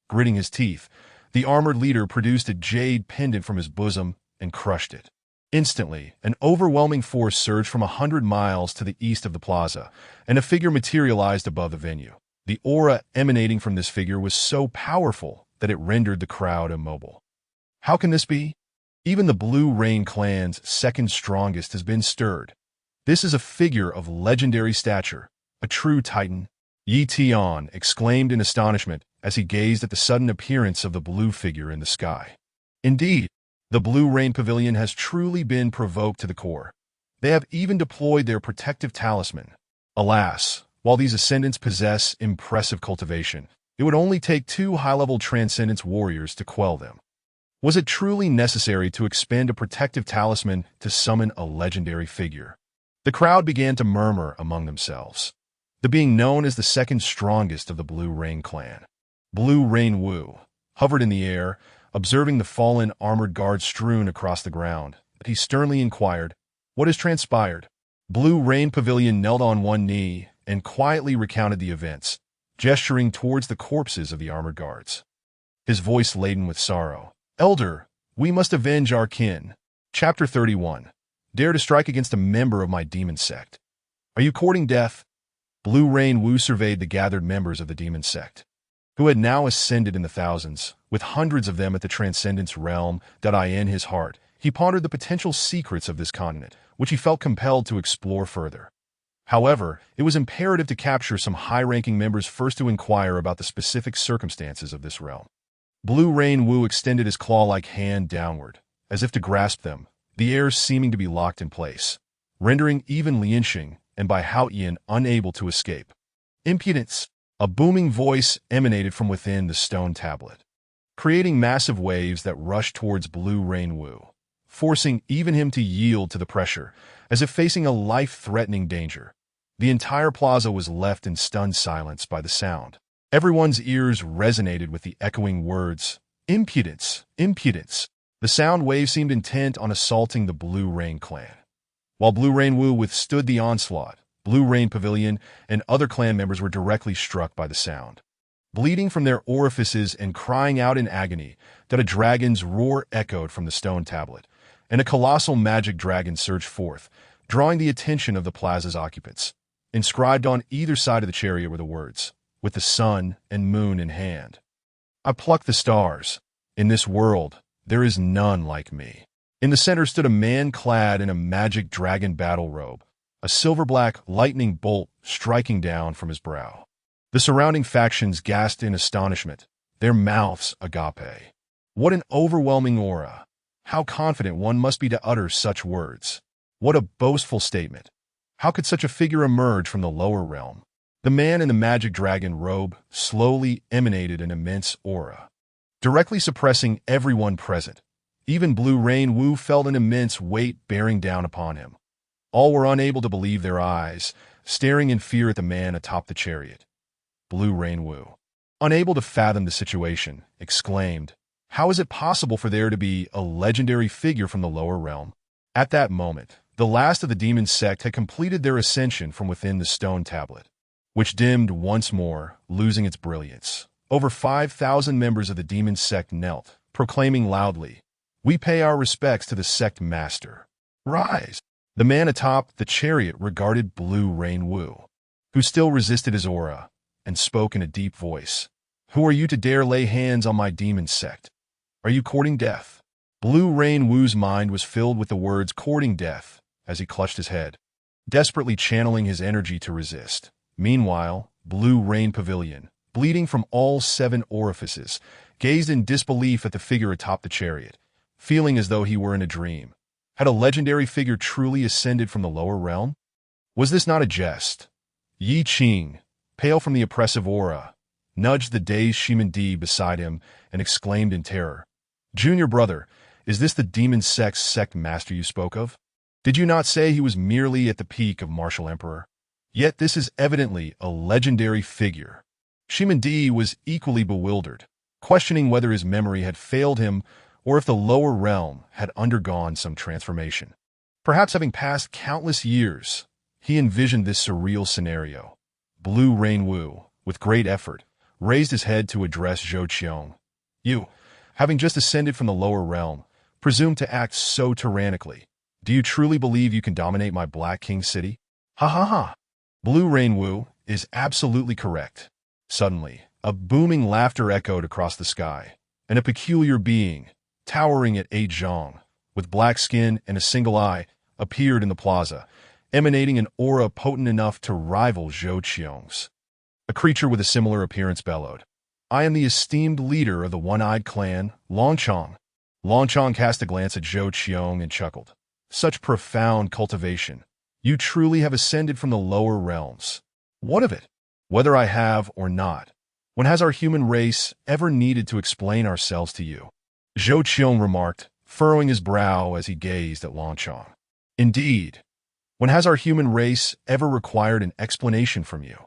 Gritting his teeth, the armored leader produced a jade pendant from his bosom and crushed it. Instantly, an overwhelming force surged from 100 miles to the east of the plaza, and a figure materialized above the venue. The aura emanating from this figure was so powerful that it rendered the crowd immobile. How can this be? Even the Blue Rain clan's second strongest has been stirred. This is a figure of legendary stature, a true titan. Yi Tian exclaimed in astonishment as he gazed at the sudden appearance of the blue figure in the sky. Indeed, the Blue Rain Pavilion has truly been provoked to the core. They have even deployed their protective talisman. Alas, while these ascendants possess impressive cultivation, it would only take 2 high-level transcendence warriors to quell them. Was it truly necessary to expend a protective talisman to summon a legendary figure? The crowd began to murmur among themselves. The being known as the second strongest of the Blue Rain clan, Blue Rain Wu, hovered in the air, observing the fallen armored guards strewn across the ground. He sternly inquired, "What has transpired?" Blue Rain Pavilion knelt on one knee and quietly recounted the events, gesturing towards the corpses of the armored guards. His voice laden with sorrow. "Elder, we must avenge our kin." Chapter 31. Dare to strike against a member of my Demon Sect. Are you courting death? Blue Rain Wu surveyed the gathered members of the Demon Sect, who had now ascended in the thousands, with hundreds of them at the Transcendence realm. In his heart, he pondered the potential secrets of this continent, which he felt compelled to explore further. However, it was imperative to capture some high-ranking members first to inquire about the specific circumstances of this realm. Blue Rain Wu extended his claw-like hand downward, as if to grasp them, the air seeming to be locked in place, rendering even Lianxing and Bai Haoyan unable to escape. Impudence! A booming voice emanated from within the stone tablet, creating massive waves that rushed towards Blue Rain Wu, forcing even him to yield to the pressure, as if facing a life-threatening danger. The entire plaza was left in stunned silence by the sound. Everyone's ears resonated with the echoing words, "Impudence! Impudence!" The sound wave seemed intent on assaulting the Blue Rain clan. While Blue Rain Wu withstood the onslaught, Blue Rain Pavilion and other clan members were directly struck by the sound. Bleeding from their orifices and crying out in agony, that a dragon's roar echoed from the stone tablet, and a colossal magic dragon surged forth, drawing the attention of the plaza's occupants. Inscribed on either side of the chariot were the words, "With the sun and moon in hand. I pluck the stars. In this world, there is none like me." In the center stood a man clad in a magic dragon battle robe, a silver-black lightning bolt striking down from his brow. The surrounding factions gasped in astonishment, their mouths agape. What an overwhelming aura! How confident one must be to utter such words! What a boastful statement! How could such a figure emerge from the lower realm? The man in the magic dragon robe slowly emanated an immense aura, directly suppressing everyone present. Even Blue Rain Wu felt an immense weight bearing down upon him. All were unable to believe their eyes, staring in fear at the man atop the chariot. Blue Rain Wu, unable to fathom the situation, exclaimed, "How is it possible for there to be a legendary figure from the lower realm?" At that moment, the last of the Demon Sect had completed their ascension from within the stone tablet, which dimmed once more, losing its brilliance. Over 5,000 members of the Demon Sect knelt, proclaiming loudly, "We pay our respects to the sect master. Rise!" The man atop the chariot regarded Blue Rain Wu, who still resisted his aura, and spoke in a deep voice. "Who are you to dare lay hands on my Demon Sect? Are you courting death?" Blue Rain Wu's mind was filled with the words "courting death" as he clutched his head, desperately channeling his energy to resist. Meanwhile, Blue Rain Pavilion, bleeding from all 7 orifices, gazed in disbelief at the figure atop the chariot, feeling as though he were in a dream. Had a legendary figure truly ascended from the lower realm? Was this not a jest? Yi Qing, pale from the oppressive aura, nudged the dazed Shiman Di beside him and exclaimed in terror, "Junior brother, is this the Demon Sect's sect master you spoke of? Did you not say he was merely at the peak of martial emperor? Yet this is evidently a legendary figure." Shiman Di was equally bewildered, questioning whether his memory had failed him or if the lower realm had undergone some transformation. Perhaps having passed countless years, he envisioned this surreal scenario. Blue Rain Wu, with great effort, raised his head to address Zhou Qiong. "You, having just ascended from the lower realm, presume to act so tyrannically. Do you truly believe you can dominate my Black King city?" "Ha ha ha! Blue Rain Wu is absolutely correct." Suddenly, a booming laughter echoed across the sky, and a peculiar being, towering at 8 zhong, with black skin and a single eye, appeared in the plaza, emanating an aura potent enough to rival Zhou Qiong's. A creature with a similar appearance bellowed, "I am the esteemed leader of the One-Eyed Clan, Longchong." Longchong cast a glance at Zhou Qiong and chuckled. "Such profound cultivation. You truly have ascended from the lower realms. What of it? Whether I have or not, when has our human race ever needed to explain ourselves to you?" Zhou Qiong remarked, furrowing his brow as he gazed at Longchong. "Indeed, when has our human race ever required an explanation from you?"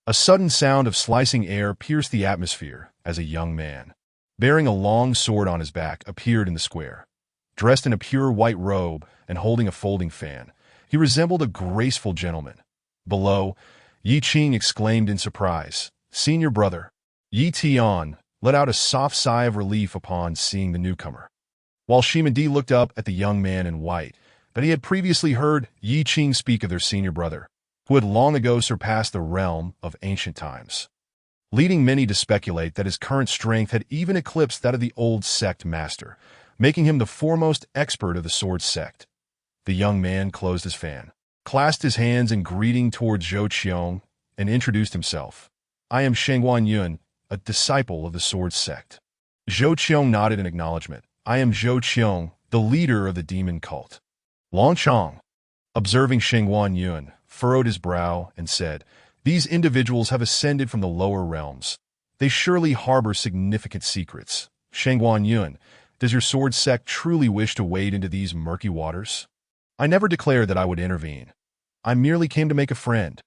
A sudden sound of slicing air pierced the atmosphere as a young man, bearing a long sword on his back, appeared in the square. Dressed in a pure white robe and holding a folding fan, he resembled a graceful gentleman. Below, Yi Qing exclaimed in surprise, "Senior brother." Yi Tian let out a soft sigh of relief upon seeing the newcomer, while Shimandi looked up at the young man in white, but he had previously heard Yi Qing speak of their senior brother, who had long ago surpassed the realm of ancient times, leading many to speculate that his current strength had even eclipsed that of the old sect master, making him the foremost expert of the sword sect. The young man closed his fan, clasped his hands in greeting towards Zhou Qiong, and introduced himself. "I am Shengguan Yun, a disciple of the sword sect." Zhou Qiong nodded in acknowledgement. "I am Zhou Qiong, the leader of the demon cult." Longchong, observing Shengguan Yun, furrowed his brow and said, "These individuals have ascended from the lower realms. They surely harbor significant secrets. Shengguan Yun, does your sword sect truly wish to wade into these murky waters?" "I never declared that I would intervene. I merely came to make a friend,"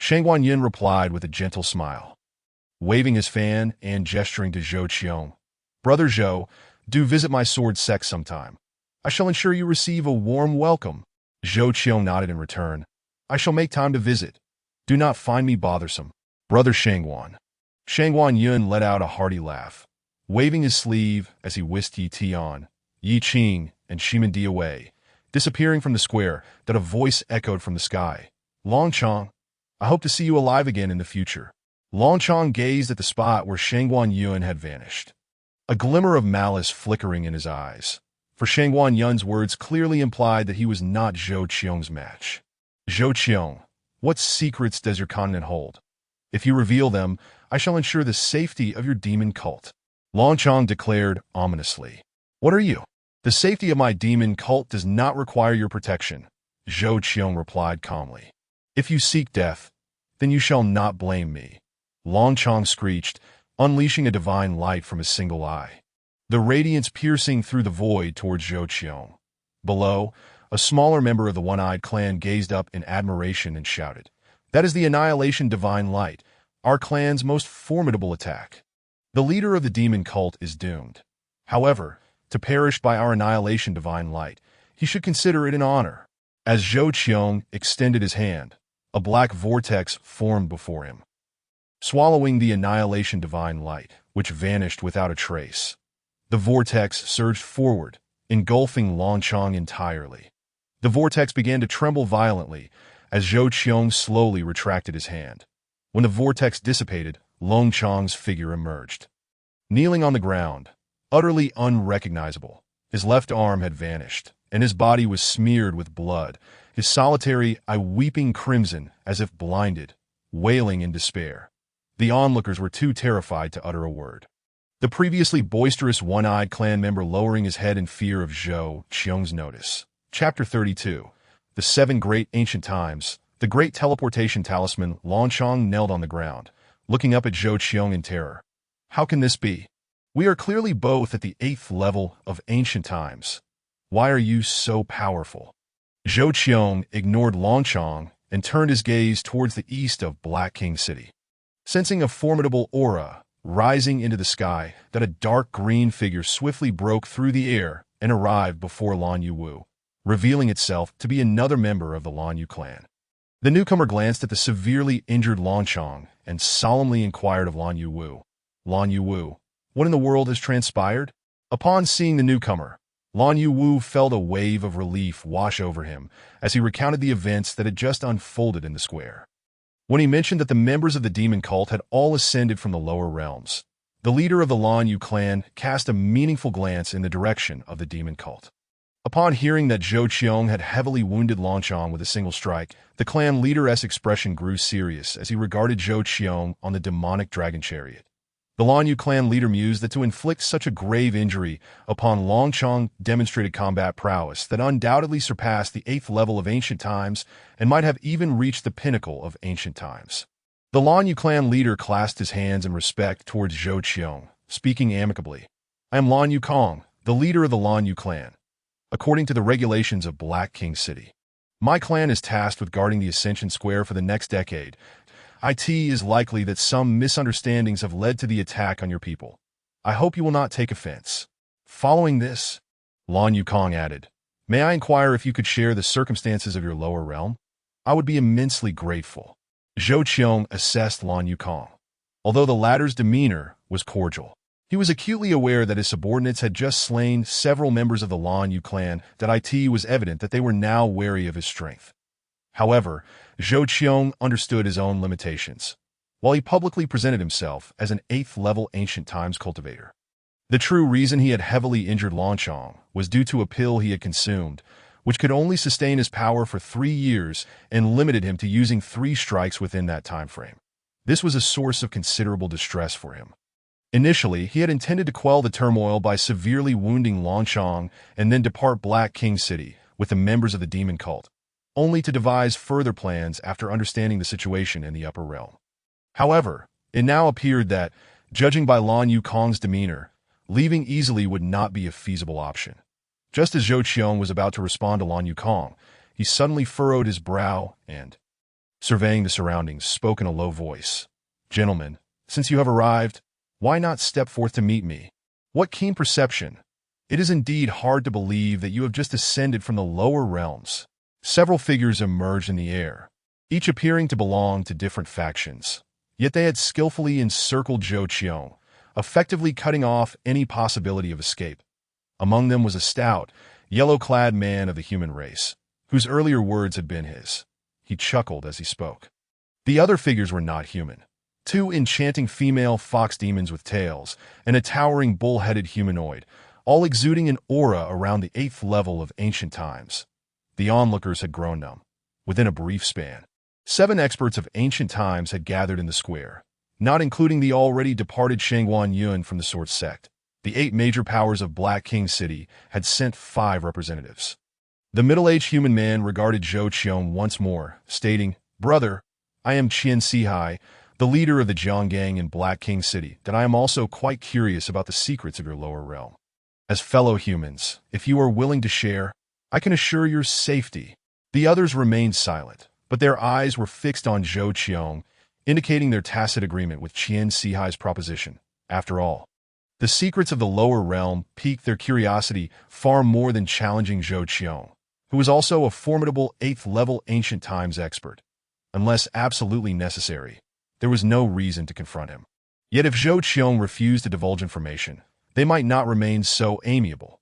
Shengguan Yin replied with a gentle smile, waving his fan and gesturing to Zhou Qiong. "Brother Zhou, do visit my sword sect sometime. I shall ensure you receive a warm welcome." Zhou Qiong nodded in return. "I shall make time to visit. Do not find me bothersome, Brother Shengguan." Shengguan Yun let out a hearty laugh, waving his sleeve as he whisked Yi Tian, Yi Qing, and Shimandi away, disappearing from the square. That a voice echoed from the sky. "Longchong, I hope to see you alive again in the future." Longchong gazed at the spot where Shengguan Yun had vanished, a glimmer of malice flickering in his eyes, for Shengguan Yun's words clearly implied that he was not Zhou Qiong's match. "Zhou Qiong, what secrets does your continent hold? If you reveal them, I shall ensure the safety of your demon cult," Longchong declared ominously. "What are you?" "The safety of my demon cult does not require your protection," Zhou Qiong replied calmly. "If you seek death, then you shall not blame me," Longchong screeched, unleashing a divine light from his single eye, the radiance piercing through the void towards Zhou Qiong. Below, a smaller member of the One-Eyed Clan gazed up in admiration and shouted, "That is the Annihilation Divine Light, our clan's most formidable attack. The leader of the demon cult is doomed. However, to perish by our Annihilation Divine Light, he should consider it an honor." As Zhou Qiong extended his hand, a black vortex formed before him, swallowing the Annihilation Divine Light, which vanished without a trace. The vortex surged forward, engulfing Longchong entirely. The vortex began to tremble violently as Zhou Qiong slowly retracted his hand. When the vortex dissipated, Longchong's figure emerged, kneeling on the ground, utterly unrecognizable. His left arm had vanished, and his body was smeared with blood, his solitary eye weeping crimson as if blinded, wailing in despair. The onlookers were too terrified to utter a word. The previously boisterous One-Eyed Clan member lowering his head in fear of Zhou Qiong's notice. Chapter 32. The Seven Great Ancient Times. The Great Teleportation Talisman. Longchong knelt on the ground, looking up at Zhou Qiong in terror. "How can this be? We are clearly both at the 8th level of ancient times. Why are you so powerful?" Zhou Qiong ignored Longchong and turned his gaze towards the east of Black King City. Sensing a formidable aura rising into the sky, that a dark green figure swiftly broke through the air and arrived before Lan Yu, revealing itself to be another member of the Lan Yu clan. The newcomer glanced at the severely injured Longchong and solemnly inquired of Lan Yu, "Lan Yu, what in the world has transpired?" Upon seeing the newcomer, Lan Yu felt a wave of relief wash over him as he recounted the events that had just unfolded in the square. When he mentioned that the members of the demon cult had all ascended from the lower realms, the leader of the Lan Yu clan cast a meaningful glance in the direction of the demon cult. Upon hearing that Zhou Qiong had heavily wounded Longchong with a single strike, the clan leader's expression grew serious as he regarded Zhou Qiong on the demonic dragon chariot. The Lan Yu clan leader mused that to inflict such a grave injury upon Longchong demonstrated combat prowess that undoubtedly surpassed the 8th level of ancient times and might have even reached the pinnacle of ancient times. The Lan Yu clan leader clasped his hands in respect towards Zhou Qiong, speaking amicably. I am Lan Yu Kong, the leader of the Lan Yu clan. According to the regulations of Black King City, my clan is tasked with guarding the Ascension Square for the next decade. It is likely that some misunderstandings have led to the attack on your people. I hope you will not take offense. Following this, Lan Yu Kong added, may I inquire if you could share the circumstances of your lower realm? I would be immensely grateful. Zhou Qiong assessed Lan Yu Kong. Although the latter's demeanor was cordial, he was acutely aware that his subordinates had just slain several members of the Lan Yu clan, that it was evident that they were now wary of his strength. However, Zhou Qiong understood his own limitations, while he publicly presented himself as an 8th-level ancient times cultivator. The true reason he had heavily injured Longchong was due to a pill he had consumed, which could only sustain his power for 3 years and limited him to using 3 strikes within that time frame. This was a source of considerable distress for him. Initially, he had intended to quell the turmoil by severely wounding Longchong and then depart Black King City with the members of the demon cult, only to devise further plans after understanding the situation in the upper realm. However, it now appeared that, judging by Lan Yu Kong's demeanor, leaving easily would not be a feasible option. Just as Zhou Qiong was about to respond to Lan Yu Kong, he suddenly furrowed his brow and, surveying the surroundings, spoke in a low voice. Gentlemen, since you have arrived, why not step forth to meet me? What keen perception! It is indeed hard to believe that you have just ascended from the lower realms. Several figures emerged in the air, each appearing to belong to different factions. Yet they had skillfully encircled Zhou Qiong, effectively cutting off any possibility of escape. Among them was a stout, yellow-clad man of the human race, whose earlier words had been his. He chuckled as he spoke. The other figures were not human. 2 enchanting female fox demons with tails, and a towering bull-headed humanoid, all exuding an aura around the 8th level of ancient times. The onlookers had grown numb. Within a brief span, 7 experts of ancient times had gathered in the square, not including the already departed Shangguan Yun from the Sword Sect. The 8 major powers of Black King City had sent 5 representatives. The middle-aged human man regarded Zhou Qiong once more, stating, Brother, I am Qian Sihai, the leader of the Jiang Gang in Black King City, that I am also quite curious about the secrets of your lower realm. As fellow humans, if you are willing to share, I can assure your safety. The others remained silent, but their eyes were fixed on Zhou Qiong, indicating their tacit agreement with Qian Sihai's proposition. After all, the secrets of the lower realm piqued their curiosity far more than challenging Zhou Qiong, who was also a formidable 8th-level ancient times expert. Unless absolutely necessary, there was no reason to confront him. Yet if Zhou Qiong refused to divulge information, they might not remain so amiable.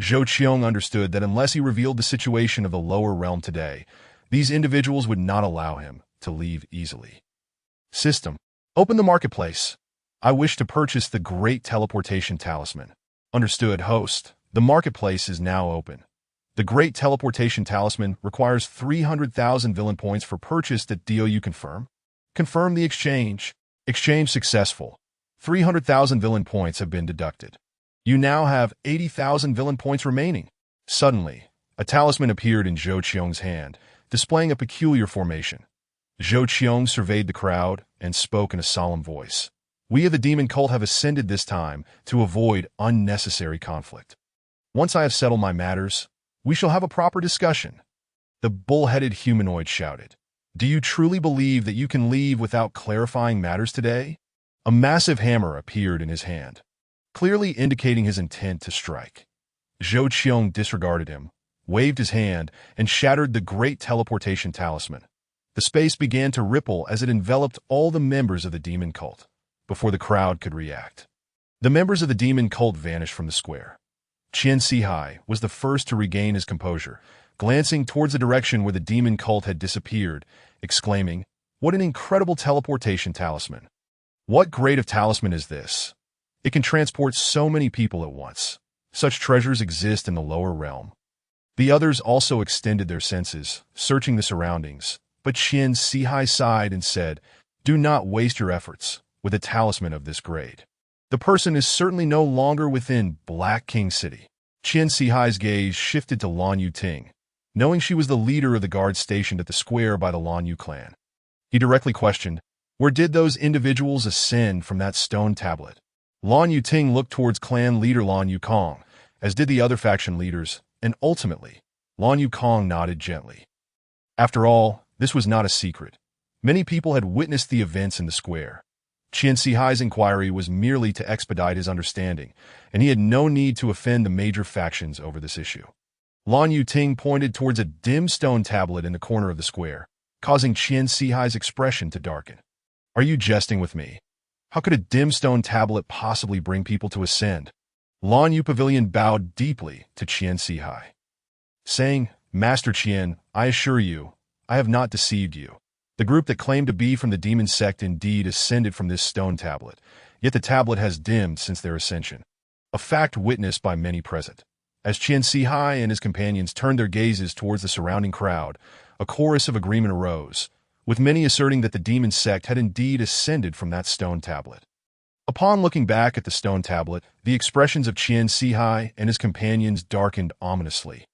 Zhou Qiong understood that unless he revealed the situation of the lower realm today, these individuals would not allow him to leave easily. System. Open the marketplace. I wish to purchase the Great Teleportation Talisman. Understood, host. The marketplace is now open. The Great Teleportation Talisman requires 300,000 villain points for purchase. Do you confirm? Confirm the exchange. Exchange successful. 300,000 villain points have been deducted. You now have 80,000 villain points remaining. Suddenly, a talisman appeared in Zhou Qiong's hand, displaying a peculiar formation. Zhou Qiong surveyed the crowd and spoke in a solemn voice. We of the demon cult have ascended this time to avoid unnecessary conflict. Once I have settled my matters, we shall have a proper discussion. The bull-headed humanoid shouted. Do you truly believe that you can leave without clarifying matters today? A massive hammer appeared in his hand, clearly indicating his intent to strike. Zhou Qiong disregarded him, waved his hand, and shattered the Great Teleportation Talisman. The space began to ripple as it enveloped all the members of the demon cult, before the crowd could react. The members of the demon cult vanished from the square. Qian Sihai was the first to regain his composure, glancing towards the direction where the demon cult had disappeared, exclaiming, What an incredible teleportation talisman! What grade of talisman is this? It can transport so many people at once. Such treasures exist in the lower realm. The others also extended their senses, searching the surroundings, but Qian Sihai sighed and said, "Do not waste your efforts with a talisman of this grade. The person is certainly no longer within Black King City." Qian Sihai's gaze shifted to Lan Yuting, knowing she was the leader of the guards stationed at the square by the Lan Yu clan. He directly questioned, "Where did those individuals ascend from that stone tablet?" Lan Yuting looked towards clan leader Lan Yukong, as did the other faction leaders, and ultimately, Lan Yukong nodded gently. After all, this was not a secret. Many people had witnessed the events in the square. Qian Sihai's inquiry was merely to expedite his understanding, and he had no need to offend the major factions over this issue. Lan Yuting pointed towards a dim stone tablet in the corner of the square, causing Qian Sihai's expression to darken. "Are you jesting with me? How could a dim stone tablet possibly bring people to ascend?" Lan Yu Pavilion bowed deeply to Qian Sihai, saying, "Master Qian, I assure you, I have not deceived you. The group that claimed to be from the Demon Sect indeed ascended from this stone tablet, yet the tablet has dimmed since their ascension, a fact witnessed by many present." As Qian Sihai and his companions turned their gazes towards the surrounding crowd, a chorus of agreement arose, with many asserting that the Demon Sect had indeed ascended from that stone tablet. Upon looking back at the stone tablet, the expressions of Qian Sihai and his companions darkened ominously.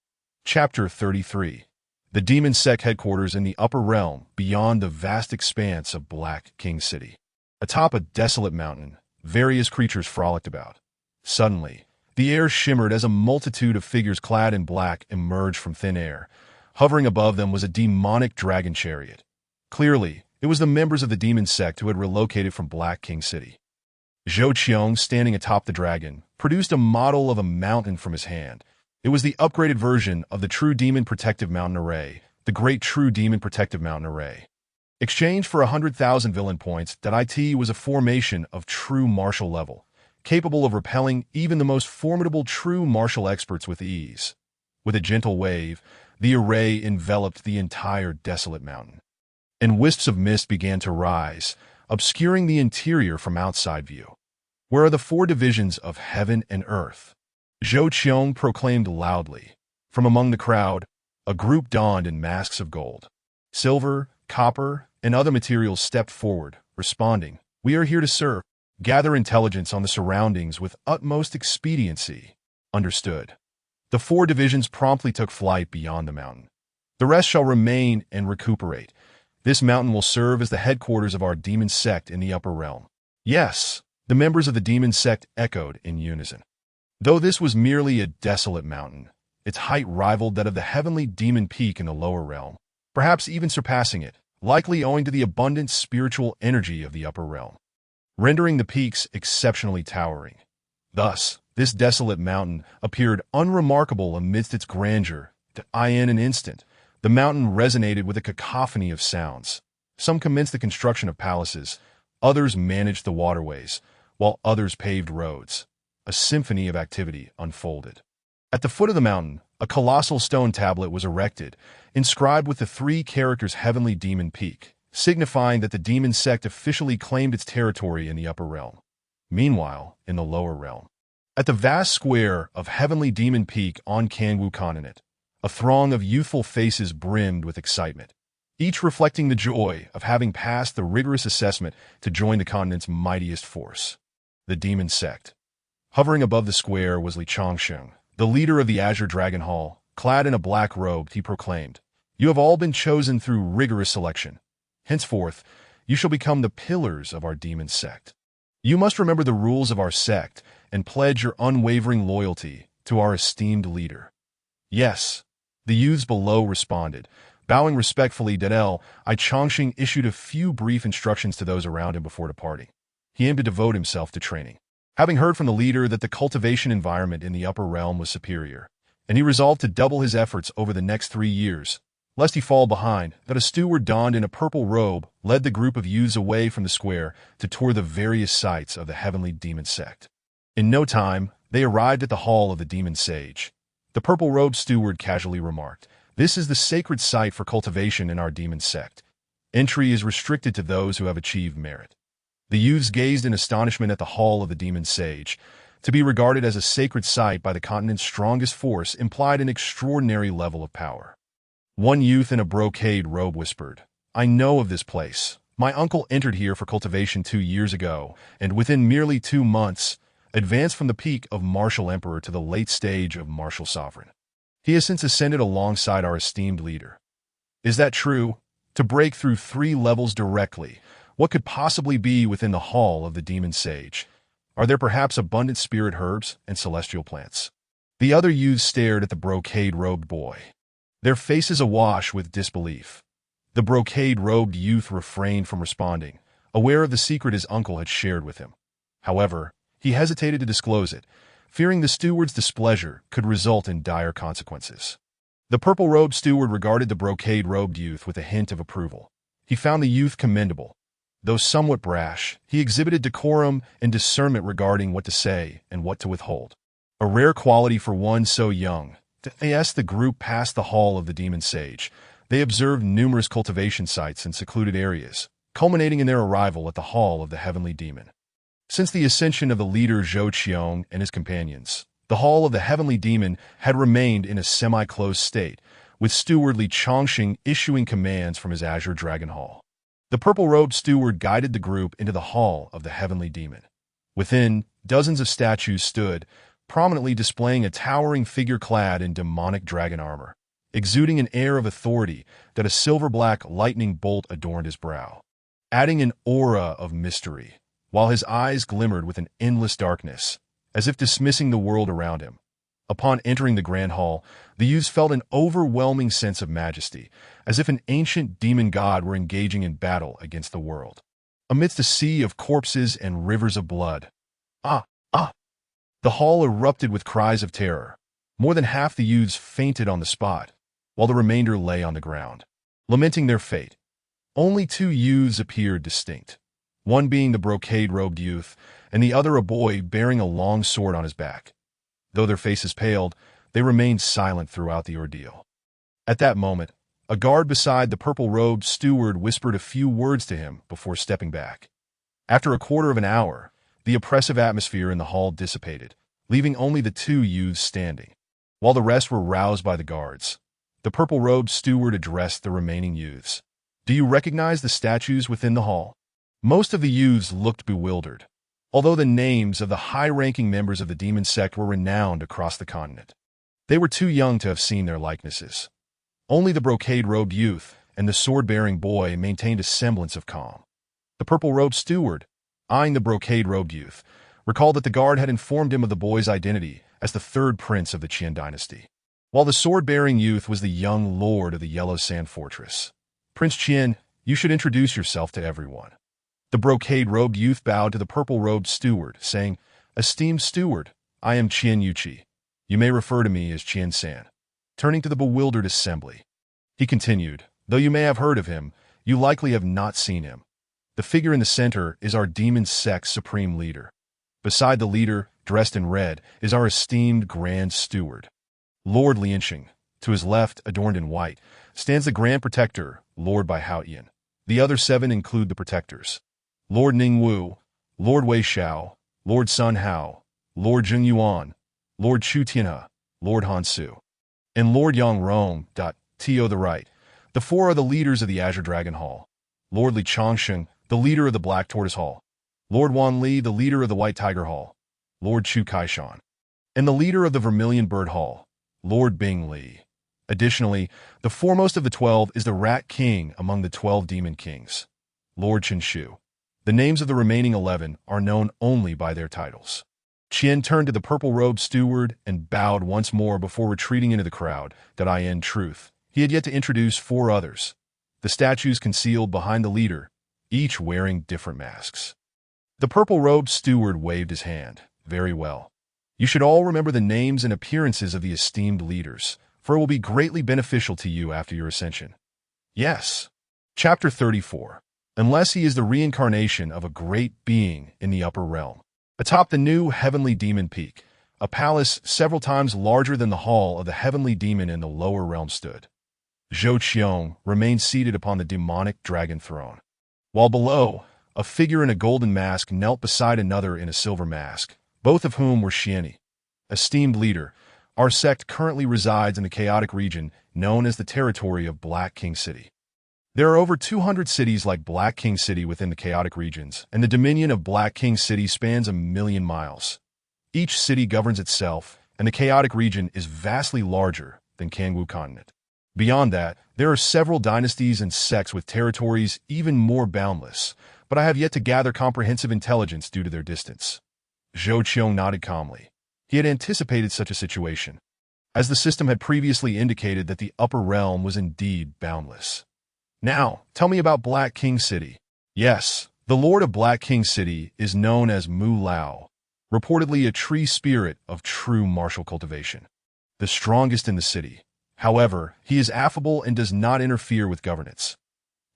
Chapter 33. The Demon Sect headquarters in the upper realm beyond the vast expanse of Black King City. Atop a desolate mountain, various creatures frolicked about. Suddenly, the air shimmered as a multitude of figures clad in black emerged from thin air. Hovering above them was a demonic dragon chariot. Clearly, it was the members of the Demon Sect who had relocated from Black King City. Zhou Qiong, standing atop the dragon, produced a model of a mountain from his hand. It was the upgraded version of the True Demon Protective Mountain Array, the Great True Demon Protective Mountain Array. Exchanged for 100,000 villain points, that IT was a formation of true martial level, capable of repelling even the most formidable true martial experts with ease. With a gentle wave, the array enveloped the entire desolate mountain, and wisps of mist began to rise, obscuring the interior from outside view. "Where are the 4 divisions of heaven and earth?" Zhou Qiong proclaimed loudly. From among the crowd, a group donned in masks of gold, silver, copper, and other materials stepped forward, responding, "We are here to serve. Gather intelligence on the surroundings with utmost expediency." Understood. The 4 divisions promptly took flight beyond the mountain. "The rest shall remain and recuperate. This mountain will serve as the headquarters of our Demon Sect in the upper realm." "Yes," the members of the Demon Sect echoed in unison. Though this was merely a desolate mountain, its height rivaled that of the heavenly demon peak in the lower realm, perhaps even surpassing it, likely owing to the abundant spiritual energy of the upper realm, rendering the peaks exceptionally towering. Thus, this desolate mountain appeared unremarkable amidst its grandeur. In an instant, the mountain resonated with a cacophony of sounds. Some commenced the construction of palaces, others managed the waterways, while others paved roads. A symphony of activity unfolded. At the foot of the mountain, a colossal stone tablet was erected, inscribed with the 3 characters Heavenly Demon Peak, signifying that the Demon Sect officially claimed its territory in the upper realm. Meanwhile, in the lower realm, at the vast square of Heavenly Demon Peak on Kangwu Continent, a throng of youthful faces brimmed with excitement, each reflecting the joy of having passed the rigorous assessment to join the continent's mightiest force, the Demon Sect. Hovering above the square was Li Changsheng, the leader of the Azure Dragon Hall. Clad in a black robe, he proclaimed, "You have all been chosen through rigorous selection. Henceforth, you shall become the pillars of our Demon Sect. You must remember the rules of our sect and pledge your unwavering loyalty to our esteemed leader." "Yes," the youths below responded. Bowing respectfully, I Changsheng issued a few brief instructions to those around him before departing. He aimed to devote himself to training, having heard from the leader that the cultivation environment in the upper realm was superior, and he resolved to double his efforts over the next 3 years, lest he fall behind. That a steward donned in a purple robe led the group of youths away from the square to tour the various sites of the Heavenly Demon Sect. In no time, they arrived at the hall of the Demon Sage. The purple-robed steward casually remarked, "This is the sacred site for cultivation in our Demon Sect. Entry is restricted to those who have achieved merit." The youths gazed in astonishment at the hall of the Demon Sage. To be regarded as a sacred site by the continent's strongest force implied an extraordinary level of power. One youth in a brocade robe whispered, "I know of this place. My uncle entered here for cultivation 2 years ago, and within merely 2 months, advanced from the peak of martial emperor to the late stage of martial sovereign. He has since ascended alongside our esteemed leader." Is that true? To break through 3 levels directly, what could possibly be within the hall of the demon sage? Are there perhaps abundant spirit herbs and celestial plants? The other youths stared at the brocade-robed boy, their faces awash with disbelief. The brocade-robed youth refrained from responding, aware of the secret his uncle had shared with him. However, he hesitated to disclose it, fearing the steward's displeasure could result in dire consequences. The purple-robed steward regarded the brocade-robed youth with a hint of approval. He found the youth commendable. Though somewhat brash, he exhibited decorum and discernment regarding what to say and what to withhold. A rare quality for one so young. As the group passed the hall of the demon sage, they observed numerous cultivation sites in secluded areas, culminating in their arrival at the hall of the heavenly demon. Since the ascension of the leader Zhou Qiong and his companions, the hall of the heavenly demon had remained in a semi-closed state, with steward Li Chongqing issuing commands from his azure dragon hall. The purple-robed steward guided the group into the hall of the heavenly demon. Within, dozens of statues stood, prominently displaying a towering figure clad in demonic dragon armor, exuding an air of authority that a silver-black lightning bolt adorned his brow, adding an aura of mystery, while his eyes glimmered with an endless darkness, as if dismissing the world around him. Upon entering the grand hall, the youths felt an overwhelming sense of majesty, as if an ancient demon god were engaging in battle against the world. Amidst a sea of corpses and rivers of blood, the hall erupted with cries of terror. More than half the youths fainted on the spot, while the remainder lay on the ground, lamenting their fate. Only 2 youths appeared distinct, one being the brocade-robed youth, and the other a boy bearing a long sword on his back. Though their faces paled, they remained silent throughout the ordeal. At that moment, a guard beside the purple-robed steward whispered a few words to him before stepping back. After a quarter of an hour, the oppressive atmosphere in the hall dissipated, leaving only the 2 youths standing. While the rest were roused by the guards, the purple-robed steward addressed the remaining youths. "Do you recognize the statues within the hall?" Most of the youths looked bewildered, although the names of the high-ranking members of the Demon Sect were renowned across the continent. They were too young to have seen their likenesses. Only the brocade-robed youth and the sword-bearing boy maintained a semblance of calm. The purple-robed steward, eyeing the brocade-robed youth, recalled that the guard had informed him of the boy's identity as the 3rd prince of the Qian dynasty, while the sword-bearing youth was the young lord of the Yellow Sand Fortress. "Prince Qian, you should introduce yourself to everyone." The brocade-robed youth bowed to the purple-robed steward, saying, "Esteemed steward, I am Qian Yuqi. You may refer to me as Qian San." Turning to the bewildered assembly, he continued, "Though you may have heard of him, you likely have not seen him. The figure in the center is our Demon Sect's supreme leader. Beside the leader, dressed in red, is our esteemed Grand Steward, Lord Lianxing. To his left, adorned in white, stands the Grand Protector, Lord Bai Haoyan. The other 7 include the Protectors: Lord Ningwu, Lord Wei Xiao, Lord Sun Hao, Lord Zheng Yuan, Lord Chu Tianhe, Lord Han Su, and Lord Yang Rong. To the right, the 4 are the leaders of the Azure Dragon Hall: Lord Li Chongqing, the leader of the Black Tortoise Hall; Lord Wan Li, the leader of the White Tiger Hall; Lord Chu Kaishan, and the leader of the Vermilion Bird Hall, Lord Bing Li. Additionally, the foremost of the 12 is the Rat King among the 12 Demon Kings, Lord Chen Shu. The names of the remaining 11 are known only by their titles. Qian turned to the purple-robed steward and bowed once more before retreating into the crowd. In truth, he had yet to introduce 4 others, the statues concealed behind the leader, each wearing different masks. The purple-robed steward waved his hand. "Very well. You should all remember the names and appearances of the esteemed leaders, for it will be greatly beneficial to you after your ascension." "Yes." Chapter 34. Unless he is the reincarnation of a great being in the upper realm. Atop the new heavenly demon peak, a palace several times larger than the hall of the heavenly demon in the lower realm stood. Zhou Qiong remained seated upon the demonic dragon throne, while below, a figure in a golden mask knelt beside another in a silver mask, both of whom were Shieni. Esteemed leader, our sect currently resides in the chaotic region known as the territory of Black King City. There are over 200 cities like Black King City within the chaotic regions, and the dominion of Black King City spans 1,000,000 miles. Each city governs itself, and the chaotic region is vastly larger than Kangwu continent. Beyond that, there are several dynasties and sects with territories even more boundless, but I have yet to gather comprehensive intelligence due to their distance. Zhou Qiong nodded calmly. He had anticipated such a situation, as the system had previously indicated that the upper realm was indeed boundless. Now, tell me about Black King City. Yes, the Lord of Black King City is known as Mu Lao, reportedly a tree spirit of true martial cultivation. The strongest in the city. However, he is affable and does not interfere with governance.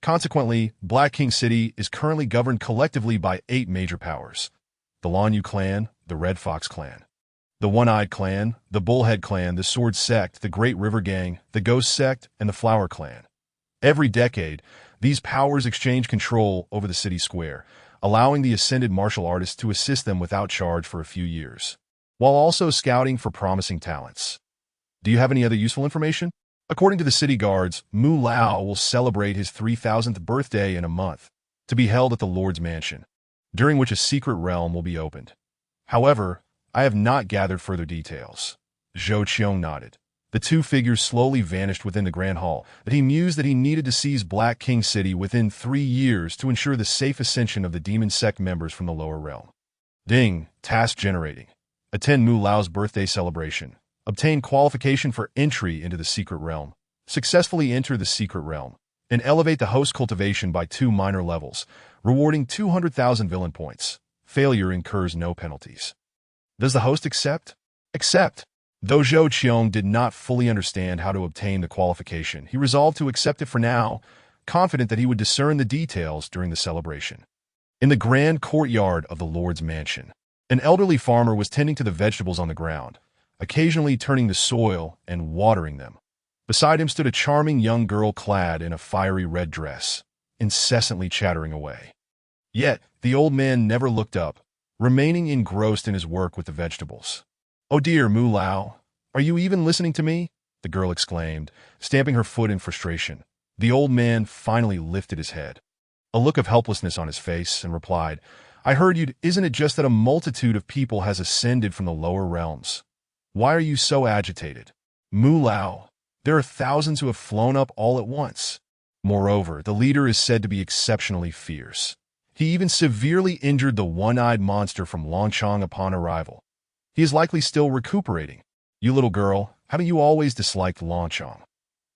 Consequently, Black King City is currently governed collectively by 8 major powers: the Lanyu clan, the Red Fox clan, the One-Eyed clan, the Bullhead clan, the Sword Sect, the Great River Gang, the Ghost Sect, and the Flower clan. Every decade, these powers exchange control over the city square, allowing the ascended martial artists to assist them without charge for a few years, while also scouting for promising talents. Do you have any other useful information? According to the city guards, Mu Lao will celebrate his 3,000th birthday in a month, to be held at the Lord's Mansion, during which a secret realm will be opened. However, I have not gathered further details. Zhou Qiong nodded. The two figures slowly vanished within the Grand Hall, but he mused that he needed to seize Black King City within 3 years to ensure the safe ascension of the Demon Sect members from the lower realm. Ding, task generating. Attend Mu Lao's birthday celebration. Obtain qualification for entry into the secret realm. Successfully enter the secret realm, and elevate the host cultivation by 2 minor levels, rewarding 200,000 villain points. Failure incurs no penalties. Does the host accept? Accept. Though Zhou Qiong did not fully understand how to obtain the qualification, he resolved to accept it for now, confident that he would discern the details during the celebration. In the grand courtyard of the Lord's Mansion, an elderly farmer was tending to the vegetables on the ground, occasionally turning the soil and watering them. Beside him stood a charming young girl clad in a fiery red dress, incessantly chattering away. Yet, the old man never looked up, remaining engrossed in his work with the vegetables. "Oh dear, Mu Lao, are you even listening to me?" the girl exclaimed, stamping her foot in frustration. The old man finally lifted his head, a look of helplessness on his face, and replied, "I heard you. Isn't it just that a multitude of people has ascended from the lower realms? Why are you so agitated? Mu Lao, there are thousands who have flown up all at once. Moreover, the leader is said to be exceptionally fierce. He even severely injured the one-eyed monster from Longchong upon arrival. He is likely still recuperating. You little girl, haven't you always disliked Longchong?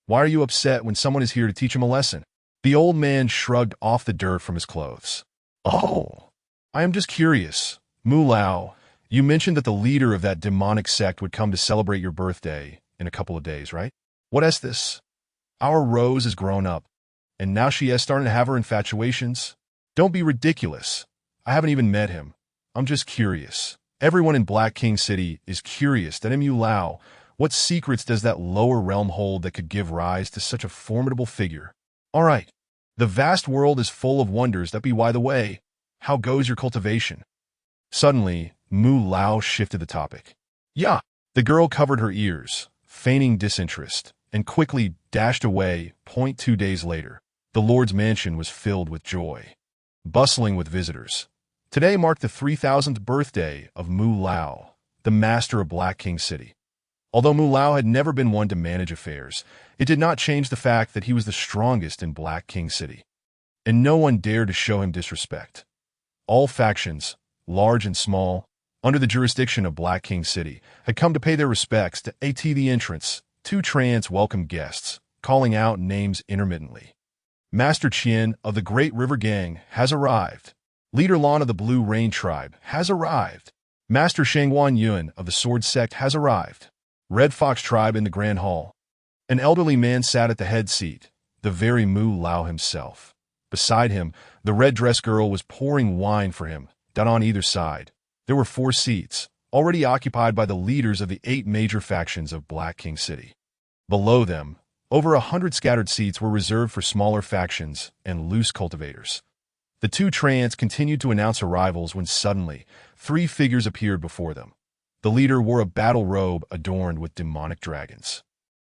Why are you upset when someone is here to teach him a lesson?" The old man shrugged off the dirt from his clothes. "Oh, I am just curious. Mu Lao, you mentioned that the leader of that demonic sect would come to celebrate your birthday in a couple of days, right? What is this? Our Rose has grown up, and now she is starting to have her infatuations. Don't be ridiculous. I haven't even met him. I'm just curious. Everyone in Black King City is curious that Mu Lao, what secrets does that lower realm hold that could give rise to such a formidable figure? All right. The vast world is full of wonders. That be why the way. How goes your cultivation?" Suddenly, Mu Lao shifted the topic. "Yeah." The girl covered her ears, feigning disinterest, and quickly dashed away. 2 days later, the Lord's Mansion was filled with joy, bustling with visitors. Today marked the 3,000th birthday of Mu Lao, the master of Black King City. Although Mu Lao had never been one to manage affairs, it did not change the fact that he was the strongest in Black King City, and no one dared to show him disrespect. All factions, large and small, under the jurisdiction of Black King City, had come to pay their respects to the entrance. 2 treants welcomed guests, calling out names intermittently. "Master Qian of the Great River Gang has arrived. Leader Lan of the Blue Rain Tribe has arrived. Master Shangguan Yuan of the Sword Sect has arrived. Red Fox Tribe in the Grand Hall." An elderly man sat at the head seat, the very Mu Lao himself. Beside him, the red dress girl was pouring wine for him, down on either side. There were 4 seats, already occupied by the leaders of the 8 major factions of Black King City. Below them, over 100 scattered seats were reserved for smaller factions and loose cultivators. The two trants continued to announce arrivals when suddenly, three figures appeared before them. The leader wore a battle robe adorned with demonic dragons,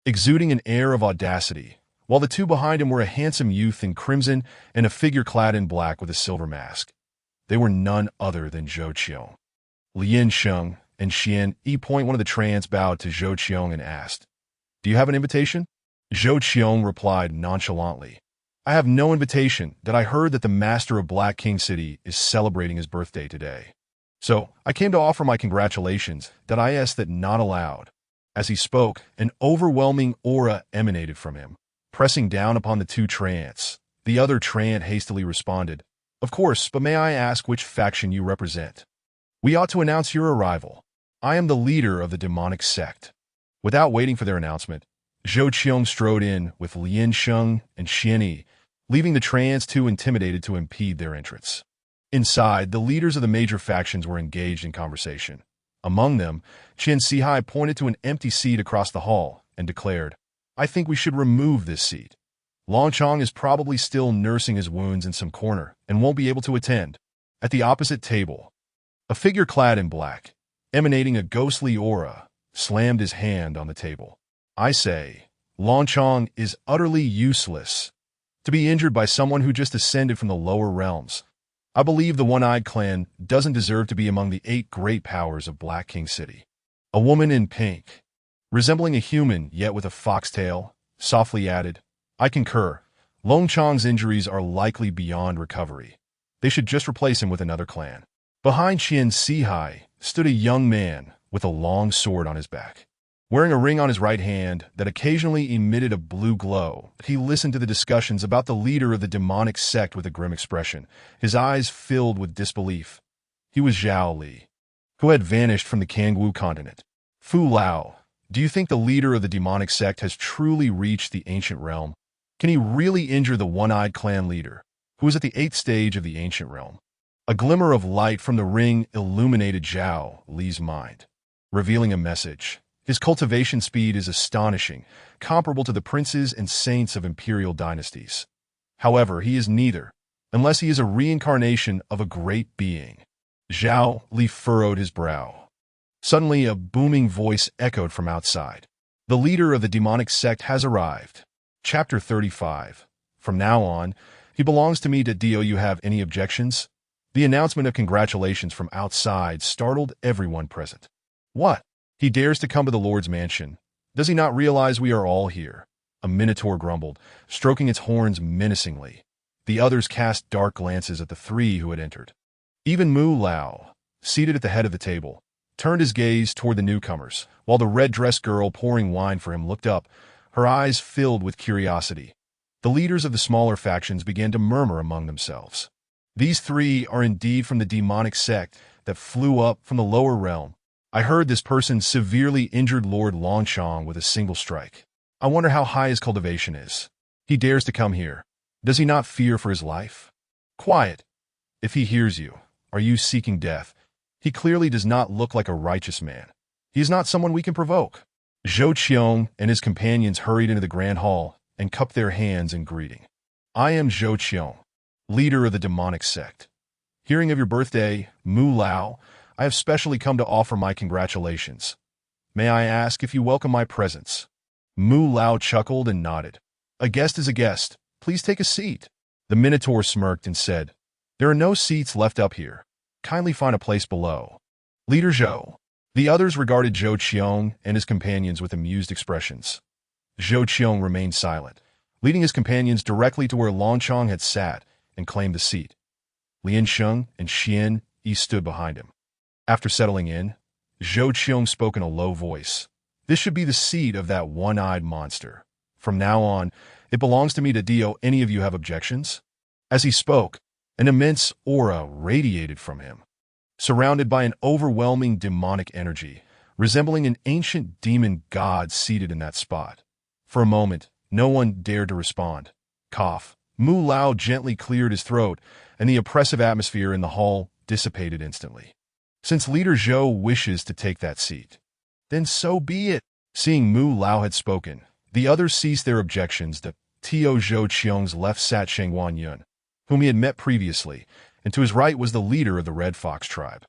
exuding an air of audacity, while the two behind him were a handsome youth in crimson and a figure clad in black with a silver mask. They were none other than Zhou Qiong. Lian Sheng and Xian Yi Point, one of the trants, bowed to Zhou Qiong and asked, "Do you have an invitation?" Zhou Qiong replied nonchalantly, "I have no invitation, that I heard that the master of Black King City is celebrating his birthday today. So, I came to offer my congratulations, that I asked that not allowed." As he spoke, an overwhelming aura emanated from him, pressing down upon the two trants. The other trant hastily responded, "Of course, but may I ask which faction you represent?" "We ought to announce your arrival. I am the leader of the Demonic Sect." Without waiting for their announcement, Zhou Qiong strode in with Lian Sheng and Xian Yi, leaving the trants too intimidated to impede their entrance. Inside, the leaders of the major factions were engaged in conversation. Among them, Qian Sihai pointed to an empty seat across the hall and declared, "I think we should remove this seat. Longchong is probably still nursing his wounds in some corner and won't be able to attend." At the opposite table, a figure clad in black, emanating a ghostly aura, slammed his hand on the table. "I say, Longchong is utterly useless. To be injured by someone who just ascended from the lower realms. I believe the One-Eyed Clan doesn't deserve to be among the 8 great powers of Black King City." A woman in pink, resembling a human yet with a foxtail, softly added, "I concur. Longchong's injuries are likely beyond recovery. They should just replace him with another clan." Behind Qian Sihai stood a young man with a long sword on his back. Wearing a ring on his right hand that occasionally emitted a blue glow, he listened to the discussions about the leader of the demonic sect with a grim expression, his eyes filled with disbelief. He was Zhao Li, who had vanished from the Kangwu continent. "Fu Lao, do you think the leader of the demonic sect has truly reached the ancient realm? Can he really injure the One-Eyed Clan leader, who is at the 8th stage of the ancient realm?" A glimmer of light from the ring illuminated Zhao Li's mind, revealing a message. His cultivation speed is astonishing, comparable to the princes and saints of imperial dynasties. However, he is neither, unless he is a reincarnation of a great being. Zhao Li furrowed his brow. Suddenly, a booming voice echoed from outside. "The leader of the demonic sect has arrived." Chapter 35. From now on, he belongs to me. Do you have any objections? The announcement of congratulations from outside startled everyone present. "What? He dares to come to the Lord's mansion. Does he not realize we are all here?" A minotaur grumbled, stroking its horns menacingly. The others cast dark glances at the 3 who had entered. Even Mu Lao, seated at the head of the table, turned his gaze toward the newcomers, while the red-dressed girl pouring wine for him looked up, her eyes filled with curiosity. The leaders of the smaller factions began to murmur among themselves. "These 3 are indeed from the demonic sect that flew up from the lower realm. I heard this person severely injured Lord Longchong with a single strike. I wonder how high his cultivation is. He dares to come here. Does he not fear for his life? Quiet. If he hears you, are you seeking death? He clearly does not look like a righteous man. He is not someone we can provoke." Zhou Qiong and his companions hurried into the grand hall and cupped their hands in greeting. "I am Zhou Qiong, leader of the demonic sect. Hearing of your birthday, Mu Lao, I have specially come to offer my congratulations. May I ask if you welcome my presence?" Mu Lao chuckled and nodded. "A guest is a guest. Please take a seat." The Minotaur smirked and said, "There are no seats left up here. Kindly find a place below." "Leader Zhou." The others regarded Zhou Qiong and his companions with amused expressions. Zhou Qiong remained silent, leading his companions directly to where Longchong had sat and claimed the seat. Lian Sheng and Xian Yi stood behind him. After settling in, Zhou Qiong spoke in a low voice. "This should be the seat of that one-eyed monster. From now on, it belongs to me. Do any of you have objections?" As he spoke, an immense aura radiated from him, surrounded by an overwhelming demonic energy, resembling an ancient demon god seated in that spot. For a moment, no one dared to respond. Cough. Mu Lao gently cleared his throat, and the oppressive atmosphere in the hall dissipated instantly. "Since Leader Zhou wishes to take that seat, then so be it." Seeing Mu Lao had spoken, the others ceased their objections. To Zhou Qiong's left sat Shengwan Yun, whom he had met previously, and to his right was the leader of the Red Fox tribe.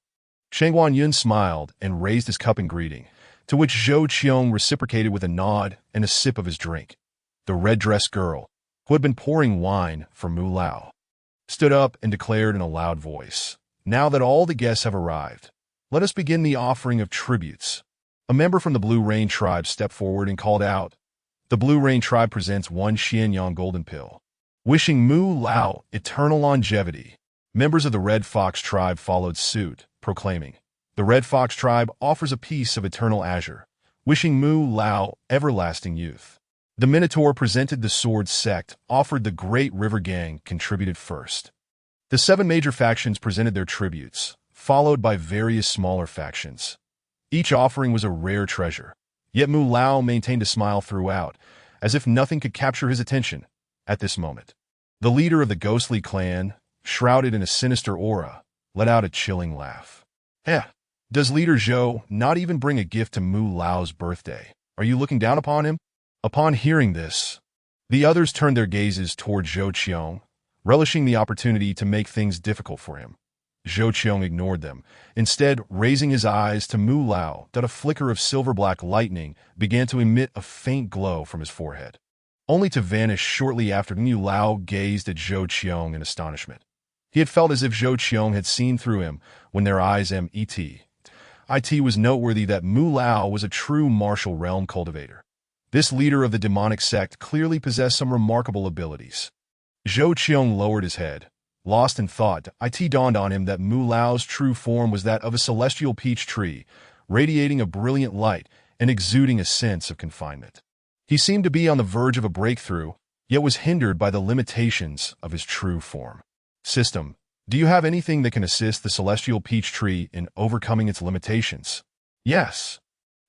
Shangguan Yun smiled and raised his cup in greeting, to which Zhou Qiong reciprocated with a nod and a sip of his drink. The red-dressed girl, who had been pouring wine for Mu Lao, stood up and declared in a loud voice, "Now that all the guests have arrived, let us begin the offering of tributes." A member from the Blue Rain tribe stepped forward and called out, "The Blue Rain tribe presents one Xianyang golden pill, wishing Mu Lao eternal longevity." Members of the Red Fox tribe followed suit, proclaiming, "The Red Fox tribe offers a piece of eternal azure, wishing Mu Lao everlasting youth." The Minotaur presented the Sword Sect, offered the Great River Gang contributed first. The 7 major factions presented their tributes, followed by various smaller factions. Each offering was a rare treasure, yet Mu Lao maintained a smile throughout, as if nothing could capture his attention at this moment. The leader of the ghostly clan, shrouded in a sinister aura, let out a chilling laugh. Does Leader Zhou not even bring a gift to Mu Lao's birthday? Are you looking down upon him?" Upon hearing this, the others turned their gazes toward Zhou Qiong, relishing the opportunity to make things difficult for him. Zhou Qiong ignored them, instead raising his eyes to Mu Lao that a flicker of silver-black lightning began to emit a faint glow from his forehead, only to vanish shortly after. Mu Lao gazed at Zhou Qiong in astonishment. He had felt as if Zhou Qiong had seen through him when their eyes met. It was noteworthy that Mu Lao was a true martial realm cultivator. This leader of the demonic sect clearly possessed some remarkable abilities. Zhou Qiong lowered his head, lost in thought. It dawned on him that Mu Lao's true form was that of a celestial peach tree, radiating a brilliant light and exuding a sense of confinement. He seemed to be on the verge of a breakthrough, yet was hindered by the limitations of his true form. System, do you have anything that can assist the celestial peach tree in overcoming its limitations? Yes.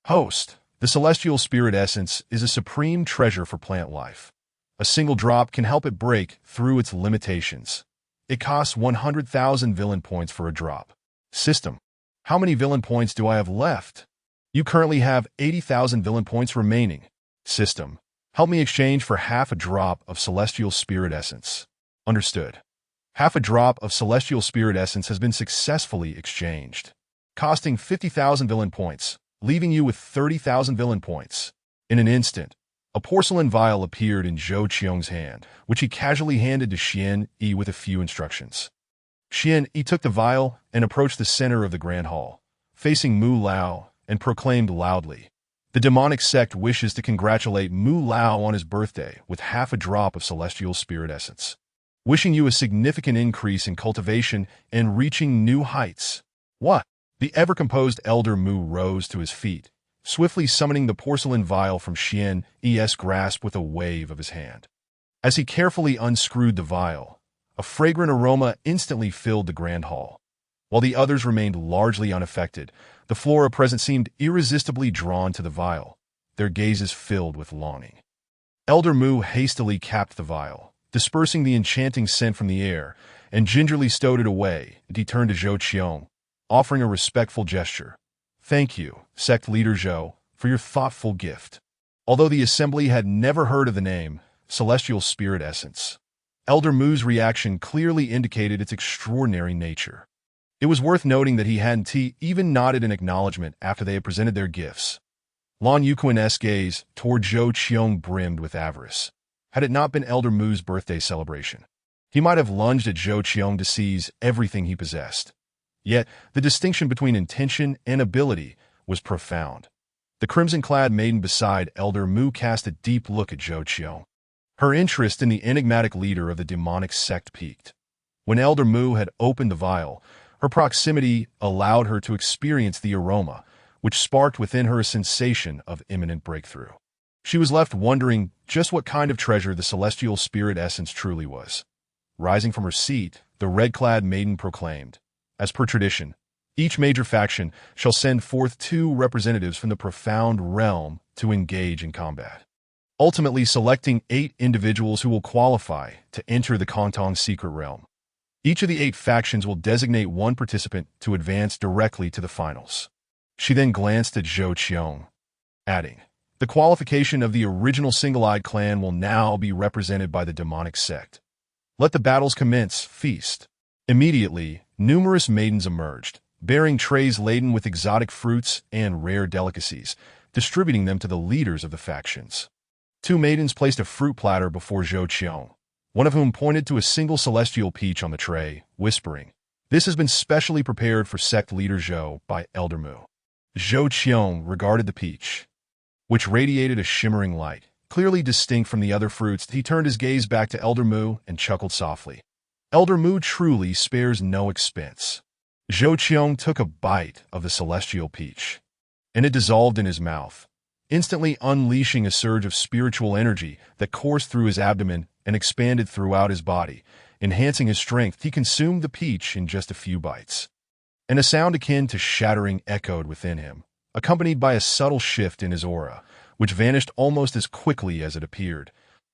Host, the celestial spirit essence is a supreme treasure for plant life. A single drop can help it break through its limitations. It costs 100,000 villain points for a drop. System, how many villain points do I have left? You currently have 80,000 villain points remaining. System, help me exchange for half a drop of celestial spirit essence. Understood. Half a drop of celestial spirit essence has been successfully exchanged, costing 50,000 villain points, leaving you with 30,000 villain points. In an instant, a porcelain vial appeared in Zhou Qiong's hand, which he casually handed to Xian Yi with a few instructions. Xian Yi took the vial and approached the center of the Grand Hall, facing Mu Lao, and proclaimed loudly, "The demonic sect wishes to congratulate Mu Lao on his birthday with half a drop of celestial spirit essence, wishing you a significant increase in cultivation and reaching new heights." What? The ever-composed Elder Mu rose to his feet, swiftly summoning the porcelain vial from Xian Yi's grasp with a wave of his hand. As he carefully unscrewed the vial, a fragrant aroma instantly filled the Grand Hall. While the others remained largely unaffected, the flora present seemed irresistibly drawn to the vial, their gazes filled with longing. Elder Mu hastily capped the vial, dispersing the enchanting scent from the air, and gingerly stowed it away, and he turned to Zhou Qiong, offering a respectful gesture. "Thank you, Sect Leader Zhou, for your thoughtful gift." Although the assembly had never heard of the name, Celestial Spirit Essence, Elder Mu's reaction clearly indicated its extraordinary nature. It was worth noting that he hadn't even nodded in acknowledgement after they had presented their gifts. Lan Yuquin's gaze toward Zhou Qiong brimmed with avarice. Had it not been Elder Mu's birthday celebration, he might have lunged at Zhou Qiong to seize everything he possessed. Yet, the distinction between intention and ability was profound. The crimson-clad maiden beside Elder Mu cast a deep look at Zhou Qiong. Her interest in the enigmatic leader of the demonic sect peaked. When Elder Mu had opened the vial, her proximity allowed her to experience the aroma, which sparked within her a sensation of imminent breakthrough. She was left wondering just what kind of treasure the celestial spirit essence truly was. Rising from her seat, the red-clad maiden proclaimed, "As per tradition, each major faction shall send forth 2 representatives from the profound realm to engage in combat, ultimately selecting 8 individuals who will qualify to enter the Kantong secret realm. Each of the 8 factions will designate 1 participant to advance directly to the finals." She then glanced at Zhou Qiong, adding, "The qualification of the original single-eyed clan will now be represented by the demonic sect. Let the battles commence, feast. Immediately, numerous maidens emerged, bearing trays laden with exotic fruits and rare delicacies, distributing them to the leaders of the factions. Two maidens placed a fruit platter before Zhou Qiong, one of whom pointed to a single celestial peach on the tray, whispering, "This has been specially prepared for sect leader Zhou by Elder Mu." Zhou Qiong regarded the peach, which radiated a shimmering light. Clearly distinct from the other fruits, he turned his gaze back to Elder Mu and chuckled softly. Elder Mu truly spares no expense. Zhou Qiong took a bite of the celestial peach, and it dissolved in his mouth, instantly unleashing a surge of spiritual energy that coursed through his abdomen and expanded throughout his body, enhancing his strength. He consumed the peach in just a few bites, and a sound akin to shattering echoed within him, accompanied by a subtle shift in his aura, which vanished almost as quickly as it appeared.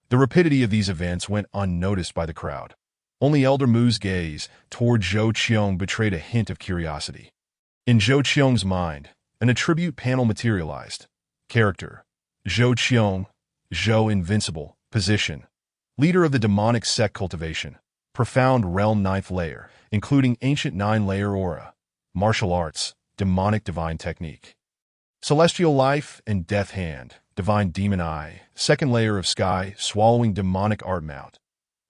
The rapidity of these events went unnoticed by the crowd. Only Elder Mu's gaze toward Zhou Qiong betrayed a hint of curiosity. In Zhou Qiong's mind, an attribute panel materialized. Character: Zhou Qiong, Zhou Invincible, Position: Leader of the Demonic Sect Cultivation, Profound Realm 9th Layer, including Ancient 9-Layer Aura, Martial Arts, Demonic Divine Technique, Celestial Life and Death Hand, Divine Demon Eye, 2nd Layer of Sky, Swallowing Demonic Art Mount,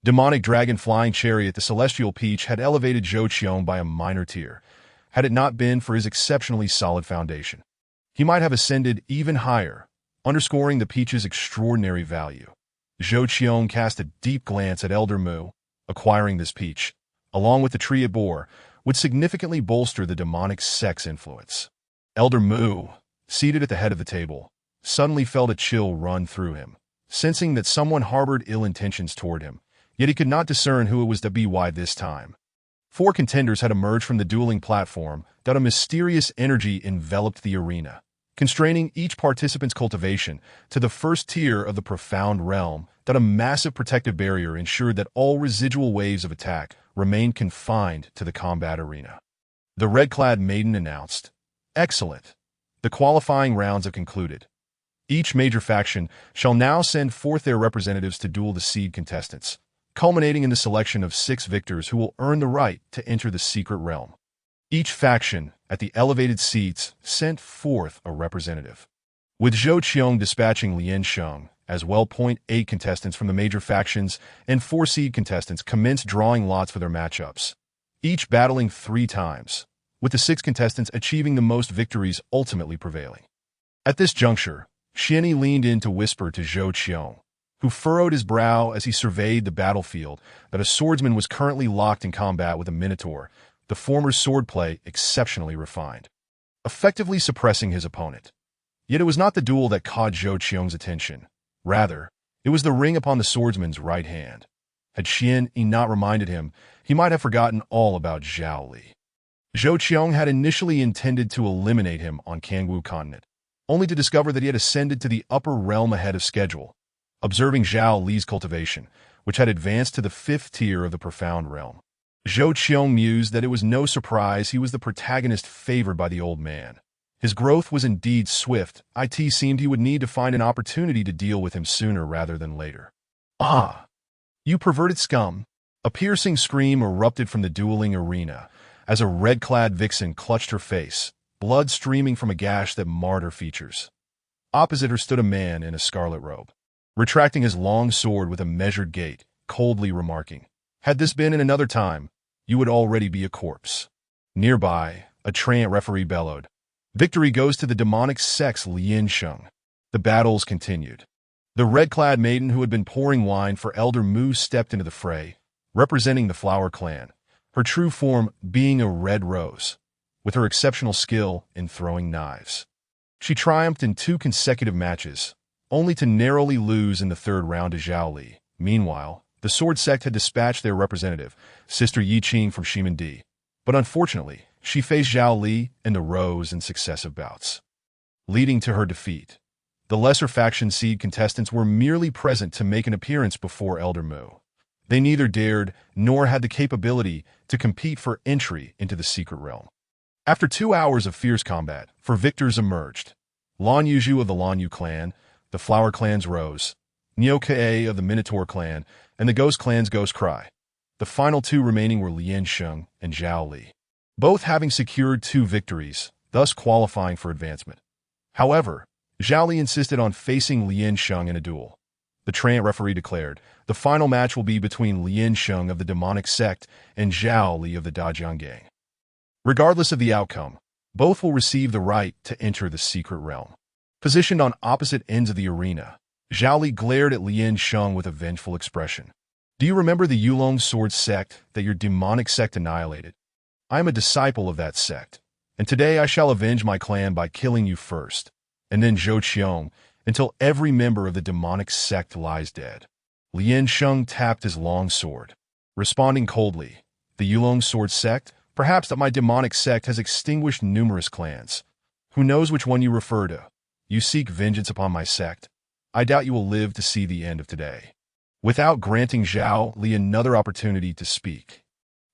Demonic Dragon Flying Chariot. The Celestial Peach had elevated Zhou Qiong by a minor tier. Had it not been for his exceptionally solid foundation, he might have ascended even higher, underscoring the peach's extraordinary value. Zhou Qiong cast a deep glance at Elder Mu. Acquiring this peach, along with the tree it bore, would significantly bolster the demonic sect's influence. Elder Mu, seated at the head of the table, suddenly felt a chill run through him, sensing that someone harbored ill intentions toward him, yet he could not discern who it was to be. Why this time? 4 contenders had emerged from the dueling platform that a mysterious energy enveloped the arena, constraining each participant's cultivation to the first tier of the profound realm. That a massive protective barrier ensured that all residual waves of attack remained confined to the combat arena. The red-clad maiden announced, "Excellent. The qualifying rounds have concluded. Each major faction shall now send forth their representatives to duel the seed contestants, culminating in the selection of 6 victors who will earn the right to enter the secret realm. Each faction, at the elevated seats, sent forth a representative, with Zhou Qiong dispatching Lian Sheng, as well. 8 contestants from the major factions and 4 seed contestants commenced drawing lots for their matchups, each battling 3 times, with the 6 contestants achieving the most victories ultimately prevailing. At this juncture, Xianyi leaned in to whisper to Zhou Qiong, who furrowed his brow as he surveyed the battlefield, that a swordsman was currently locked in combat with a minotaur, the former's swordplay exceptionally refined, effectively suppressing his opponent. Yet it was not the duel that caught Zhou Qiong's attention. Rather, it was the ring upon the swordsman's right hand. Had Xianyi not reminded him, he might have forgotten all about Zhao Li. Zhou Qiong had initially intended to eliminate him on Kangwu Continent, only to discover that he had ascended to the upper realm ahead of schedule. Observing Zhao Li's cultivation, which had advanced to the 5th tier of the profound realm, Zhou Qiong mused that it was no surprise he was the protagonist favored by the old man. His growth was indeed swift. It seemed he would need to find an opportunity to deal with him sooner rather than later. "Ah! You perverted scum!" A piercing scream erupted from the dueling arena as a red-clad vixen clutched her face, blood streaming from a gash that marred her features. Opposite her stood a man in a scarlet robe, retracting his long sword with a measured gait, coldly remarking, "Had this been in another time, you would already be a corpse." Nearby, a trained referee bellowed, "Victory goes to the demonic sect's Lian Sheng." The battles continued. The red-clad maiden who had been pouring wine for Elder Mu stepped into the fray, representing the Flower Clan, her true form being a red rose, with her exceptional skill in throwing knives. She triumphed in 2 consecutive matches, only to narrowly lose in the 3rd round to Zhao Li. Meanwhile, the Sword Sect had dispatched their representative, Sister Yi Qing from Shimandi, but unfortunately, she faced Zhao Li and the Rose in successive bouts, leading to her defeat. The lesser faction seed contestants were merely present to make an appearance before Elder Mu. They neither dared nor had the capability to compete for entry into the secret realm. After 2 hours of fierce combat, 4 victors emerged. Lan Yuzhu of the Lan Yu clan, the Flower Clan's Rose, Nioke of the Minotaur clan, and the Ghost clan's Ghost Cry. The final two remaining were Lian Sheng and Zhao Li, both having secured 2 victories, thus qualifying for advancement. However, Zhao Li insisted on facing Lian Sheng in a duel. The Trant referee declared, the final match will be between Lian Sheng of the Demonic Sect and Zhao Li of the Dajiang Gang. Regardless of the outcome, both will receive the right to enter the secret realm. Positioned on opposite ends of the arena, Zhao Li glared at Lian Sheng with a vengeful expression. Do you remember the Yulong Sword sect that your demonic sect annihilated? I am a disciple of that sect, and today I shall avenge my clan by killing you first, and then Zhou Qiong, until every member of the demonic sect lies dead. Lian Sheng tapped his long sword, responding coldly, the Yulong Sword sect? Perhaps that my demonic sect has extinguished numerous clans. Who knows which one you refer to? You seek vengeance upon my sect. I doubt you will live to see the end of today. Without granting Zhao Li another opportunity to speak,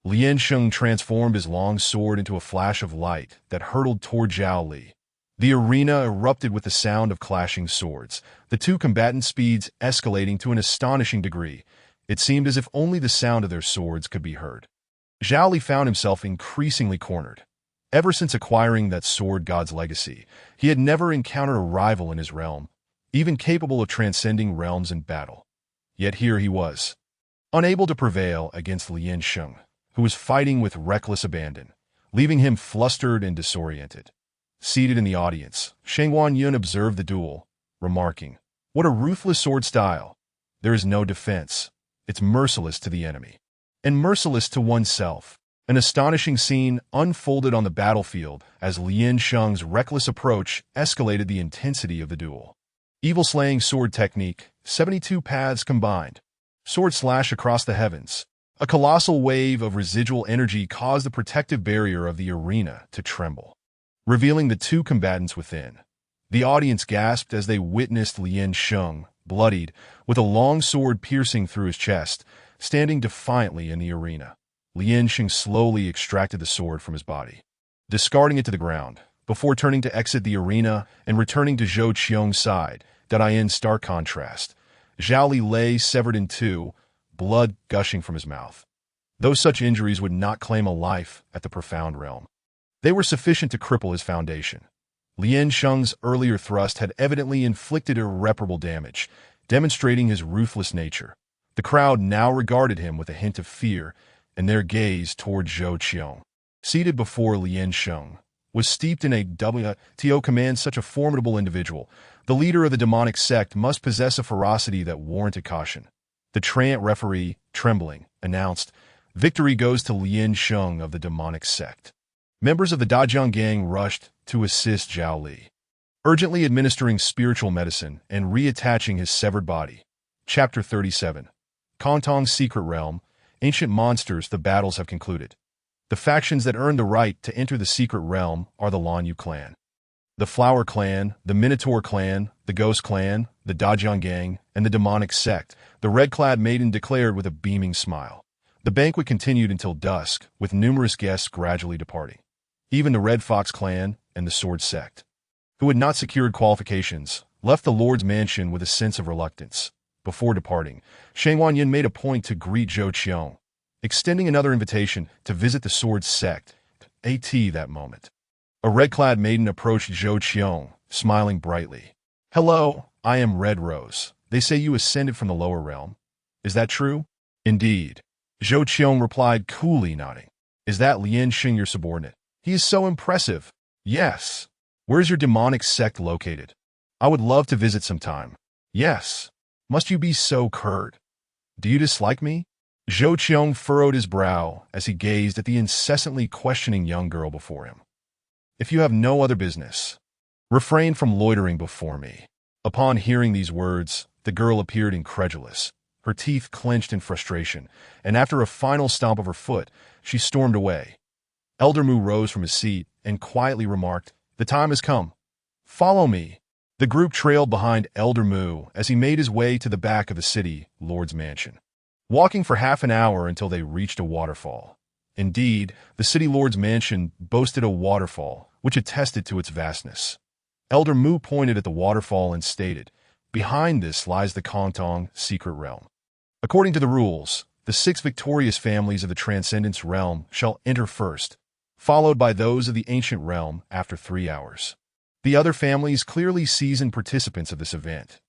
Lian Sheng transformed his long sword into a flash of light that hurtled toward Zhao Li. The arena erupted with the sound of clashing swords, the 2 combatant speeds escalating to an astonishing degree. It seemed as if only the sound of their swords could be heard. Zhao Li found himself increasingly cornered. Ever since acquiring that sword god's legacy, he had never encountered a rival in his realm, even capable of transcending realms in battle. Yet here he was, unable to prevail against Lian Sheng, who was fighting with reckless abandon, leaving him flustered and disoriented. Seated in the audience, Sheng Guanyun observed the duel, remarking, "What a ruthless sword style! There is no defense. It's merciless to the enemy, and merciless to oneself." An astonishing scene unfolded on the battlefield as Lian Sheng's reckless approach escalated the intensity of the duel. Evil-slaying sword technique, 72 paths combined. Sword slash across the heavens. A colossal wave of residual energy caused the protective barrier of the arena to tremble, revealing the 2 combatants within. The audience gasped as they witnessed Lian Sheng, bloodied, with a long sword piercing through his chest, standing defiantly in the arena. Lian Sheng slowly extracted the sword from his body, discarding it to the ground, before turning to exit the arena and returning to Zhou Qiong's side. In stark contrast, Zhao Li lay severed in 2, blood gushing from his mouth. Though such injuries would not claim a life at the profound realm, they were sufficient to cripple his foundation. Lian Sheng's earlier thrust had evidently inflicted irreparable damage, demonstrating his ruthless nature. The crowd now regarded him with a hint of fear, and their gaze toward Zhou Qiong, seated before Lian Sheng, was steeped in a WTO command. Such a formidable individual, the leader of the demonic sect, must possess a ferocity that warranted caution. The Trant referee, trembling, announced, "Victory goes to Lian Sheng of the demonic sect." Members of the Dajiang Gang rushed to assist Zhao Li, urgently administering spiritual medicine and reattaching his severed body. Chapter 37. Kantong's Secret Realm. Ancient monsters. The battles have concluded. The factions that earned the right to enter the secret realm are the Lan Yu clan, the Flower clan, the Minotaur clan, the Ghost clan, the Dajiang Gang, and the Demonic Sect, the red-clad maiden declared with a beaming smile. The banquet continued until dusk, with numerous guests gradually departing. Even the Red Fox clan and the Sword Sect, who had not secured qualifications, left the Lord's mansion with a sense of reluctance. Before departing, Sheng Guanyun made a point to greet Zhou Qiong, extending another invitation to visit the Sword Sect at that moment. A red-clad maiden approached Zhou Qiong, smiling brightly. "Hello, I am Red Rose. They say you ascended from the lower realm. Is that true?" "Indeed," Zhou Qiong replied, coolly nodding. "Is that Lian Sheng your subordinate? He is so impressive." "Yes." "Where's your demonic sect located? I would love to visit sometime." "Yes." "Must you be so curt? Do you dislike me?" Zhou Qiong furrowed his brow as he gazed at the incessantly questioning young girl before him. "If you have no other business, refrain from loitering before me." Upon hearing these words, the girl appeared incredulous, her teeth clenched in frustration, and after a final stomp of her foot, she stormed away. Elder Mu rose from his seat and quietly remarked, "The time has come. Follow me." The group trailed behind Elder Mu as he made his way to the back of the city Lord's mansion, walking for half an hour until they reached a waterfall. Indeed, the city Lord's mansion boasted a waterfall, which attested to its vastness. Elder Mu pointed at the waterfall and stated, "Behind this lies the Kantong secret realm. According to the rules, The 6 victorious families of the Transcendence Realm shall enter first, followed by those of the Ancient Realm after 3 hours. The other families, clearly seasoned participants of this event,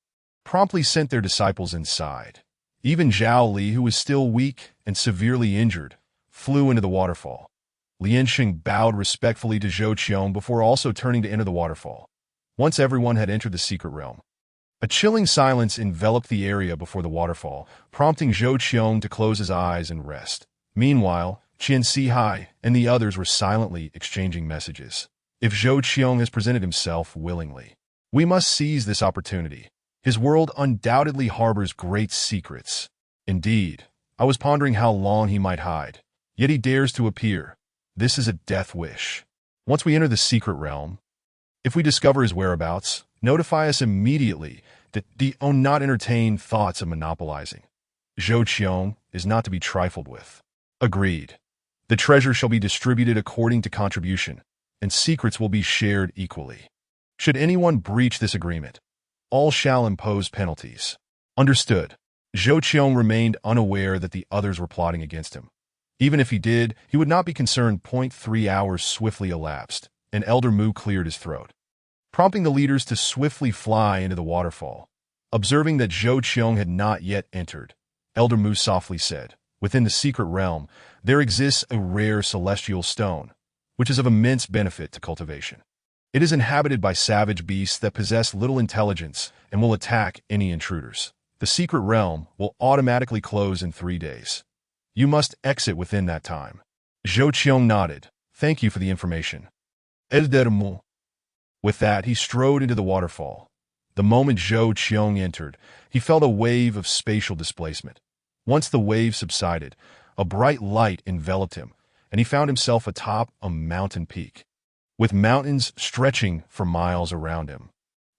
promptly sent their disciples inside. Even Zhao Li, who was still weak and severely injured, flew into the waterfall. Liansheng bowed respectfully to Zhou Qiong before also turning to enter the waterfall. Once everyone had entered the secret realm, a chilling silence enveloped the area before the waterfall, prompting Zhou Qiong to close his eyes and rest. Meanwhile, Qian Sihai and the others were silently exchanging messages. If Zhou Qiong has presented himself willingly, we must seize this opportunity. His world undoubtedly harbors great secrets. Indeed, I was pondering how long he might hide, yet he dares to appear. This is a death wish. Once we enter the secret realm, if we discover his whereabouts, notify us immediately that do not entertain thoughts of monopolizing. Zhou Qiong is not to be trifled with. Agreed. The treasure shall be distributed according to contribution, and secrets will be shared equally. Should anyone breach this agreement, all shall impose penalties. Understood. Zhou Qiong remained unaware that the others were plotting against him. Even if he did, he would not be concerned. 3 hours swiftly elapsed, and Elder Mu cleared his throat, prompting the leaders to swiftly fly into the waterfall. Observing that Zhou Qiong had not yet entered, Elder Mu softly said, "Within the secret realm, there exists a rare celestial stone, which is of immense benefit to cultivation. It is inhabited by savage beasts that possess little intelligence and will attack any intruders. The secret realm will automatically close in 3 days. You must exit within that time." Zhou Qiong nodded. "Thank you for the information, Elder Mu." With that, he strode into the waterfall. The moment Zhou Qiong entered, he felt a wave of spatial displacement. Once the wave subsided, a bright light enveloped him, and he found himself atop a mountain peak, with mountains stretching for miles around him.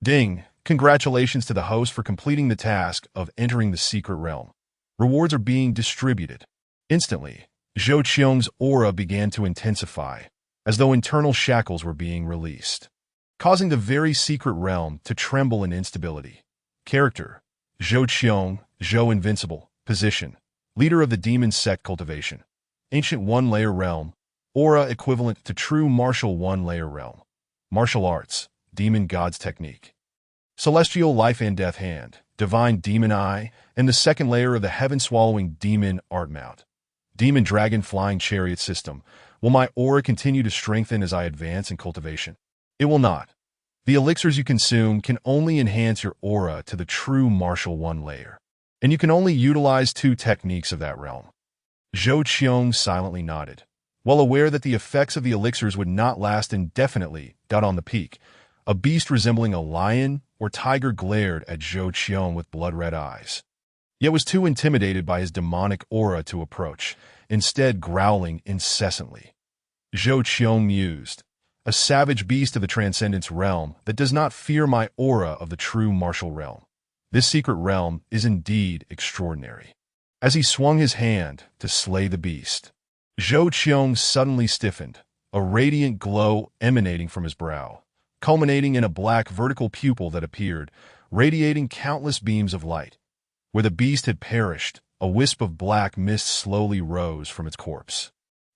Ding! Congratulations to the host for completing the task of entering the secret realm. Rewards are being distributed. Instantly, Zhou Qiong's aura began to intensify, as though internal shackles were being released, causing the very secret realm to tremble in instability. Character: Zhou Qiong, Zhou Invincible. Position: leader of the Demon Sect cultivation. Ancient 1-layer realm. Aura equivalent to true martial 1-layer realm. Martial arts: demon god's technique. Celestial life and death hand, divine demon eye, and the 2nd layer of the heaven-swallowing demon art mount. Demon dragon flying chariot system. Will my aura continue to strengthen as I advance in cultivation? It will not. The elixirs you consume can only enhance your aura to the true martial 1 layer, and you can only utilize 2 techniques of that realm. Zhou Qiong silently nodded, well aware that the effects of the elixirs would not last indefinitely. On the peak, a beast resembling a lion or tiger glared at Zhou Qiong with blood-red eyes, yet was too intimidated by his demonic aura to approach, instead growling incessantly. Zhou Qiong mused, "A savage beast of the Transcendence Realm that does not fear my aura of the true martial realm. This secret realm is indeed extraordinary." As he swung his hand to slay the beast, Zhou Qiong suddenly stiffened, a radiant glow emanating from his brow, culminating in a black vertical pupil that appeared, radiating countless beams of light. Where the beast had perished, a wisp of black mist slowly rose from its corpse,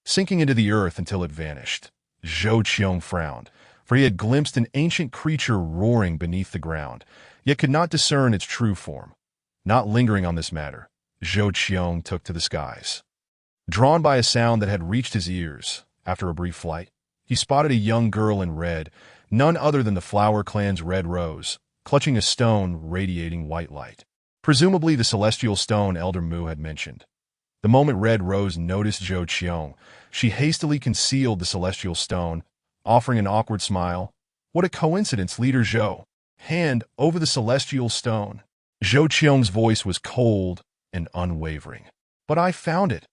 sinking into the earth until it vanished. Zhou Qiong frowned, for he had glimpsed an ancient creature roaring beneath the ground, yet could not discern its true form. Not lingering on this matter, Zhou Qiong took to the skies. Drawn by a sound that had reached his ears, after a brief flight, he spotted a young girl in red, none other than the Flower Clan's Red Rose, clutching a stone radiating white light. Presumably the celestial stone Elder Mu had mentioned. The moment Red Rose noticed Zhou Qiong, she hastily concealed the celestial stone, offering an awkward smile. "What a coincidence, Leader Zhou. Hand over the celestial stone." Zhou Qiong's voice was cold and unwavering. "But I found it.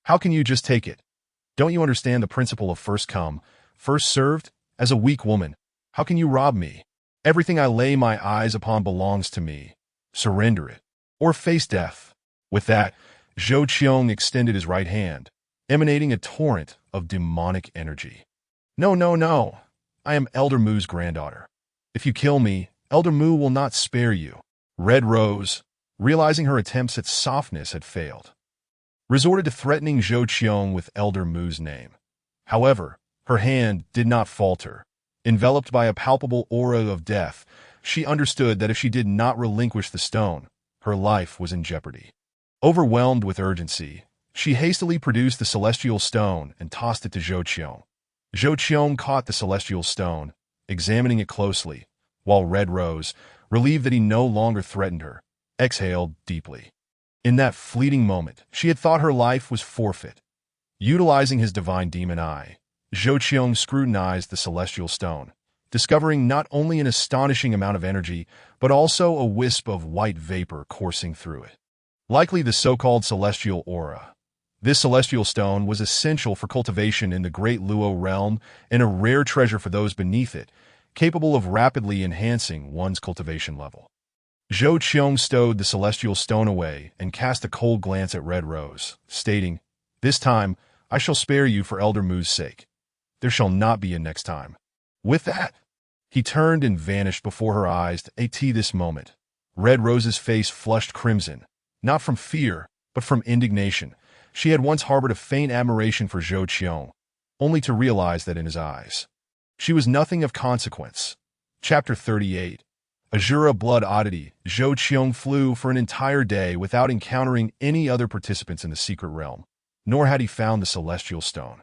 How can you just take it? Don't you understand the principle of first come, first served? As a weak woman, how can you rob me? Everything I lay my eyes upon belongs to me. Surrender it, or face death." With that, Zhou Qiong extended his right hand, emanating a torrent of demonic energy. "No, no, no. I am Elder Mu's granddaughter. If you kill me, Elder Mu will not spare you." Red Rose, realizing her attempts at softness had failed, resorted to threatening Zhou Qiong with Elder Mu's name. However, her hand did not falter. Enveloped by a palpable aura of death, she understood that if she did not relinquish the stone, her life was in jeopardy. Overwhelmed with urgency, she hastily produced the celestial stone and tossed it to Zhou Qiong. Zhou Qiong caught the celestial stone, examining it closely, while Red Rose, relieved that he no longer threatened her, exhaled deeply. In that fleeting moment, she had thought her life was forfeit. Utilizing his divine demon eye, Zhou Qiong scrutinized the celestial stone, discovering not only an astonishing amount of energy, but also a wisp of white vapor coursing through it. Likely the so-called celestial aura. This celestial stone was essential for cultivation in the Great Luo realm and a rare treasure for those beneath it, capable of rapidly enhancing one's cultivation level. Zhou Qiong stowed the celestial stone away and cast a cold glance at Red Rose, stating, "This time, I shall spare you for Elder Mu's sake. There shall not be a next time." With that, he turned and vanished before her eyes. At this moment, Red Rose's face flushed crimson, not from fear, but from indignation. She had once harbored a faint admiration for Zhou Qiong, only to realize that in his eyes, she was nothing of consequence. Chapter 38. Azura Blood Oddity. Zhou Qiong flew for an entire day without encountering any other participants in the secret realm, nor had he found the celestial stone.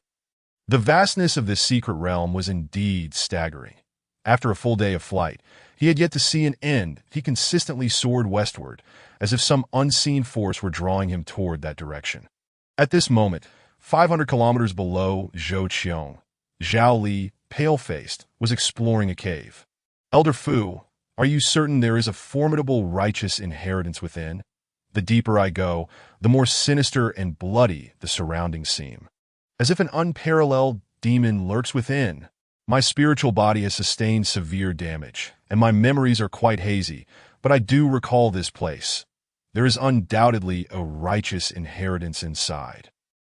The vastness of this secret realm was indeed staggering. After a full day of flight, he had yet to see an end. He consistently soared westward, as if some unseen force were drawing him toward that direction. At this moment, 500 kilometers below Zhou Qiong, Zhao Li, pale-faced, was exploring a cave. "Elder Fu, are you certain there is a formidable righteous inheritance within? The deeper I go, the more sinister and bloody the surroundings seem. As if an unparalleled demon lurks within. My spiritual body has sustained severe damage, and my memories are quite hazy, but I do recall this place. There is undoubtedly a righteous inheritance inside."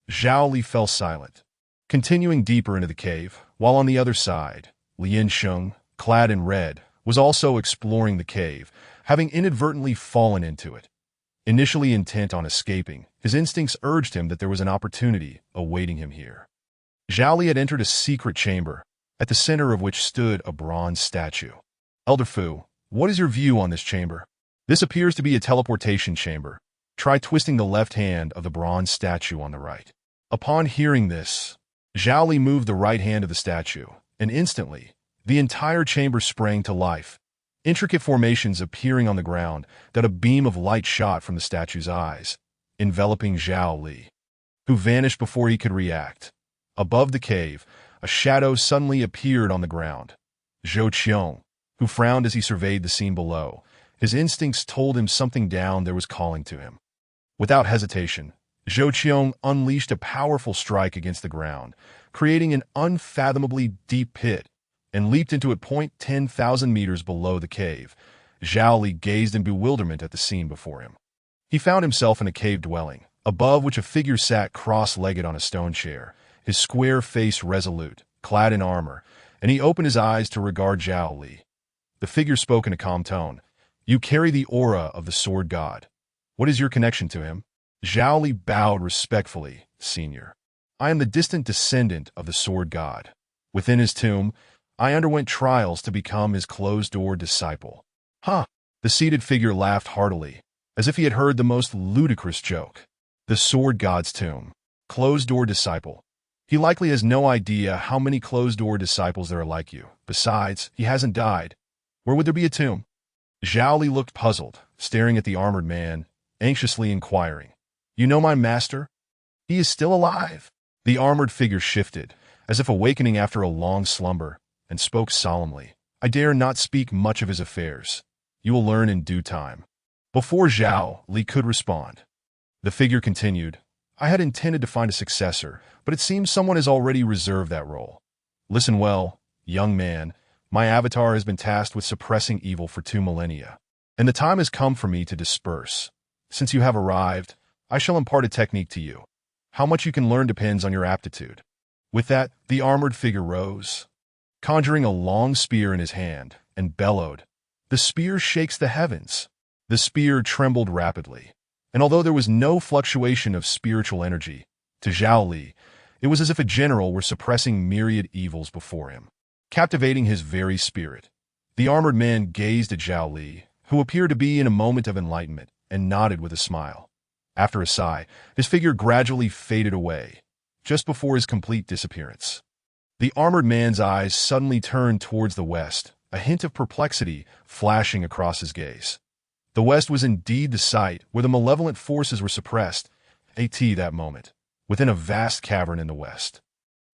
Zhao Li fell silent, continuing deeper into the cave, while on the other side, Lian Sheng, clad in red, was also exploring the cave, having inadvertently fallen into it. Initially intent on escaping, his instincts urged him that there was an opportunity awaiting him here. Zhao Li had entered a secret chamber, at the center of which stood a bronze statue. "Elder Fu, what is your view on this chamber? This appears to be a teleportation chamber. Try twisting the left hand of the bronze statue on the right." Upon hearing this, Zhao Li moved the right hand of the statue, and instantly, the entire chamber sprang to life, intricate formations appearing on the ground that a beam of light shot from the statue's eyes, enveloping Zhao Li, who vanished before he could react. Above the cave, a shadow suddenly appeared on the ground. Zhou Qiong, who frowned as he surveyed the scene below, his instincts told him something down there was calling to him. Without hesitation, Zhou Qiong unleashed a powerful strike against the ground, creating an unfathomably deep pit, and leaped into it 10,000 meters below the cave. Zhao Li gazed in bewilderment at the scene before him. He found himself in a cave dwelling, above which a figure sat cross-legged on a stone chair, his square face resolute, clad in armor, and he opened his eyes to regard Zhao Li. The figure spoke in a calm tone. "You carry the aura of the Sword God. What is your connection to him?" Zhao Li bowed respectfully. "Senior, I am the distant descendant of the Sword God. Within his tomb, I underwent trials to become his closed-door disciple." "Huh!" The seated figure laughed heartily, as if he had heard the most ludicrous joke. "The Sword God's tomb. Closed-door disciple. He likely has no idea how many closed-door disciples there are like you. Besides, he hasn't died. Where would there be a tomb?" Zhao Li looked puzzled, staring at the armored man, anxiously inquiring. "You know my master? He is still alive." The armored figure shifted, as if awakening after a long slumber, and spoke solemnly. "I dare not speak much of his affairs. You will learn in due time." Before Zhao Li could respond, the figure continued, "I had intended to find a successor, but it seems someone has already reserved that role. Listen well, young man. My avatar has been tasked with suppressing evil for 2 millennia, and the time has come for me to disperse. Since you have arrived, I shall impart a technique to you. How much you can learn depends on your aptitude." With that, the armored figure rose, conjuring a long spear in his hand, and bellowed, "The spear shakes the heavens." The spear trembled rapidly, And although there was no fluctuation of spiritual energy, to Zhao Li, it was as if a general were suppressing myriad evils before him, captivating his very spirit. The armored man gazed at Zhao Li, who appeared to be in a moment of enlightenment, and nodded with a smile. After a sigh, his figure gradually faded away, just before his complete disappearance. The armored man's eyes suddenly turned towards the west, a hint of perplexity flashing across his gaze. The west was indeed the site where the malevolent forces were suppressed, that moment, within a vast cavern in the west.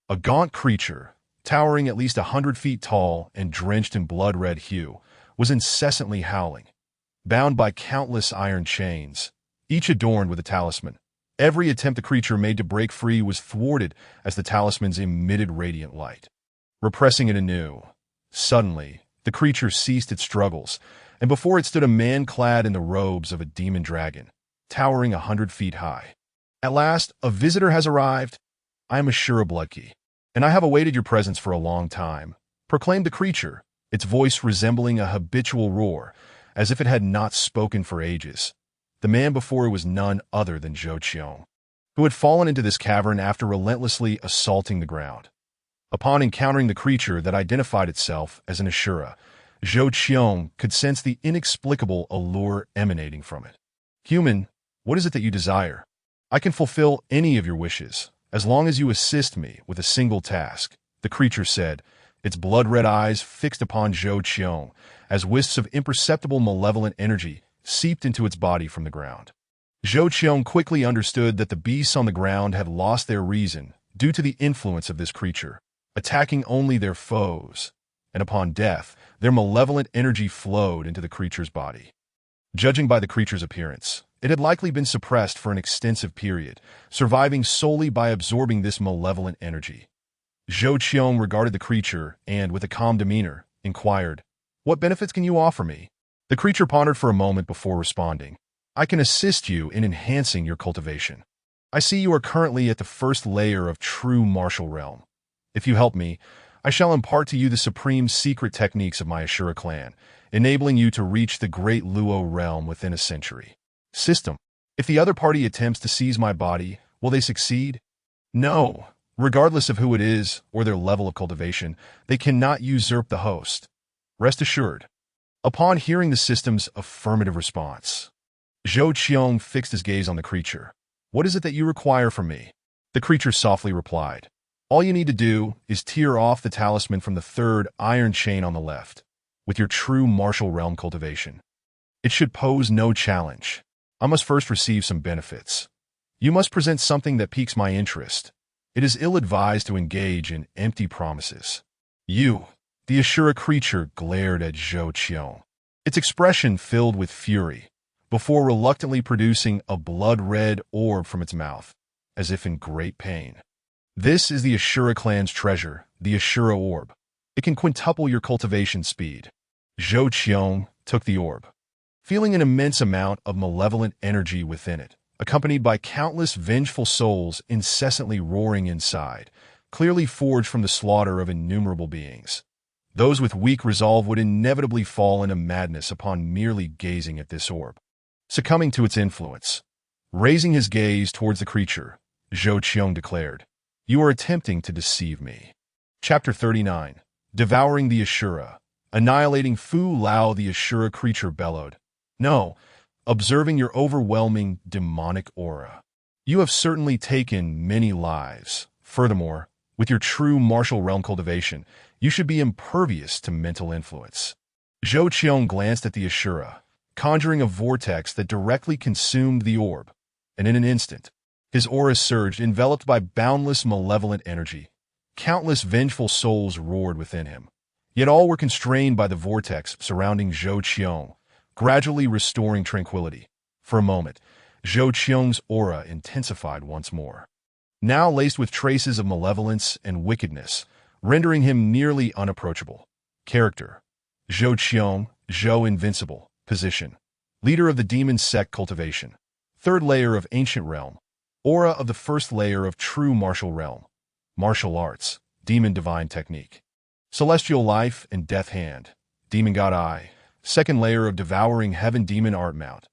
A gaunt creature, towering at least 100 feet tall and drenched in blood-red hue, was incessantly howling, bound by countless iron chains, each adorned with a talisman. Every attempt the creature made to break free was thwarted as the talismans emitted radiant light, repressing it anew. Suddenly, the creature ceased its struggles, and before it stood a man clad in the robes of a demon dragon, towering 100 feet high. At last, a visitor has arrived. I am Ashura Bloodkey, and I have awaited your presence for a long time, proclaimed the creature, its voice resembling a habitual roar, as if it had not spoken for ages. The man before it was none other than Zhou Qiong, who had fallen into this cavern after relentlessly assaulting the ground. Upon encountering the creature that identified itself as an Ashura, Zhou Qiong could sense the inexplicable allure emanating from it. Human, what is it that you desire? I can fulfill any of your wishes, as long as you assist me with a single task, the creature said, its blood-red eyes fixed upon Zhou Qiong, as wisps of imperceptible malevolent energy seeped into its body from the ground. Zhou Qiong quickly understood that the beasts on the ground had lost their reason due to the influence of this creature, attacking only their foes, and upon death, their malevolent energy flowed into the creature's body. Judging by the creature's appearance, it had likely been suppressed for an extensive period, surviving solely by absorbing this malevolent energy. Zhou Qiong regarded the creature and, with a calm demeanor, inquired, "What benefits can you offer me?" The creature pondered for a moment before responding. I can assist you in enhancing your cultivation. I see you are currently at the first layer of true martial realm. If you help me, I shall impart to you the supreme secret techniques of my Ashura clan, enabling you to reach the great Luo realm within a century. System. If the other party attempts to seize my body, will they succeed? No. Regardless of who it is or their level of cultivation, they cannot usurp the host. Rest assured. Upon hearing the system's affirmative response, Zhou Qiong fixed his gaze on the creature. What is it that you require from me? The creature softly replied. All you need to do is tear off the talisman from the third iron chain on the left, with your true martial realm cultivation. It should pose no challenge. I must first receive some benefits. You must present something that piques my interest. It is ill-advised to engage in empty promises. The Ashura creature glared at Zhou Qiong, its expression filled with fury, before reluctantly producing a blood-red orb from its mouth, as if in great pain. This is the Ashura clan's treasure, the Ashura orb. It can quintuple your cultivation speed. Zhou Qiong took the orb, feeling an immense amount of malevolent energy within it, accompanied by countless vengeful souls incessantly roaring inside, clearly forged from the slaughter of innumerable beings. Those with weak resolve would inevitably fall into madness upon merely gazing at this orb, succumbing to its influence. Raising his gaze towards the creature, Zhou Qiong declared, You are attempting to deceive me. Chapter 39. Devouring the Ashura. Annihilating Fu Lao, the Ashura creature bellowed. No, observing your overwhelming demonic aura. You have certainly taken many lives. Furthermore, with your true martial realm cultivation, you should be impervious to mental influence. Zhou Qiong glanced at the Ashura, conjuring a vortex that directly consumed the orb, and in an instant, his aura surged, enveloped by boundless malevolent energy. Countless vengeful souls roared within him, yet all were constrained by the vortex surrounding Zhou Qiong, gradually restoring tranquility. For a moment, Zhou Qiong's aura intensified once more, now laced with traces of malevolence and wickedness, rendering him nearly unapproachable. Character: Zhou Qiong, Zhou Invincible. Position: Leader of the Demon Sect cultivation. Third layer of Ancient Realm. Aura of the first layer of True Martial Realm. Martial Arts, Demon Divine Technique. Celestial Life and Death Hand. Demon God Eye. Second layer of Devouring Heaven Demon Art Mount.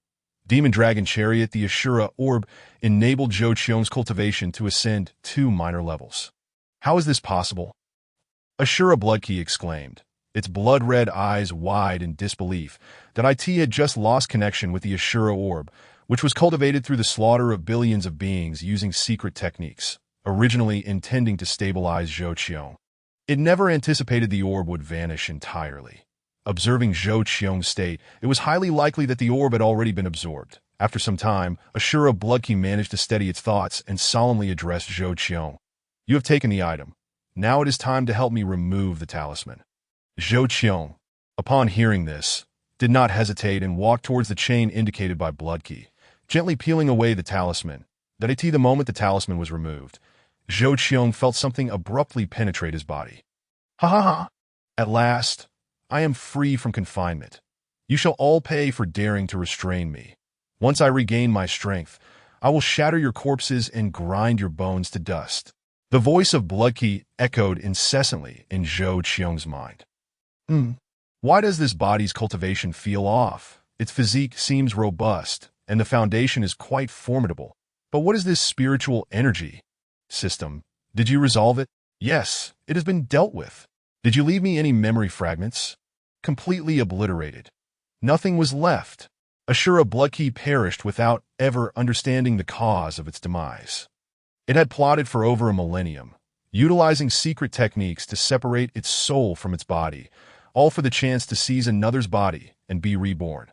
Demon Dragon Chariot, the Ashura Orb, enabled Zhou Qiong's cultivation to ascend 2 minor levels. How is this possible? Ashura Bloodkey exclaimed, its blood-red eyes wide in disbelief that IT had just lost connection with the Ashura Orb, which was cultivated through the slaughter of billions of beings using secret techniques, originally intending to stabilize Zhou Qiong. It never anticipated the orb would vanish entirely. Observing Zhou Qiong's state, it was highly likely that the orb had already been absorbed. After some time, Ashura Bloodkey managed to steady its thoughts and solemnly addressed Zhou Qiong. You have taken the item. Now it is time to help me remove the talisman. Zhou Qiong, upon hearing this, did not hesitate and walked towards the chain indicated by Bloodkey, gently peeling away the talisman. The moment the talisman was removed, Zhou Qiong felt something abruptly penetrate his body. Ha ha ha! At last, I am free from confinement. You shall all pay for daring to restrain me. Once I regain my strength, I will shatter your corpses and grind your bones to dust. The voice of Bloodkey echoed incessantly in Zhou Qiong's mind. Why does this body's cultivation feel off? Its physique seems robust, and the foundation is quite formidable. But what is this spiritual energy? System, did you resolve it? Yes, it has been dealt with. Did you leave me any memory fragments? Completely obliterated. Nothing was left. Ashura Bloodkey perished without ever understanding the cause of its demise. It had plotted for over a millennium, utilizing secret techniques to separate its soul from its body, all for the chance to seize another's body and be reborn,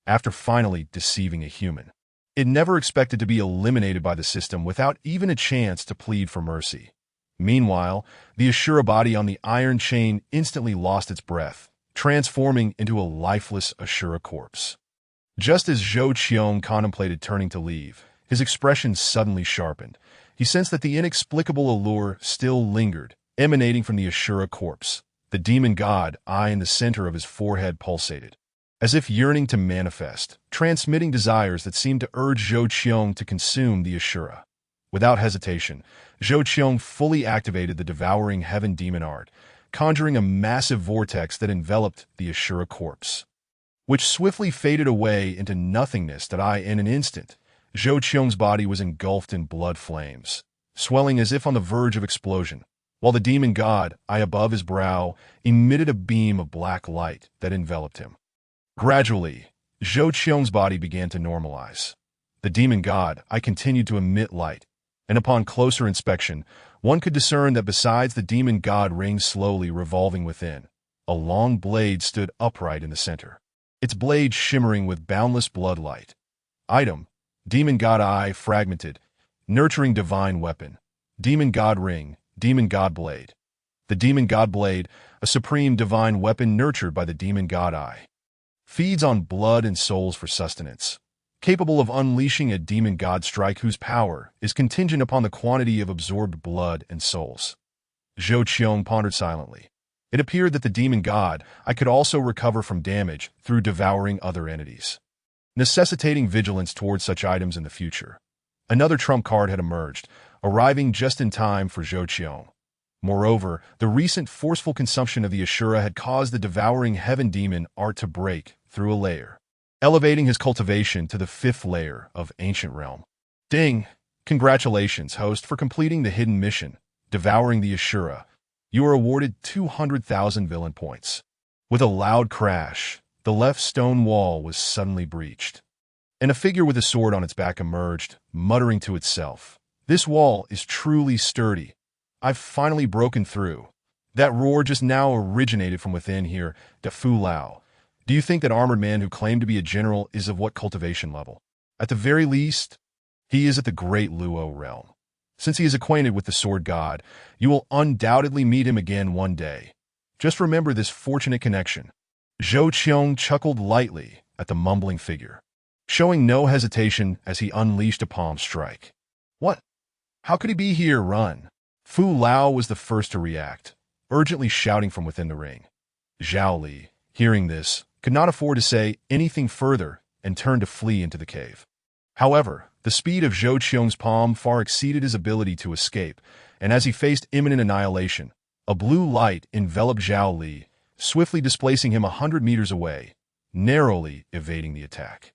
after finally deceiving a human. It never expected to be eliminated by the system without even a chance to plead for mercy. Meanwhile, the Ashura body on the iron chain instantly lost its breath, transforming into a lifeless Ashura corpse. Just as Zhou Qiong contemplated turning to leave, his expression suddenly sharpened. He sensed that the inexplicable allure still lingered, emanating from the Ashura corpse. The demon god eye in the center of his forehead pulsated, as if yearning to manifest, transmitting desires that seemed to urge Zhou Qiong to consume the Ashura. Without hesitation, Zhou Qiong fully activated the devouring heaven demon art, conjuring a massive vortex that enveloped the Ashura corpse, which swiftly faded away into nothingness. In an instant, Zhou Qiong's body was engulfed in blood flames, swelling as if on the verge of explosion, while the demon god eye above his brow emitted a beam of black light that enveloped him. Gradually, Zhou Qiong's body began to normalize. The demon god eye continued to emit light, and upon closer inspection, one could discern that besides the demon god ring slowly revolving within, a long blade stood upright in the center, its blade shimmering with boundless blood light. Item: Demon God Eye fragmented, nurturing divine weapon. Demon God Ring, Demon God Blade. The Demon God Blade, a supreme divine weapon nurtured by the Demon God Eye, feeds on blood and souls for sustenance, capable of unleashing a demon god strike whose power is contingent upon the quantity of absorbed blood and souls. Zhou Qiong pondered silently. It appeared that the demon god I could also recover from damage through devouring other entities, necessitating vigilance towards such items in the future. Another trump card had emerged, arriving just in time for Zhou Qiong. Moreover, the recent forceful consumption of the Ashura had caused the devouring heaven demon art to break through a layer, elevating his cultivation to the 5th layer of Ancient Realm. Ding! Congratulations, host, for completing the hidden mission, devouring the Ashura. You are awarded 200,000 villain points. With a loud crash, the left stone wall was suddenly breached, and a figure with a sword on its back emerged, muttering to itself, "This wall is truly sturdy. I've finally broken through." That roar just now originated from within here, Da Fu Lao. Do you think that armored man who claimed to be a general is of what cultivation level? At the very least, he is at the Great Luo realm. Since he is acquainted with the sword god, you will undoubtedly meet him again one day. Just remember this fortunate connection. Zhou Qiong chuckled lightly at the mumbling figure, showing no hesitation as he unleashed a palm strike. What? How could he be here? Run! Fu Lao was the first to react, urgently shouting from within the ring. Zhao Li, hearing this, could not afford to say anything further and turned to flee into the cave. However, the speed of Zhou Qiong's palm far exceeded his ability to escape, and as he faced imminent annihilation, a blue light enveloped Zhao Li, swiftly displacing him 100 meters away, narrowly evading the attack.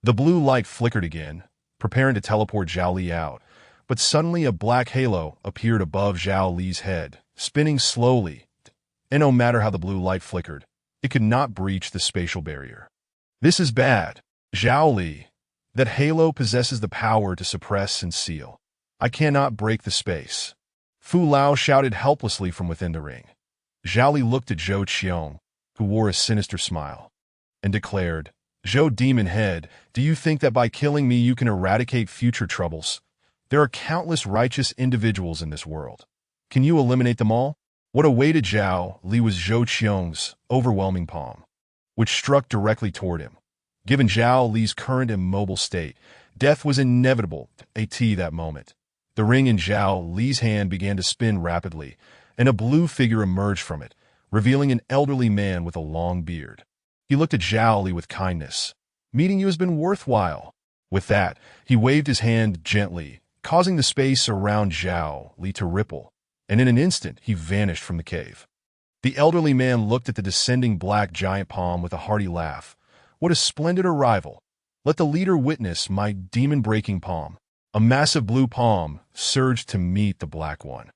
The blue light flickered again, preparing to teleport Zhao Li out, but suddenly a black halo appeared above Zhao Li's head, spinning slowly, and no matter how the blue light flickered, it could not breach the spatial barrier. This is bad. Zhao Li. That halo possesses the power to suppress and seal. I cannot break the space. Fu Lao shouted helplessly from within the ring. Zhao Li looked at Zhou Qiong, who wore a sinister smile, and declared, Zhou Demon Head, do you think that by killing me you can eradicate future troubles? There are countless righteous individuals in this world. Can you eliminate them all? What awaited Zhao Li was Zhou Qiong's overwhelming palm, which struck directly toward him. Given Zhao Li's current immobile state, death was inevitable at that moment. The ring in Zhao Li's hand began to spin rapidly, and a blue figure emerged from it, revealing an elderly man with a long beard. He looked at Zhao Li with kindness. Meeting you has been worthwhile. With that, he waved his hand gently, causing the space around Zhao Li to ripple, and in an instant he vanished from the cave. The elderly man looked at the descending black giant palm with a hearty laugh. What a splendid arrival! Let the leader witness my demon-breaking palm. A massive blue palm surged to meet the black one.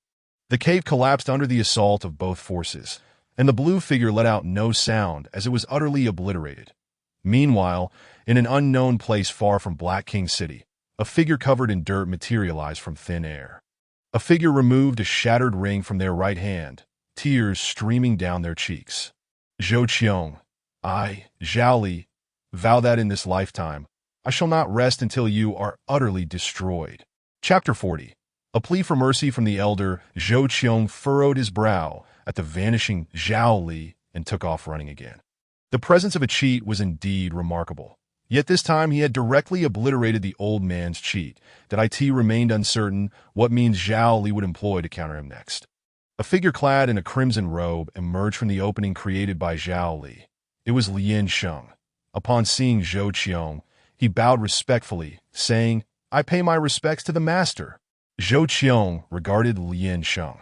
The cave collapsed under the assault of both forces, and the blue figure let out no sound as it was utterly obliterated. Meanwhile, in an unknown place far from Black King City, a figure covered in dirt materialized from thin air. A figure removed a shattered ring from their right hand, tears streaming down their cheeks. Zhou Qiong, I, Zhao Li, vow that in this lifetime, I shall not rest until you are utterly destroyed. Chapter 40. A plea for mercy from the elder. Zhou Qiong furrowed his brow at the vanishing Zhao Li and took off running again. The presence of a cheat was indeed remarkable. Yet this time he had directly obliterated the old man's cheat. That it remained uncertain what means Zhao Li would employ to counter him next. A figure clad in a crimson robe emerged from the opening created by Zhao Li. It was Lian Sheng. Upon seeing Zhou Qiong, he bowed respectfully, saying, I pay my respects to the master. Zhou Qiong regarded Lian Sheng,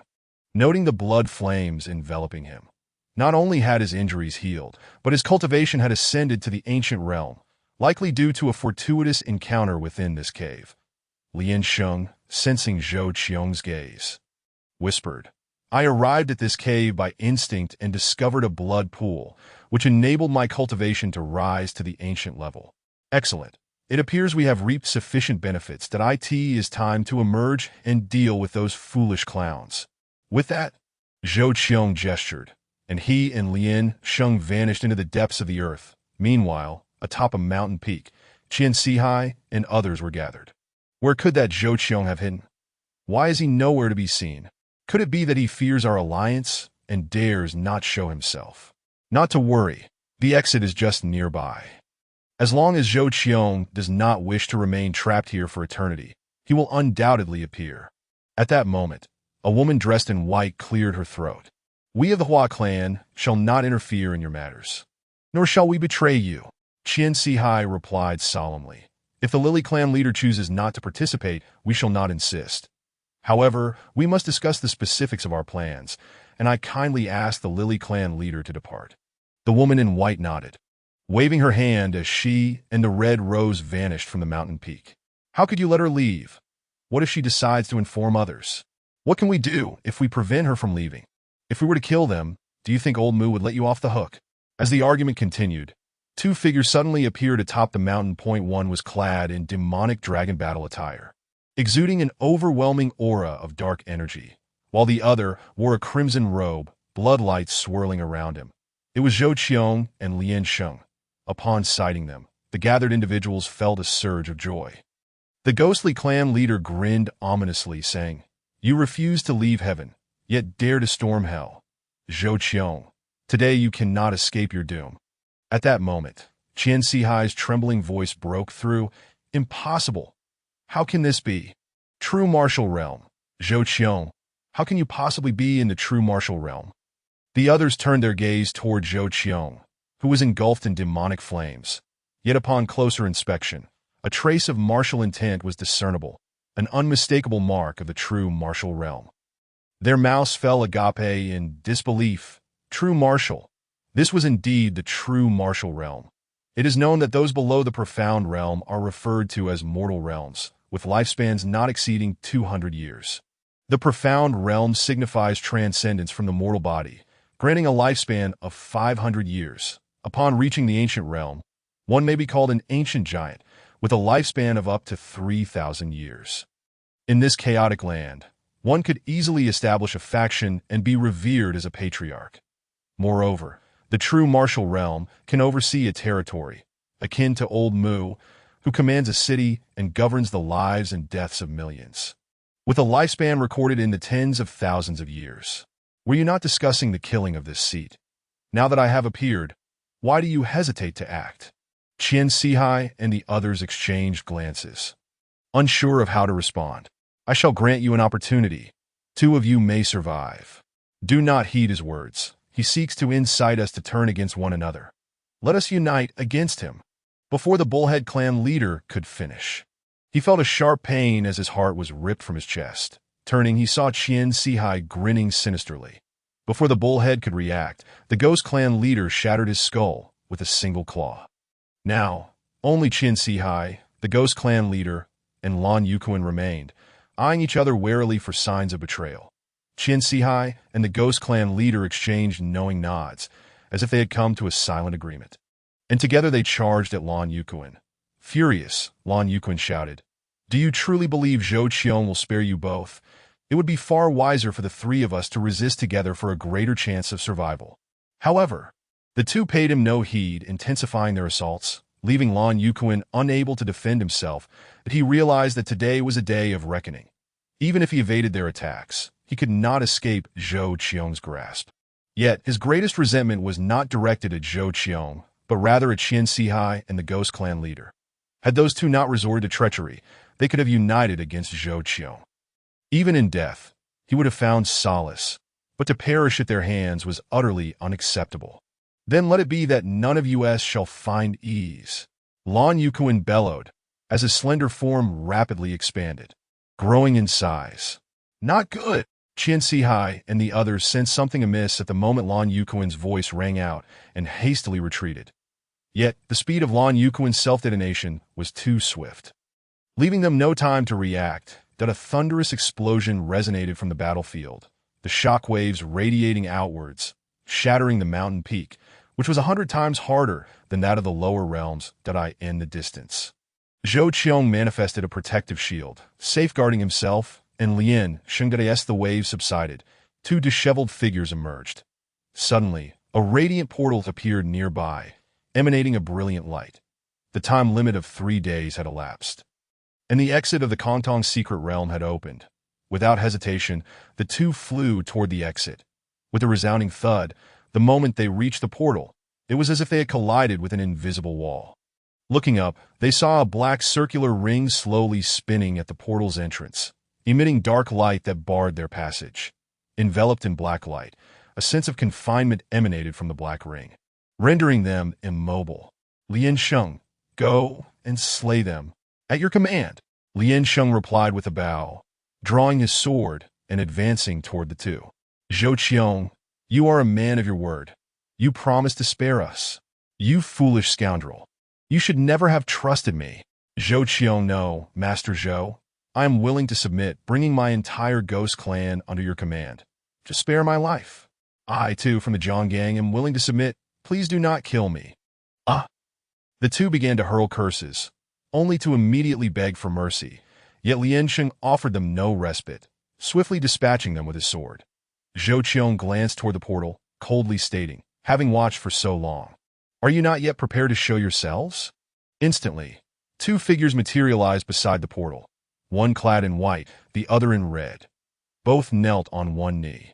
noting the blood flames enveloping him. Not only had his injuries healed, but his cultivation had ascended to the ancient realm, likely due to a fortuitous encounter within this cave. Lian Sheng, sensing Zhou Qiong's gaze, whispered, I arrived at this cave by instinct and discovered a blood pool, which enabled my cultivation to rise to the ancient level. Excellent. It appears we have reaped sufficient benefits that it is time to emerge and deal with those foolish clowns. With that, Zhou Qiong gestured, and he and Lian Sheng vanished into the depths of the earth. Meanwhile, atop a mountain peak, Qian Sihai and others were gathered. Where could that Zhou Qiong have hidden? Why is he nowhere to be seen? Could it be that he fears our alliance and dares not show himself? Not to worry, the exit is just nearby. As long as Zhou Qiong does not wish to remain trapped here for eternity, he will undoubtedly appear. At that moment, a woman dressed in white cleared her throat. We of the Hua clan shall not interfere in your matters, nor shall we betray you. Qian Sihai replied solemnly. If the Lily clan leader chooses not to participate, we shall not insist. However, we must discuss the specifics of our plans, and I kindly ask the Lily clan leader to depart. The woman in white nodded, waving her hand as she and the red rose vanished from the mountain peak. How could you let her leave? What if she decides to inform others? What can we do if we prevent her from leaving? If we were to kill them, do you think Old Mu would let you off the hook? As the argument continued, two figures suddenly appeared atop the mountain. Point one was clad in demonic dragon battle attire, exuding an overwhelming aura of dark energy, while the other wore a crimson robe, bloodlights swirling around him. It was Zhou Qiong and Lian Sheng. Upon sighting them, the gathered individuals felt a surge of joy. The ghostly clan leader grinned ominously, saying, You refuse to leave heaven, yet dare to storm hell. Zhou Qiong, today you cannot escape your doom. At that moment, Qian Sihai's trembling voice broke through, Impossible! How can this be? True martial realm. Zhou Qiong, how can you possibly be in the true martial realm? The others turned their gaze toward Zhou Qiong, who was engulfed in demonic flames. Yet upon closer inspection, a trace of martial intent was discernible, an unmistakable mark of the true martial realm. Their mouths fell agape in disbelief. True martial. This was indeed the true martial realm. It is known that those below the profound realm are referred to as mortal realms, with lifespans not exceeding 200 years. The profound realm signifies transcendence from the mortal body, granting a lifespan of 500 years. Upon reaching the ancient realm, one may be called an ancient giant, with a lifespan of up to 3,000 years. In this chaotic land, one could easily establish a faction and be revered as a patriarch. Moreover, the true martial realm can oversee a territory, akin to Old Mu, who commands a city and governs the lives and deaths of millions, with a lifespan recorded in the tens of thousands of years. Were you not discussing the killing of this seat? Now that I have appeared, why do you hesitate to act? Qian Sihai and the others exchanged glances, unsure of how to respond. I shall grant you an opportunity. 2 of you may survive. Do not heed his words. He seeks to incite us to turn against one another. Let us unite against him. Before the Bullhead clan leader could finish, he felt a sharp pain as his heart was ripped from his chest. Turning, he saw Qian Sihai grinning sinisterly. Before the Bullhead could react, the Ghost Clan leader shattered his skull with a single claw. Now, only Qian Sihai, the Ghost Clan leader, and Lan Yukuan remained, eyeing each other warily for signs of betrayal. Qian Sihai and the Ghost Clan leader exchanged knowing nods, as if they had come to a silent agreement. And together they charged at Lan Yukuan. Furious, Lan Yukuan shouted, "Do you truly believe Zhou Qiong will spare you both? It would be far wiser for the 3 of us to resist together for a greater chance of survival." However, the 2 paid him no heed, intensifying their assaults, leaving Lan Yukuan unable to defend himself. But he realized that today was a day of reckoning. Even if he evaded their attacks, he could not escape Zhou Qiong's grasp. Yet, his greatest resentment was not directed at Zhou Qiong, but rather at Qian Sihai and the Ghost Clan leader. Had those 2 not resorted to treachery, they could have united against Zhou Qiong. Even in death, he would have found solace, but to perish at their hands was utterly unacceptable. Then let it be that none of us shall find ease. Lan Yukuan bellowed, as his slender form rapidly expanded, growing in size. Not good! Qian Sihai and the others sensed something amiss at the moment Lan Yukuan's voice rang out and hastily retreated. Yet, the speed of Lan Yukuan's self-detonation was too swift. Leaving them no time to react, that a thunderous explosion resonated from the battlefield, the shock waves radiating outwards, shattering the mountain peak, which was 100 times harder than that of the lower realms that I in the distance. Zhou Qiong manifested a protective shield, safeguarding himself, and Lien Shengde as the waves subsided, 2 disheveled figures emerged. Suddenly, a radiant portal appeared nearby, emanating a brilliant light. The time limit of 3 days had elapsed, and the exit of the Kongtong secret realm had opened. Without hesitation, the 2 flew toward the exit. With a resounding thud, the moment they reached the portal, it was as if they had collided with an invisible wall. Looking up, they saw a black circular ring slowly spinning at the portal's entrance, emitting dark light that barred their passage. Enveloped in black light, a sense of confinement emanated from the black ring, rendering them immobile. Lien Sheng, go and slay them. At your command, Lien Sheng replied with a bow, drawing his sword and advancing toward the 2. Zhou Qiong, you are a man of your word. You promised to spare us. You foolish scoundrel. You should never have trusted me. Zhou Qiong, no, Master Zhou. I am willing to submit, bringing my entire ghost clan under your command. Just spare my life. I, too, from the Zhang Gang, am willing to submit. Please do not kill me. Ah! The 2 began to hurl curses, only to immediately beg for mercy. Yet Lien Sheng offered them no respite, swiftly dispatching them with his sword. Zhou Qiong glanced toward the portal, coldly stating, having watched for so long, "Are you not yet prepared to show yourselves?" Instantly, 2 figures materialized beside the portal, one clad in white, the other in red. Both knelt on one knee.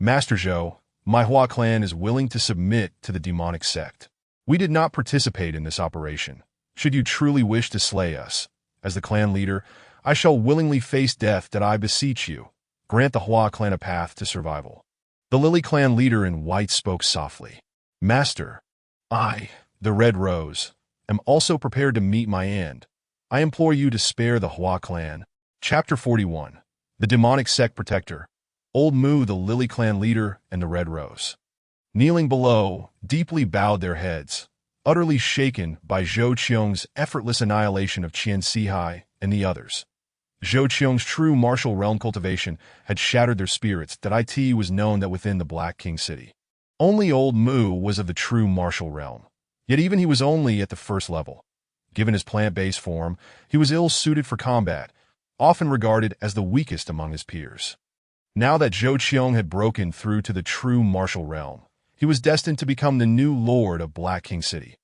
"Master Zhou, my Hua clan is willing to submit to the demonic sect. We did not participate in this operation. Should you truly wish to slay us, as the clan leader, I shall willingly face death that I beseech you. Grant the Hua clan a path to survival." The Lily clan leader in white spoke softly. "Master, I, the Red Rose, am also prepared to meet my end. I implore you to spare the Hua clan." Chapter 41. The Demonic Sect Protector. Old Mu, the Lily clan leader, and the Red Rose, kneeling below, deeply bowed their heads, utterly shaken by Zhou Qiong's effortless annihilation of Qian Sihai and the others. Zhou Qiong's true martial realm cultivation had shattered their spirits that it was known that within the Black King City. Only old Mu was of the true martial realm, yet even he was only at the first level. Given his plant-based form, he was ill-suited for combat, often regarded as the weakest among his peers. Now that Zhou Qiong had broken through to the true martial realm, he was destined to become the new lord of Black King City.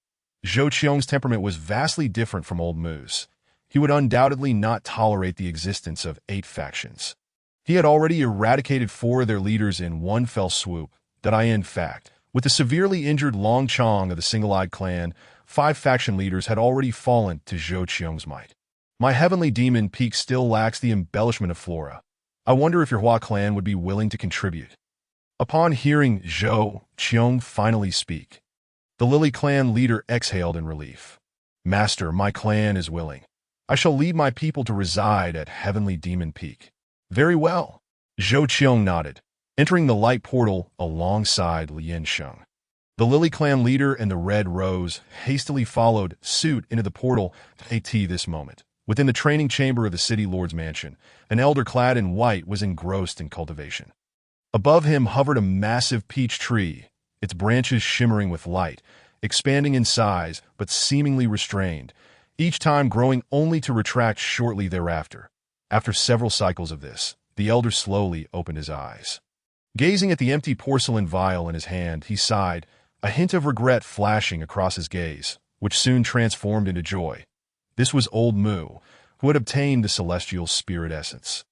Zhou Qiong's temperament was vastly different from old Mu's. He would undoubtedly not tolerate the existence of 8 factions. He had already eradicated 4 of their leaders in one fell swoop, in fact, with the severely injured Long Chong of the Single-Eyed Clan, 5 faction leaders had already fallen to Zhou Qiong's might. My heavenly demon peak still lacks the embellishment of flora. I wonder if your Hua clan would be willing to contribute. Upon hearing Zhou Qiong finally speak, the Lily clan leader exhaled in relief. Master, my clan is willing. I shall lead my people to reside at Heavenly Demon Peak. Very well. Zhou Qiong nodded, entering the light portal alongside Lian Sheng. The Lily clan leader and the Red Rose hastily followed suit into the portal at this moment. Within the training chamber of the city lord's mansion, an elder clad in white was engrossed in cultivation. Above him hovered a massive peach tree, its branches shimmering with light, expanding in size but seemingly restrained, each time growing only to retract shortly thereafter. After several cycles of this, the elder slowly opened his eyes. Gazing at the empty porcelain vial in his hand, he sighed, a hint of regret flashing across his gaze, which soon transformed into joy. This was old Mu, who had obtained the celestial spirit essence.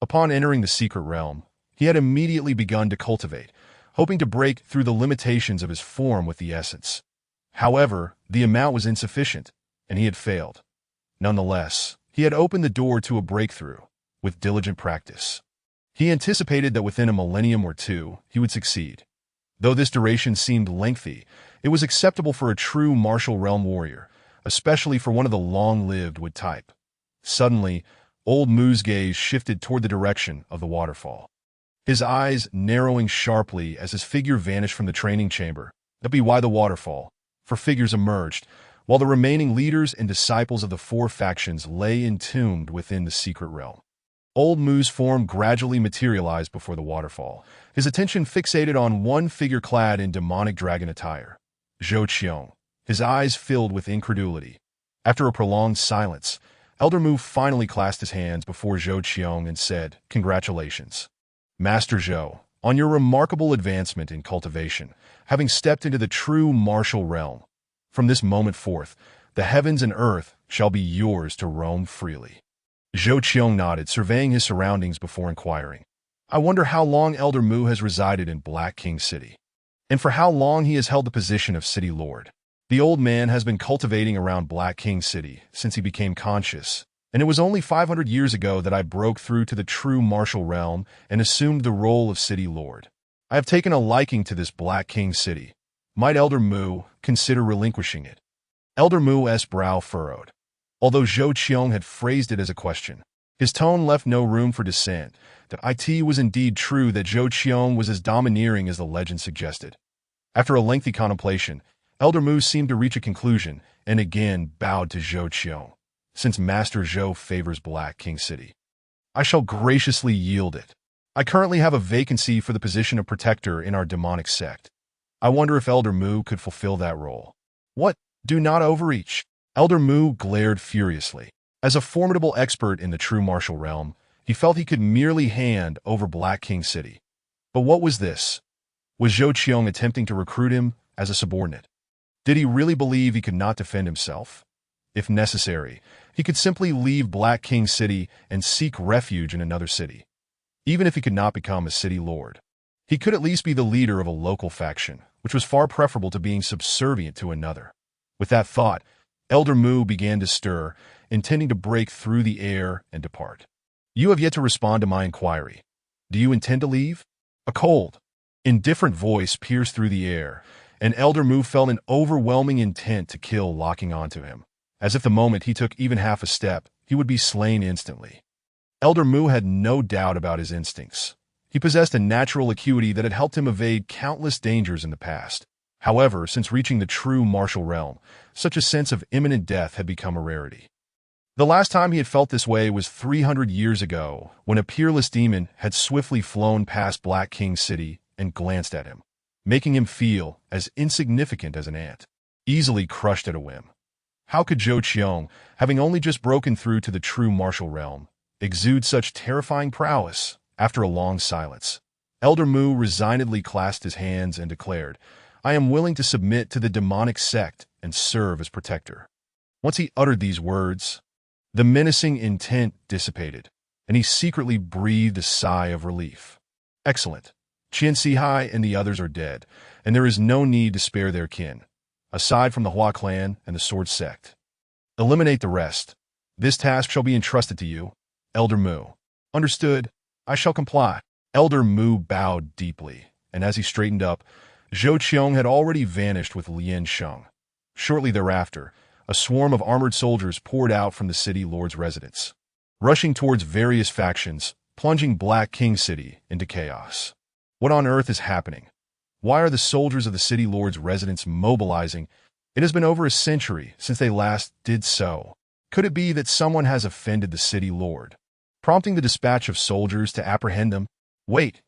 Upon entering the secret realm, he had immediately begun to cultivate, hoping to break through the limitations of his form with the essence. However, the amount was insufficient, and he had failed. Nonetheless, he had opened the door to a breakthrough, with diligent practice. He anticipated that within a millennium or 2, he would succeed. Though this duration seemed lengthy, it was acceptable for a true martial realm warrior, especially for one of the long-lived wood type. Suddenly, old Mu's gaze shifted toward the direction of the waterfall. His eyes narrowing sharply as his figure vanished from the training chamber. Why the waterfall? For figures emerged, while the remaining leaders and disciples of the 4 factions lay entombed within the secret realm. Old Mu's form gradually materialized before the waterfall, his attention fixated on one figure clad in demonic dragon attire. Zhou Qiong, his eyes filled with incredulity. After a prolonged silence, Elder Mu finally clasped his hands before Zhou Qiong and said, "Congratulations, Master Zhou, on your remarkable advancement in cultivation, having stepped into the true martial realm. From this moment forth, the heavens and earth shall be yours to roam freely." Zhou Qiong nodded, surveying his surroundings before inquiring, "I wonder how long Elder Mu has resided in Black King City, and for how long he has held the position of City Lord." The old man has been cultivating around Black King City since he became conscious, and it was only 500 years ago that I broke through to the true martial realm and assumed the role of City Lord. I have taken a liking to this Black King City. Might Elder Mu consider relinquishing it? Elder Mu's brow furrowed. Although Zhou Qiong had phrased it as a question, his tone left no room for dissent. That it was indeed true that Zhou Qiong was as domineering as the legend suggested. After a lengthy contemplation, Elder Mu seemed to reach a conclusion and again bowed to Zhou Qiong. "Since Master Zhou favors Black King City, I shall graciously yield it. I currently have a vacancy for the position of protector in our demonic sect. I wonder if Elder Mu could fulfill that role." "What? Do not overreach." Elder Mu glared furiously. As a formidable expert in the true martial realm, he felt he could merely hand over Black King City. But what was this? Was Zhou Qiong attempting to recruit him as a subordinate? Did he really believe he could not defend himself? If necessary, he could simply leave Black King City and seek refuge in another city. Even if he could not become a city lord, he could at least be the leader of a local faction, which was far preferable to being subservient to another. With that thought, Elder Mu began to stir, intending to break through the air and depart. "You have yet to respond to my inquiry. Do you intend to leave?" A cold, indifferent voice pierced through the air, and Elder Mu felt an overwhelming intent to kill locking onto him, as if the moment he took even half a step, he would be slain instantly. Elder Mu had no doubt about his instincts. He possessed a natural acuity that had helped him evade countless dangers in the past. However, since reaching the true martial realm, such a sense of imminent death had become a rarity. The last time he had felt this way was 300 years ago, when a peerless demon had swiftly flown past Black King City and glanced at him, making him feel as insignificant as an ant, easily crushed at a whim. How could Zhou Qiong, having only just broken through to the true martial realm, exude such terrifying prowess? After a long silence, Elder Mu resignedly clasped his hands and declared, "I am willing to submit to the demonic sect and serve as protector." Once he uttered these words, the menacing intent dissipated, and he secretly breathed a sigh of relief. Excellent. Qian Sihai and the others are dead, and there is no need to spare their kin, aside from the Hua clan and the Sword Sect. Eliminate the rest. This task shall be entrusted to you, Elder Mu. Understood. I shall comply. Elder Mu bowed deeply, and as he straightened up, Zhou Qiong had already vanished with Lian Sheng. Shortly thereafter, a swarm of armored soldiers poured out from the city lord's residence, rushing towards various factions, plunging Black King City into chaos. What on earth is happening? Why are the soldiers of the city lord's residence mobilizing? It has been over a century since they last did so. Could it be that someone has offended the city lord, prompting the dispatch of soldiers to apprehend them? Wait,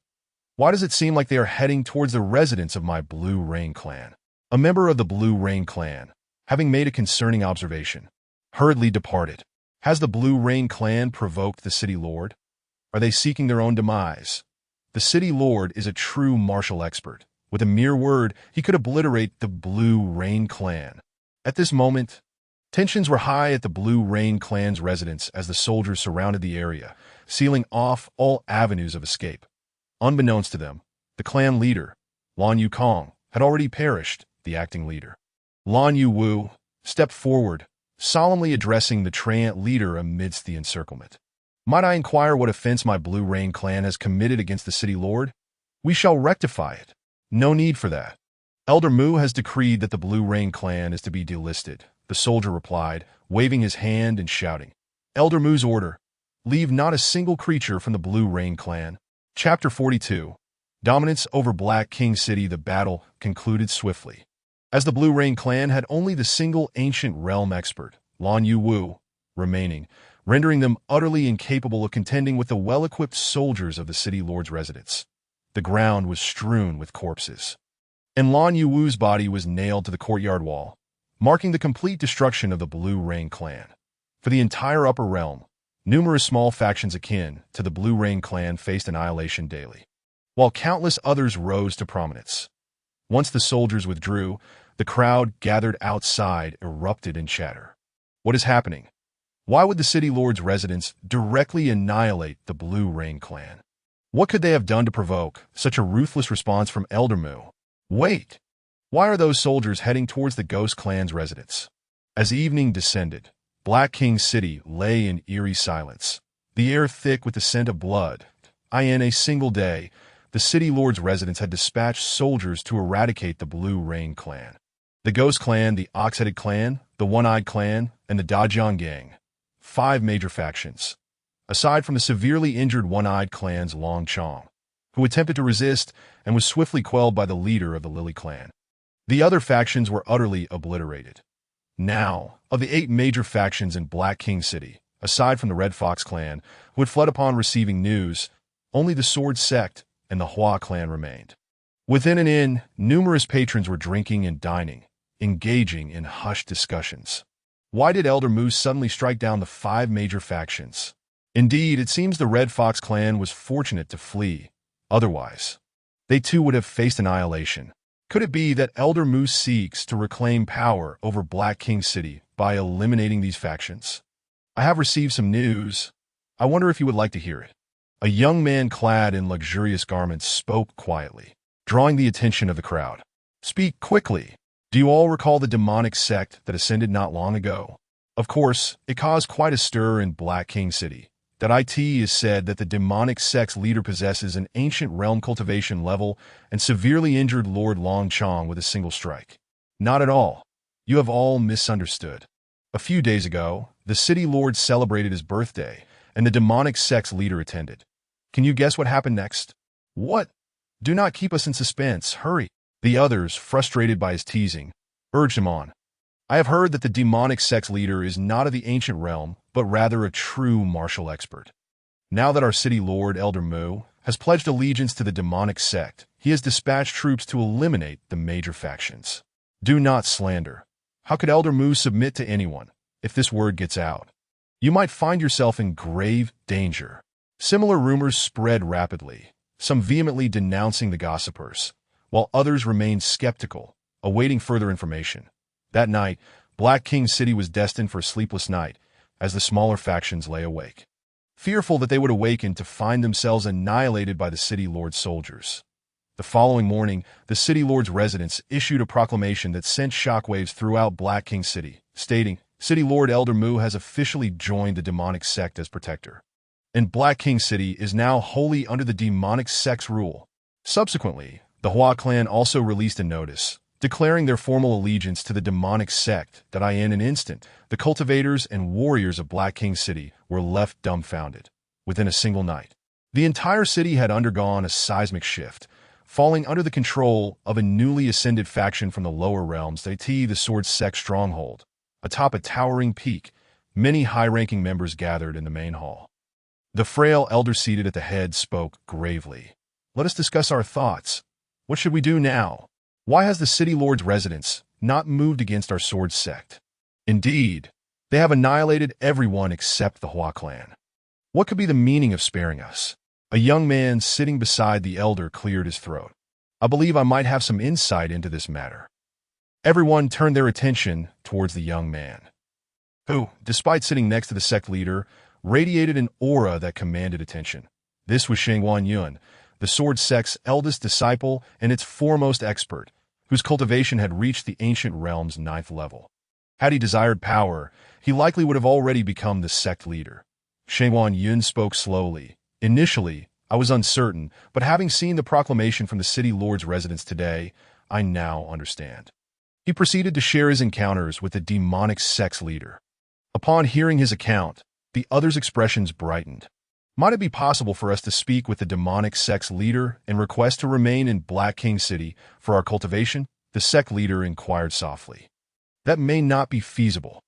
why does it seem like they are heading towards the residence of my Blue Rain clan? A member of the Blue Rain clan, having made a concerning observation, hurriedly departed. Has the Blue Rain clan provoked the city lord? Are they seeking their own demise? The city lord is a true martial expert. With a mere word, he could obliterate the Blue Rain clan. At this moment, tensions were high at the Blue Rain clan's residence as the soldiers surrounded the area, sealing off all avenues of escape. Unbeknownst to them, the clan leader, Lan Yukong, had already perished, the acting leader. Lan Yu stepped forward, solemnly addressing the treant leader amidst the encirclement. Might I inquire what offense my Blue Rain clan has committed against the city lord? We shall rectify it. No need for that. Elder Mu has decreed that the Blue Rain clan is to be delisted, the soldier replied, waving his hand and shouting. Elder Mu's order. Leave not a single creature from the Blue Rain clan. Chapter 42. Dominance over Black King City. The battle concluded swiftly, as the Blue Rain clan had only the single ancient realm expert, Lan Yu, remaining, rendering them utterly incapable of contending with the well-equipped soldiers of the city lord's residence. The ground was strewn with corpses, and Lan Yu's body was nailed to the courtyard wall, marking the complete destruction of the Blue Rain clan. For the entire upper realm, numerous small factions akin to the Blue Rain clan faced annihilation daily, while countless others rose to prominence. Once the soldiers withdrew, the crowd gathered outside erupted in chatter. What is happening? Why would the city lord's residence directly annihilate the Blue Rain clan? What could they have done to provoke such a ruthless response from Elder Mu? Wait! Why are those soldiers heading towards the Ghost clan's residence? As evening descended, Black King City lay in eerie silence, the air thick with the scent of blood. In a single day, the city lord's residence had dispatched soldiers to eradicate the Blue Rain clan, the Ghost clan, the Ox-Headed clan, the One-Eyed clan, and the Dajiang gang. 5 major factions, aside from the severely injured One-Eyed clan's Long Chong, who attempted to resist and was swiftly quelled by the leader of the Lily clan. The other factions were utterly obliterated. Now, of the 8 major factions in Black King City, aside from the Red Fox clan, who had fled upon receiving news, only the Sword Sect and the Hua clan remained. Within an inn, numerous patrons were drinking and dining, engaging in hushed discussions. Why did Elder Mu suddenly strike down the 5 major factions? Indeed, it seems the Red Fox clan was fortunate to flee. Otherwise, they too would have faced annihilation. Could it be that Elder Mu seeks to reclaim power over Black King City by eliminating these factions? I have received some news. I wonder if you would like to hear it. A young man clad in luxurious garments spoke quietly, drawing the attention of the crowd. Speak quickly. Do you all recall the demonic sect that ascended not long ago? Of course, it caused quite a stir in Black King City. It is said that the demonic sect's leader possesses an ancient realm cultivation level and severely injured Lord Long Chong with a single strike. Not at all. You have all misunderstood. A few days ago, the city lord celebrated his birthday, and the demonic sect's leader attended. Can you guess what happened next? What? Do not keep us in suspense. Hurry. The others, frustrated by his teasing, urged him on. I have heard that the demonic sect's leader is not of the ancient realm, but rather a true martial expert. Now that our city lord, Elder Mu, has pledged allegiance to the demonic sect, he has dispatched troops to eliminate the major factions. Do not slander. How could Elder Mu submit to anyone if this word gets out? You might find yourself in grave danger. Similar rumors spread rapidly, some vehemently denouncing the gossipers, while others remained skeptical, awaiting further information. That night, Black King City was destined for a sleepless night as the smaller factions lay awake, fearful that they would awaken to find themselves annihilated by the city lord's soldiers. The following morning, the city lord's residents issued a proclamation that sent shockwaves throughout Black King City, stating, City Lord Elder Mu has officially joined the demonic sect as protector, and Black King City is now wholly under the demonic sect's rule. Subsequently, the Hua clan also released a notice, declaring their formal allegiance to the demonic sect that in an instant, the cultivators and warriors of Black King City were left dumbfounded. Within a single night, the entire city had undergone a seismic shift, falling under the control of a newly ascended faction from the lower realms, the Sword Sect stronghold. Atop a towering peak, many high-ranking members gathered in the main hall. The frail elder seated at the head spoke gravely. Let us discuss our thoughts. What should we do now? Why has the city lord's residents not moved against our sword sect? Indeed, they have annihilated everyone except the Hua clan. What could be the meaning of sparing us? A young man sitting beside the elder cleared his throat. I believe I might have some insight into this matter. Everyone turned their attention towards the young man, who, despite sitting next to the sect leader, radiated an aura that commanded attention. This was Shangguan Yun, the sword sect's eldest disciple and its foremost expert, whose cultivation had reached the ancient realm's 9th level. Had he desired power, he likely would have already become the sect leader. Shangguan Yun spoke slowly. Initially, I was uncertain, but having seen the proclamation from the city lord's residence today, I now understand. He proceeded to share his encounters with the demonic sect's leader. Upon hearing his account, the others' expressions brightened. Might it be possible for us to speak with the demonic sect's leader and request to remain in Black King City for our cultivation? The sect leader inquired softly. That may not be feasible.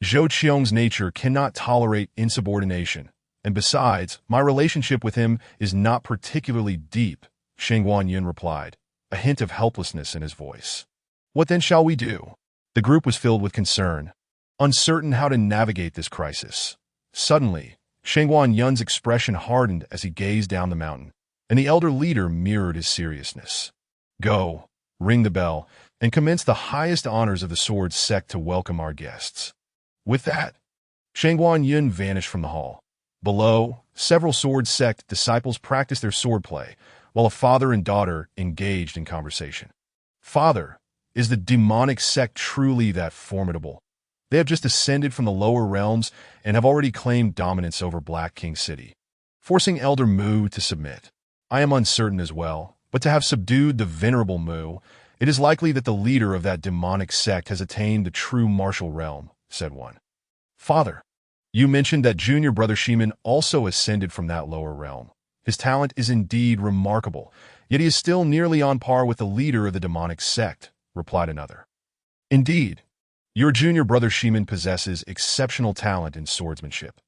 Zhou Qiong's nature cannot tolerate insubordination, and besides, my relationship with him is not particularly deep, Shangguan Yun replied, a hint of helplessness in his voice. What then shall we do? The group was filled with concern, uncertain how to navigate this crisis. Suddenly, Shangguan Yun's expression hardened as he gazed down the mountain, and the elder leader mirrored his seriousness. Go, ring the bell, and commence the highest honors of the sword sect to welcome our guests. With that, Shangguan Yun vanished from the hall. Below, several sword sect disciples practiced their swordplay, while a father and daughter engaged in conversation. Father, is the demonic sect truly that formidable? They have just ascended from the lower realms and have already claimed dominance over Black King City, forcing Elder Mu to submit. I am uncertain as well, but to have subdued the venerable Mu, it is likely that the leader of that demonic sect has attained the true martial realm, said one. Father, you mentioned that junior brother Shiman also ascended from that lower realm. His talent is indeed remarkable, yet he is still nearly on par with the leader of the demonic sect, replied another. Indeed, your junior brother Shiman possesses exceptional talent in swordsmanship.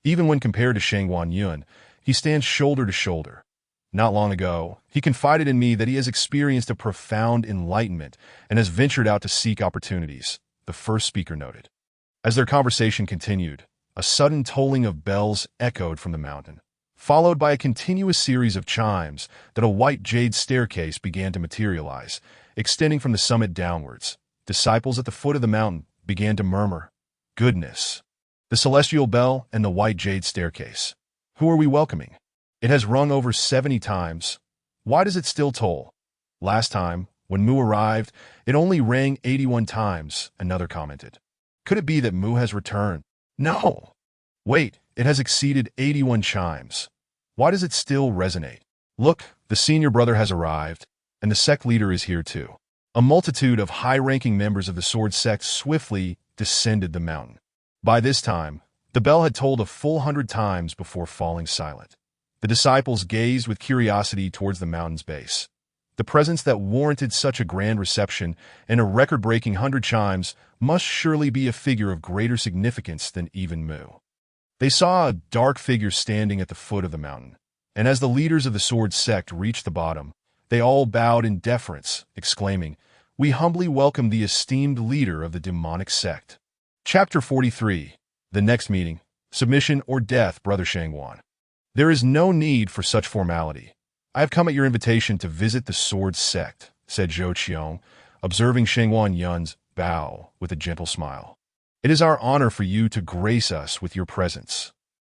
Even when compared to Shangguan Yun, he stands shoulder to shoulder. Not long ago, he confided in me that he has experienced a profound enlightenment and has ventured out to seek opportunities, the first speaker noted. As their conversation continued, a sudden tolling of bells echoed from the mountain, followed by a continuous series of chimes that a white jade staircase began to materialize, extending from the summit downwards. Disciples at the foot of the mountain began to murmur, Goodness! The celestial bell and the white jade staircase. Who are we welcoming? It has rung over 70 times. Why does it still toll? Last time, when Mu arrived, it only rang 81 times, another commented. Could it be that Mu has returned? No! Wait, it has exceeded 81 chimes. Why does it still resonate? Look, the senior brother has arrived, and the sect leader is here too. A multitude of high-ranking members of the sword sect swiftly descended the mountain. By this time, the bell had tolled a full 100 times before falling silent. The disciples gazed with curiosity towards the mountain's base. The presence that warranted such a grand reception and a record-breaking 100 chimes must surely be a figure of greater significance than even Mu. They saw a dark figure standing at the foot of the mountain, and as the leaders of the Sword Sect reached the bottom, they all bowed in deference, exclaiming, "We humbly welcome the esteemed leader of the demonic sect." Chapter 43. The next meeting. Submission or death, Brother Shangwan. There is no need for such formality. I have come at your invitation to visit the Sword Sect, said Zhou Qiong, observing Shangwan Yun's bow with a gentle smile. It is our honor for you to grace us with your presence.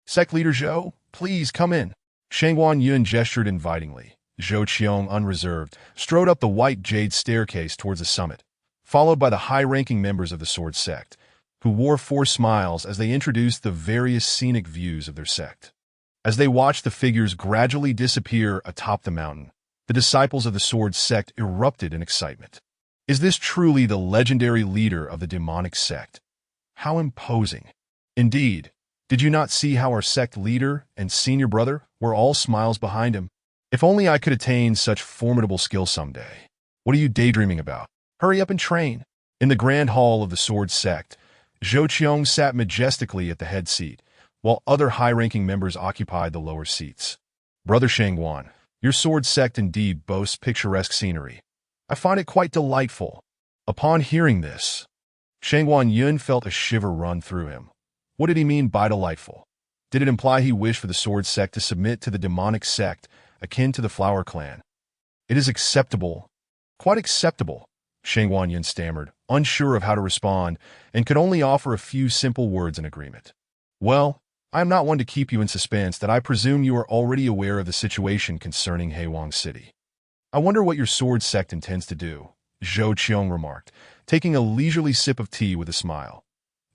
Sect leader Zhou, please come in. Shangwan Yun gestured invitingly. Zhou Qiong, unreserved, strode up the white jade staircase towards the summit, followed by the high-ranking members of the Sword Sect, who wore forced smiles as they introduced the various scenic views of their sect. As they watched the figures gradually disappear atop the mountain, the disciples of the Sword Sect erupted in excitement. Is this truly the legendary leader of the demonic sect? How imposing. Indeed, did you not see how our sect leader and senior brother were all smiles behind him? If only I could attain such formidable skill someday. What are you daydreaming about? Hurry up and train. In the grand hall of the Sword Sect, Zhou Qiong sat majestically at the head seat, while other high-ranking members occupied the lower seats. Brother Shangwan, your Sword Sect indeed boasts picturesque scenery. I find it quite delightful. Upon hearing this, Shangwan Yun felt a shiver run through him. What did he mean by delightful? Did it imply he wished for the Sword Sect to submit to the demonic sect akin to the Flower Clan? It is acceptable. Quite acceptable, Shangwan Yun stammered, unsure of how to respond, and could only offer a few simple words in agreement. Well, I am not one to keep you in suspense that I presume you are already aware of the situation concerning Heiwang City. I wonder what your Sword Sect intends to do, Zhou Qiong remarked, taking a leisurely sip of tea with a smile.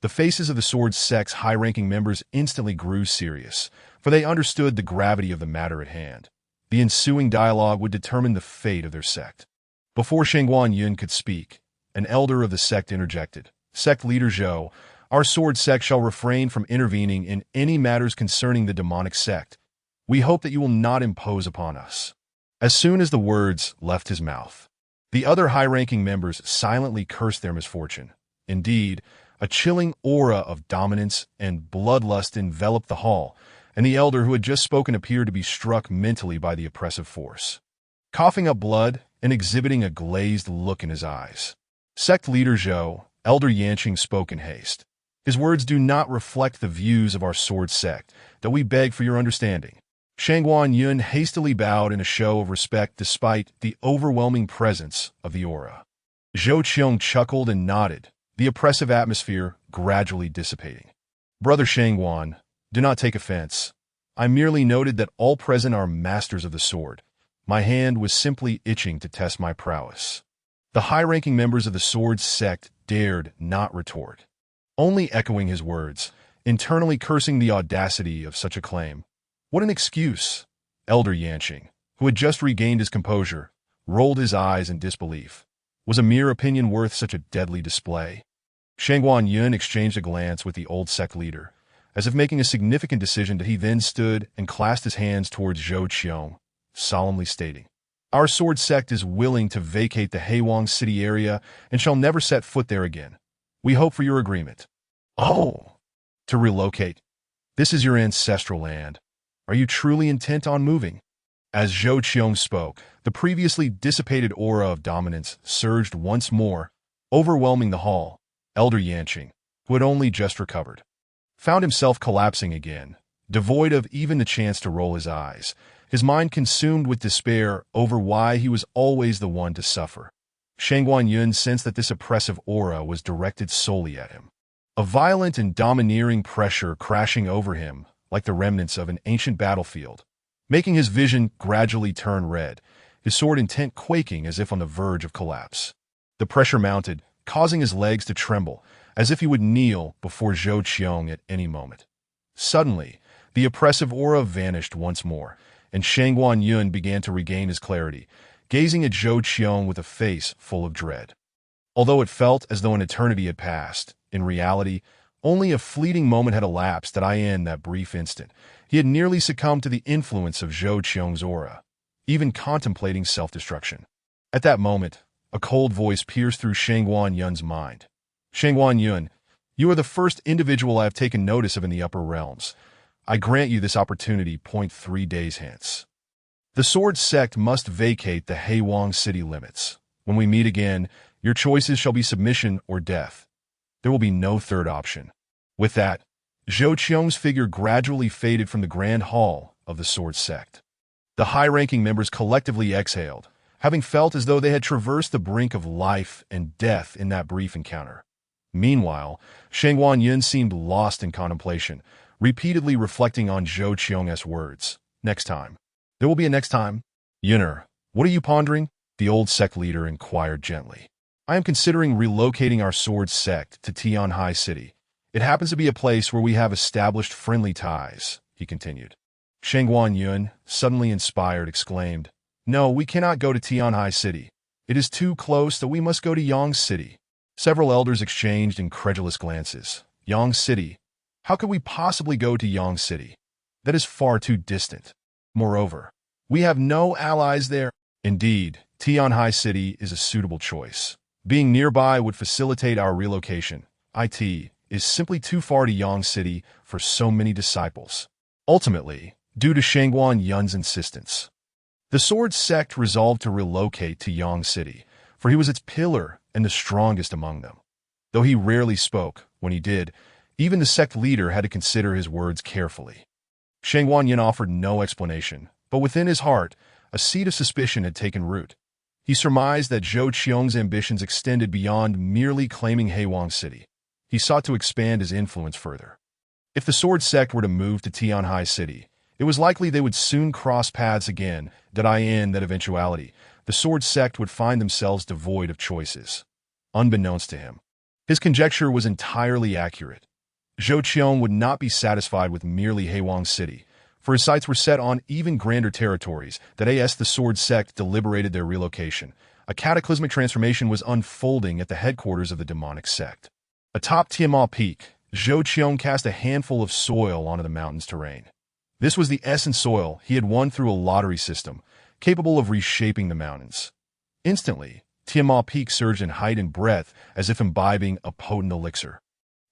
The faces of the Sword Sect's high-ranking members instantly grew serious, for they understood the gravity of the matter at hand. The ensuing dialogue would determine the fate of their sect. Before Shangwan Yun could speak, an elder of the sect interjected. Sect leader Zhou, our Sword Sect shall refrain from intervening in any matters concerning the demonic sect. We hope that you will not impose upon us. As soon as the words left his mouth, the other high-ranking members silently cursed their misfortune. Indeed, a chilling aura of dominance and bloodlust enveloped the hall, and the elder who had just spoken appeared to be struck mentally by the oppressive force. Coughing up blood and exhibiting a glazed look in his eyes, Sect leader Zhou, Elder Yanqing, spoke in haste. His words do not reflect the views of our Sword Sect, that we beg for your understanding. Shangwan Yun hastily bowed in a show of respect despite the overwhelming presence of the aura. Zhou Qiong chuckled and nodded, the oppressive atmosphere gradually dissipating. Brother Shangwan, do not take offense. I merely noted that all present are masters of the sword. My hand was simply itching to test my prowess. The high-ranking members of the Sword Sect dared not retort, only echoing his words, internally cursing the audacity of such a claim. What an excuse! Elder Yanqing, who had just regained his composure, rolled his eyes in disbelief. Was a mere opinion worth such a deadly display? Shangwan Yun exchanged a glance with the old sect leader, as if making a significant decision that he then stood and clasped his hands towards Zhou Qiong, solemnly stating, Our Sword Sect is willing to vacate the Heiwang City area and shall never set foot there again. We hope for your agreement. Oh! To relocate. This is your ancestral land. Are you truly intent on moving? As Zhou Qiong spoke, the previously dissipated aura of dominance surged once more, overwhelming the hall. Elder Yanqing, who had only just recovered, found himself collapsing again, devoid of even the chance to roll his eyes, his mind consumed with despair over why he was always the one to suffer. Shangwan Yun sensed that this oppressive aura was directed solely at him. A violent and domineering pressure crashing over him like the remnants of an ancient battlefield, making his vision gradually turn red, his sword intent quaking as if on the verge of collapse. The pressure mounted, causing his legs to tremble, as if he would kneel before Zhou Qiong at any moment. Suddenly, the oppressive aura vanished once more, and Shangwan Yun began to regain his clarity, gazing at Zhou Qiong with a face full of dread. Although it felt as though an eternity had passed, in reality, only a fleeting moment had elapsed that in that brief instant, he had nearly succumbed to the influence of Zhou Qiong's aura, even contemplating self-destruction. At that moment, a cold voice pierced through Shangguan Yun's mind. Shangguan Yun, you are the first individual I have taken notice of in the upper realms. I grant you this opportunity. 3 days hence. The Sword Sect must vacate the Haywang city limits. When we meet again, your choices shall be submission or death. There will be no third option. With that, Zhou Qiong's figure gradually faded from the grand hall of the Sword Sect. The high-ranking members collectively exhaled, having felt as though they had traversed the brink of life and death in that brief encounter. Meanwhile, Shangguan Yun seemed lost in contemplation, repeatedly reflecting on Zhou Qiong's words. Next time. There will be a next time. Yunner, what are you pondering? The old sect leader inquired gently. I am considering relocating our sword sect to Tianhai City. It happens to be a place where we have established friendly ties, he continued. Shangguan Yun, suddenly inspired, exclaimed, No, we cannot go to Tianhai City. It is too close that we must go to Yang City. Several elders exchanged incredulous glances. Yang City? How could we possibly go to Yang City? That is far too distant. Moreover, we have no allies there. Indeed, Tianhai City is a suitable choice. Being nearby would facilitate our relocation. It is simply too far to Yang City for so many disciples. Ultimately, due to Shangguan Yun's insistence, the Sword Sect resolved to relocate to Yang City, for he was its pillar and the strongest among them. Though he rarely spoke, when he did, even the sect leader had to consider his words carefully. Shangguan Yun offered no explanation, but within his heart, a seed of suspicion had taken root. He surmised that Zhou Qiong's ambitions extended beyond merely claiming Haywang City. He sought to expand his influence further. If the Sword Sect were to move to Tianhai City, it was likely they would soon cross paths again. In that eventuality, the Sword Sect would find themselves devoid of choices. Unbeknownst to him, his conjecture was entirely accurate. Zhou Qiong would not be satisfied with merely Haywang City, for his sights were set on even grander territories. As the Sword Sect deliberated their relocation, a cataclysmic transformation was unfolding at the headquarters of the demonic sect. Atop Tianma Peak, Zhou Qiong cast a handful of soil onto the mountain's terrain. This was the essence soil he had won through a lottery system, capable of reshaping the mountains. Instantly, Tianma Peak surged in height and breadth as if imbibing a potent elixir,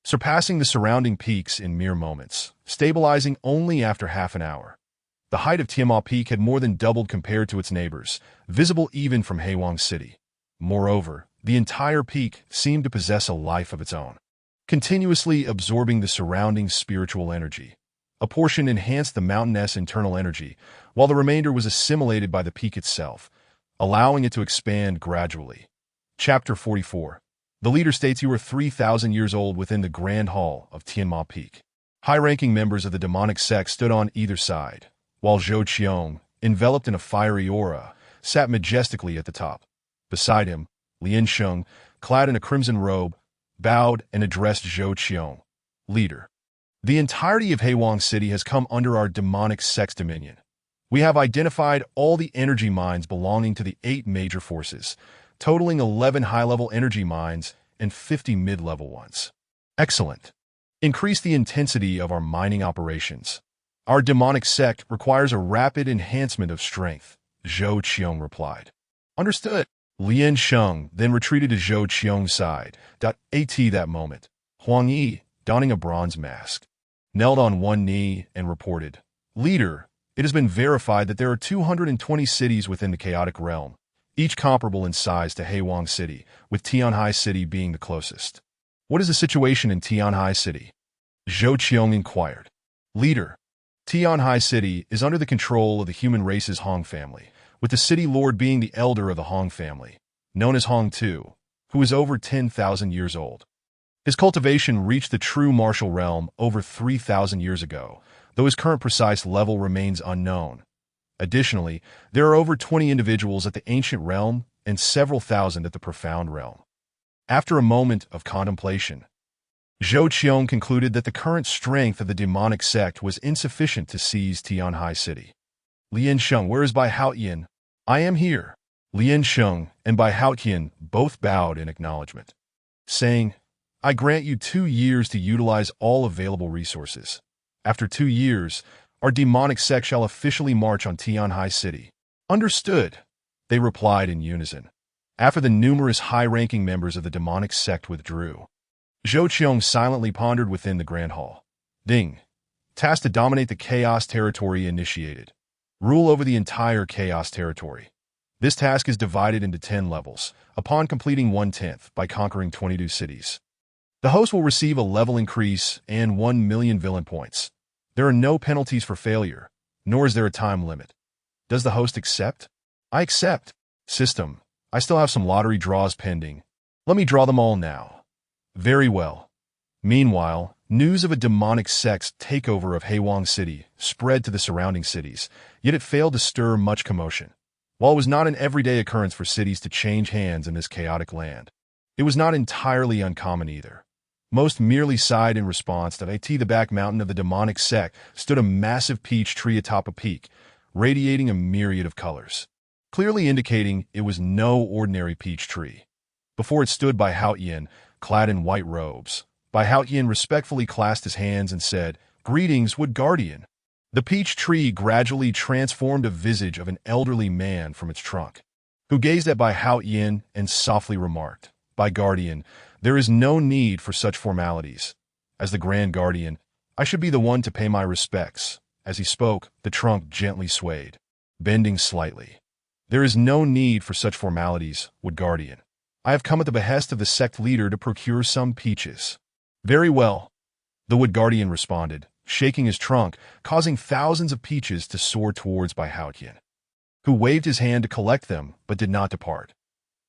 surpassing the surrounding peaks in mere moments, stabilizing only after half an hour. The height of Tianma Peak had more than doubled compared to its neighbors, visible even from Haywang City. Moreover, the entire peak seemed to possess a life of its own, continuously absorbing the surrounding spiritual energy. A portion enhanced the mountain's internal energy, while the remainder was assimilated by the peak itself, allowing it to expand gradually. Chapter 44. The leader states you are 3,000 years old within the Grand Hall of Tianma Peak. High-ranking members of the demonic sect stood on either side, while Zhou Qiong, enveloped in a fiery aura, sat majestically at the top. Beside him, Lian Sheng, clad in a crimson robe, bowed and addressed Zhou Qiong. Leader, the entirety of Haywang City has come under our demonic sect's dominion. We have identified all the energy mines belonging to the 8 major forces, totaling 11 high-level energy mines and 50 mid-level ones. Excellent. Increase the intensity of our mining operations. Our demonic sect requires a rapid enhancement of strength, Zhou Qiong replied. Understood. Lian Sheng then retreated to Zhou Qiong's side. At that moment, Huang Yi, donning a bronze mask, knelt on one knee and reported, Leader, it has been verified that there are 220 cities within the chaotic realm, each comparable in size to Haywang City, with Tianhai City being the closest. What is the situation in Tianhai City? Zhou Qiong inquired. Leader, Tianhai City is under the control of the human race's Hong family, with the city lord being the elder of the Hong family, known as Hong Tu, who is over 10,000 years old. His cultivation reached the true martial realm over 3,000 years ago, though his current precise level remains unknown. Additionally, there are over 20 individuals at the ancient realm and several thousand at the profound realm. After a moment of contemplation, Zhou Qiong concluded that the current strength of the demonic sect was insufficient to seize Tianhai City. Lian Sheng, where is Bai Haotian? I am here. Lian Sheng and Bai Haotian both bowed in acknowledgement, saying, I grant you 2 years to utilize all available resources. After 2 years, our demonic sect shall officially march on Tianhai City. Understood, they replied in unison. After the numerous high-ranking members of the demonic sect withdrew, Zhou Qiong silently pondered within the Grand Hall. Ding. Task to dominate the Chaos Territory initiated. Rule over the entire Chaos Territory. This task is divided into 10 levels, upon completing 1/10 by conquering 22 cities. The host will receive a level increase and 1 million villain points. There are no penalties for failure, nor is there a time limit. Does the host accept? I accept. System. I still have some lottery draws pending. Let me draw them all now. Very well. Meanwhile, news of a demonic sect's takeover of Haewang City spread to the surrounding cities, yet it failed to stir much commotion. While it was not an everyday occurrence for cities to change hands in this chaotic land, it was not entirely uncommon either. Most merely sighed in response that at the back mountain of the demonic sect stood a massive peach tree atop a peak, radiating a myriad of colors, clearly indicating it was no ordinary peach tree. Before it stood Bai Haotian, clad in white robes. Bai Haotian respectfully clasped his hands and said, "Greetings, Wood Guardian." The peach tree gradually transformed a visage of an elderly man from its trunk, who gazed at Bai Haotian and softly remarked, "Bai Guardian, there is no need for such formalities. As the Grand Guardian, I should be the one to pay my respects." As he spoke, the trunk gently swayed, bending slightly. "There is no need for such formalities, Wood Guardian. I have come at the behest of the sect leader to procure some peaches." "Very well," the Wood Guardian responded, shaking his trunk, causing thousands of peaches to soar towards Bai Haotian, who waved his hand to collect them but did not depart.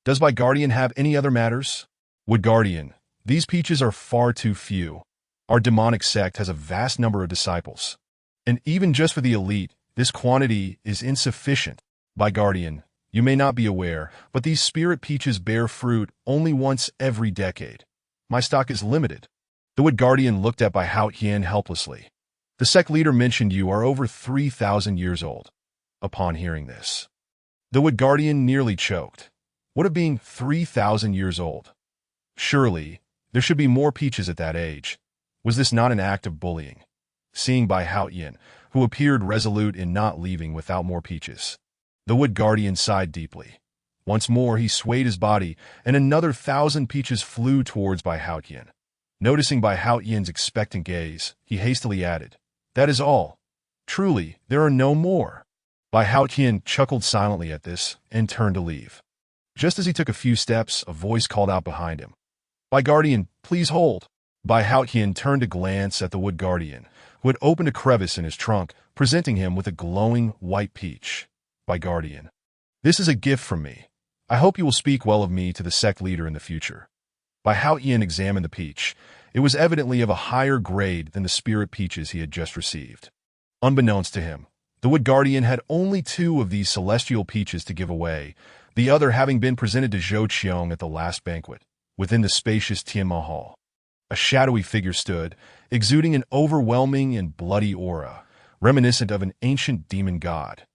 "Does Bai Guardian have any other matters?" "Wood Guardian, these peaches are far too few. Our demonic sect has a vast number of disciples, and even just for the elite, this quantity is insufficient. Bai Guardian, you may not be aware, but these spirit peaches bear fruit only once every decade. My stock is limited." The Wood Guardian looked at Bai Haotian helplessly. "The sect leader mentioned you are over 3,000 years old." Upon hearing this, the Wood Guardian nearly choked. What of being 3,000 years old? Surely, there should be more peaches at that age. Was this not an act of bullying? Seeing Bai Haotian, who appeared resolute in not leaving without more peaches, the Wood Guardian sighed deeply. Once more he swayed his body, and another 1,000 peaches flew towards Bai Haotian. Noticing Bai Haotian's expectant gaze, he hastily added, "That is all. Truly, there are no more." Bai Haotian chuckled silently at this and turned to leave. Just as he took a few steps, a voice called out behind him, "Bai Guardian, please hold." Bai Haotian turned to glance at the Wood Guardian, who had opened a crevice in his trunk, presenting him with a glowing white peach. "Bai Guardian, this is a gift from me. I hope you will speak well of me to the sect leader in the future." Bai Haotian examined the peach. It was evidently of a higher grade than the spirit peaches he had just received. Unbeknownst to him, the Wood Guardian had only 2 of these celestial peaches to give away, the other having been presented to Zhou Qiong at the last banquet, within the spacious Tianma Hall. A shadowy figure stood, exuding an overwhelming and bloody aura, reminiscent of an ancient demon god.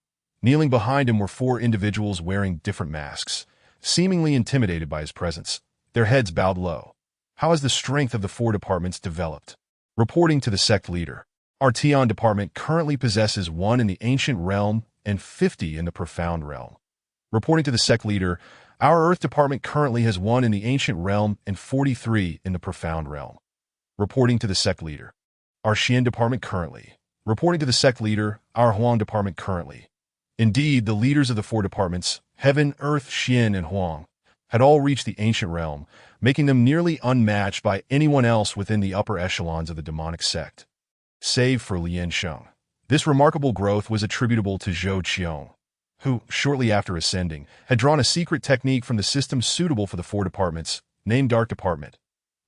Kneeling behind him were 4 individuals wearing different masks, seemingly intimidated by his presence, their heads bowed low. How has the strength of the 4 departments developed? Reporting to the sect leader, our Tian department currently possesses 1 in the ancient realm and 50 in the profound realm. Reporting to the sect leader, our Earth department currently has 1 in the ancient realm and 43 in the profound realm. Reporting to the sect leader, our Xian department currently. Reporting to the sect leader, our Huang department currently. Indeed, the leaders of the 4 departments, Heaven, Earth, Xian, and Huang, had all reached the ancient realm, making them nearly unmatched by anyone else within the upper echelons of the demonic sect. Save for Lian Sheng. This remarkable growth was attributable to Zhou Qiong, who, shortly after ascending, had drawn a secret technique from the system suitable for the 4 departments, named Dark Department,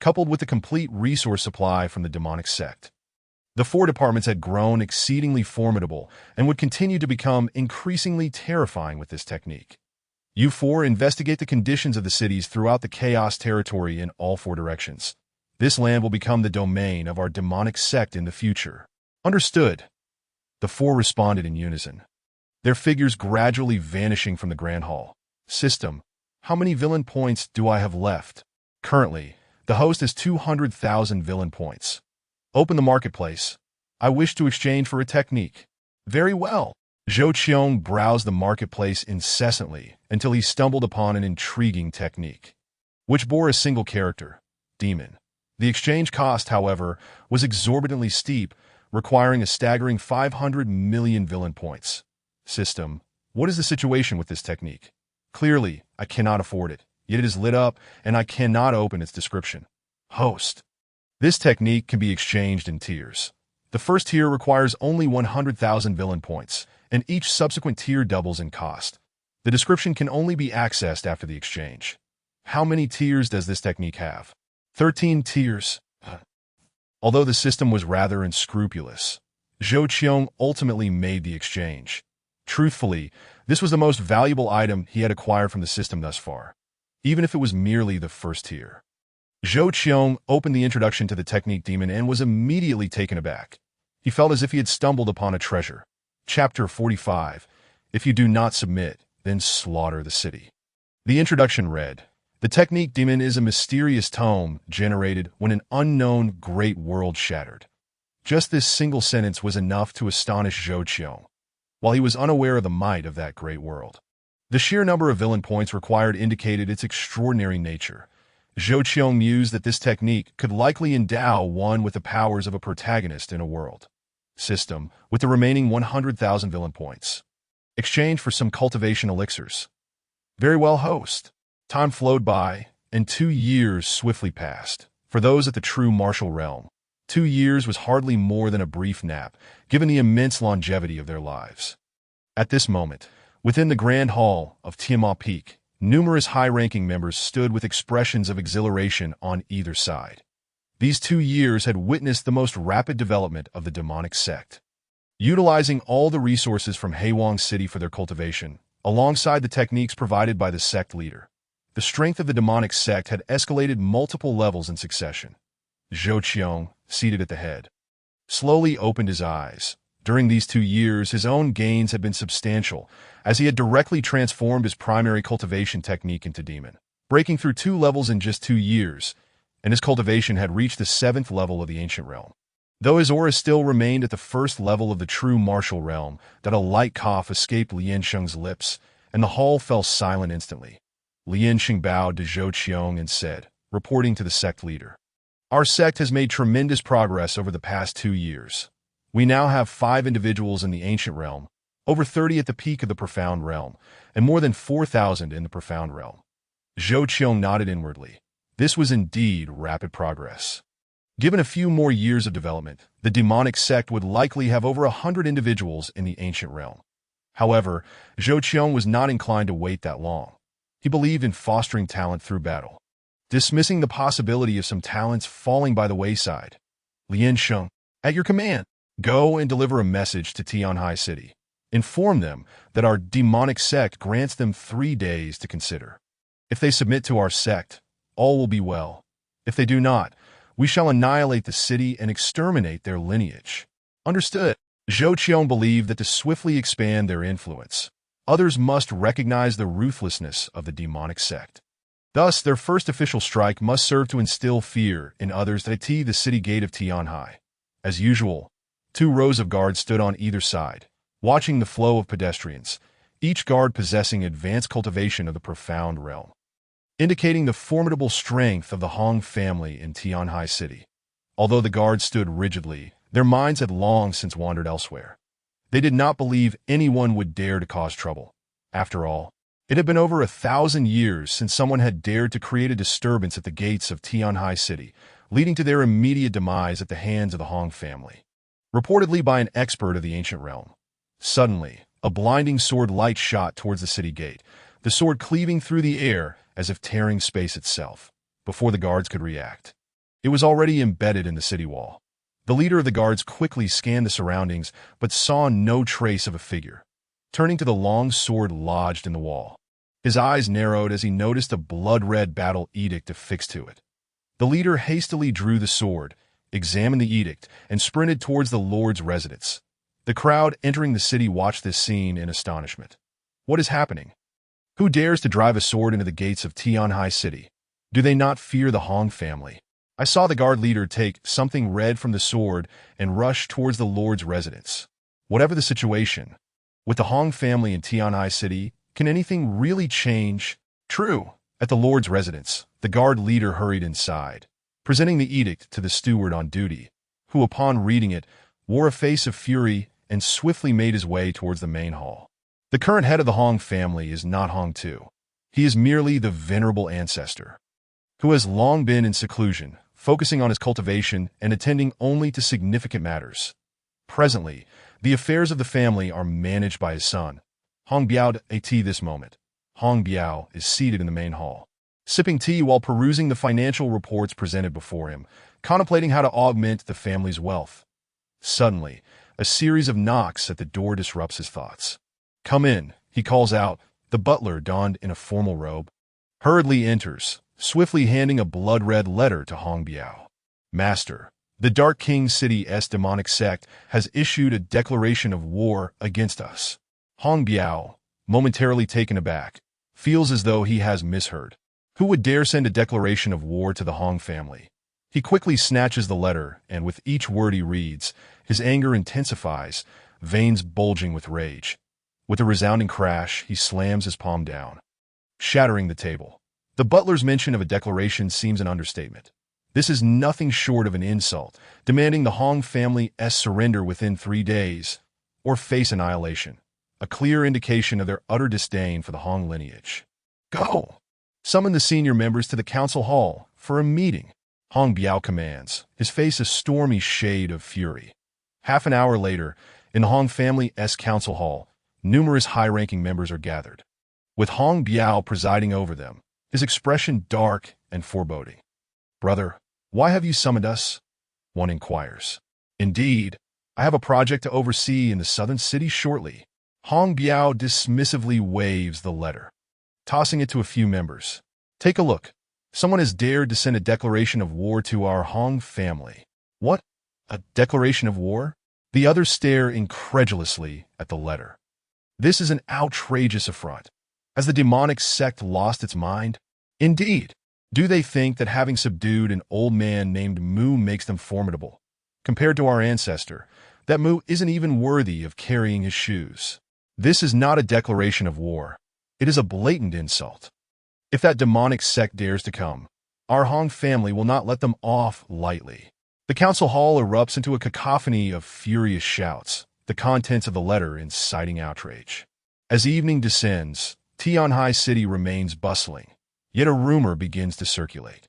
coupled with the complete resource supply from the demonic sect. The 4 departments had grown exceedingly formidable and would continue to become increasingly terrifying with this technique. You 4 investigate the conditions of the cities throughout the Chaos Territory in all 4 directions. This land will become the domain of our demonic sect in the future. Understood. The 4 responded in unison, their figures gradually vanishing from the Grand Hall. System, how many villain points do I have left? Currently, the host has 200,000 villain points. Open the marketplace. I wish to exchange for a technique. Very well. Zhou Qiong browsed the marketplace incessantly until he stumbled upon an intriguing technique, which bore a single character, Demon. The exchange cost, however, was exorbitantly steep, requiring a staggering 500 million villain points. System, what is the situation with this technique? Clearly, I cannot afford it, yet it is lit up and I cannot open its description. Host. This technique can be exchanged in tiers. The first tier requires only 100,000 villain points, and each subsequent tier doubles in cost. The description can only be accessed after the exchange. How many tiers does this technique have? 13 tiers. Although the system was rather unscrupulous, Zhou Qiong ultimately made the exchange. Truthfully, this was the most valuable item he had acquired from the system thus far, even if it was merely the first tier. Zhou Qiong opened the introduction to the technique Demon and was immediately taken aback. He felt as if he had stumbled upon a treasure. Chapter 45. If you do not submit, then slaughter the city. The introduction read, the technique Demon is a mysterious tome generated when an unknown great world shattered. Just this single sentence was enough to astonish Zhou Qiong, while he was unaware of the might of that great world. The sheer number of villain points required indicated its extraordinary nature. Zhou Qiong mused that this technique could likely endow one with the powers of a protagonist in a world. System, with the remaining 100,000 villain points. Exchange for some cultivation elixirs. Very well, host. Time flowed by, and 2 years swiftly passed. For those at the true martial realm, 2 years was hardly more than a brief nap, given the immense longevity of their lives. At this moment, within the grand hall of Tianma Peak, numerous high-ranking members stood with expressions of exhilaration on either side. These 2 years had witnessed the most rapid development of the demonic sect. Utilizing all the resources from Heiwang City for their cultivation, alongside the techniques provided by the sect leader, the strength of the demonic sect had escalated multiple levels in succession. Zhou Qiong, seated at the head, slowly opened his eyes. During these 2 years, his own gains had been substantial, as he had directly transformed his primary cultivation technique into Demon, breaking through 2 levels in just 2 years, and his cultivation had reached the 7th level of the ancient realm. Though his aura still remained at the 1st level of the true martial realm, that a light cough escaped Lian Sheng's lips, and the hall fell silent instantly. Lian Sheng bowed to Zhou Qiong and said, reporting to the sect leader, our sect has made tremendous progress over the past 2 years. We now have 5 individuals in the ancient realm, over 30 at the peak of the profound realm, and more than 4,000 in the profound realm. Zhou Qiong nodded inwardly. This was indeed rapid progress. Given a few more years of development, the demonic sect would likely have over 100 individuals in the ancient realm. However, Zhou Qiong was not inclined to wait that long. He believed in fostering talent through battle, dismissing the possibility of some talents falling by the wayside. Lian Sheng, at your command, go and deliver a message to Tianhai City. Inform them that our demonic sect grants them 3 days to consider. If they submit to our sect, all will be well. If they do not, we shall annihilate the city and exterminate their lineage. Understood. Zhou Qiong believed that to swiftly expand their influence, others must recognize the ruthlessness of the demonic sect. Thus, their first official strike must serve to instill fear in others that the city gate of Tianhai. As usual, 2 rows of guards stood on either side, watching the flow of pedestrians, each guard possessing advanced cultivation of the profound realm, indicating the formidable strength of the Hong family in Tianhai City. Although the guards stood rigidly, their minds had long since wandered elsewhere. They did not believe anyone would dare to cause trouble. After all, it had been over 1,000 years since someone had dared to create a disturbance at the gates of Tianhai City, leading to their immediate demise at the hands of the Hong family, reportedly by an expert of the ancient realm. Suddenly, a blinding sword light shot towards the city gate, the sword cleaving through the air as if tearing space itself. Before the guards could react, it was already embedded in the city wall. The leader of the guards quickly scanned the surroundings, but saw no trace of a figure. Turning to the long sword lodged in the wall, his eyes narrowed as he noticed a blood-red battle edict affixed to it. The leader hastily drew the sword, examined the edict, and sprinted towards the Lord's residence. The crowd entering the city watched this scene in astonishment. What is happening? Who dares to drive a sword into the gates of Tianhai City? Do they not fear the Hong family? I saw the guard leader take something red from the sword and rush towards the Lord's residence. Whatever the situation, With the Hong family in Tianhai City, can anything really change? True. At the Lord's residence, the guard leader hurried inside, presenting the edict to the steward on duty, who, upon reading it, wore a face of fury and swiftly made his way towards the main hall. The current head of the Hong family is not Hong Tu. He is merely the venerable ancestor, who has long been in seclusion, focusing on his cultivation and attending only to significant matters. Presently, the affairs of the family are managed by his son, Hong Biao. At this moment, Hong Biao is seated in the main hall, sipping tea while perusing the financial reports presented before him, contemplating how to augment the family's wealth. Suddenly, a series of knocks at the door disrupts his thoughts. "Come in," he calls out. The butler, donned in a formal robe, hurriedly enters, swiftly handing a blood-red letter to Hong Biao. "Master, the Dark King City's demonic sect has issued a declaration of war against us." Hong Biao, momentarily taken aback, feels as though he has misheard. Who would dare send a declaration of war to the Hong family? He quickly snatches the letter, and with each word he reads, his anger intensifies, veins bulging with rage. With a resounding crash, he slams his palm down, shattering the table. The butler's mention of a declaration seems an understatement. This is nothing short of an insult, demanding the Hong family's surrender within 3 days, or face annihilation, a clear indication of their utter disdain for the Hong lineage. "Go! Summon the senior members to the council hall for a meeting," Hong Biao commands, his face a stormy shade of fury. Half an hour later, in the Hong family's council hall, numerous high-ranking members are gathered, with Hong Biao presiding over them, his expression dark and foreboding. "Brother, why have you summoned us?" one inquires. "Indeed, I have a project to oversee in the southern city shortly." Hong Biao dismissively waves the letter, tossing it to a few members. "Take a look. Someone has dared to send a declaration of war to our Hong family." "What? A declaration of war?" The others stare incredulously at the letter. This is an outrageous affront. Has the demonic sect lost its mind? Indeed. Do they think that having subdued an old man named Mu makes them formidable? Compared to our ancestor, that Mu isn't even worthy of carrying his shoes. This is not a declaration of war. It is a blatant insult. If that demonic sect dares to come, our Hong family will not let them off lightly. The council hall erupts into a cacophony of furious shouts, the contents of the letter inciting outrage. As evening descends, Tianhai City remains bustling, yet a rumor begins to circulate.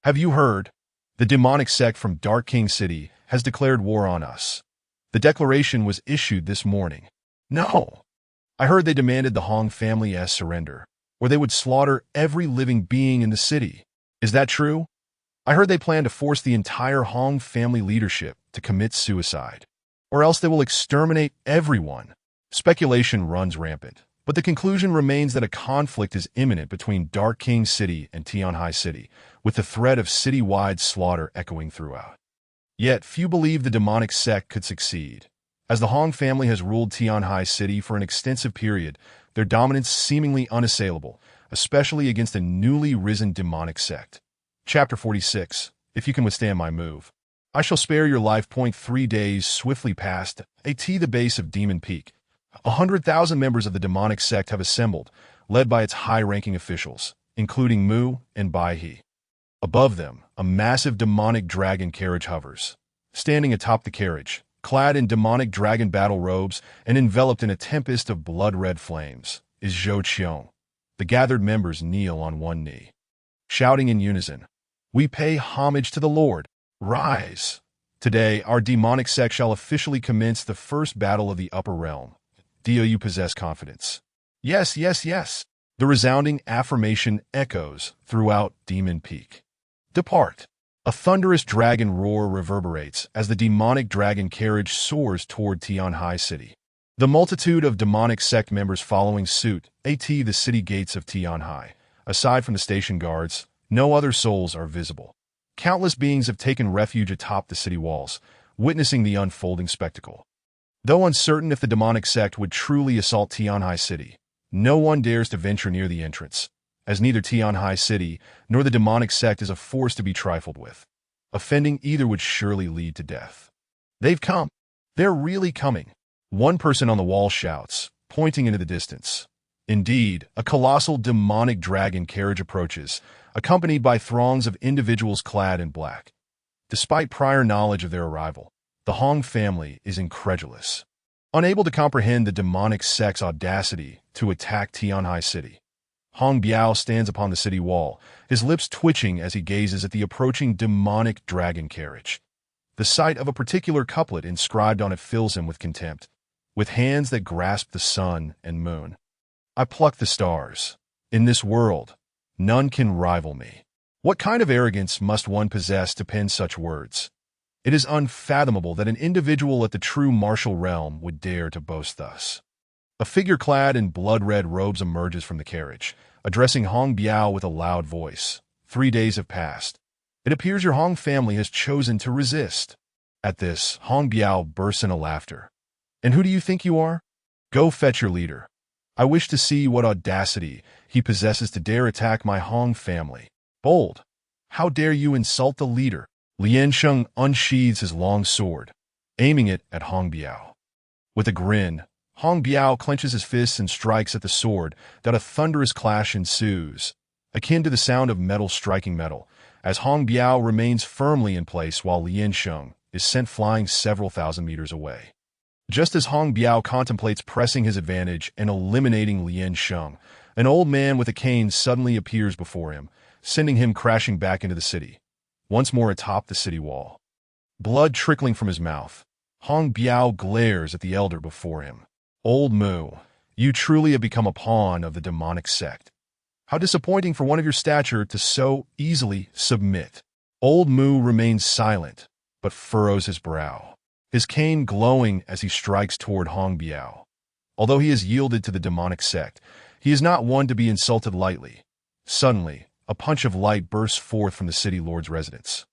"Have you heard? The demonic sect from Dark King City has declared war on us. The declaration was issued this morning." "No. I heard they demanded the Hong family's surrender, or they would slaughter every living being in the city. Is that true? I heard they plan to force the entire Hong family leadership to commit suicide, or else they will exterminate everyone." Speculation runs rampant, but the conclusion remains that a conflict is imminent between Dark King City and Tianhai City, with the threat of city-wide slaughter echoing throughout. Yet few believe the demonic sect could succeed. As the Hong family has ruled Tianhai City for an extensive period, their dominance seemingly unassailable, especially against a newly risen demonic sect. Chapter 46. If you can withstand my move, I shall spare your life. 3 days swiftly passed. At the base of Demon Peak, 100,000 members of the demonic sect have assembled, led by its high-ranking officials, including Mu and Bai He. Above them, a massive demonic dragon carriage hovers. Standing atop the carriage, clad in demonic dragon battle robes and enveloped in a tempest of blood-red flames, is Zhou Qiong. The gathered members kneel on one knee, shouting in unison, "We pay homage to the Lord. Rise! Today, our demonic sect shall officially commence the first battle of the upper realm. Do you possess confidence?" "Yes, yes, yes." The resounding affirmation echoes throughout Demon Peak. "Depart." A thunderous dragon roar reverberates as the demonic dragon carriage soars toward Tianhai City. The multitude of demonic sect members following suit at the city gates of Tianhai. Aside from the station guards, no other souls are visible. Countless beings have taken refuge atop the city walls, witnessing the unfolding spectacle. Though uncertain if the demonic sect would truly assault Tianhai City, no one dares to venture near the entrance, as neither Tianhai City nor the demonic sect is a force to be trifled with. Offending either would surely lead to death. "They've come. They're really coming," one person on the wall shouts, pointing into the distance. Indeed, a colossal demonic dragon carriage approaches, accompanied by throngs of individuals clad in black. Despite prior knowledge of their arrival, the Hong family is incredulous, unable to comprehend the demonic sect's audacity to attack Tianhai City. Hong Biao stands upon the city wall, his lips twitching as he gazes at the approaching demonic dragon carriage. The sight of a particular couplet inscribed on it fills him with contempt. With hands that grasp the sun and moon, I pluck the stars. In this world, none can rival me. What kind of arrogance must one possess to pen such words? It is unfathomable that an individual at the true martial realm would dare to boast thus. A figure clad in blood-red robes emerges from the carriage, addressing Hong Biao with a loud voice. 3 days have passed. It appears your Hong family has chosen to resist. At this, Hong Biao bursts into laughter. And who do you think you are? Go fetch your leader. I wish to see what audacity he possesses to dare attack my Hong family. Bold! How dare you insult the leader? Lian Sheng unsheathes his long sword, aiming it at Hong Biao. With a grin, Hong Biao clenches his fists and strikes at the sword that a thunderous clash ensues, akin to the sound of metal striking metal, as Hong Biao remains firmly in place while Lian Sheng is sent flying several thousand meters away. Just as Hong Biao contemplates pressing his advantage and eliminating Lian Sheng, an old man with a cane suddenly appears before him, sending him crashing back into the city, once more atop the city wall. Blood trickling from his mouth, Hong Biao glares at the elder before him. Old Mu, you truly have become a pawn of the demonic sect. How disappointing for one of your stature to so easily submit. Old Mu remains silent, but furrows his brow, his cane glowing as he strikes toward Hong Biao. Although he has yielded to the demonic sect, he is not one to be insulted lightly. Suddenly, a punch of light bursts forth from the city lord's residence.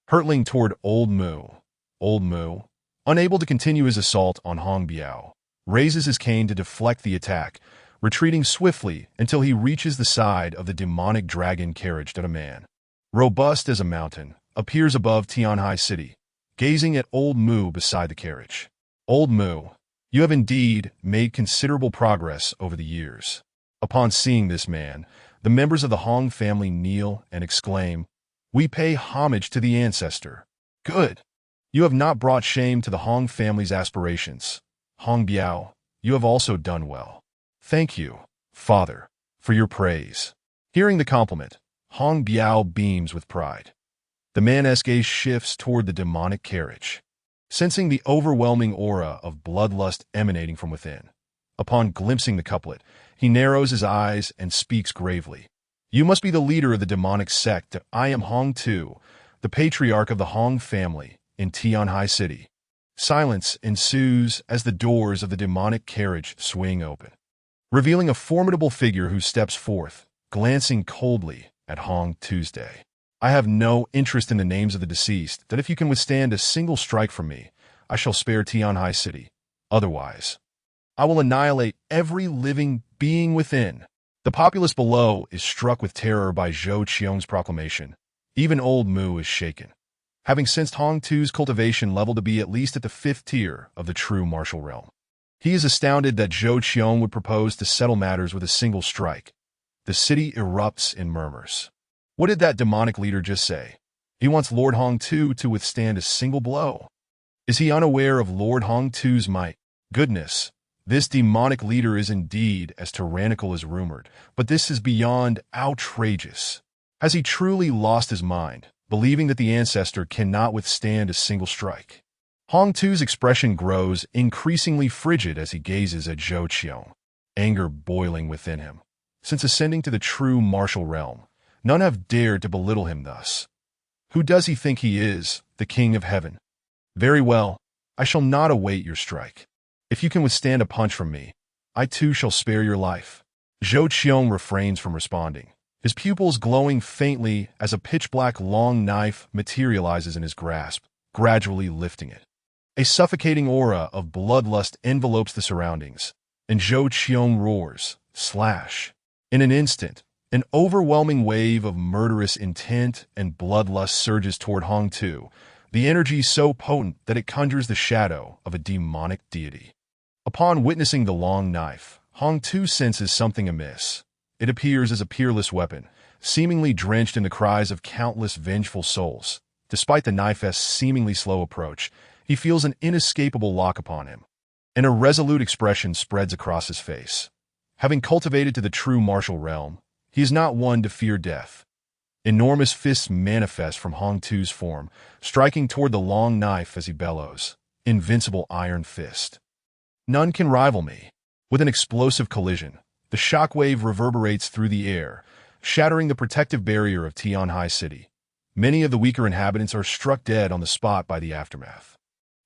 Hurtling toward Old Mu, unable to continue his assault on Hong Biao, raises his cane to deflect the attack, retreating swiftly until he reaches the side of the demonic dragon carriage that a man, robust as a mountain, appears above Tianhai City, gazing at Old Mu beside the carriage. Old Mu, you have indeed made considerable progress over the years. Upon seeing this man, the members of the Hong family kneel and exclaim, We pay homage to the ancestor. Good. You have not brought shame to the Hong family's aspirations. Hong Biao, you have also done well. Thank you, Father, for your praise. Hearing the compliment, Hong Biao beams with pride. The man's gaze shifts toward the demonic carriage, sensing the overwhelming aura of bloodlust emanating from within. Upon glimpsing the couplet, he narrows his eyes and speaks gravely. You must be the leader of the demonic sect. I am Hong Tu, the patriarch of the Hong family in Tianhai City. Silence ensues as the doors of the demonic carriage swing open, revealing a formidable figure who steps forth, glancing coldly at Hong Tuesday. I have no interest in the names of the deceased, that if you can withstand a single strike from me, I shall spare Tianhai City. Otherwise, I will annihilate every living being within. The populace below is struck with terror by Zhou Qiong's proclamation. Even Old Mu is shaken, having sensed Hong Tu's cultivation level to be at least at the 5th tier of the true martial realm. He is astounded that Zhou Qiong would propose to settle matters with a single strike. The city erupts in murmurs. What did that demonic leader just say? He wants Lord Hong Tu to withstand a single blow. Is he unaware of Lord Hong Tu's might? Goodness, this demonic leader is indeed as tyrannical as rumored, but this is beyond outrageous. Has he truly lost his mind, believing that the ancestor cannot withstand a single strike? Hong Tu's expression grows increasingly frigid as he gazes at Zhou Qiong, anger boiling within him. Since ascending to the true martial realm, none have dared to belittle him thus. Who does he think he is, the king of heaven? Very well, I shall not await your strike. If you can withstand a punch from me, I too shall spare your life. Zhou Qiong refrains from responding, his pupils glowing faintly as a pitch-black long knife materializes in his grasp, gradually lifting it. A suffocating aura of bloodlust envelopes the surroundings, and Zhou Qiong roars, slash. In an instant, an overwhelming wave of murderous intent and bloodlust surges toward Hong Tu, the energy so potent that it conjures the shadow of a demonic deity. Upon witnessing the long knife, Hong Tu senses something amiss. It appears as a peerless weapon, seemingly drenched in the cries of countless vengeful souls. Despite the knife's seemingly slow approach, he feels an inescapable lock upon him. An irresolute expression spreads across his face. Having cultivated to the true martial realm, he is not one to fear death. Enormous fists manifest from Hong Tu's form, striking toward the long knife as he bellows. Invincible iron fist. None can rival me. With an explosive collision, the shockwave reverberates through the air, shattering the protective barrier of Tianhai City. Many of the weaker inhabitants are struck dead on the spot by the aftermath.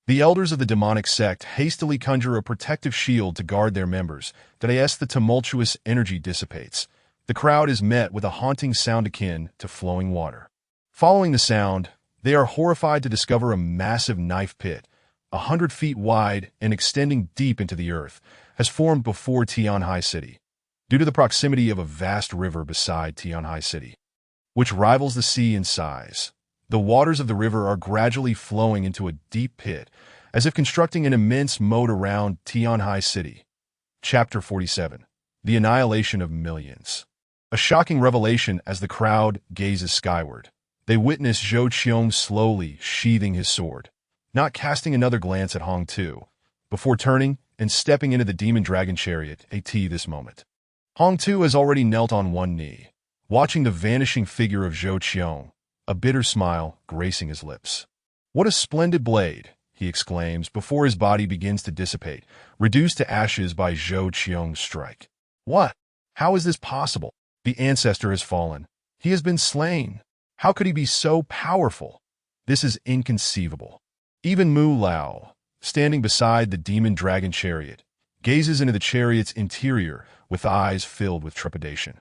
The elders of the demonic sect hastily conjure a protective shield to guard their members, that as the tumultuous energy dissipates, the crowd is met with a haunting sound akin to flowing water. Following the sound, they are horrified to discover a massive knife pit, 100 feet wide and extending deep into the earth, has formed before Tianhai City, due to the proximity of a vast river beside Tianhai City, which rivals the sea in size. The waters of the river are gradually flowing into a deep pit, as if constructing an immense moat around Tianhai City. Chapter 47. The Annihilation of Millions. A shocking revelation as the crowd gazes skyward. They witness Zhou Qiong slowly sheathing his sword, not casting another glance at Hong Tu, before turning and stepping into the demon dragon chariot at this moment. Hong Tu has already knelt on one knee, watching the vanishing figure of Zhou Qiong, a bitter smile gracing his lips. "What a splendid blade," he exclaims before his body begins to dissipate, reduced to ashes by Zhou Qiong's strike. "What? How is this possible? The ancestor has fallen. He has been slain. How could he be so powerful? This is inconceivable." Even Mu Lao, standing beside the demon dragon chariot, gazes into the chariot's interior with eyes filled with trepidation,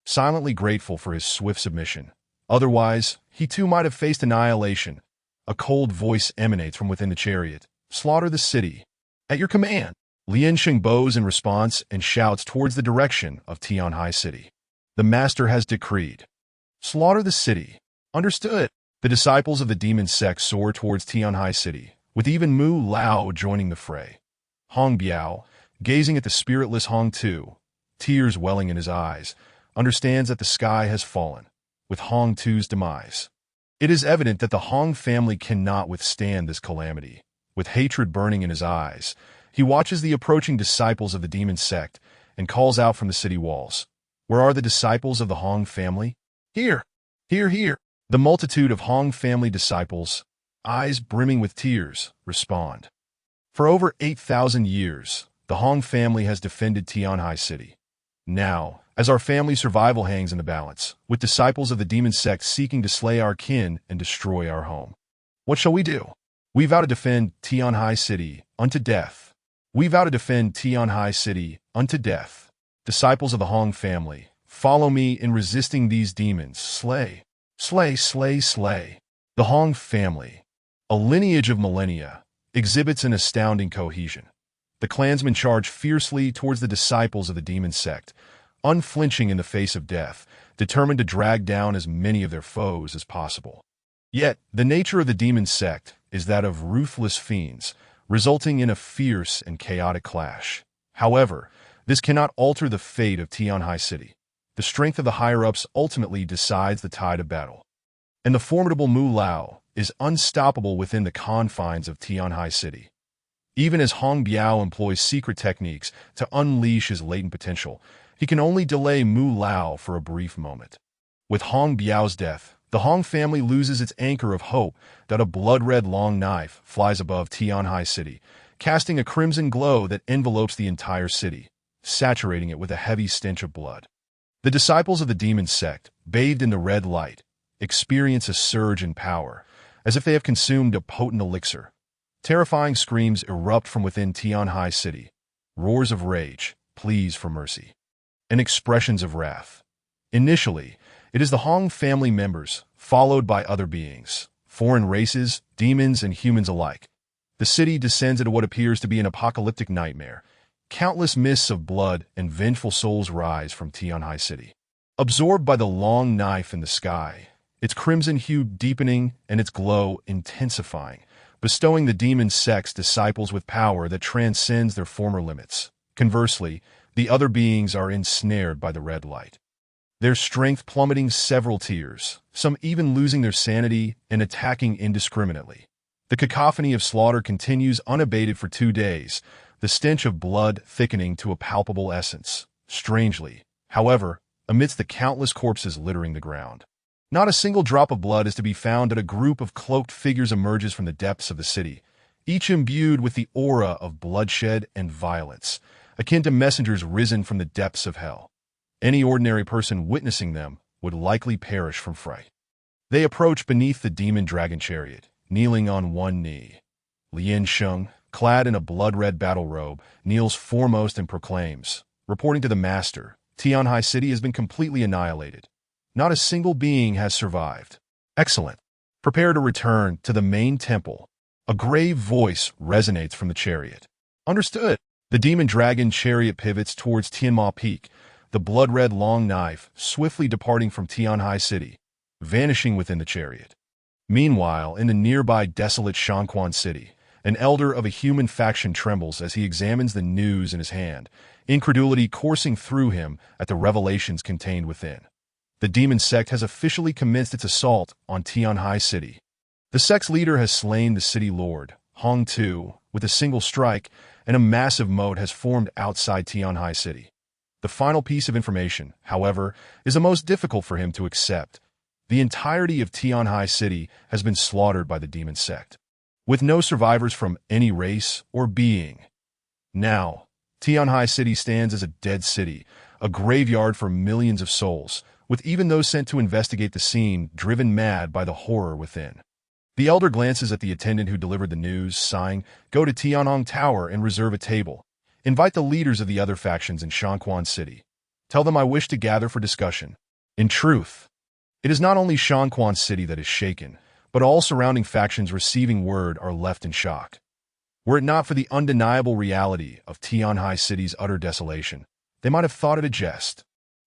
silently grateful for his swift submission. Otherwise, he too might have faced annihilation. A cold voice emanates from within the chariot. "Slaughter the city." "At your command." Lian Sheng bows in response and shouts towards the direction of Tianhai City. "The master has decreed. Slaughter the city." "Understood." The disciples of the Demon Sect soar towards Tianhai City, with even Mu Lao joining the fray. Hong Biao, gazing at the spiritless Hong Tu, tears welling in his eyes, understands that the sky has fallen, with Hong Tu's demise. It is evident that the Hong family cannot withstand this calamity. With hatred burning in his eyes, he watches the approaching disciples of the Demon Sect and calls out from the city walls. "Where are the disciples of the Hong family?" "Here! Here, here!" The multitude of Hong family disciples, eyes brimming with tears, respond. For over 8,000 years, the Hong family has defended Tianhai City. Now, as our family's survival hangs in the balance, with disciples of the Demon Sect seeking to slay our kin and destroy our home, what shall we do? We vow to defend Tianhai City unto death. We vow to defend Tianhai City unto death. Disciples of the Hong family, follow me in resisting these demons. Slay. Slay, slay, slay. The Hong family, a lineage of millennia, exhibits an astounding cohesion. The clansmen charge fiercely towards the disciples of the Demon Sect, unflinching in the face of death, determined to drag down as many of their foes as possible. Yet, the nature of the Demon Sect is that of ruthless fiends, resulting in a fierce and chaotic clash. However, this cannot alter the fate of Tianhai City. The strength of the higher-ups ultimately decides the tide of battle. And the formidable Mu Lao is unstoppable within the confines of Tianhai City. Even as Hong Biao employs secret techniques to unleash his latent potential, he can only delay Mu Lao for a brief moment. With Hong Biao's death, the Hong family loses its anchor of hope that a blood-red long knife flies above Tianhai City, casting a crimson glow that envelopes the entire city, saturating it with a heavy stench of blood. The disciples of the Demon Sect, bathed in the red light, experience a surge in power, as if they have consumed a potent elixir. Terrifying screams erupt from within Tianhai City, roars of rage, pleas for mercy, and expressions of wrath. Initially, it is the Hong family members, followed by other beings, foreign races, demons, and humans alike. The city descends into what appears to be an apocalyptic nightmare. Countless mists of blood and vengeful souls rise from Tianhai City. Absorbed by the long knife in the sky, its crimson hue deepening and its glow intensifying, bestowing the Demon Sect's disciples with power that transcends their former limits. Conversely, the other beings are ensnared by the red light, their strength plummeting several tiers, some even losing their sanity and attacking indiscriminately. The cacophony of slaughter continues unabated for 2 days, the stench of blood thickening to a palpable essence. Strangely, however, amidst the countless corpses littering the ground, not a single drop of blood is to be found as a group of cloaked figures emerges from the depths of the city, each imbued with the aura of bloodshed and violence, akin to messengers risen from the depths of hell. Any ordinary person witnessing them would likely perish from fright. They approach beneath the demon-dragon chariot, kneeling on one knee. Lian Sheng, clad in a blood-red battle robe, kneels foremost and proclaims, reporting to the master, Tianhai City has been completely annihilated. Not a single being has survived. Excellent. Prepare to return to the main temple. A grave voice resonates from the chariot. Understood. The demon-dragon chariot pivots towards Tianma Peak, the blood-red long knife swiftly departing from Tianhai City, vanishing within the chariot. Meanwhile, in the nearby desolate Shangquan City, an elder of a human faction trembles as he examines the news in his hand, incredulity coursing through him at the revelations contained within. The Demon Sect has officially commenced its assault on Tianhai City. The sect's leader has slain the city lord, Hong Tu, with a single strike, and a massive moat has formed outside Tianhai City. The final piece of information, however, is the most difficult for him to accept. The entirety of Tianhai City has been slaughtered by the Demon Sect, with no survivors from any race or being. Now, Tianhai City stands as a dead city, a graveyard for millions of souls, with even those sent to investigate the scene driven mad by the horror within. The elder glances at the attendant who delivered the news, sighing, "Go to Tianhong Tower and reserve a table. Invite the leaders of the other factions in Shangquan City. Tell them I wish to gather for discussion." In truth, it is not only Shangquan City that is shaken, but all surrounding factions receiving word are left in shock. Were it not for the undeniable reality of Tianhai City's utter desolation, they might have thought it a jest.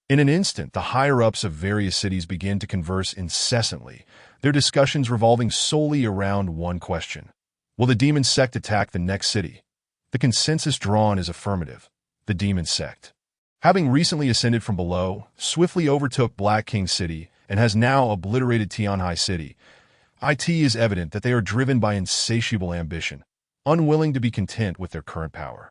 In an instant, the higher-ups of various cities begin to converse incessantly, their discussions revolving solely around one question. Will the Demon Sect attack the next city? The consensus drawn is affirmative. The Demon Sect, having recently ascended from below, swiftly overtook Black King City and has now obliterated Tianhai City. It is evident that they are driven by insatiable ambition, unwilling to be content with their current power.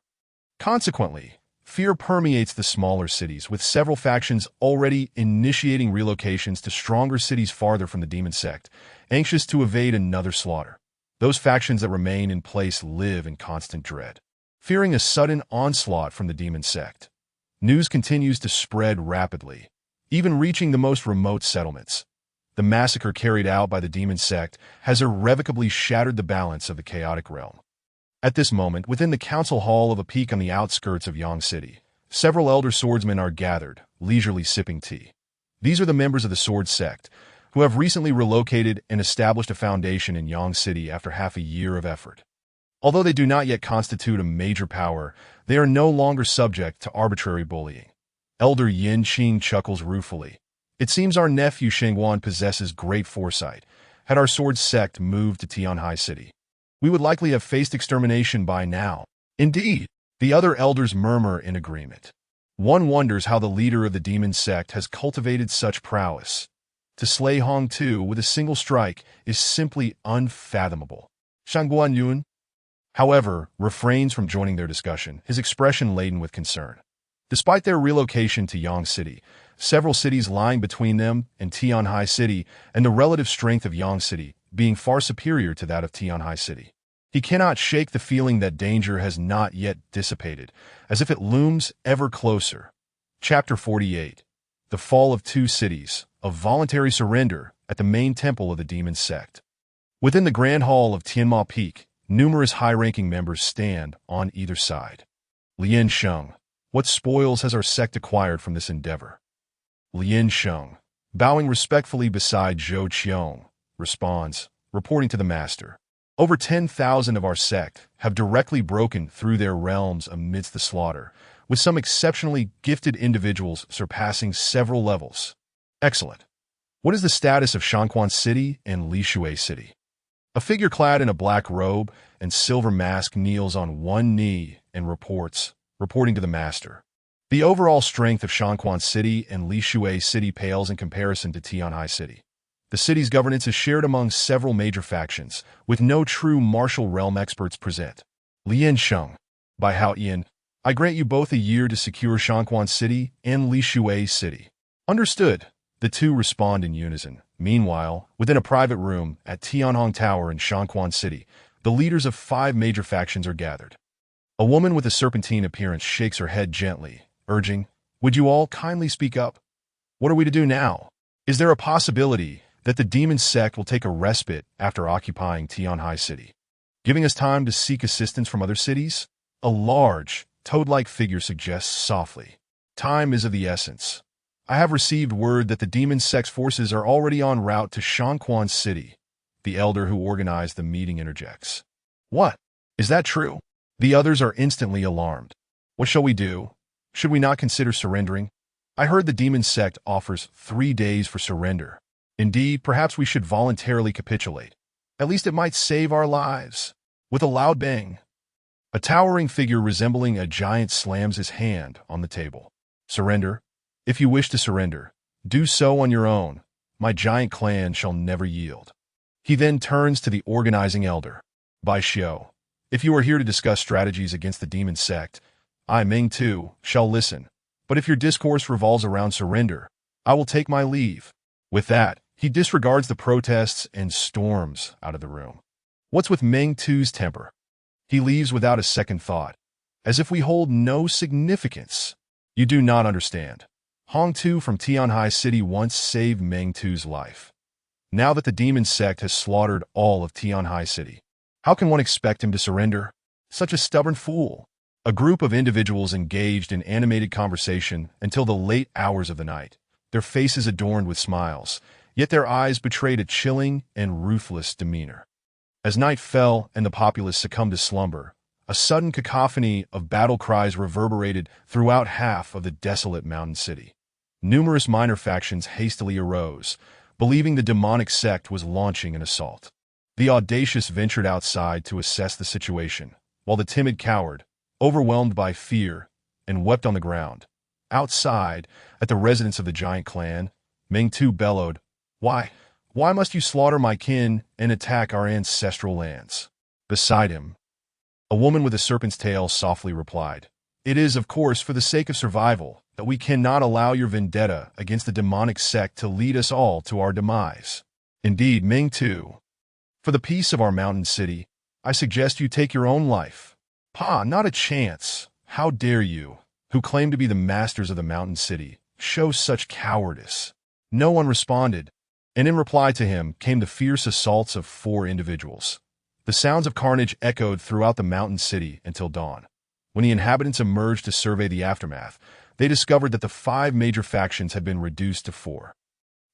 Consequently, fear permeates the smaller cities, with several factions already initiating relocations to stronger cities farther from the Demon Sect, anxious to evade another slaughter. Those factions that remain in place live in constant dread, fearing a sudden onslaught from the Demon Sect. News continues to spread rapidly, even reaching the most remote settlements. The massacre carried out by the Demon Sect has irrevocably shattered the balance of the chaotic realm. At this moment, within the council hall of a peak on the outskirts of Yang City, several elder swordsmen are gathered, leisurely sipping tea. These are the members of the Sword Sect, who have recently relocated and established a foundation in Yang City after half a year of effort. Although they do not yet constitute a major power, they are no longer subject to arbitrary bullying. Elder Yin Qing chuckles ruefully. It seems our nephew Shengguan possesses great foresight. Had our Sword Sect moved to Tianhai City, we would likely have faced extermination by now. Indeed, the other elders murmur in agreement. One wonders how the leader of the Demon Sect has cultivated such prowess. To slay Hong Tu with a single strike is simply unfathomable. Shangguan Yun, however, refrains from joining their discussion, his expression laden with concern. Despite their relocation to Yang City, several cities lying between them and Tianhai City, and the relative strength of Yang City being far superior to that of Tianhai City, he cannot shake the feeling that danger has not yet dissipated, as if it looms ever closer. Chapter 48. The Fall of Two Cities, a voluntary surrender at the main temple of the Demon Sect. Within the Grand Hall of Tianma Peak, numerous high-ranking members stand on either side. Lian Sheng, what spoils has our sect acquired from this endeavor? Lian Sheng, bowing respectfully beside Zhou Qiong, responds, reporting to the master. Over 10,000 of our sect have directly broken through their realms amidst the slaughter, with some exceptionally gifted individuals surpassing several levels. Excellent. What is the status of Shangquan City and Lishui City? A figure clad in a black robe and silver mask kneels on one knee and reporting to the master. The overall strength of Shangquan City and Lishui City pales in comparison to Tianhai City. The city's governance is shared among several major factions, with no true martial realm experts present. Lian Sheng, by Hao Ian, I grant you both a year to secure Shangquan City and Lishui City. Understood, the two respond in unison. Meanwhile, within a private room at Tianhong Tower in Shangquan City, the leaders of 5 major factions are gathered. A woman with a serpentine appearance shakes her head gently, urging, "Would you all kindly speak up? What are we to do now? Is there a possibility that the Demon Sect will take a respite after occupying Tianhai City, giving us time to seek assistance from other cities?" A large, toad-like figure suggests softly. "Time is of the essence. I have received word that the Demon Sect's forces are already en route to Shangquan City." The elder who organized the meeting interjects. "What? Is that true?" The others are instantly alarmed. "What shall we do? Should we not consider surrendering? I heard the Demon Sect offers 3 days for surrender. Indeed, perhaps we should voluntarily capitulate. At least it might save our lives." With a loud bang, a towering figure resembling a giant slams his hand on the table. "Surrender? If you wish to surrender, do so on your own. My giant clan shall never yield." He then turns to the organizing elder. "Bai Xiao, if you are here to discuss strategies against the Demon Sect, I, Ming too, shall listen. But if your discourse revolves around surrender, I will take my leave." With that, he disregards the protests and storms out of the room. What's with Meng Tu's temper? He leaves without a second thought, as if we hold no significance. "You do not understand. Hong Tu from Tianhai City once saved Meng Tu's life. Now that the Demon Sect has slaughtered all of Tianhai City, how can one expect him to surrender? Such a stubborn fool." A group of individuals engaged in animated conversation until the late hours of the night, their faces adorned with smiles, yet their eyes betrayed a chilling and ruthless demeanor. As night fell and the populace succumbed to slumber, a sudden cacophony of battle cries reverberated throughout half of the desolate mountain city. Numerous minor factions hastily arose, believing the demonic sect was launching an assault. The audacious ventured outside to assess the situation, while the timid cowered, overwhelmed by fear, and wept on the ground. Outside, at the residence of the giant clan, Meng Tu bellowed, Why must you slaughter my kin and attack our ancestral lands?" Beside him, a woman with a serpent's tail softly replied, "It is, of course, for the sake of survival that we cannot allow your vendetta against the demonic sect to lead us all to our demise. Indeed, Ming Tu, for the peace of our mountain city, I suggest you take your own life." "Pa, not a chance. How dare you, who claim to be the masters of the mountain city, show such cowardice?" No one responded, and in reply to him came the fierce assaults of 4 individuals. The sounds of carnage echoed throughout the mountain city until dawn. When the inhabitants emerged to survey the aftermath, they discovered that the 5 major factions had been reduced to 4.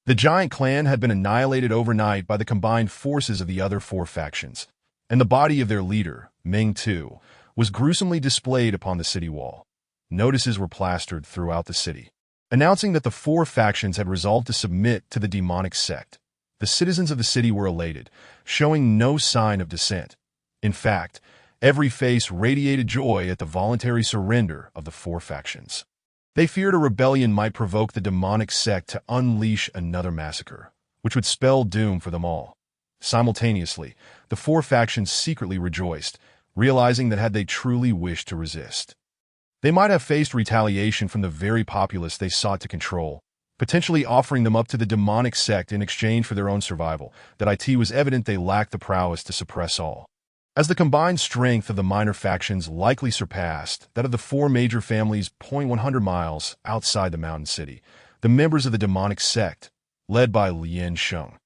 The giant clan had been annihilated overnight by the combined forces of the other 4 factions, and the body of their leader, Meng Tu, was gruesomely displayed upon the city wall. Notices were plastered throughout the city, announcing that the 4 factions had resolved to submit to the demonic sect. The citizens of the city were elated, showing no sign of dissent. In fact, every face radiated joy at the voluntary surrender of the 4 factions. They feared a rebellion might provoke the demonic sect to unleash another massacre, which would spell doom for them all. Simultaneously, the 4 factions secretly rejoiced, realizing that had they truly wished to resist, they might have faced retaliation from the very populace they sought to control, potentially offering them up to the demonic sect in exchange for their own survival. That it was evident they lacked the prowess to suppress all, as the combined strength of the minor factions likely surpassed that of the 4 major families. 100 miles outside the mountain city, the members of the demonic sect, led by Lian Sheng,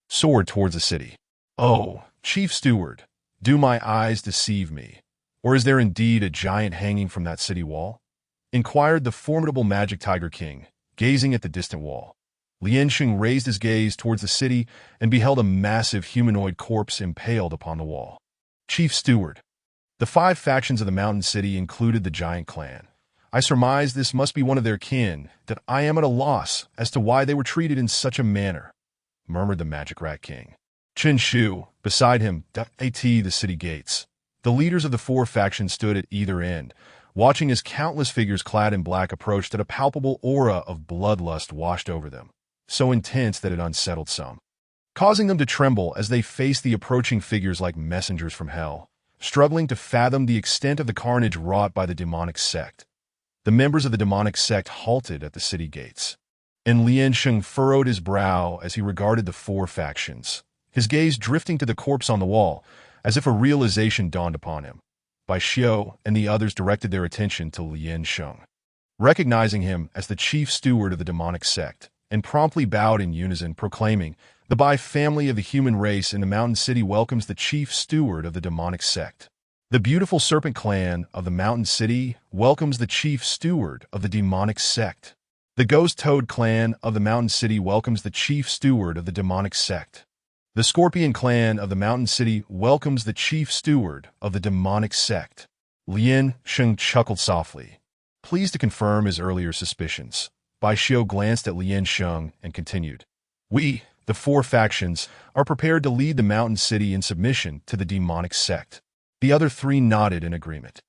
soared towards the city. "Oh, Chief Steward, do my eyes deceive me? Or is there indeed a giant hanging from that city wall?" inquired the formidable Magic Tiger King, gazing at the distant wall. Lian Sheng raised his gaze towards the city and beheld a massive humanoid corpse impaled upon the wall. "Chief Steward, the 5 factions of the mountain city included the giant clan. I surmise this must be one of their kin, that I am at a loss as to why they were treated in such a manner," murmured the Magic Rat King. Chen Shu, beside him, at the city gates. The leaders of the four factions stood at either end, watching as countless figures clad in black approached. That a palpable aura of bloodlust washed over them, so intense that it unsettled some, causing them to tremble as they faced the approaching figures like messengers from hell, struggling to fathom the extent of the carnage wrought by the demonic sect. The members of the demonic sect halted at the city gates, and Lian Sheng furrowed his brow as he regarded the four factions, his gaze drifting to the corpse on the wall, as if a realization dawned upon him. Bai Xiao and the others directed their attention to Lian Sheng, recognizing him as the chief steward of the demonic sect, and promptly bowed in unison, proclaiming, "The Bai family of the human race in the Mountain City welcomes the chief steward of the demonic sect. The beautiful serpent clan of the Mountain City welcomes the chief steward of the demonic sect. The ghost toad clan of the Mountain City welcomes the chief steward of the demonic sect. The Scorpion clan of the Mountain City welcomes the chief steward of the demonic sect." Lian Sheng chuckled softly, pleased to confirm his earlier suspicions. Bai Xiao glanced at Lian Sheng and continued, "We, the four factions, are prepared to lead the Mountain City in submission to the demonic sect." The other three nodded in agreement.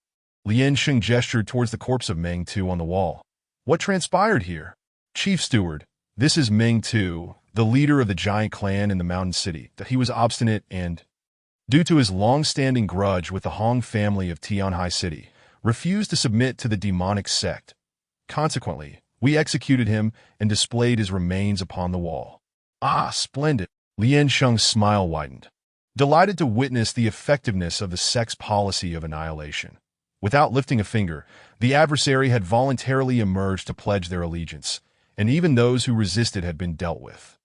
Lian Sheng gestured towards the corpse of Meng Tu on the wall. "What transpired here?" "Chief Steward, this is Meng Tu, the leader of the giant clan in the Mountain City. That he was obstinate and, due to his long-standing grudge with the Hong family of Tianhai City, refused to submit to the demonic sect. Consequently, we executed him and displayed his remains upon the wall." "Ah, splendid." Lian Sheng's smile widened, delighted to witness the effectiveness of the sect's policy of annihilation. Without lifting a finger, the adversary had voluntarily emerged to pledge their allegiance, and even those who resisted had been dealt with.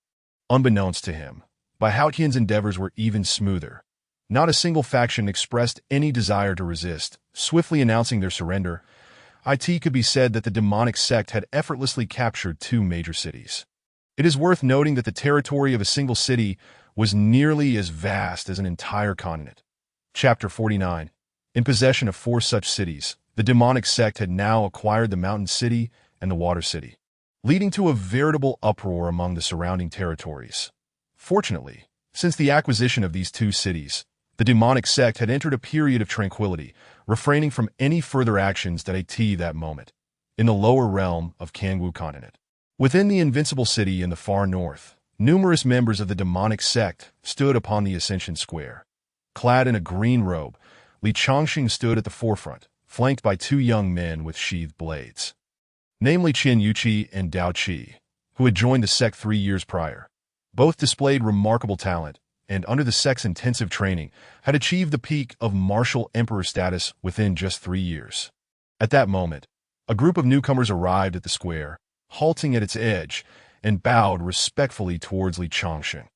Unbeknownst to him, Bai Haotian's endeavors were even smoother. Not a single faction expressed any desire to resist, swiftly announcing their surrender. It could be said that the demonic sect had effortlessly captured two major cities. It is worth noting that the territory of a single city was nearly as vast as an entire continent. Chapter 49. In possession of four such cities, the demonic sect had now acquired the Mountain City and the Water City, leading to a veritable uproar among the surrounding territories. Fortunately, since the acquisition of these two cities, the demonic sect had entered a period of tranquility, refraining from any further actions that moment, in the lower realm of Kangwu Continent. Within the Invincible City in the far north, numerous members of the demonic sect stood upon the Ascension Square. Clad in a green robe, Li Chongxing stood at the forefront, flanked by two young men with sheathed blades, namely Qian Yuqi and Dao Qi, who had joined the sect 3 years prior. Both displayed remarkable talent, and under the sect's intensive training, had achieved the peak of martial emperor status within just 3 years. At that moment, a group of newcomers arrived at the square, halting at its edge, and bowed respectfully towards Li Chongxing.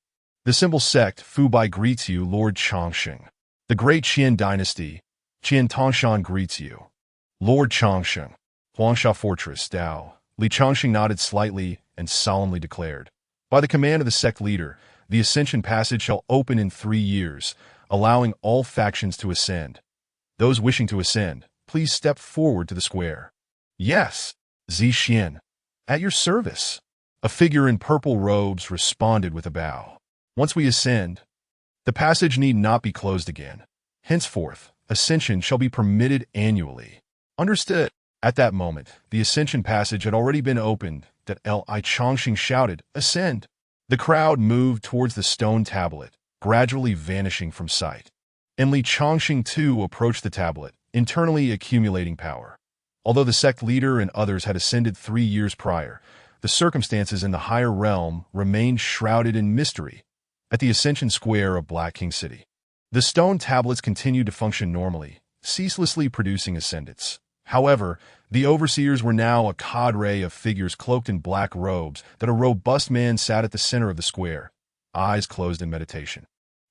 "The simple sect Fubai greets you, Lord Chongxing. The great Qian dynasty, Qian Tongshan greets you, Lord Chongxing." "Huangsha Fortress, Dao." Li Chongxing nodded slightly and solemnly declared, "By the command of the sect leader, the Ascension Passage shall open in 3 years, allowing all factions to ascend. Those wishing to ascend, please step forward to the square." "Yes, Zi Xian. At your service." A figure in purple robes responded with a bow. "Once we ascend, the passage need not be closed again. Henceforth, ascension shall be permitted annually." "Understood." At that moment, the Ascension Passage had already been opened. That Li Chongxing shouted, "Ascend!" The crowd moved towards the stone tablet, gradually vanishing from sight. And Li Chongxing too approached the tablet, internally accumulating power. Although the sect leader and others had ascended 3 years prior, the circumstances in the higher realm remained shrouded in mystery. At the Ascension Square of Black King City, the stone tablets continued to function normally, ceaselessly producing ascendants. However, the overseers were now a cadre of figures cloaked in black robes. That a robust man sat at the center of the square, eyes closed in meditation,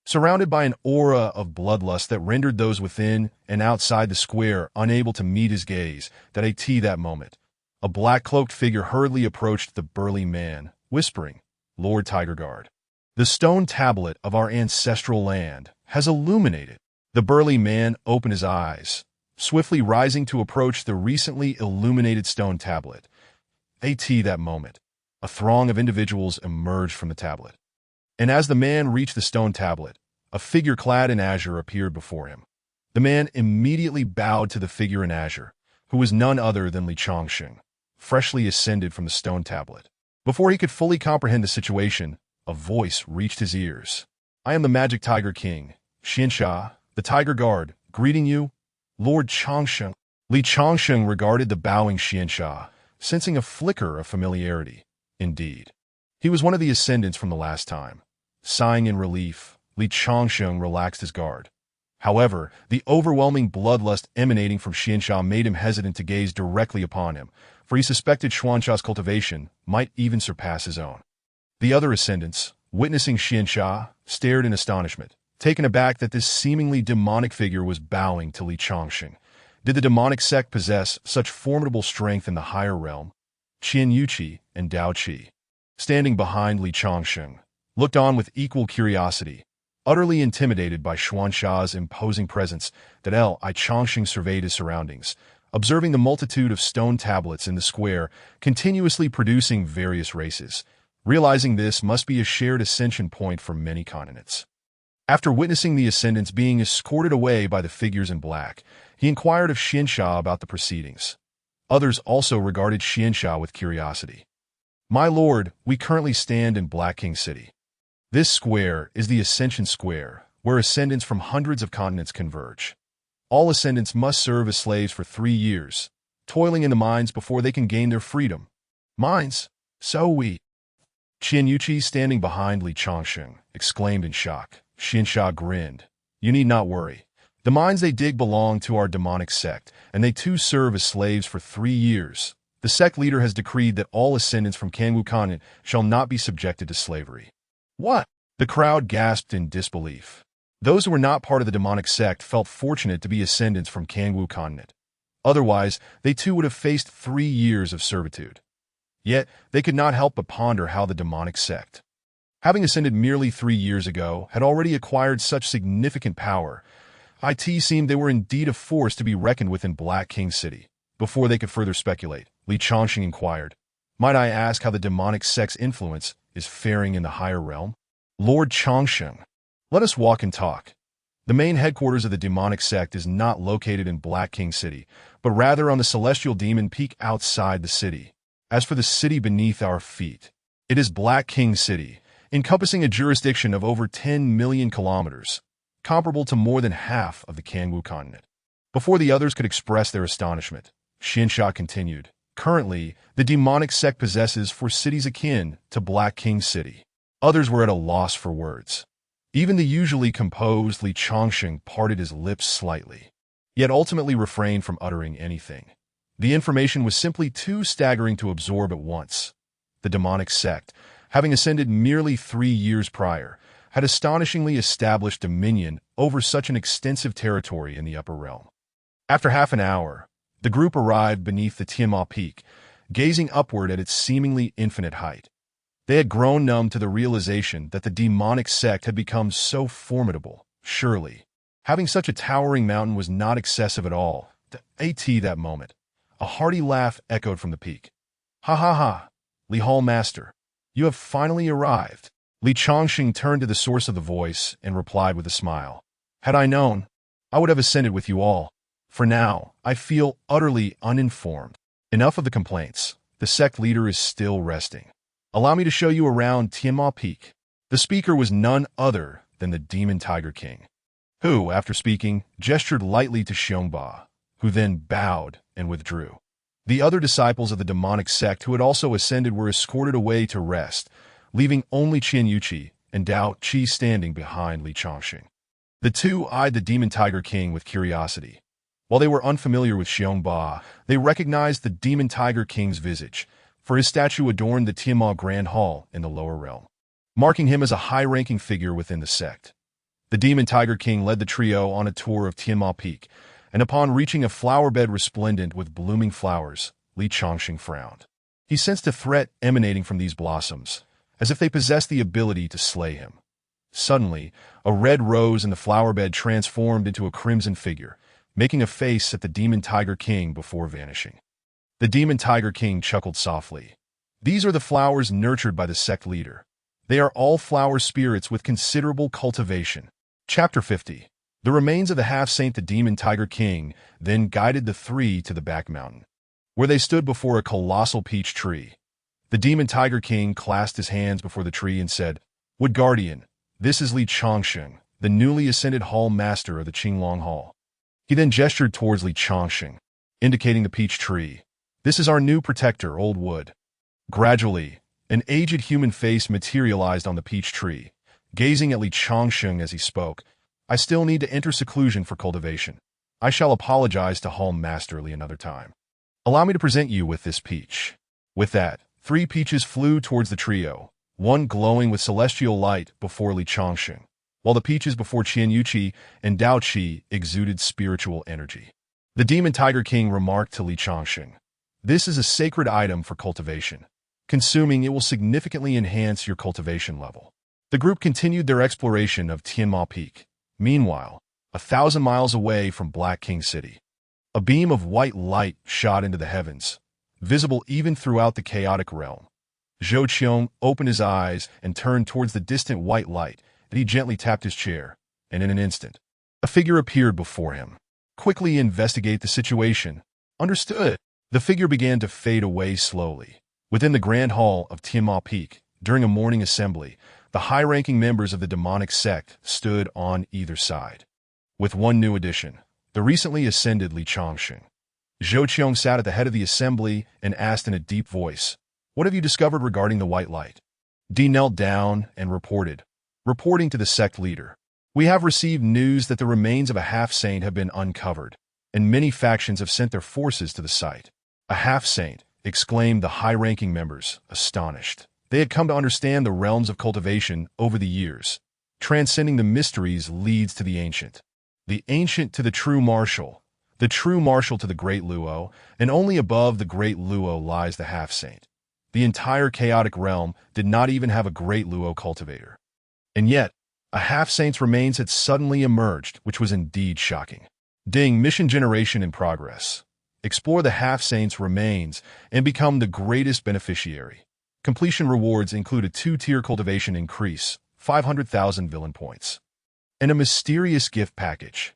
surrounded by an aura of bloodlust that rendered those within and outside the square unable to meet his gaze. That moment, a black-cloaked figure hurriedly approached the burly man, whispering, "Lord Tiger Guard, the stone tablet of our ancestral land has illuminated." The burly man opened his eyes, swiftly rising to approach the recently illuminated stone tablet. That moment, a throng of individuals emerged from the tablet. And as the man reached the stone tablet, a figure clad in azure appeared before him. The man immediately bowed to the figure in azure, who was none other than Li Changsheng, freshly ascended from the stone tablet. Before he could fully comprehend the situation, a voice reached his ears. "I am the Magic Tiger King, Xiansha, the Tiger Guard, greeting you, Lord Changsheng." Li Changsheng regarded the bowing Xiansha, sensing a flicker of familiarity. Indeed, he was one of the ascendants from the last time. Sighing in relief, Li Changsheng relaxed his guard. However, the overwhelming bloodlust emanating from Xiansha made him hesitant to gaze directly upon him, for he suspected Xuansha's cultivation might even surpass his own. The other ascendants, witnessing Xiansha, stared in astonishment, taken aback that this seemingly demonic figure was bowing to Li Changsheng. Did the demonic sect possess such formidable strength in the higher realm? Qian Yuqi and Dao Qi, standing behind Li Changsheng, looked on with equal curiosity. Utterly intimidated by Xuansha's imposing presence, Li Changsheng surveyed his surroundings, observing the multitude of stone tablets in the square, continuously producing various races, realizing this must be a shared ascension point for many continents. After witnessing the ascendants being escorted away by the figures in black, he inquired of Xiansha about the proceedings. Others also regarded Xiansha with curiosity. "My lord, we currently stand in Black King City. This square is the Ascension Square, where ascendants from hundreds of continents converge. All ascendants must serve as slaves for 3 years, toiling in the mines before they can gain their freedom." "Mines? So we—" Qian Yuqi, standing behind Li Changsheng, exclaimed in shock. Xiansha grinned. "You need not worry. The mines they dig belong to our demonic sect, and they too serve as slaves for 3 years. The sect leader has decreed that all ascendants from Kangwu continent shall not be subjected to slavery." "What?" The crowd gasped in disbelief. Those who were not part of the demonic sect felt fortunate to be ascendants from Kangwu continent. Otherwise, they too would have faced 3 years of servitude. Yet, they could not help but ponder how the demonic sect, having ascended merely 3 years ago, had already acquired such significant power. It seemed they were indeed a force to be reckoned with in Black King City. Before they could further speculate, Li Changsheng inquired, "Might I ask how the demonic sect's influence is faring in the higher realm?" "Lord Changsheng, let us walk and talk. The main headquarters of the demonic sect is not located in Black King City, but rather on the celestial demon peak outside the city. As for the city beneath our feet, it is Black King City, encompassing a jurisdiction of over 10 million kilometers, comparable to more than half of the Kangwu continent." Before the others could express their astonishment, Xiansha continued, "Currently, the demonic sect possesses 4 cities akin to Black King City." Others were at a loss for words. Even the usually composed Li Changsheng parted his lips slightly, yet ultimately refrained from uttering anything. The information was simply too staggering to absorb at once. The demonic sect, having ascended merely 3 years prior, had astonishingly established dominion over such an extensive territory in the upper realm. After half an hour, the group arrived beneath the Tianma Peak, gazing upward at its seemingly infinite height. They had grown numb to the realization that the demonic sect had become so formidable. Surely, having such a towering mountain was not excessive at all. That moment, a hearty laugh echoed from the peak. "Ha ha ha, Li Hall Master, you have finally arrived." Li Changsheng turned to the source of the voice and replied with a smile. "Had I known, I would have ascended with you all. For now, I feel utterly uninformed. Enough of the complaints. The sect leader is still resting. Allow me to show you around Tianma Peak." The speaker was none other than the Demon Tiger King, who, after speaking, gestured lightly to Xiongba, who then bowed and withdrew. The other disciples of the demonic sect who had also ascended were escorted away to rest, leaving only Qian Yuqi and Dao Qi standing behind Li Changsheng. The two eyed the Demon Tiger King with curiosity. While they were unfamiliar with Xiongba, they recognized the Demon Tiger King's visage, for his statue adorned the Tianma Grand Hall in the lower realm, marking him as a high-ranking figure within the sect. The Demon Tiger King led the trio on a tour of Tianma Peak, and upon reaching a flower bed resplendent with blooming flowers, Li Changsheng frowned. He sensed a threat emanating from these blossoms, as if they possessed the ability to slay him. Suddenly, a red rose in the flower bed transformed into a crimson figure, making a face at the Demon Tiger King before vanishing. The Demon Tiger King chuckled softly. "These are the flowers nurtured by the sect leader. They are all flower spirits with considerable cultivation. Chapter 50. The remains of the half-saint, the Demon Tiger King, then guided the three to the back mountain, where they stood before a colossal peach tree. The Demon Tiger King clasped his hands before the tree and said, "Wood Guardian, this is Li Changsheng, the newly ascended Hall Master of the Qinglong Hall." He then gestured towards Li Changsheng, indicating the peach tree. "This is our new protector, Old Wood." Gradually, an aged human face materialized on the peach tree, gazing at Li Changsheng as he spoke. "I still need to enter seclusion for cultivation. I shall apologize to Hall Master Li another time. Allow me to present you with this peach." With that, 3 peaches flew towards the trio, one glowing with celestial light before Li Changsheng, while the peaches before Qian Yuqi and Dao Qi exuded spiritual energy. The Demon Tiger King remarked to Li Changsheng, "This is a sacred item for cultivation. Consuming it will significantly enhance your cultivation level." The group continued their exploration of Tianma Peak. Meanwhile, 1,000 miles away from Black King City, a beam of white light shot into the heavens, visible even throughout the chaotic realm. Zhou Qiong opened his eyes and turned towards the distant white light, and he gently tapped his chair, and in an instant, a figure appeared before him. "Quickly investigate the situation." "Understood." The figure began to fade away slowly. Within the Grand Hall of Tianma Peak, during a morning assembly, the high-ranking members of the Demonic Sect stood on either side. With one new addition, the recently ascended Li Changsheng. Zhou Qiong sat at the head of the assembly and asked in a deep voice, "What have you discovered regarding the white light?" Di knelt down and reporting to the sect leader, "We have received news that the remains of a half-saint have been uncovered, and many factions have sent their forces to the site." "A half-saint," exclaimed the high-ranking members, astonished. They had come to understand the realms of cultivation over the years. Transcending the mysteries leads to the ancient to the true martial to the great Luo, and only above the great Luo lies the half-saint. The entire chaotic realm did not even have a great Luo cultivator. And yet, a half-saint's remains had suddenly emerged, which was indeed shocking. Ding, mission generation in progress. Explore the half-saint's remains and become the greatest beneficiary. Completion rewards include a 2-tier cultivation increase, 500,000 villain points, and a mysterious gift package.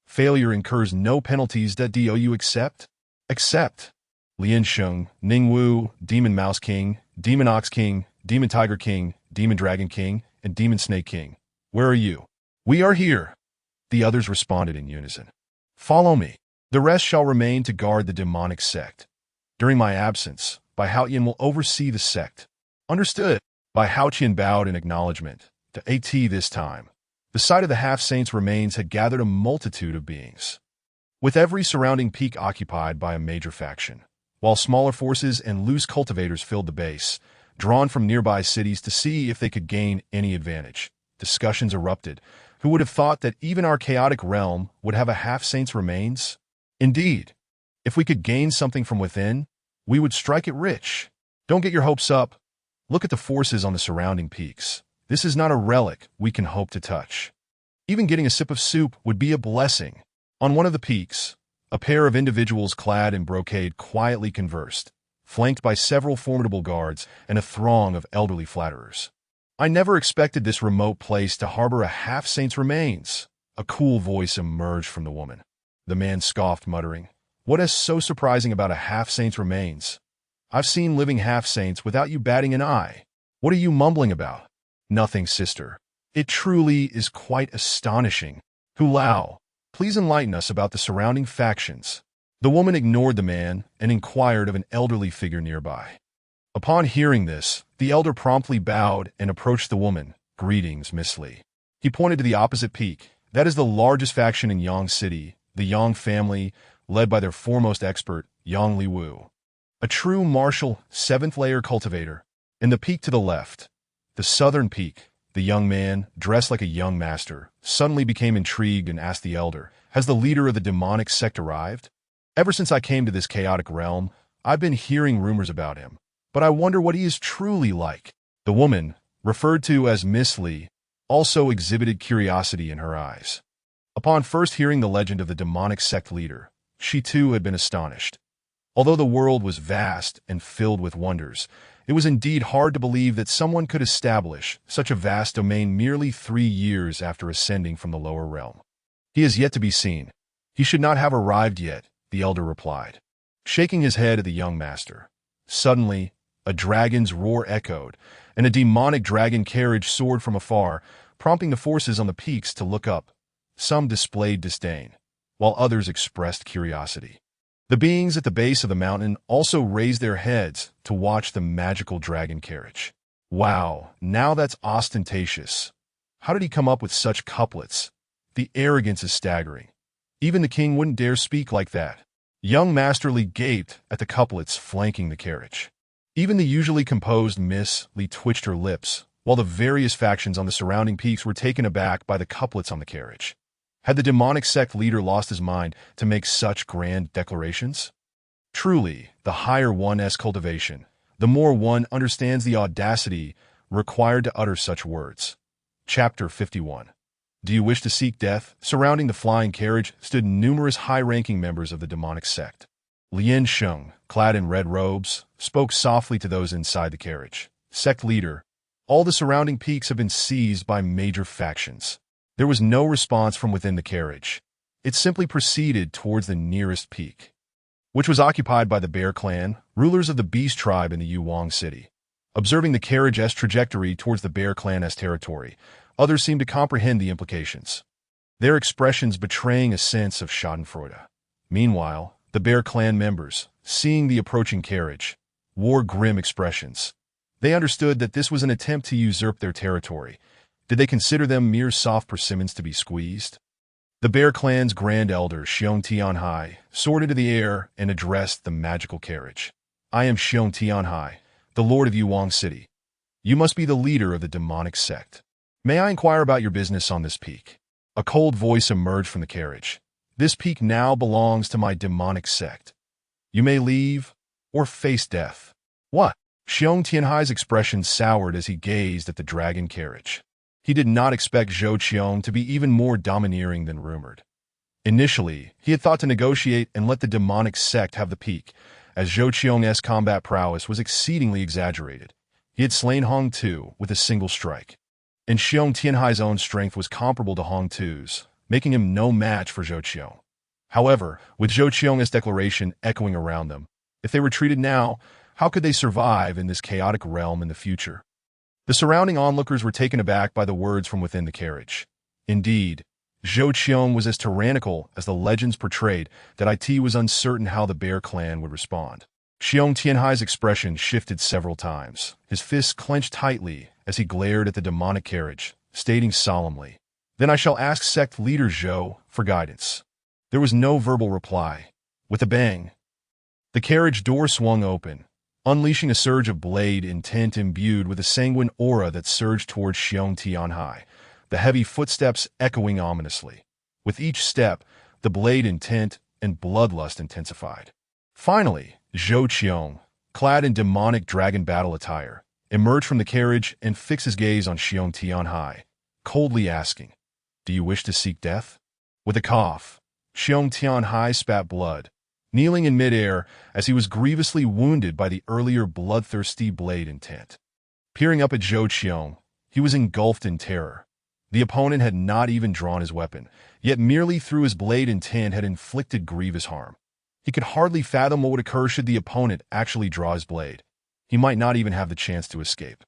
Failure incurs no penalties. Do you accept? Accept. Lian Sheng, Ning Wu, Demon Mouse King, Demon Ox King, Demon Tiger King, Demon Dragon King, and Demon Snake King. Where are you? We are here. The others responded in unison. Follow me. The rest shall remain to guard the demonic sect. During my absence, Bai Haotian will oversee the sect. Understood. Bai Haotian bowed in acknowledgement. To AT this time. The site of the half-saint's remains had gathered a multitude of beings, with every surrounding peak occupied by a major faction, while smaller forces and loose cultivators filled the base, drawn from nearby cities to see if they could gain any advantage. Discussions erupted. Who would have thought that even our chaotic realm would have a half-saint's remains? Indeed, if we could gain something from within, we would strike it rich. Don't get your hopes up. Look at the forces on the surrounding peaks. This is not a relic we can hope to touch. Even getting a sip of soup would be a blessing. On one of the peaks, a pair of individuals clad in brocade quietly conversed, flanked by several formidable guards and a throng of elderly flatterers. I never expected this remote place to harbor a half-saint's remains. A cool voice emerged from the woman. The man scoffed, muttering, "What is so surprising about a half-saint's remains? I've seen living half-saints without you batting an eye. What are you mumbling about?" "Nothing, sister. It truly is quite astonishing. Hu Lao, please enlighten us about the surrounding factions." The woman ignored the man and inquired of an elderly figure nearby. Upon hearing this, the elder promptly bowed and approached the woman. "Greetings, Miss Li." He pointed to the opposite peak. "That is the largest faction in Yang City, the Yang family, led by their foremost expert, Yang Li Wu, a true martial 7th-layer cultivator." In the peak to the left, the southern peak, the young man, dressed like a young master, suddenly became intrigued and asked the elder, "Has the leader of the demonic sect arrived? Ever since I came to this chaotic realm, I've been hearing rumors about him, but I wonder what he is truly like." The woman, referred to as Miss Li, also exhibited curiosity in her eyes. Upon first hearing the legend of the demonic sect leader, she too had been astonished. Although the world was vast and filled with wonders, It was indeed hard to believe that someone could establish such a vast domain merely 3 years after ascending from the lower realm. He is yet to be seen. He should not have arrived yet, the elder replied, shaking his head at the young master. Suddenly, a dragon's roar echoed, and a demonic dragon carriage soared from afar, prompting the forces on the peaks to look up. Some displayed disdain, while others expressed curiosity. The beings at the base of the mountain also raised their heads to watch the magical dragon carriage. Wow, now that's ostentatious. How did he come up with such couplets? The arrogance is staggering. Even the king wouldn't dare speak like that. Young Master Li gaped at the couplets flanking the carriage. Even the usually composed Miss Li twitched her lips, while the various factions on the surrounding peaks were taken aback by the couplets on the carriage. Had the demonic sect leader lost his mind to make such grand declarations? Truly, the higher one's cultivation, the more one understands the audacity required to utter such words. Chapter 51. Do you wish to seek death? Surrounding the flying carriage stood numerous high-ranking members of the demonic sect. Lien Sheng, clad in red robes, spoke softly to those inside the carriage. Sect leader, all the surrounding peaks have been seized by major factions. There was no response from within the carriage. It simply proceeded towards the nearest peak, which was occupied by the Bear Clan, rulers of the Beast Tribe in the Yuwang City. Observing the carriage's trajectory towards the Bear Clan's territory, others seemed to comprehend the implications, their expressions betraying a sense of schadenfreude. Meanwhile, the Bear Clan members, seeing the approaching carriage, wore grim expressions. They understood that this was an attempt to usurp their territory. Did they consider them mere soft persimmons to be squeezed? The Bear Clan's Grand Elder, Xiong Tianhai, soared into the air and addressed the magical carriage. I am Xiong Tianhai, the Lord of Yuwang City. You must be the leader of the demonic sect. May I inquire about your business on this peak? A cold voice emerged from the carriage. This peak now belongs to my demonic sect. You may leave or face death. What? Xiong Tianhai's expression soured as he gazed at the dragon carriage. He did not expect Zhou Qiong to be even more domineering than rumored. Initially, he had thought to negotiate and let the demonic sect have the peak, as Zhou Qiong's combat prowess was exceedingly exaggerated. He had slain Hong Tu with a single strike, and Xiong Tianhai's own strength was comparable to Hong Tu's, making him no match for Zhou Qiong. However, with Zhou Qiong's declaration echoing around them, if they retreated now, how could they survive in this chaotic realm in the future? The surrounding onlookers were taken aback by the words from within the carriage. Indeed, Zhou Qiong was as tyrannical as the legends portrayed that it was uncertain how the Bear Clan would respond. Xiong Tianhai's expression shifted several times, his fists clenched tightly as he glared at the demonic carriage, stating solemnly, Then I shall ask sect leader Zhou for guidance. There was no verbal reply. With a bang, the carriage door swung open, unleashing a surge of blade intent imbued with a sanguine aura that surged towards Xiong Tianhai, the heavy footsteps echoing ominously. With each step, the blade intent and bloodlust intensified. Finally, Zhou Qiong, clad in demonic dragon battle attire, emerged from the carriage and fixed his gaze on Xiong Tianhai, coldly asking, Do you wish to seek death? With a cough, Xiong Tianhai spat blood, kneeling in midair as he was grievously wounded by the earlier bloodthirsty blade intent. Peering up at Zhou Qiong, he was engulfed in terror. The opponent had not even drawn his weapon, yet merely through his blade intent had inflicted grievous harm. He could hardly fathom what would occur should the opponent actually draw his blade. He might not even have the chance to escape.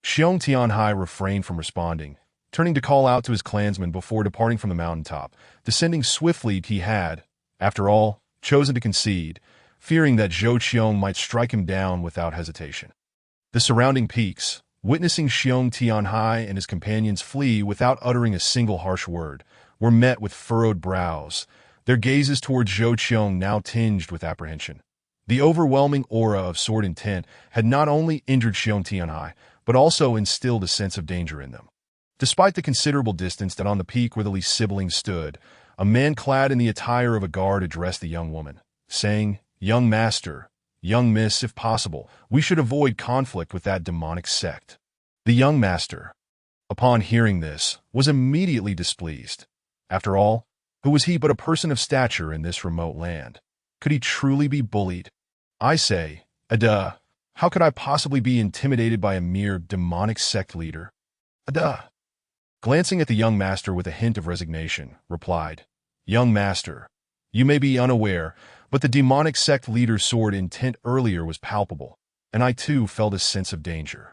Xiong Tianhai refrained from responding, turning to call out to his clansmen before departing from the mountaintop. Descending swiftly, he had, after all, chosen to concede, fearing that Zhou Qiong might strike him down without hesitation. The surrounding peaks, witnessing Xiong Tianhai and his companions flee without uttering a single harsh word, were met with furrowed brows, their gazes towards Zhou Qiong now tinged with apprehension. The overwhelming aura of sword intent had not only injured Xiong Tianhai, but also instilled a sense of danger in them. Despite the considerable distance that on the peak where the Li siblings stood, a man clad in the attire of a guard addressed the young woman, saying, Young master, young miss, if possible, we should avoid conflict with that demonic sect. The young master, upon hearing this, was immediately displeased. After all, who was he but a person of stature in this remote land? Could he truly be bullied? I say, Ada. How could I possibly be intimidated by a mere demonic sect leader? Duh. Glancing at the young master with a hint of resignation, replied, Young master, you may be unaware, but the demonic sect leader's sword intent earlier was palpable, and I too felt a sense of danger.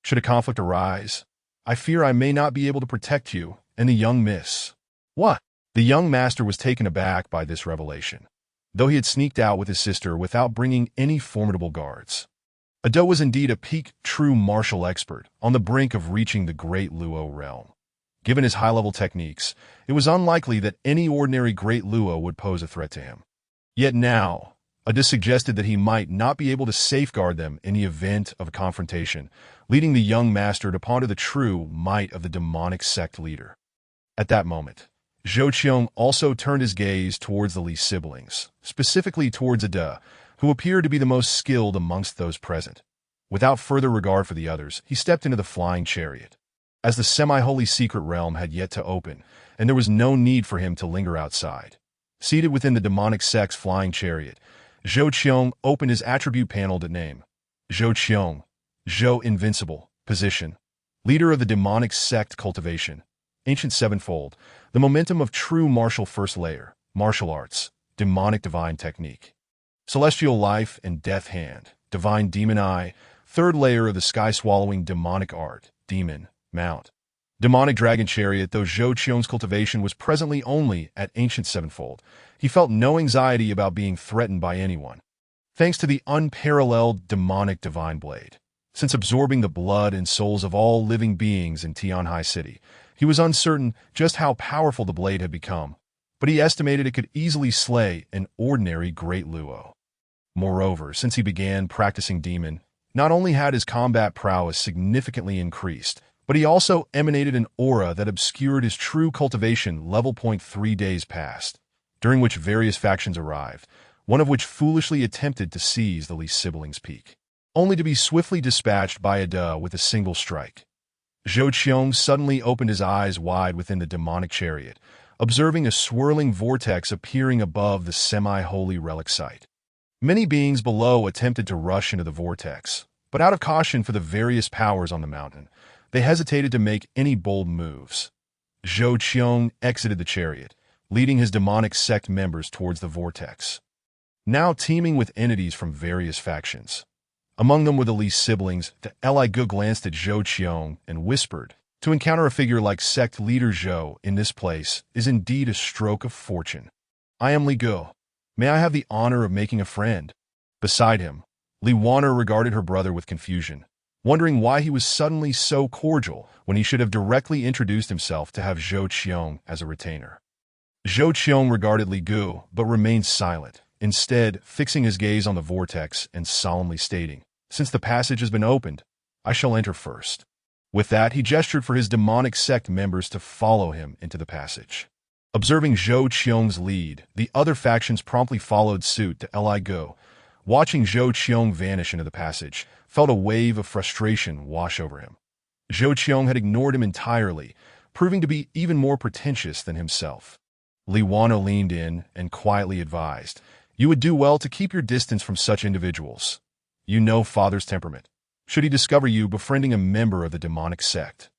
Should a conflict arise, I fear I may not be able to protect you and the young miss. What? The young master was taken aback by this revelation, though he had sneaked out with his sister without bringing any formidable guards. Ado was indeed a peak true martial expert on the brink of reaching the great Luo realm. Given his high-level techniques, it was unlikely that any ordinary great Luo would pose a threat to him. Yet now, Ado suggested that he might not be able to safeguard them in the event of a confrontation, leading the young master to ponder the true might of the demonic sect leader. At that moment, Zhou Qiong also turned his gaze towards the Li siblings, specifically towards Ado, who appeared to be the most skilled amongst those present. Without further regard for the others, he stepped into the flying chariot. As the semi-holy secret realm had yet to open, and there was no need for him to linger outside. Seated within the demonic sect's flying chariot, Zhou Qiong opened his attribute panel to name. Zhou Qiong, Zhou Invincible, position, leader of the demonic sect cultivation, ancient sevenfold, the momentum of true martial first layer, martial arts, demonic divine technique. Celestial life and death hand, divine demon eye, third layer of the sky-swallowing demonic art, demon, mount. Demonic dragon chariot. Though Zhou Qiong's cultivation was presently only at ancient sevenfold, he felt no anxiety about being threatened by anyone. Thanks to the unparalleled demonic divine blade. Since absorbing the blood and souls of all living beings in Tianhai City, he was uncertain just how powerful the blade had become, but he estimated it could easily slay an ordinary great Luo. Moreover, since he began practicing demon, not only had his combat prowess significantly increased, but he also emanated an aura that obscured his true cultivation level. 3 days passed, during which various factions arrived, one of which foolishly attempted to seize the Li siblings' peak, only to be swiftly dispatched by Ado with a single strike. Zhou Qiong suddenly opened his eyes wide within the demonic chariot, observing a swirling vortex appearing above the semi-holy relic site. Many beings below attempted to rush into the vortex, but out of caution for the various powers on the mountain, they hesitated to make any bold moves. Zhou Qiong exited the chariot, leading his demonic sect members towards the vortex, now teeming with entities from various factions. Among them were the Li siblings. The Li Gu glanced at Zhou Qiong and whispered, "To encounter a figure like sect leader Zhou in this place is indeed a stroke of fortune. I am Li Gu. May I have the honor of making a friend?" Beside him, Li Wanner regarded her brother with confusion, wondering why he was suddenly so cordial when he should have directly introduced himself to have Zhou Qiong as a retainer. Zhou Qiong regarded Li Gu, but remained silent, instead fixing his gaze on the vortex and solemnly stating, "Since the passage has been opened, I shall enter first." With that, he gestured for his demonic sect members to follow him into the passage. Observing Zhou Qiong's lead, the other factions promptly followed suit to Li Gu. Watching Zhou Qiong vanish into the passage, felt a wave of frustration wash over him. Zhou Qiong had ignored him entirely, proving to be even more pretentious than himself. Li Wano leaned in and quietly advised, "You would do well to keep your distance from such individuals. You know Father's temperament. Should he discover you befriending a member of the demonic sect,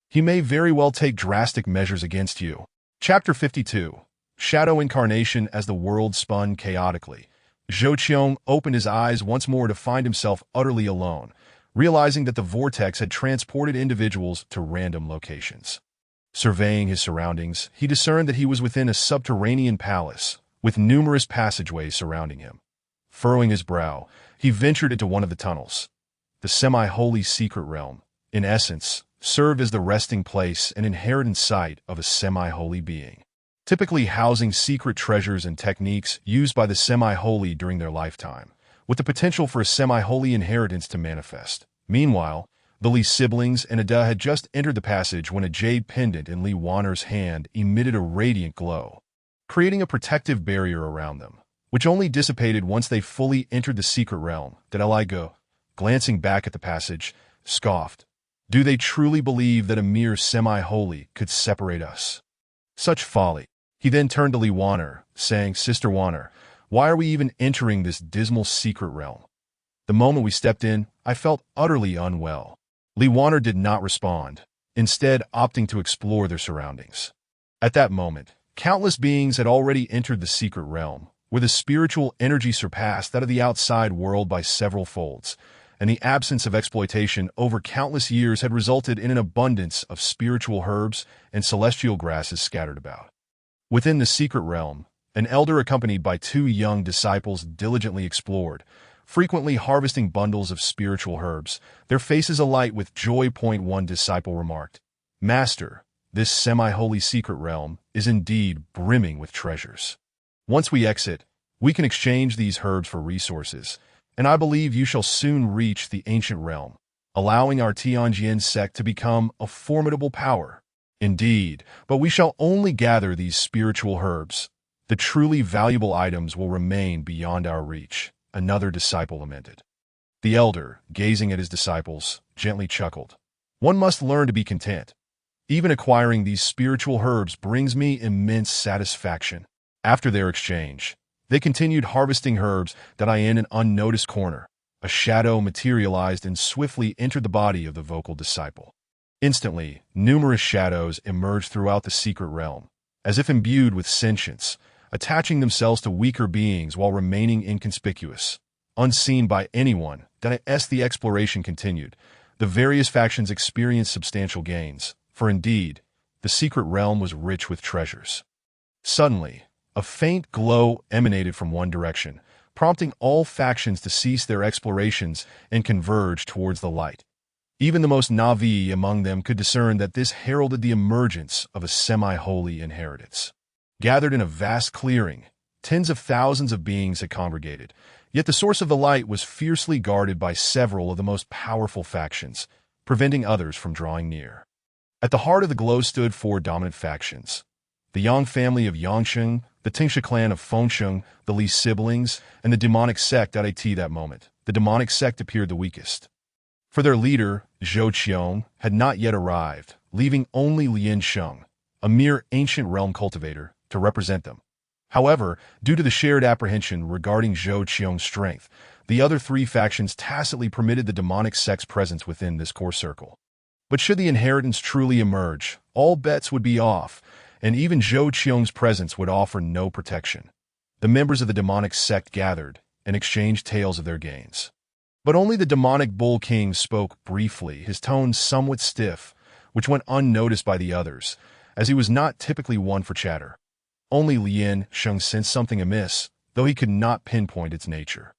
he may very well take drastic measures against you." Chapter 52. Shadow Incarnation. As the world spun chaotically, Zhou Qiong opened his eyes once more to find himself utterly alone, realizing that the vortex had transported individuals to random locations. Surveying his surroundings, he discerned that he was within a subterranean palace, with numerous passageways surrounding him. Furrowing his brow, he ventured into one of the tunnels. The semi-holy secret realm, in essence, served as the resting place and inheritance site of a semi-holy being, typically housing secret treasures and techniques used by the semi-holy during their lifetime, with the potential for a semi-holy inheritance to manifest. Meanwhile, the Li siblings and Ado had just entered the passage when a jade pendant in Li Wanner's hand emitted a radiant glow, creating a protective barrier around them, which only dissipated once they fully entered the secret realm. That Li Gu, glancing back at the passage, scoffed, "Do they truly believe that a mere semi-holy could separate us? Such folly." He then turned to Li Wanner, saying, "Sister Wanner, why are we even entering this dismal secret realm? The moment we stepped in, I felt utterly unwell. Lee Warner did not respond, instead opting to explore their surroundings. At that moment, countless beings had already entered the secret realm, where the spiritual energy surpassed that of the outside world by several folds, and the absence of exploitation over countless years had resulted in an abundance of spiritual herbs and celestial grasses scattered about. Within the secret realm, an elder accompanied by two young disciples diligently explored, frequently harvesting bundles of spiritual herbs, their faces alight with joy. One disciple remarked, "Master, this semi-holy secret realm is indeed brimming with treasures. Once we exit, we can exchange these herbs for resources, and I believe you shall soon reach the ancient realm, allowing our Tianjin sect to become a formidable power. Indeed, but we shall only gather these spiritual herbs. The truly valuable items will remain beyond our reach," another disciple lamented. The elder, gazing at his disciples, gently chuckled. "One must learn to be content. Even acquiring these spiritual herbs brings me immense satisfaction." After their exchange, they continued harvesting herbs that in an unnoticed corner. A shadow materialized and swiftly entered the body of the vocal disciple. Instantly, numerous shadows emerged throughout the secret realm, as if imbued with sentience, attaching themselves to weaker beings while remaining inconspicuous. Unseen by anyone, as the exploration continued, the various factions experienced substantial gains, for indeed, the secret realm was rich with treasures. Suddenly, a faint glow emanated from one direction, prompting all factions to cease their explorations and converge towards the light. Even the most Na'vi among them could discern that this heralded the emergence of a semi-holy inheritance. Gathered in a vast clearing, tens of thousands of beings had congregated, yet the source of the light was fiercely guarded by several of the most powerful factions, preventing others from drawing near. At the heart of the glow stood four dominant factions: the Yang family of Yangsheng, the Tingsha clan of Fengsheng, the Li siblings, and the demonic sect. At that moment, the demonic sect appeared the weakest. For their leader, Zhou Qiong, had not yet arrived, leaving only Lian Sheng, a mere ancient realm cultivator, to represent them. However, due to the shared apprehension regarding Zhou Qiong's strength, the other three factions tacitly permitted the demonic sect's presence within this core circle. But should the inheritance truly emerge, all bets would be off, and even Zhou Qiong's presence would offer no protection. The members of the demonic sect gathered and exchanged tales of their gains. But only the demonic bull king spoke briefly, his tone somewhat stiff, which went unnoticed by the others, as he was not typically one for chatter. Only Lian Sheng sensed something amiss, though he could not pinpoint its nature.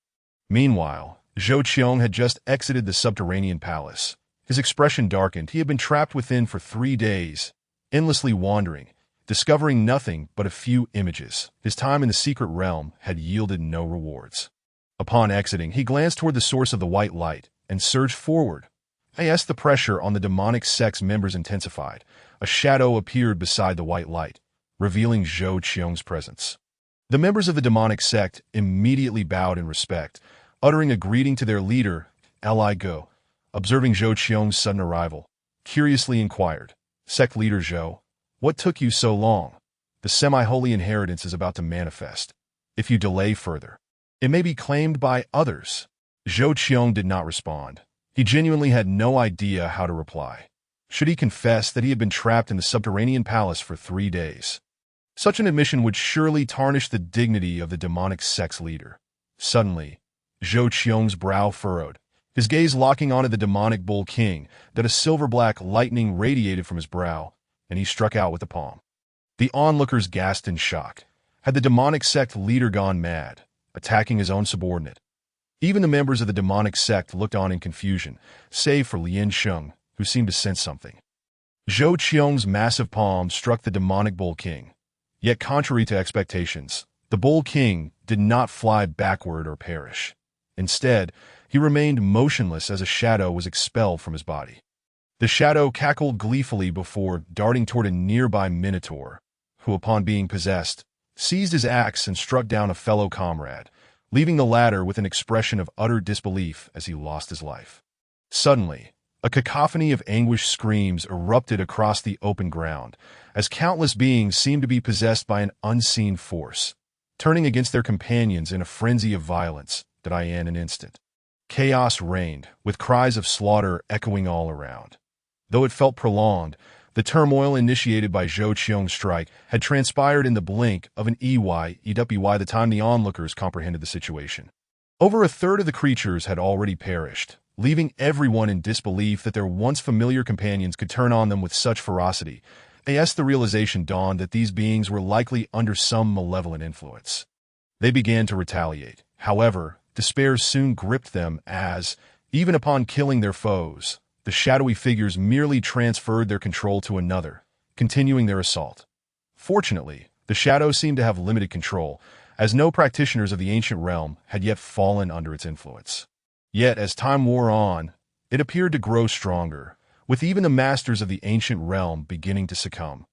Meanwhile, Zhou Qiong had just exited the subterranean palace. His expression darkened. He had been trapped within for 3 days, endlessly wandering, discovering nothing but a few images. His time in the secret realm had yielded no rewards. Upon exiting, he glanced toward the source of the white light and surged forward. As the pressure on the demonic sect's members intensified, a shadow appeared beside the white light, revealing Zhou Qiong's presence. The members of the demonic sect immediately bowed in respect, uttering a greeting to their leader, Li Go. Observing Zhou Qiong's sudden arrival, curiously inquired, "Sect leader Zhou, what took you so long? The semi-holy inheritance is about to manifest. If you delay further, it may be claimed by others." Zhou Qiong did not respond. He genuinely had no idea how to reply. Should he confess that he had been trapped in the subterranean palace for 3 days? Such an admission would surely tarnish the dignity of the demonic sect's leader. Suddenly, Zhou Qiong's brow furrowed, his gaze locking onto the demonic bull king, that a silver-black lightning radiated from his brow, and he struck out with the palm. The onlookers gasped in shock. Had the demonic sect leader gone mad, attacking his own subordinate? Even the members of the demonic sect looked on in confusion, save for Lian Sheng, who seemed to sense something. Zhou Qiong's massive palm struck the demonic bull king. Yet contrary to expectations, the bull king did not fly backward or perish. Instead, he remained motionless as a shadow was expelled from his body. The shadow cackled gleefully before darting toward a nearby minotaur, who, upon being possessed, seized his axe and struck down a fellow comrade, leaving the latter with an expression of utter disbelief as he lost his life. Suddenly, a cacophony of anguished screams erupted across the open ground, as countless beings seemed to be possessed by an unseen force, turning against their companions in a frenzy of violence that in an instant. Chaos reigned, with cries of slaughter echoing all around. Though it felt prolonged, the turmoil initiated by Zhou Qiong's strike had transpired in the blink of an EY the time the onlookers comprehended the situation. Over a third of the creatures had already perished, leaving everyone in disbelief that their once familiar companions could turn on them with such ferocity. As the realization dawned that these beings were likely under some malevolent influence. They began to retaliate. However, despair soon gripped them as, even upon killing their foes, the shadowy figures merely transferred their control to another, continuing their assault. Fortunately, the shadows seemed to have limited control, as no practitioners of the ancient realm had yet fallen under its influence. Yet, as time wore on, it appeared to grow stronger, with even the masters of the ancient realm beginning to succumb.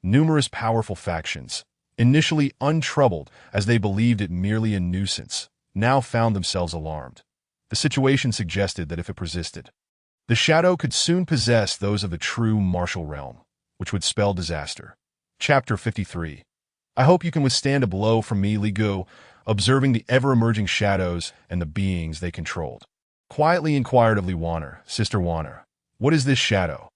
Numerous powerful factions, initially untroubled as they believed it merely a nuisance, now found themselves alarmed. The situation suggested that if it persisted, the shadow could soon possess those of the true martial realm, which would spell disaster. Chapter 53. I hope you can withstand a blow from me, Li Gu, observing the ever-emerging shadows and the beings they controlled. Quietly inquired of Li Wanner, Sister Wanner, what is this shadow?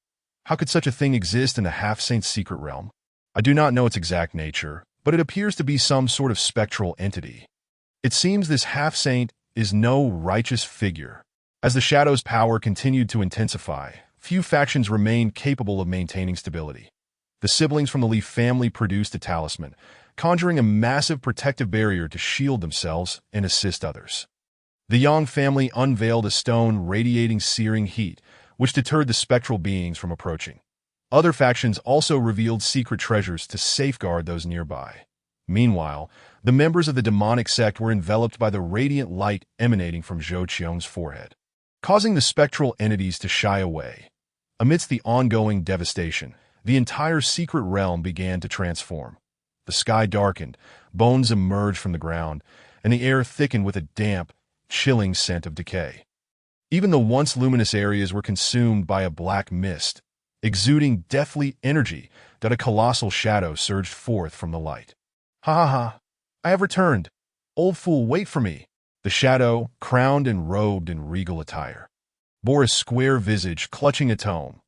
How could such a thing exist in the half-saint's secret realm? I do not know its exact nature, but it appears to be some sort of spectral entity. It seems this half-saint is no righteous figure. As the shadow's power continued to intensify, few factions remained capable of maintaining stability. The siblings from the Li family produced a talisman, conjuring a massive protective barrier to shield themselves and assist others. The Yang family unveiled a stone radiating searing heat, which deterred the spectral beings from approaching. Other factions also revealed secret treasures to safeguard those nearby. Meanwhile, the members of the demonic sect were enveloped by the radiant light emanating from Zhou Qiong's forehead, causing the spectral entities to shy away. Amidst the ongoing devastation, the entire secret realm began to transform. The sky darkened, bones emerged from the ground, and the air thickened with a damp, chilling scent of decay. Even the once luminous areas were consumed by a black mist, exuding deathly energy that a colossal shadow surged forth from the light. Ha ha ha! I have returned! Old fool, wait for me! The shadow, crowned and robed in regal attire, bore a square visage clutching a tome.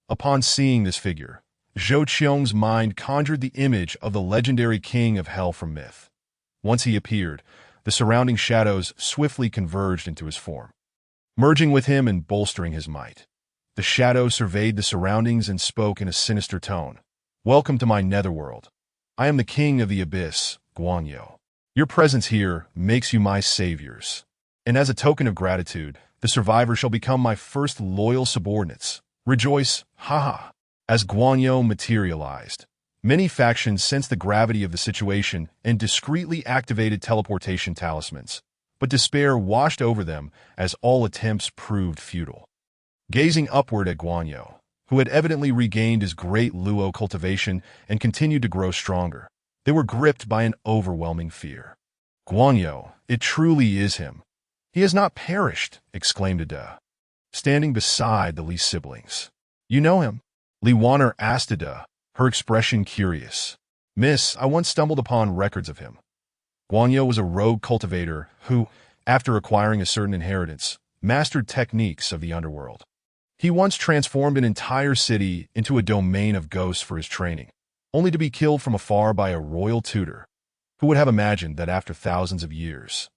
Upon seeing this figure, Zhou Qiong's mind conjured the image of the legendary king of hell from myth. Once he appeared, the surrounding shadows swiftly converged into his form, merging with him and bolstering his might. The shadow surveyed the surroundings and spoke in a sinister tone. Welcome to my netherworld. I am the king of the abyss, Guanyu. Your presence here makes you my saviors. And as a token of gratitude, the survivors shall become my first loyal subordinates. Rejoice, haha. As Guanyu materialized, many factions sensed the gravity of the situation and discreetly activated teleportation talismans, but despair washed over them as all attempts proved futile. Gazing upward at Guanyu, who had evidently regained his great Luo cultivation and continued to grow stronger, they were gripped by an overwhelming fear. Guanyu, it truly is him. He has not perished, exclaimed Ada, standing beside the Li siblings. You know him? Li Wanner asked Ada, her expression curious. Miss, I once stumbled upon records of him. Guanyu was a rogue cultivator who, after acquiring a certain inheritance, mastered techniques of the underworld. He once transformed an entire city into a domain of ghosts for his training, only to be killed from afar by a royal tutor. Who would have imagined that after thousands of years?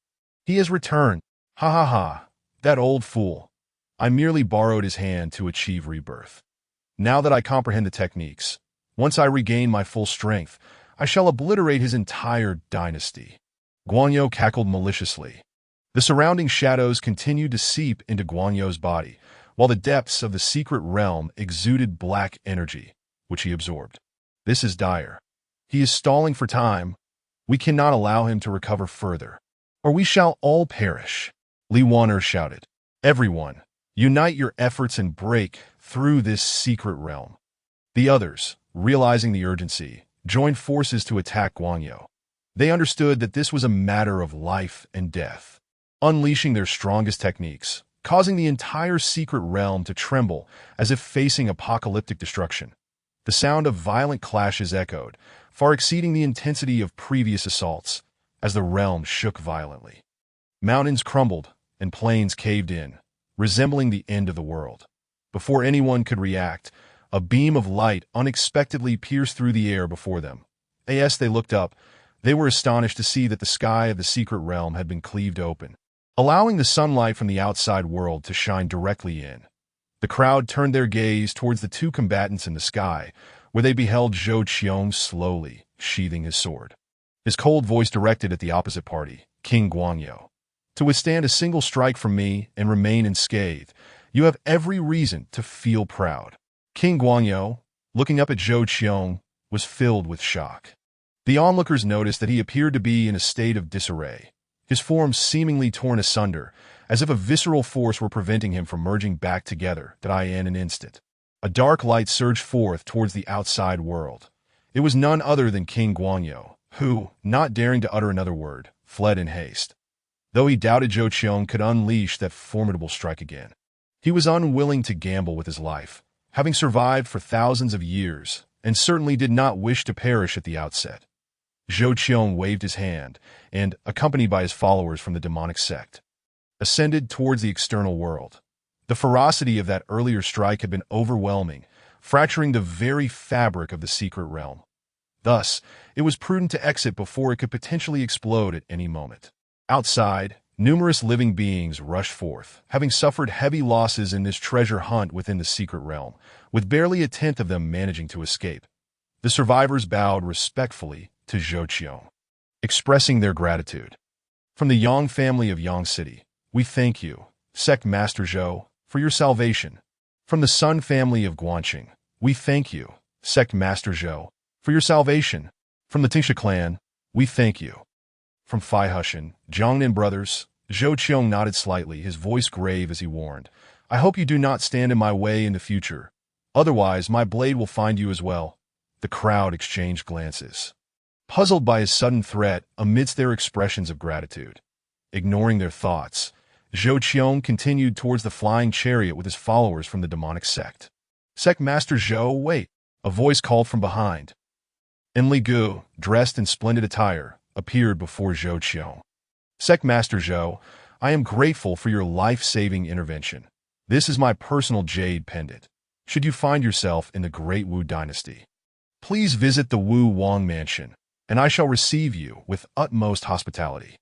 He has returned. Ha ha ha, that old fool. I merely borrowed his hand to achieve rebirth. Now that I comprehend the techniques, once I regain my full strength, I shall obliterate his entire dynasty. Guanyu cackled maliciously. The surrounding shadows continued to seep into Guanyu's body, while the depths of the secret realm exuded black energy, which he absorbed. This is dire. He is stalling for time. We cannot allow him to recover further, or we shall all perish. Li Wanner shouted. Everyone, unite your efforts and break through this secret realm. The others, realizing the urgency, joined forces to attack Guanyu. They understood that this was a matter of life and death, unleashing their strongest techniques, causing the entire secret realm to tremble as if facing apocalyptic destruction. The sound of violent clashes echoed, far exceeding the intensity of previous assaults, as the realm shook violently. Mountains crumbled, and plains caved in, resembling the end of the world. Before anyone could react, a beam of light unexpectedly pierced through the air before them. As they looked up, they were astonished to see that the sky of the secret realm had been cleaved open, allowing the sunlight from the outside world to shine directly in. The crowd turned their gaze towards the two combatants in the sky, where they beheld Zhou Qiong slowly sheathing his sword. His cold voice directed at the opposite party, King Guanyu. To withstand a single strike from me and remain unscathed, you have every reason to feel proud. King Guanyu, looking up at Zhou Qiong, was filled with shock. The onlookers noticed that he appeared to be in a state of disarray, his form seemingly torn asunder, as if a visceral force were preventing him from merging back together in an instant. A dark light surged forth towards the outside world. It was none other than King Guanyu, who, not daring to utter another word, fled in haste. Though he doubted Zhou Qiong could unleash that formidable strike again, he was unwilling to gamble with his life, having survived for thousands of years, and certainly did not wish to perish at the outset. Zhou Qiong waved his hand, and, accompanied by his followers from the demonic sect, ascended towards the external world. The ferocity of that earlier strike had been overwhelming, fracturing the very fabric of the secret realm. Thus, it was prudent to exit before it could potentially explode at any moment. Outside, numerous living beings rushed forth, having suffered heavy losses in this treasure hunt within the secret realm, with barely a tenth of them managing to escape. The survivors bowed respectfully to Zhou Qiong, expressing their gratitude. From the Yang family of Yang City, we thank you, Sect Master Zhou, for your salvation. From the Sun family of Guanqing, we thank you, Sect Master Zhou, for your salvation. From the Tingsha clan, we thank you. From Fai Hushan, Jiangnan brothers, Zhou Qiong nodded slightly, his voice grave as he warned, I hope you do not stand in my way in the future. Otherwise, my blade will find you as well. The crowd exchanged glances, puzzled by his sudden threat amidst their expressions of gratitude. Ignoring their thoughts, Zhou Qiong continued towards the flying chariot with his followers from the demonic sect. Sect Master Zhou, wait! A voice called from behind. And Li Gu, dressed in splendid attire, appeared before Zhou Qiong. Sect Master Zhou, I am grateful for your life-saving intervention. This is my personal jade pendant. Should you find yourself in the Great Wu Dynasty, please visit the Wu Wang Mansion, and I shall receive you with utmost hospitality.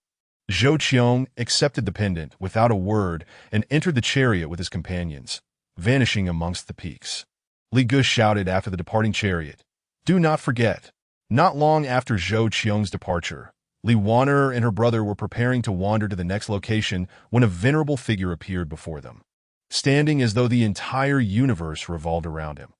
Zhou Qiong accepted the pendant without a word and entered the chariot with his companions, vanishing amongst the peaks. Li Gu shouted after the departing chariot, Do not forget. Not long after Zhou Qiong's departure, Li Wan'er and her brother were preparing to wander to the next location when a venerable figure appeared before them, standing as though the entire universe revolved around him.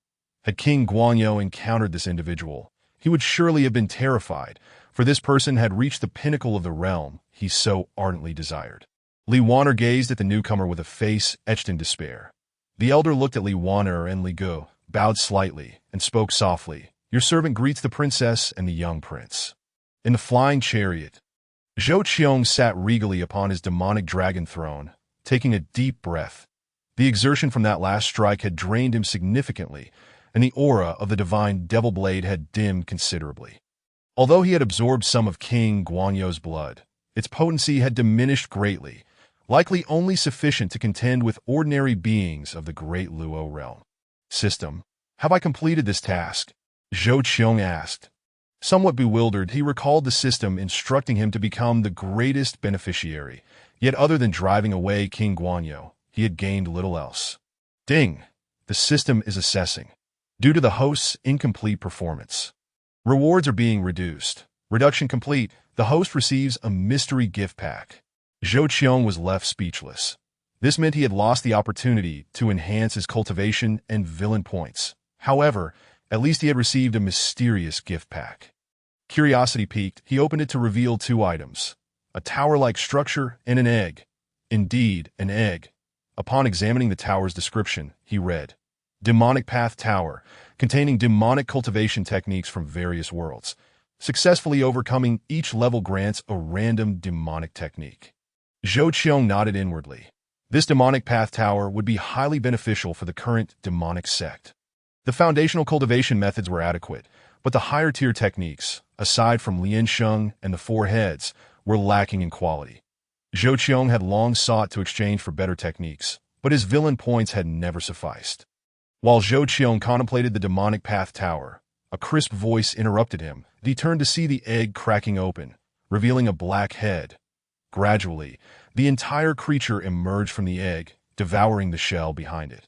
Had King Guanyu encountered this individual, he would surely have been terrified, for this person had reached the pinnacle of the realm he so ardently desired. Li Wan'er gazed at the newcomer with a face etched in despair. The elder looked at Li Wan'er and Li Gu, bowed slightly, and spoke softly, Your servant greets the princess and the young prince. In the flying chariot, Zhou Qiong sat regally upon his demonic dragon throne, taking a deep breath. The exertion from that last strike had drained him significantly, and the aura of the divine devil blade had dimmed considerably. Although he had absorbed some of King Guanyu's blood, its potency had diminished greatly, likely only sufficient to contend with ordinary beings of the great Luo realm. System, have I completed this task? Zhou Qiong asked. Somewhat bewildered, he recalled the system instructing him to become the greatest beneficiary, yet other than driving away King Guanyu, he had gained little else. Ding! The system is assessing. Due to the host's incomplete performance, rewards are being reduced. Reduction complete. The host receives a mystery gift pack. Zhou Qiong was left speechless. This meant he had lost the opportunity to enhance his cultivation and villain points. However, at least he had received a mysterious gift pack. Curiosity piqued, he opened it to reveal two items, a tower-like structure and an egg. Indeed, an egg. Upon examining the tower's description, he read, Demonic Path Tower, containing demonic cultivation techniques from various worlds. Successfully overcoming each level grants a random demonic technique. Zhou Qiong nodded inwardly. This demonic path tower would be highly beneficial for the current demonic sect. The foundational cultivation methods were adequate, but the higher-tier techniques, aside from Lian Sheng and the Four Heads, were lacking in quality. Zhou Qiong had long sought to exchange for better techniques, but his villain points had never sufficed. While Zhou Qiong contemplated the demonic path tower, a crisp voice interrupted him. He turned to see the egg cracking open, revealing a black head. Gradually, the entire creature emerged from the egg, devouring the shell behind it.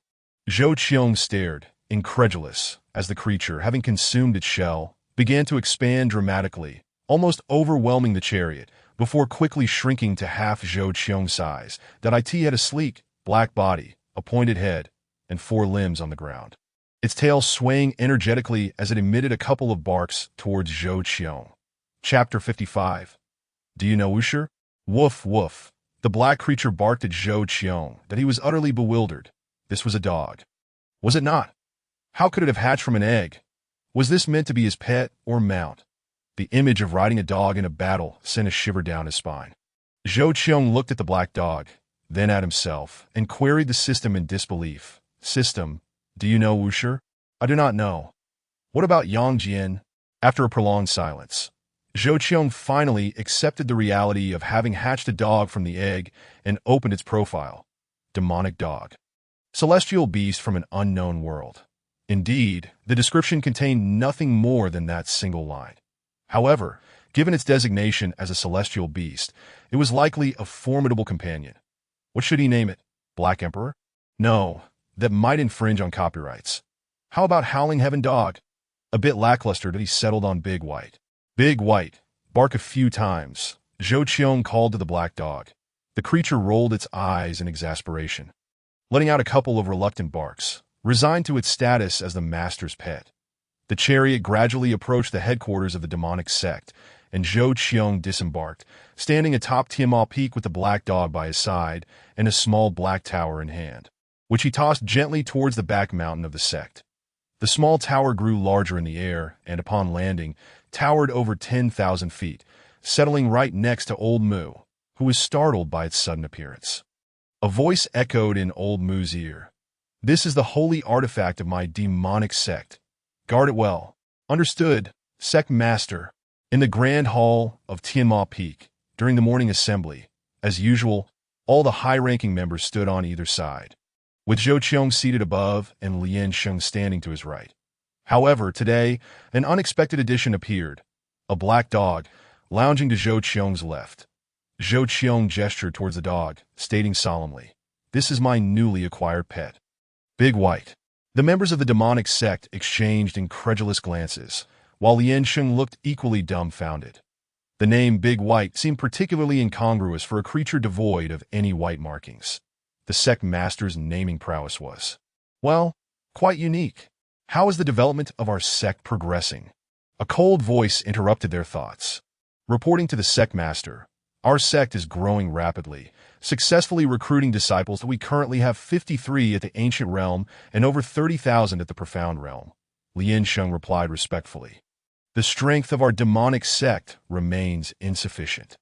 Zhou Qiong stared, incredulous, as the creature, having consumed its shell, began to expand dramatically, almost overwhelming the chariot, before quickly shrinking to half Zhou Qiong's size. That it had a sleek, black body, a pointed head, and 4 limbs on the ground. Its tail swaying energetically as it emitted a couple of barks towards Zhou Qiong. Chapter 55. Do you know Usher? Woof woof. The black creature barked at Zhou Qiong that he was utterly bewildered. This was a dog. Was it not? How could it have hatched from an egg? Was this meant to be his pet or mount? The image of riding a dog in a battle sent a shiver down his spine. Zhou Qiong looked at the black dog, then at himself, and queried the system in disbelief. System, do you know Usher? I do not know. What about Yang Jian? After a prolonged silence, Zhou Qiong finally accepted the reality of having hatched a dog from the egg and opened its profile. Demonic dog. Celestial beast from an unknown world. Indeed, the description contained nothing more than that single line. However, given its designation as a celestial beast, it was likely a formidable companion. What should he name it? Black Emperor? No, that might infringe on copyrights. How about Howling Heaven Dog? A bit lackluster, that he settled on Big White. Big White, bark a few times, Zhou Qiong called to the black dog. The creature rolled its eyes in exasperation, letting out a couple of reluctant barks, resigned to its status as the master's pet. The chariot gradually approached the headquarters of the demonic sect, and Zhou Qiong disembarked, standing atop Tiamat Peak with the black dog by his side and a small black tower in hand, which he tossed gently towards the back mountain of the sect. The small tower grew larger in the air and, upon landing, towered over 10,000 feet, settling right next to Old Mu, who was startled by its sudden appearance. A voice echoed in Old Mu's ear. This is the holy artifact of my demonic sect. Guard it well. Understood, Sect Master. In the grand hall of Tiamat Peak, during the morning assembly, as usual, all the high-ranking members stood on either side, with Zhou Qiong seated above and Lian Sheng standing to his right. However, today, an unexpected addition appeared, a black dog, lounging to Zhou Qiong's left. Zhou Qiong gestured towards the dog, stating solemnly, "This is my newly acquired pet, Big White." The members of the demonic sect exchanged incredulous glances, while Lian Sheng looked equally dumbfounded. The name Big White seemed particularly incongruous for a creature devoid of any white markings. The sect master's naming prowess was, well, quite unique. How is the development of our sect progressing? A cold voice interrupted their thoughts. Reporting to the sect master, our sect is growing rapidly, successfully recruiting disciples. We currently have 53 at the Ancient Realm and over 30,000 at the Profound Realm. Lian Sheng replied respectfully. The strength of our demonic sect remains insufficient.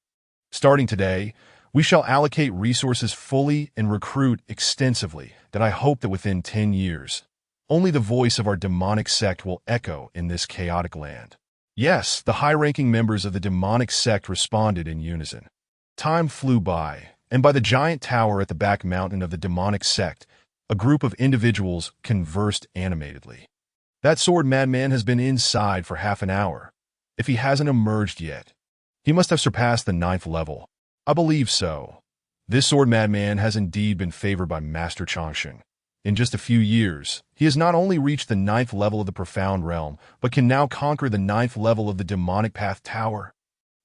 Starting today, we shall allocate resources fully and recruit extensively, that I hope that within 10 years, only the voice of our demonic sect will echo in this chaotic land. Yes, the high-ranking members of the demonic sect responded in unison. Time flew by, and by the giant tower at the back mountain of the demonic sect, a group of individuals conversed animatedly. That sword madman has been inside for half an hour. If he hasn't emerged yet, he must have surpassed the 9th level. I believe so. This sword madman has indeed been favored by Master Changsheng. In just a few years, he has not only reached the 9th level of the Profound Realm, but can now conquer the 9th level of the Demonic Path Tower.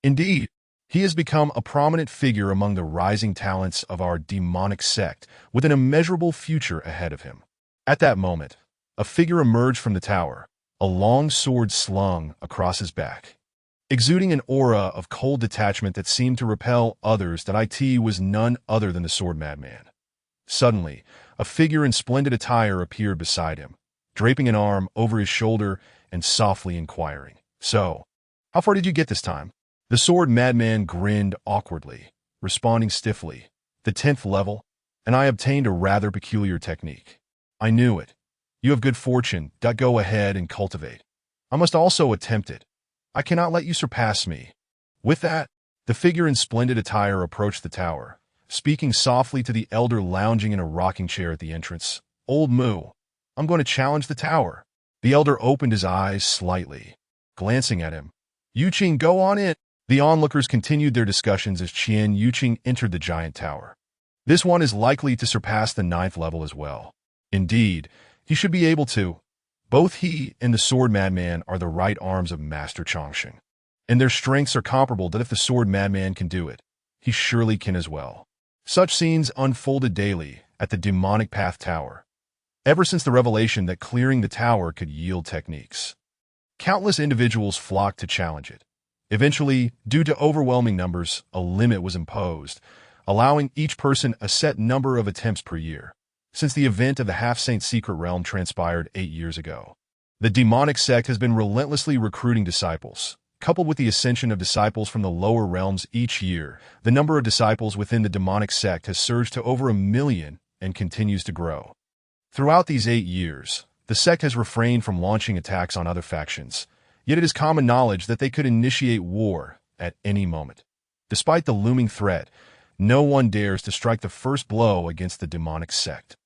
Indeed, he has become a prominent figure among the rising talents of our demonic sect, with an immeasurable future ahead of him. At that moment, a figure emerged from the tower, a long sword slung across his back, exuding an aura of cold detachment that seemed to repel others. That it was none other than the sword madman. Suddenly, a figure in splendid attire appeared beside him, draping an arm over his shoulder and softly inquiring, "So, how far did you get this time?" The sword madman grinned awkwardly, responding stiffly, "The 10th level, and I obtained a rather peculiar technique." "I knew it. You have good fortune. Go ahead and cultivate. I must also attempt it. I cannot let you surpass me." With that, The figure in splendid attire approached the tower, speaking softly to the elder lounging in a rocking chair at the entrance. "Old Mu, I'm going to challenge the tower." The elder opened his eyes slightly, glancing at him. "Yuqing, go on in." The onlookers continued their discussions as Qian Yuqing entered the giant tower. This one is likely to surpass the 9th level as well. Indeed, he should be able to. Both he and the Sword Madman are the right arms of Master Chongqing, and their strengths are comparable that if the Sword Madman can do it, he surely can as well. Such scenes unfolded daily at the Demonic Path Tower, ever since the revelation that clearing the tower could yield techniques. Countless individuals flocked to challenge it. Eventually, due to overwhelming numbers, a limit was imposed, allowing each person a set number of attempts per year. Since the event of the Half-Saint Secret Realm transpired 8 years ago, the Demonic Sect has been relentlessly recruiting disciples. Coupled with the ascension of disciples from the lower realms each year, the number of disciples within the Demonic Sect has surged to over 1 million and continues to grow. Throughout these 8 years, the sect has refrained from launching attacks on other factions, yet it is common knowledge that they could initiate war at any moment. Despite the looming threat, no one dares to strike the first blow against the Demonic Sect.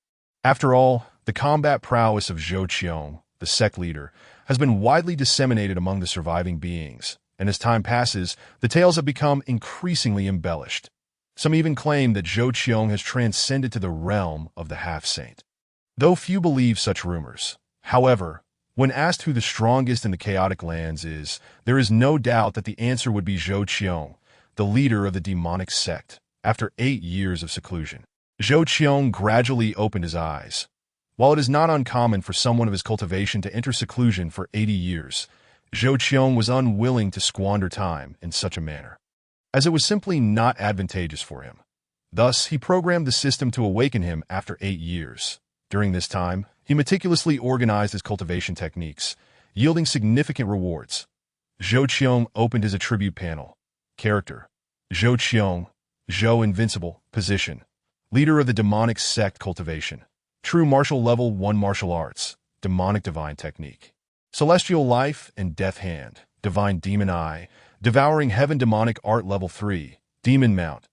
After all, the combat prowess of Zhou Qiong, the sect leader, has been widely disseminated among the surviving beings, and as time passes, the tales have become increasingly embellished. Some even claim that Zhou Qiong has transcended to the realm of the Half-Saint. Though few believe such rumors. However, when asked who the strongest in the chaotic lands is, there is no doubt that the answer would be Zhou Qiong, the leader of the Demonic Sect, after 8 years of seclusion. Zhou Qiong gradually opened his eyes. While it is not uncommon for someone of his cultivation to enter seclusion for 80 years, Zhou Qiong was unwilling to squander time in such a manner, as it was simply not advantageous for him. Thus, he programmed the system to awaken him after 8 years. During this time, he meticulously organized his cultivation techniques, yielding significant rewards. Zhou Qiong opened his attribute panel. Character: Zhou Qiong, Zhou Invincible, Position: Leader of the Demonic Sect Cultivation. True Martial Level 1 Martial Arts, Demonic Divine Technique. Celestial Life and Death Hand, Divine Demon Eye, Devouring Heaven Demonic Art Level 3, Demon Mount,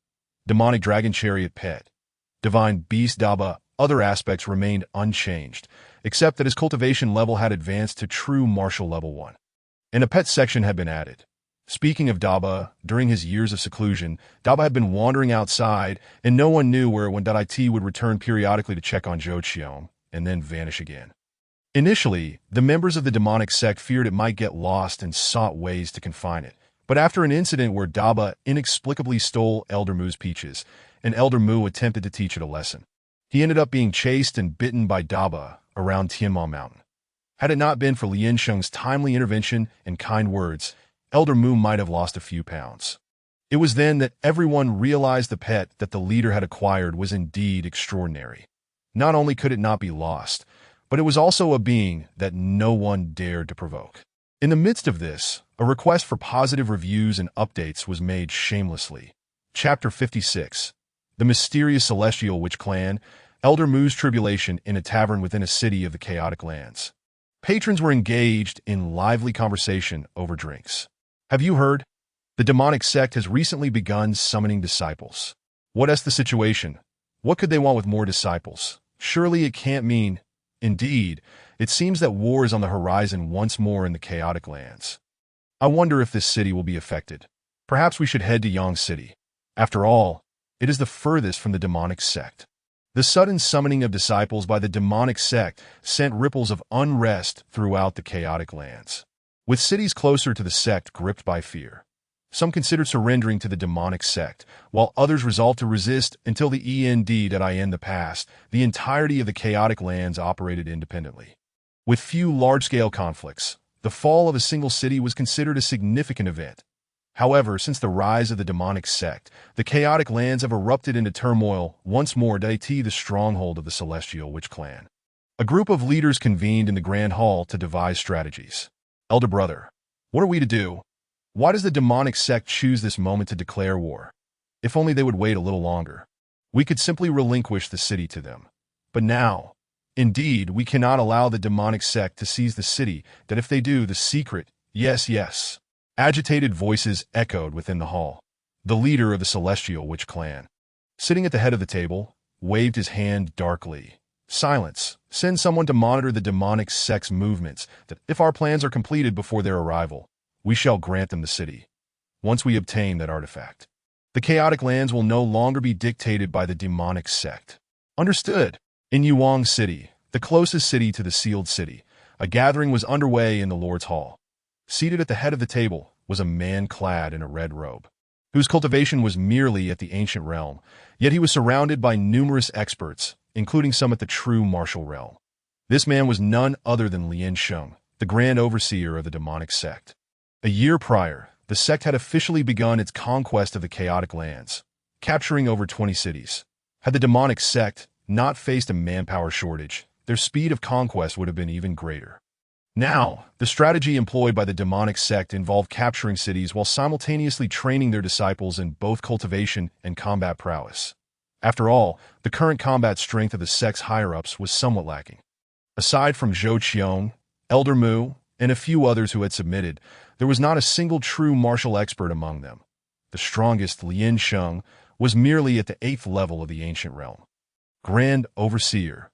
Demonic Dragon Chariot Pet, Divine Beast Daba. Other aspects remained unchanged, except that his cultivation level had advanced to True Martial Level 1, and a pet section had been added. Speaking of Daba, during his years of seclusion, Daba had been wandering outside, and no one knew where it went. It would return periodically to check on Zhou Qiong, and then vanish again. Initially, the members of the Demonic Sect feared it might get lost and sought ways to confine it. But after an incident where Daba inexplicably stole Elder Mu's peaches, and Elder Mu attempted to teach it a lesson, he ended up being chased and bitten by Daba around Tianma Mountain. Had it not been for Lian Sheng's timely intervention and kind words, Elder Mu might have lost a few pounds. It was then that everyone realized the pet that the leader had acquired was indeed extraordinary. Not only could it not be lost, but it was also a being that no one dared to provoke. In the midst of this, a request for positive reviews and updates was made shamelessly. Chapter 56. The Mysterious Celestial Witch Clan, Elder Mu's Tribulation in a Tavern Within a City of the Chaotic Lands. Patrons were engaged in lively conversation over drinks. Have you heard? The Demonic Sect has recently begun summoning disciples. What's the situation? What could they want with more disciples? Surely it can't mean... Indeed, it seems that war is on the horizon once more in the chaotic lands. I wonder if this city will be affected. Perhaps we should head to Yang City. After all, it is the furthest from the Demonic Sect. The sudden summoning of disciples by the Demonic Sect sent ripples of unrest throughout the chaotic lands. With cities closer to the sect gripped by fear, some considered surrendering to the Demonic Sect, while others resolved to resist until the end. In the past, the entirety of the chaotic lands operated independently. With few large-scale conflicts, the fall of a single city was considered a significant event. However, since the rise of the Demonic Sect, the chaotic lands have erupted into turmoil once more. The stronghold of the Celestial Witch Clan. A group of leaders convened in the Grand Hall to devise strategies. Elder Brother, what are we to do? Why does the Demonic Sect choose this moment to declare war? If only they would wait a little longer. We could simply relinquish the city to them. But now, indeed, we cannot allow the Demonic Sect to seize the city, that if they do, the secret... Yes. Agitated voices echoed within the hall. the leader of the Celestial Witch clan. Sitting at the head of the table, waved his hand darkly. Silence. Send someone to monitor the demonic sect's movements, that if our plans are completed before their arrival, we shall grant them the city. Once we obtain that artifact, the chaotic lands will no longer be dictated by the demonic sect. Understood. In Yuang City, the closest city to the sealed city, a gathering was underway in the Lord's Hall. Seated at the head of the table was a man clad in a red robe, whose cultivation was merely at the ancient realm, yet he was surrounded by numerous experts, including some at the true martial realm. This man was none other than Lien Sheng, the Grand Overseer of the demonic sect. A year prior, the sect had officially begun its conquest of the chaotic lands, capturing over 20 cities. Had the demonic sect not faced a manpower shortage, their speed of conquest would have been even greater. Now, the strategy employed by the demonic sect involved capturing cities while simultaneously training their disciples in both cultivation and combat prowess. After all, the current combat strength of the sect's higher-ups was somewhat lacking. Aside from Zhou Qiong, Elder Mu, and a few others who had submitted, there was not a single true martial expert among them. The strongest, Lien Sheng, was merely at the 8th level of the ancient realm. Grand Overseer,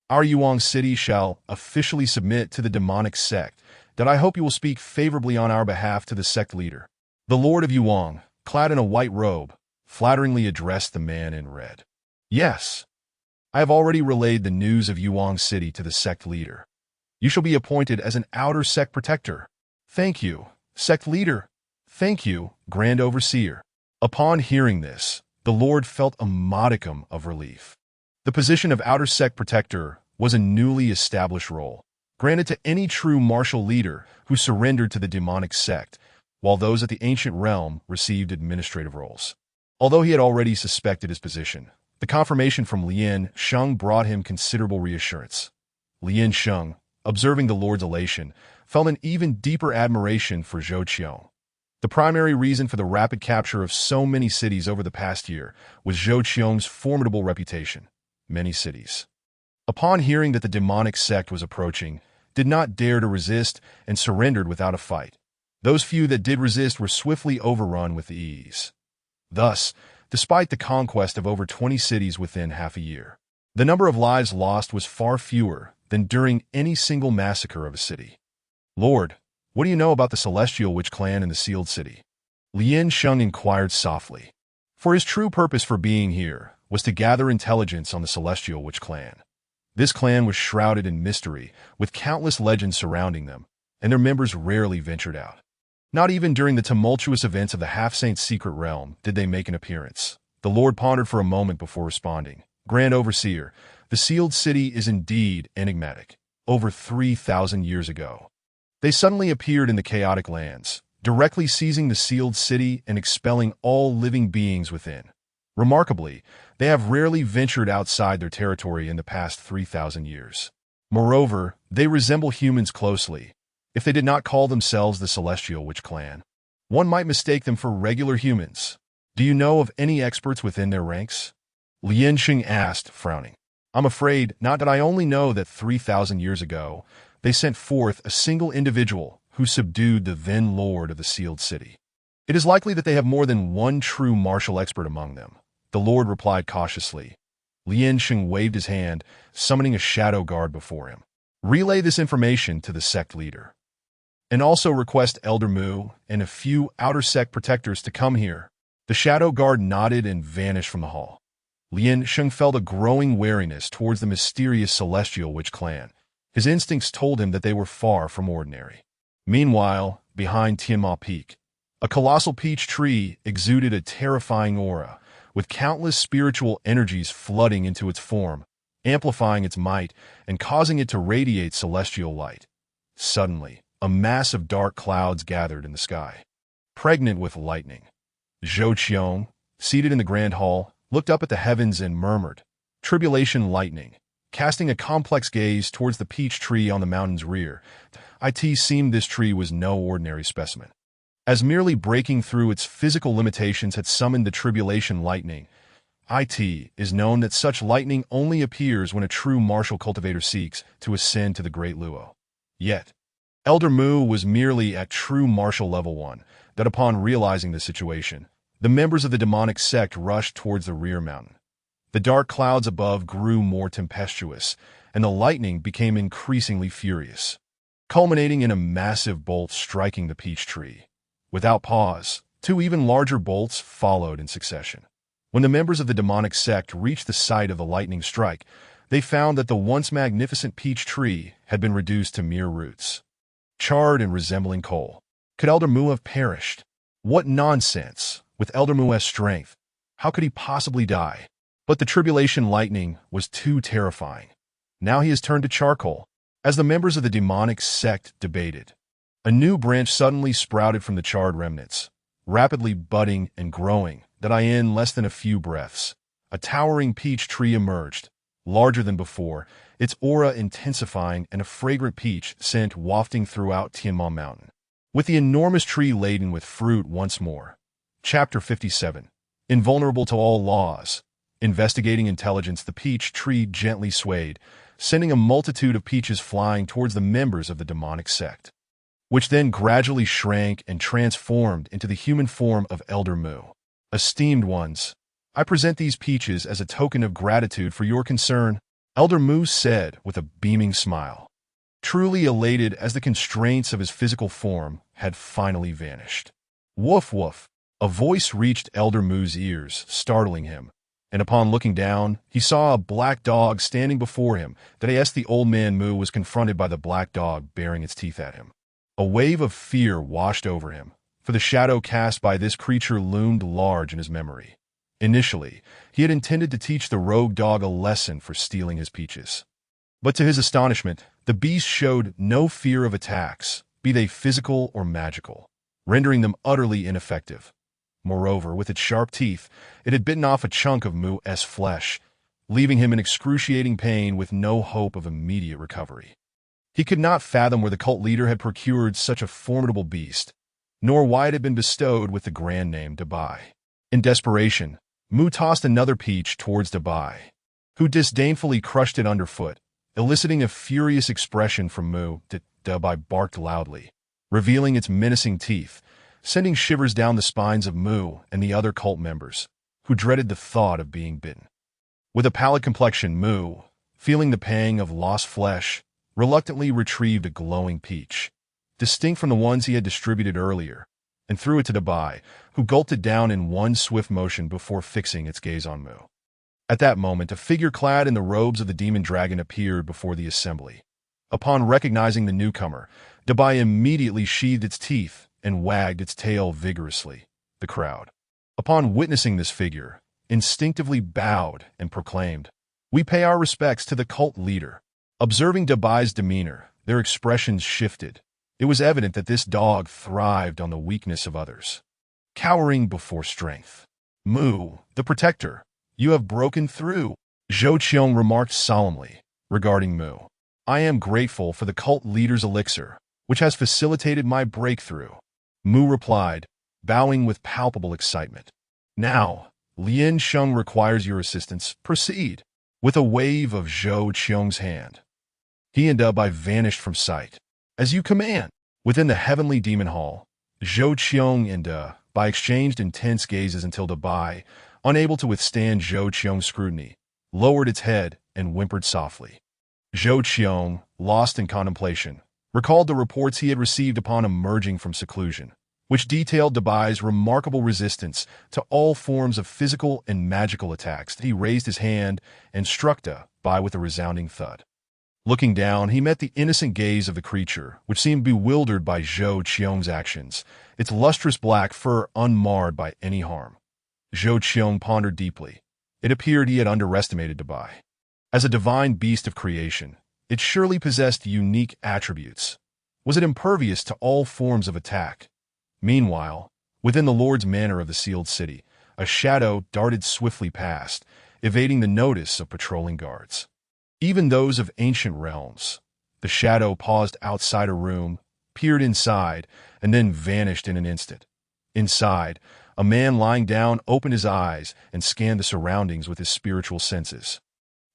our Yuang City shall officially submit to the demonic sect, that I hope you will speak favorably on our behalf to the sect leader. The Lord of Yuang, clad in a white robe, flatteringly addressed the man in red. Yes, I have already relayed the news of Yuang City to the sect leader. You shall be appointed as an outer sect protector. Thank you, sect leader. Thank you, Grand Overseer. Upon hearing this, the Lord felt a modicum of relief. The position of outer sect protector was a newly established role, granted to any true martial leader who surrendered to the demonic sect, while those at the ancient realm received administrative roles. Although he had already suspected his position, the confirmation from Lien Sheng brought him considerable reassurance. Lien Sheng, observing the Lord's elation, felt an even deeper admiration for Zhou Qiong. The primary reason for the rapid capture of so many cities over the past year was Zhou Qiong's formidable reputation. Many cities, upon hearing that the demonic sect was approaching, did not dare to resist and surrendered without a fight. Those few that did resist were swiftly overrun with ease. Thus, despite the conquest of over 20 cities within half a year, the number of lives lost was far fewer than during any single massacre of a city. Lord, what do you know about the Celestial Witch clan in the sealed city? Lien Sheng inquired softly, for his true purpose for being here was to gather intelligence on the Celestial Witch clan. This clan was shrouded in mystery, with countless legends surrounding them, and their members rarely ventured out. Not even during the tumultuous events of the Half-Saint's secret realm did they make an appearance. The Lord pondered for a moment before responding. Grand Overseer, the sealed city is indeed enigmatic. Over 3,000 years ago, they suddenly appeared in the chaotic lands, directly seizing the sealed city and expelling all living beings within. Remarkably, they have rarely ventured outside their territory in the past 3,000 years. Moreover, they resemble humans closely. If they did not call themselves the Celestial Witch clan, one might mistake them for regular humans. Do you know of any experts within their ranks? Lien Sheng asked, frowning. I'm afraid not, that I only know that 3,000 years ago, they sent forth a single individual who subdued the then Lord of the sealed city. It is likely that they have more than one true martial expert among them. The Lord replied cautiously. Lien Sheng waved his hand, summoning a shadow guard before him. Relay this information to the sect leader. And also request Elder Mu and a few outer sect protectors to come here. The shadow guard nodded and vanished from the hall. Lien Sheng felt a growing wariness towards the mysterious Celestial Witch clan. His instincts told him that they were far from ordinary. Meanwhile, behind Tianma Peak, a colossal peach tree exuded a terrifying aura, with countless spiritual energies flooding into its form, amplifying its might and causing it to radiate celestial light. Suddenly, a mass of dark clouds gathered in the sky, pregnant with lightning. Zhou Qiong, seated in the grand hall, looked up at the heavens and murmured, "Tribulation lightning," casting a complex gaze towards the peach tree on the mountain's rear. It seemed this tree was no ordinary specimen. As merely breaking through its physical limitations had summoned the tribulation lightning, it is known that such lightning only appears when a true martial cultivator seeks to ascend to the Great Luo. Yet, Elder Mu was merely at true martial level 1, that upon realizing the situation, The members of the demonic sect rushed towards the rear mountain. The dark clouds above grew more tempestuous, and the lightning became increasingly furious, culminating in a massive bolt striking the peach tree. Without pause, two even larger bolts followed in succession. When the members of the demonic sect reached the site of the lightning strike, they found that the once magnificent peach tree had been reduced to mere roots, charred and resembling coal. Could Elder Mu have perished? What nonsense! With Elder Mu's strength, how could he possibly die? But the tribulation lightning was too terrifying. Now he has turned to charcoal. As the members of the demonic sect debated, a new branch suddenly sprouted from the charred remnants, rapidly budding and growing, that in less than a few breaths, a towering peach tree emerged, larger than before, its aura intensifying and a fragrant peach scent wafting throughout Tianma Mountain. With the enormous tree laden with fruit once more. Chapter 57. Invulnerable to all laws. Investigating intelligence, the peach tree gently swayed, sending a multitude of peaches flying towards the members of the demonic sect, which then gradually shrank and transformed into the human form of Elder Mu. Esteemed ones, I present these peaches as a token of gratitude for your concern, Elder Mu said with a beaming smile, truly elated as the constraints of his physical form had finally vanished. Woof woof! A voice reached Elder Mu's ears, startling him, and upon looking down, he saw a black dog standing before him. The old man Mu was confronted by the black dog baring its teeth at him. A wave of fear washed over him, for the shadow cast by this creature loomed large in his memory. Initially, he had intended to teach the rogue dog a lesson for stealing his peaches. But to his astonishment, the beast showed no fear of attacks, be they physical or magical, rendering them utterly ineffective. Moreover, with its sharp teeth, it had bitten off a chunk of Mu's flesh, leaving him in excruciating pain with no hope of immediate recovery. He could not fathom where the cult leader had procured such a formidable beast, nor why it had been bestowed with the grand name Dabai. In desperation, Mu tossed another peach towards Dabai, who disdainfully crushed it underfoot, eliciting a furious expression from Mu. Dabai barked loudly, revealing its menacing teeth, sending shivers down the spines of Mu and the other cult members, who dreaded the thought of being bitten. With a pallid complexion, Mu, feeling the pang of lost flesh, reluctantly retrieved a glowing peach, distinct from the ones he had distributed earlier, and threw it to Dabai, who gulped it down in one swift motion before fixing its gaze on Mu. At that moment, a figure clad in the robes of the demon dragon appeared before the assembly. Upon recognizing the newcomer, Dabai immediately sheathed its teeth and wagged its tail vigorously. The crowd, upon witnessing this figure, instinctively bowed and proclaimed, "We pay our respects to the cult leader." Observing Dabai's demeanor, their expressions shifted. It was evident that this dog thrived on the weakness of others, cowering before strength. "Mu, the protector, you have broken through," Zhou Qiong remarked solemnly, regarding Mu. "I am grateful for the cult leader's elixir, which has facilitated my breakthrough." Mu replied, bowing with palpable excitement. "Now, Lian Sheng requires your assistance. Proceed." With a wave of Zhou Qiong's hand, he and Dabai vanished from sight. "As you command." Within the heavenly demon hall, Zhou Qiong and Dabai exchanged intense gazes until Dabai, unable to withstand Zhou Qiong's scrutiny, lowered its head and whimpered softly. Zhou Qiong, lost in contemplation, recalled the reports he had received upon emerging from seclusion, which detailed Dabai's remarkable resistance to all forms of physical and magical attacks. He raised his hand and struck Dabai with a resounding thud. Looking down, he met the innocent gaze of the creature, which seemed bewildered by Zhou Qiong's actions, its lustrous black fur unmarred by any harm. Zhou Qiong pondered deeply. It appeared he had underestimated Dabai. As a divine beast of creation, it surely possessed unique attributes. Was it impervious to all forms of attack? Meanwhile, within the Lord's manor of the sealed city, a shadow darted swiftly past, evading the notice of patrolling guards. Even those of ancient realms. The shadow paused outside a room, peered inside, and then vanished in an instant. Inside, a man lying down opened his eyes and scanned the surroundings with his spiritual senses.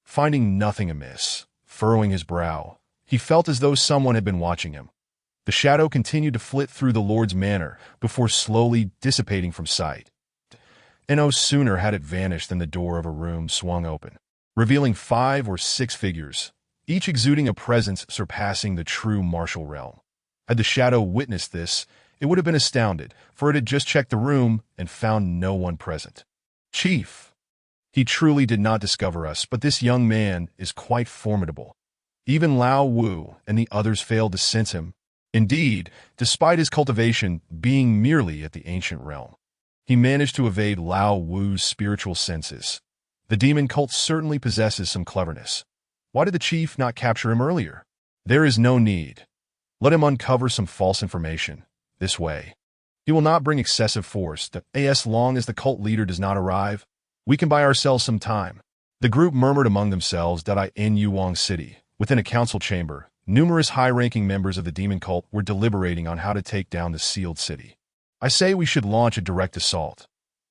Finding nothing amiss, furrowing his brow, he felt as though someone had been watching him. The shadow continued to flit through the Lord's manor before slowly dissipating from sight. and no sooner had it vanished than the door of a room swung open, revealing 5 or 6 figures, each exuding a presence surpassing the true martial realm. Had the shadow witnessed this, it would have been astounded, for it had just checked the room and found no one present. "Chief, he truly did not discover us, but this young man is quite formidable. Even Lao Wu and the others failed to sense him. Indeed, despite his cultivation being merely at the ancient realm, he managed to evade Lao Wu's spiritual senses. The demon cult certainly possesses some cleverness. Why did the chief not capture him earlier? There is no need. Let him uncover some false information. This way, he will not bring excessive force. As long as the cult leader does not arrive, we can buy ourselves some time." The group murmured among themselves that in Yuang City, within a council chamber, numerous high-ranking members of the demon cult were deliberating on how to take down the sealed city. "I say we should launch a direct assault.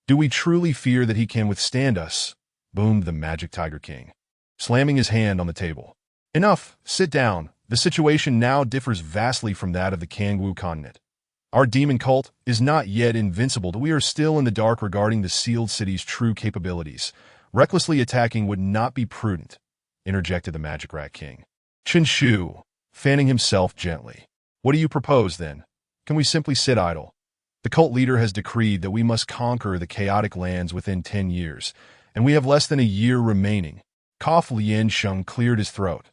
Do we truly fear that he can withstand us?" boomed the Magic Tiger King, slamming his hand on the table. "Enough, sit down. The situation now differs vastly from that of the Kangwu continent. Our demon cult is not yet invincible. We are still in the dark regarding the sealed city's true capabilities. Recklessly attacking would not be prudent," interjected the Magic Rat King. Chen Shu, fanning himself gently. "What do you propose, then? Can we simply sit idle? The cult leader has decreed that we must conquer the chaotic lands within 10 years, and we have less than a year remaining." Cough Lien Sheng cleared his throat,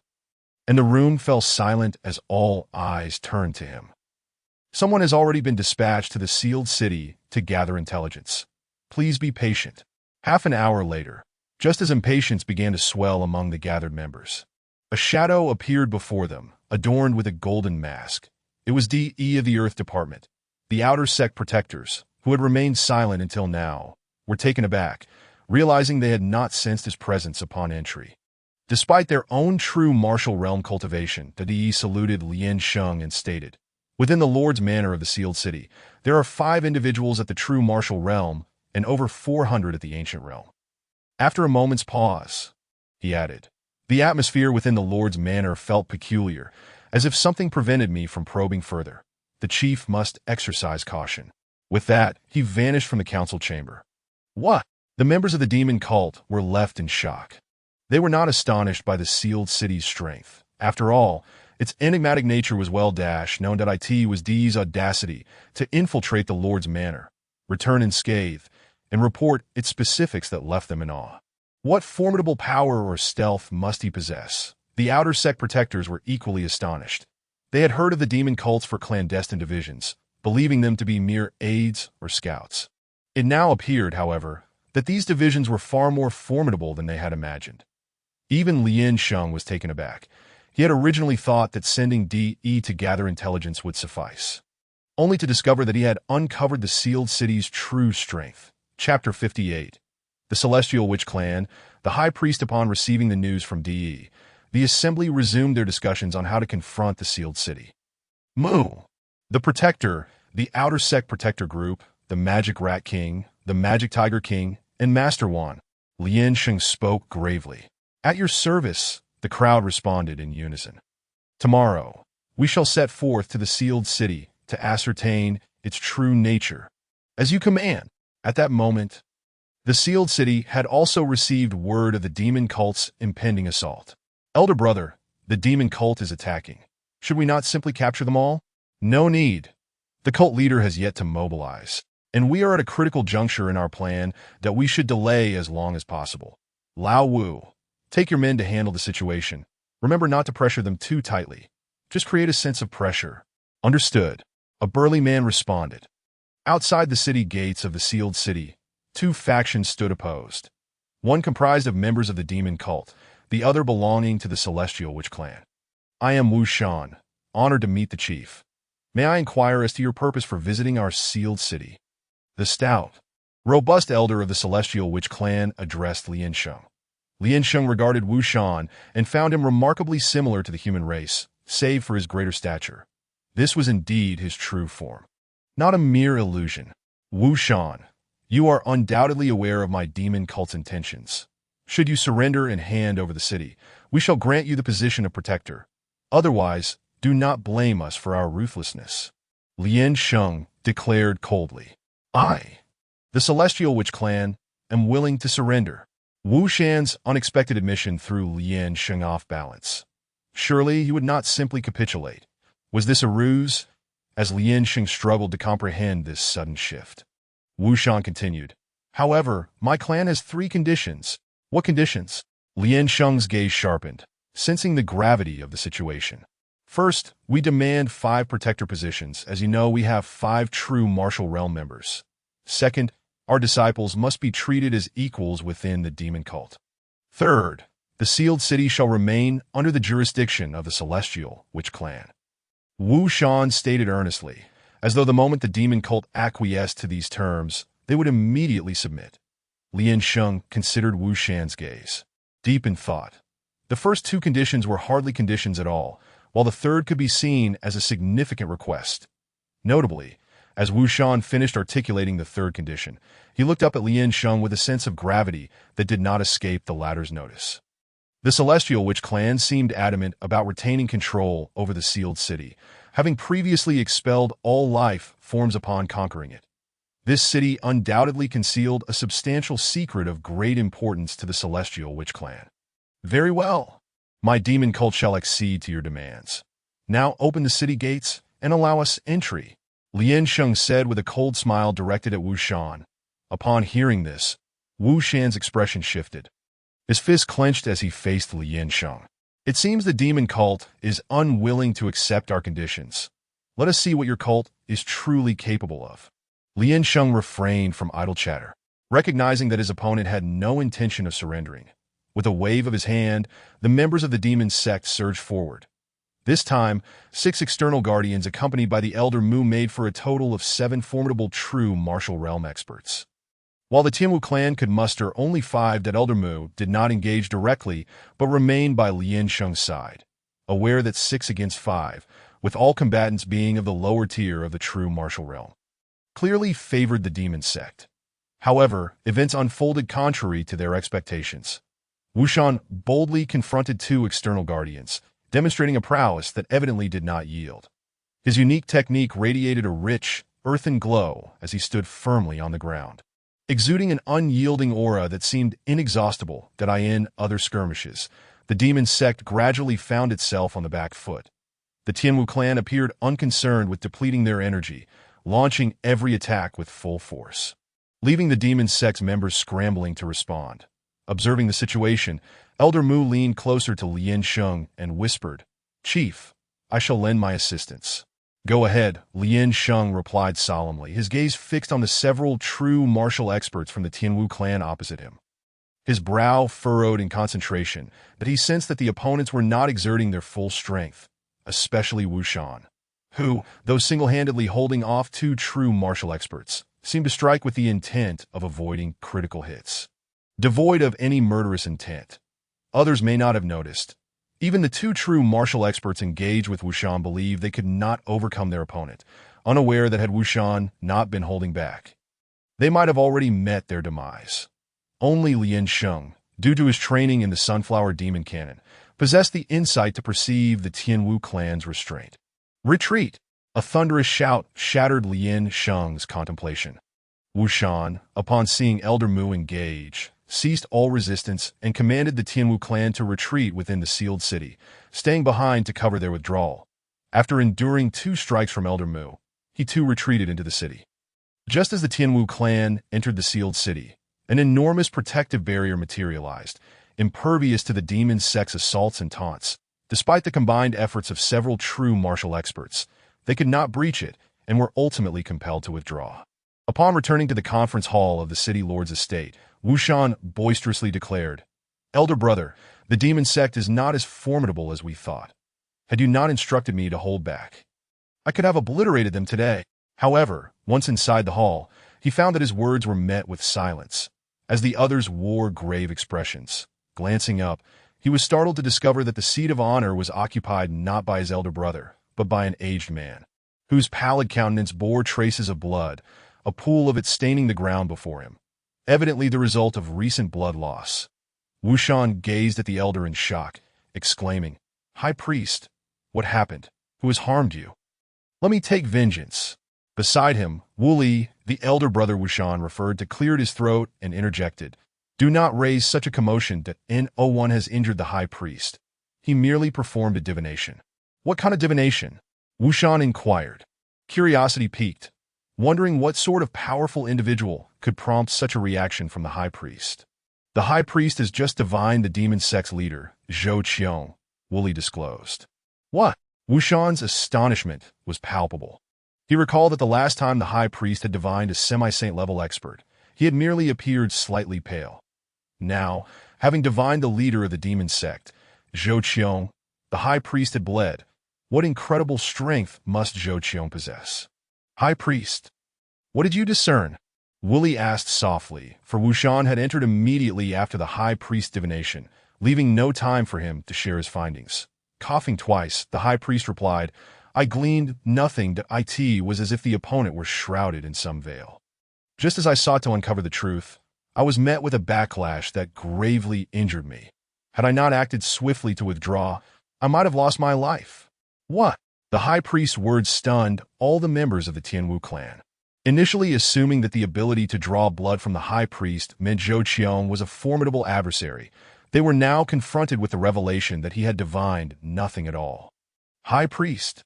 and the room fell silent as all eyes turned to him. "Someone has already been dispatched to the sealed city to gather intelligence. Please be patient." Half an hour later, just as impatience began to swell among the gathered members, a shadow appeared before them, adorned with a golden mask. It was DE of the Earth Department. The Outer Sect protectors, who had remained silent until now, were taken aback, realizing they had not sensed his presence upon entry. Despite their own true martial realm cultivation, the DE saluted Lien Sheng and stated, "Within the Lord's Manor of the Sealed City, there are 5 individuals at the true martial realm and over 400 at the ancient realm." After a moment's pause, he added, "The atmosphere within the Lord's Manor felt peculiar, as if something prevented me from probing further. The chief must exercise caution." With that, he vanished from the council chamber. What? The members of the demon cult were left in shock. They were not astonished by the sealed city's strength. After all, its enigmatic nature was known that it was D's audacity to infiltrate the Lord's Manor, return unscathed, and report its specifics that left them in awe. What formidable power or stealth must he possess? The Outer Sect protectors were equally astonished. They had heard of the demon cults for clandestine divisions, believing them to be mere aides or scouts. It now appeared, however, that these divisions were far more formidable than they had imagined. Even Lien Sheng was taken aback. He had originally thought that sending DE to gather intelligence would suffice, only to discover that he had uncovered the sealed city's true strength. Chapter 58. The Celestial Witch Clan, the High Priest. Upon receiving the news from DE, the Assembly resumed their discussions on how to confront the sealed city. Moo! The Protector, the Outer Sect Protector Group, the Magic Rat King, the Magic Tiger King, and Master Wan. Lien Sheng spoke gravely. "At your service," the crowd responded in unison. "Tomorrow, we shall set forth to the sealed city to ascertain its true nature." "As you command." At that moment, the sealed city had also received word of the demon cult's impending assault. "Elder brother, the demon cult is attacking. Should we not simply capture them all?" "No need. The cult leader has yet to mobilize, and we are at a critical juncture in our plan that we should delay as long as possible. Lao Wu, take your men to handle the situation. Remember not to pressure them too tightly. Just create a sense of pressure." "Understood," a burly man responded. Outside the city gates of the sealed city, 2 factions stood opposed. One comprised of members of the demon cult, the other belonging to the Celestial Witch Clan. "I am Wu Shan, honored to meet the chief. May I inquire as to your purpose for visiting our sealed city?" The stout, robust elder of the Celestial Witch Clan addressed Lien Sheng. Lien Sheng regarded Wu Shan and found him remarkably similar to the human race, save for his greater stature. This was indeed his true form, not a mere illusion. "Wu Shan, you are undoubtedly aware of my demon cult's intentions. Should you surrender and hand over the city, we shall grant you the position of protector. Otherwise, do not blame us for our ruthlessness," Lien Sheng declared coldly. "I, The Celestial Witch Clan am willing to surrender. Wu Shan's unexpected admission threw Lien Sheng off balance. Surely he would not simply capitulate. Was this a ruse? As Lien Sheng struggled to comprehend this sudden shift. Wu Shan continued. However, my clan has 3 conditions. What conditions? Lien Sheng's gaze sharpened, sensing the gravity of the situation. First, we demand 5 protector positions. As you know, we have 5 true martial realm members. Second, our disciples must be treated as equals within the demon cult. Third, the sealed city shall remain under the jurisdiction of the Celestial Witch Clan. Wu Shan stated earnestly, as though the moment the demon cult acquiesced to these terms, they would immediately submit. Lien Sheng considered Wu Shan's gaze, deep in thought. The first 2 conditions were hardly conditions at all, while the third could be seen as a significant request. Notably, as Wu Shan finished articulating the third condition, he looked up at Lien Sheng with a sense of gravity that did not escape the latter's notice. The Celestial Witch Clan seemed adamant about retaining control over the sealed city, having previously expelled all life forms upon conquering it. This city undoubtedly concealed a substantial secret of great importance to the Celestial Witch Clan. Very well. My demon cult shall accede to your demands. Now open the city gates and allow us entry, Lien Sheng said with a cold smile directed at Wu Shan. Upon hearing this, Wu Shan's expression shifted. His fist clenched as he faced Lien Sheng. It seems the demon cult is unwilling to accept our conditions. Let us see what your cult is truly capable of. Lien Sheng refrained from idle chatter, recognizing that his opponent had no intention of surrendering. With a wave of his hand, the members of the Demon Sect surged forward. This time, 6 external guardians accompanied by the Elder Mu made for a total of 7 formidable true martial realm experts. While the Tianwu clan could muster only 5, that Elder Mu did not engage directly but remained by Lien Sheng's side, aware that 6 against 5, with all combatants being of the lower tier of the true martial realm, clearly favored the Demon Sect. However, events unfolded contrary to their expectations. Wu Shan boldly confronted 2 external guardians, demonstrating a prowess that evidently did not yield. His unique technique radiated a rich, earthen glow as he stood firmly on the ground, exuding an unyielding aura that seemed inexhaustible. That in other skirmishes, the Demon Sect gradually found itself on the back foot. The Tianwu clan appeared unconcerned with depleting their energy, launching every attack with full force, leaving the Demon Sect's members scrambling to respond. Observing the situation, Elder Mu leaned closer to Lien Sheng and whispered, "Chief, I shall lend my assistance." "Go ahead," Lien Sheng replied solemnly, his gaze fixed on the several true martial experts from the Tianwu clan opposite him. His brow furrowed in concentration, but he sensed that the opponents were not exerting their full strength, especially Wu Shan, who, though single-handedly holding off 2 true martial experts, seemed to strike with the intent of avoiding critical hits, devoid of any murderous intent. Others may not have noticed. Even the 2 true martial experts engaged with Wu Shan believed they could not overcome their opponent, unaware that had Wu Shan not been holding back, they might have already met their demise. Only Lien Sheng, due to his training in the Sunflower Demon Cannon, possessed the insight to perceive the Tianwu clan's restraint. "Retreat!" A thunderous shout shattered Lien Sheng's contemplation. Wu Shan, upon seeing Elder Mu engage, ceased all resistance and commanded the Tianwu clan to retreat within the sealed city, staying behind to cover their withdrawal. After enduring 2 strikes from Elder Mu, he too retreated into the city. Just as the Tianwu clan entered the sealed city, an enormous protective barrier materialized, impervious to the Demon Sect's assaults and taunts. Despite the combined efforts of several true martial experts, they could not breach it and were ultimately compelled to withdraw. Upon returning to the conference hall of the city lord's estate, Wu Shan boisterously declared, "Elder brother, the Demon Sect is not as formidable as we thought. Had you not instructed me to hold back, I could have obliterated them today." However, once inside the hall, he found that his words were met with silence, as the others wore grave expressions. Glancing up, he was startled to discover that the seat of honor was occupied not by his elder brother, but by an aged man, whose pallid countenance bore traces of blood, a pool of it staining the ground before him, evidently the result of recent blood loss. Wu Shan gazed at the elder in shock, exclaiming, "High priest, what happened? Who has harmed you? Let me take vengeance." Beside him, Wu Li, the elder brother Wushan referred to, cleared his throat and interjected, "Do not raise such a commotion that N01 has injured the high priest. He merely performed a divination." "What kind of divination?" Wushan inquired. Curiosity piqued, wondering what sort of powerful individual could prompt such a reaction from the high priest. "The high priest has just divined the Demon Sect's leader, Zhou Qiong," Wu Li disclosed. "What?" Wushan's astonishment was palpable. He recalled that the last time the high priest had divined a semi-saint level expert, he had merely appeared slightly pale. Now, having divined the leader of the Demon Sect, Zhou Qiong, the high priest had bled. What incredible strength must Zhou Qiong possess? "High priest, what did you discern?" Wu Li asked softly, for Wushan had entered immediately after the high priest's divination, leaving no time for him to share his findings. Coughing twice, the high priest replied, "I gleaned nothing. It was as if the opponent were shrouded in some veil. Just as I sought to uncover the truth, I was met with a backlash that gravely injured me. Had I not acted swiftly to withdraw, I might have lost my life." "What?" The high priest's words stunned all the members of the Tianwu clan. Initially assuming that the ability to draw blood from the high priest meant Zhou Qiong was a formidable adversary, they were now confronted with the revelation that he had divined nothing at all. "High priest,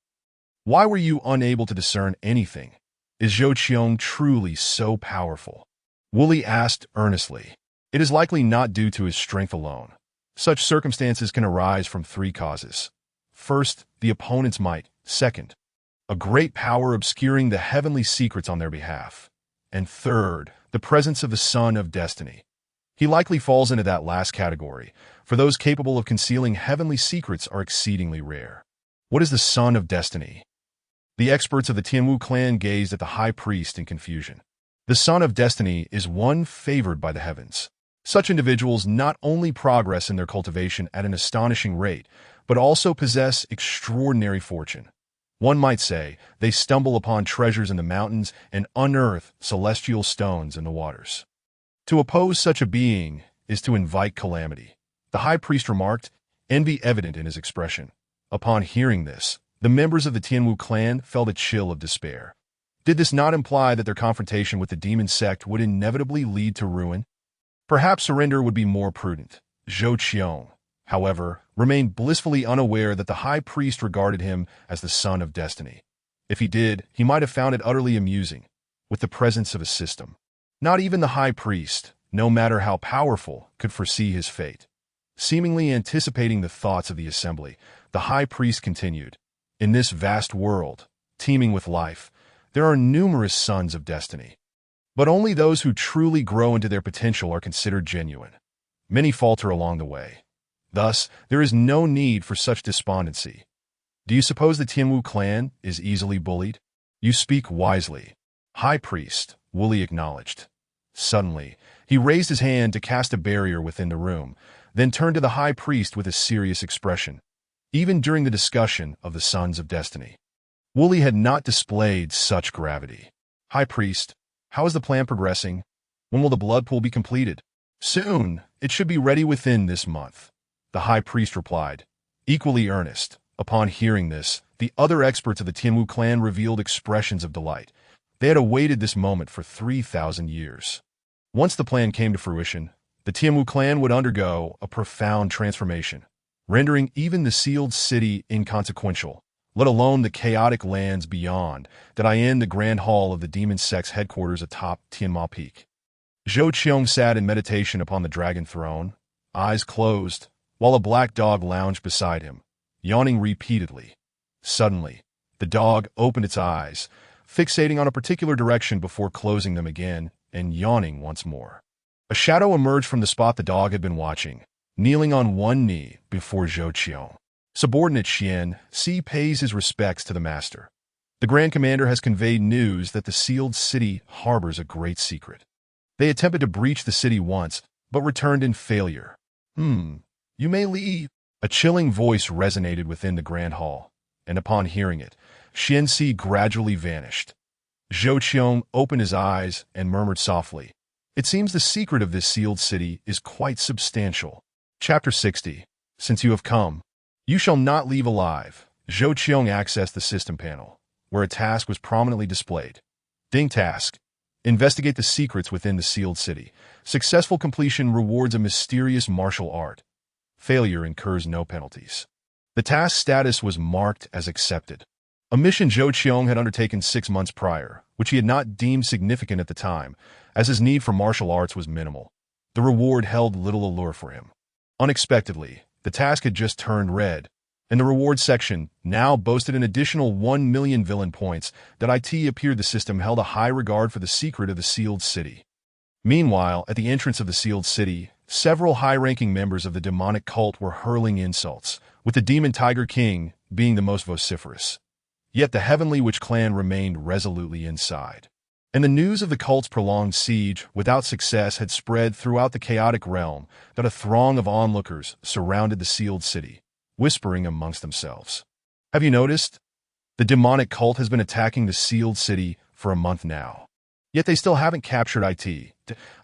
why were you unable to discern anything? Is Zhou Qiong truly so powerful?" Wu Li asked earnestly. "It is likely not due to his strength alone. Such circumstances can arise from three causes. First, the opponent's might. Second, a great power obscuring the heavenly secrets on their behalf. And third, the presence of the Son of Destiny. He likely falls into that last category, for those capable of concealing heavenly secrets are exceedingly rare." "What is the Son of Destiny?" The experts of the Tianwu clan gazed at the high priest in confusion. The Son of Destiny is one favored by the heavens. Such individuals not only progress in their cultivation at an astonishing rate, but also possess extraordinary fortune. One might say they stumble upon treasures in the mountains and unearth celestial stones in the waters. To oppose such a being is to invite calamity, the high priest remarked, envy evident in his expression. Upon hearing this, the members of the Tianwu clan felt a chill of despair. Did this not imply that their confrontation with the Demon Sect would inevitably lead to ruin? Perhaps surrender would be more prudent. Zhou Qiong, however, remained blissfully unaware that the high priest regarded him as the Son of Destiny. If he did, he might have found it utterly amusing, with the presence of a system. Not even the high priest, no matter how powerful, could foresee his fate. Seemingly anticipating the thoughts of the assembly, the high priest continued, "In this vast world, teeming with life, there are numerous sons of destiny. But only those who truly grow into their potential are considered genuine. Many falter along the way. Thus, there is no need for such despondency. Do you suppose the Tianwu clan is easily bullied?" "You speak wisely." "High priest," Wu Li acknowledged. Suddenly, he raised his hand to cast a barrier within the room, then turned to the high priest with a serious expression. Even during the discussion of the Sons of Destiny, Wu Li had not displayed such gravity. "High priest, how is the plan progressing? When will the blood pool be completed?" "Soon. It should be ready within this month," the high priest replied, equally earnest. Upon hearing this, the other experts of the Tianwu clan revealed expressions of delight. They had awaited this moment for 3,000 years. Once the plan came to fruition, the Tianwu clan would undergo a profound transformation, rendering even the sealed city inconsequential, let alone the chaotic lands beyond that in the Grand Hall of the Demon Sect's headquarters atop Tianma Peak. Zhou Qiong sat in meditation upon the dragon throne, eyes closed, while a black dog lounged beside him, yawning repeatedly. Suddenly, the dog opened its eyes, fixating on a particular direction before closing them again and yawning once more. A shadow emerged from the spot the dog had been watching, kneeling on one knee before Zhou Qiong. Subordinate Xian, Si pays his respects to the master. The Grand Commander has conveyed news that the sealed city harbors a great secret. They attempted to breach the city once, but returned in failure. You may leave." A chilling voice resonated within the Grand Hall, and upon hearing it, Xian Si gradually vanished. Zhou Qiong opened his eyes and murmured softly, "It seems the secret of this sealed city is quite substantial." Chapter 60. Since you have come, you shall not leave alive. Zhou Qiong accessed the system panel, where a task was prominently displayed. Ding task. Investigate the secrets within the sealed city. Successful completion rewards a mysterious martial art. Failure incurs no penalties. The task status was marked as accepted. A mission Zhou Qiong had undertaken 6 months prior, which he had not deemed significant at the time, as his need for martial arts was minimal. The reward held little allure for him. Unexpectedly, the task had just turned red, and the reward section now boasted an additional 1 million villain points. That it appeared the system held a high regard for the secret of the sealed city. Meanwhile, at the entrance of the sealed city, several high-ranking members of the demonic cult were hurling insults, with the Demon Tiger King being the most vociferous. Yet the Heavenly Witch clan remained resolutely inside. And the news of the cult's prolonged siege without success had spread throughout the chaotic realm that a throng of onlookers surrounded the sealed city, whispering amongst themselves. Have you noticed? The demonic cult has been attacking the sealed city for a month now. Yet they still haven't captured IT.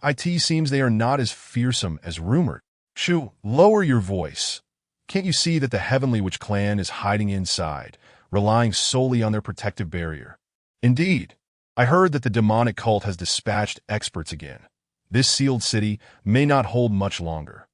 IT seems they are not as fearsome as rumored. Shu, lower your voice. Can't you see that the Heavenly Witch clan is hiding inside, relying solely on their protective barrier? Indeed, I heard that the demonic cult has dispatched experts again. This sealed city may not hold much longer.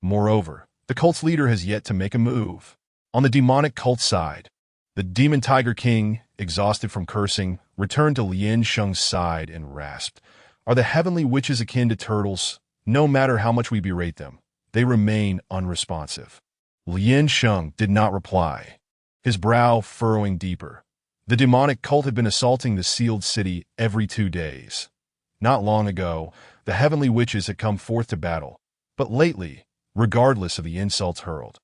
Moreover, the cult's leader has yet to make a move. On the demonic cult side, the Demon Tiger King, exhausted from cursing, returned to Lian Sheng's side and rasped, "Are the Heavenly Witches akin to turtles? No matter how much we berate them, they remain unresponsive." Lian Sheng did not reply, his brow furrowing deeper. The demonic cult had been assaulting the sealed city every 2 days. Not long ago, the Heavenly Witches had come forth to battle, but lately, regardless of the insults hurled,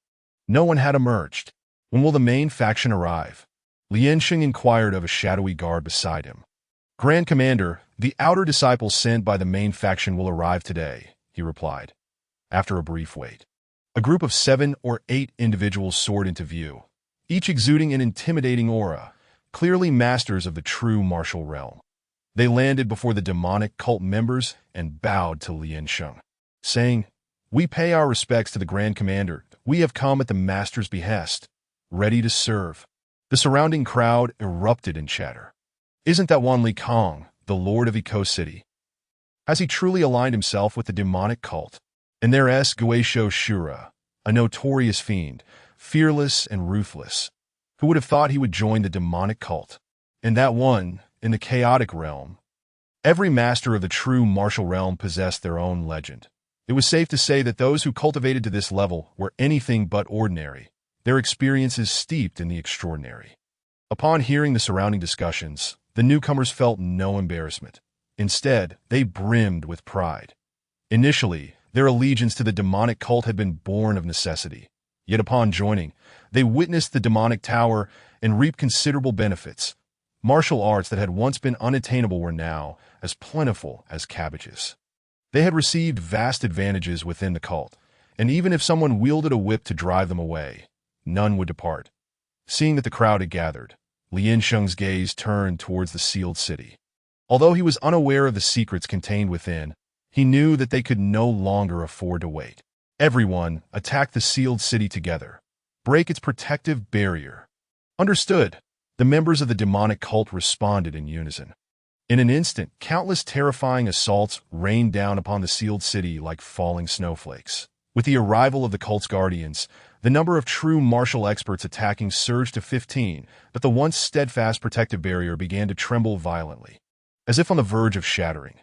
no one had emerged. When will the main faction arrive? Lian Sheng inquired of a shadowy guard beside him. Grand Commander, the outer disciples sent by the main faction will arrive today, he replied. After a brief wait, a group of 7 or 8 individuals soared into view, each exuding an intimidating aura, clearly masters of the true martial realm. They landed before the demonic cult members and bowed to Lian Sheng, saying, "We pay our respects to the Grand Commander. We have come at the Master's behest, ready to serve." The surrounding crowd erupted in chatter. Isn't that Wan Li Kong, the Lord of Eco City? Has he truly aligned himself with the demonic cult? And there's Guisho Shura, a notorious fiend, fearless and ruthless. Who would have thought he would join the demonic cult? And that one, in the chaotic realm. Every master of the true martial realm possessed their own legend. It was safe to say that those who cultivated to this level were anything but ordinary, their experiences steeped in the extraordinary. Upon hearing the surrounding discussions, the newcomers felt no embarrassment. Instead, they brimmed with pride. Initially, their allegiance to the demonic cult had been born of necessity. Yet upon joining, they witnessed the demonic tower and reaped considerable benefits. Martial arts that had once been unattainable were now as plentiful as cabbages. They had received vast advantages within the cult, and even if someone wielded a whip to drive them away, none would depart. Seeing that the crowd had gathered, Lian Sheng's gaze turned towards the sealed city. Although he was unaware of the secrets contained within, he knew that they could no longer afford to wait. Everyone attack the sealed city together. Break its protective barrier. Understood. The members of the demonic cult responded in unison. In an instant, countless terrifying assaults rained down upon the sealed city like falling snowflakes. With the arrival of the cult's guardians, the number of true martial experts attacking surged to 15, but the once steadfast protective barrier began to tremble violently, as if on the verge of shattering.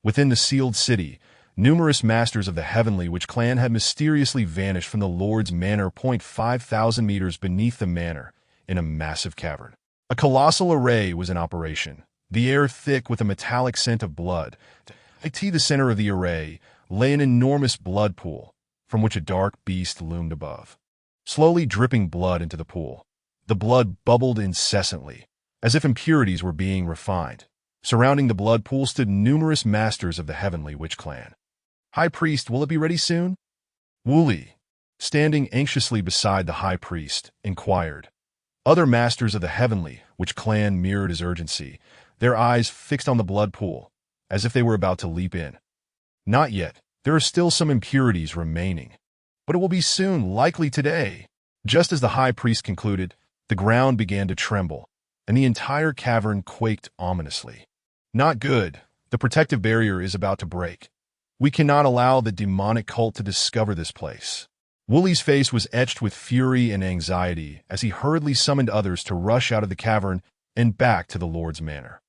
Within the sealed city, numerous masters of the Heavenly Witch clan had mysteriously vanished from the Lord's Manor 5,000 meters beneath the manor, in a massive cavern. A colossal array was in operation, the air thick with a metallic scent of blood. At the center of the array lay an enormous blood pool, from which a dark beast loomed above, slowly dripping blood into the pool. The blood bubbled incessantly, as if impurities were being refined. Surrounding the blood pool stood numerous masters of the Heavenly Witch clan. "High Priest, will it be ready soon?" Wooly, standing anxiously beside the High Priest, inquired. Other masters of the Heavenly Witch clan mirrored his urgency, their eyes fixed on the blood pool, as if they were about to leap in. "Not yet. There are still some impurities remaining. But it will be soon, likely today." Just as the High Priest concluded, the ground began to tremble. and the entire cavern quaked ominously. Not good. The protective barrier is about to break. We cannot allow the demonic cult to discover this place. Wooly's face was etched with fury and anxiety as he hurriedly summoned others to rush out of the cavern and back to the Lord's manor.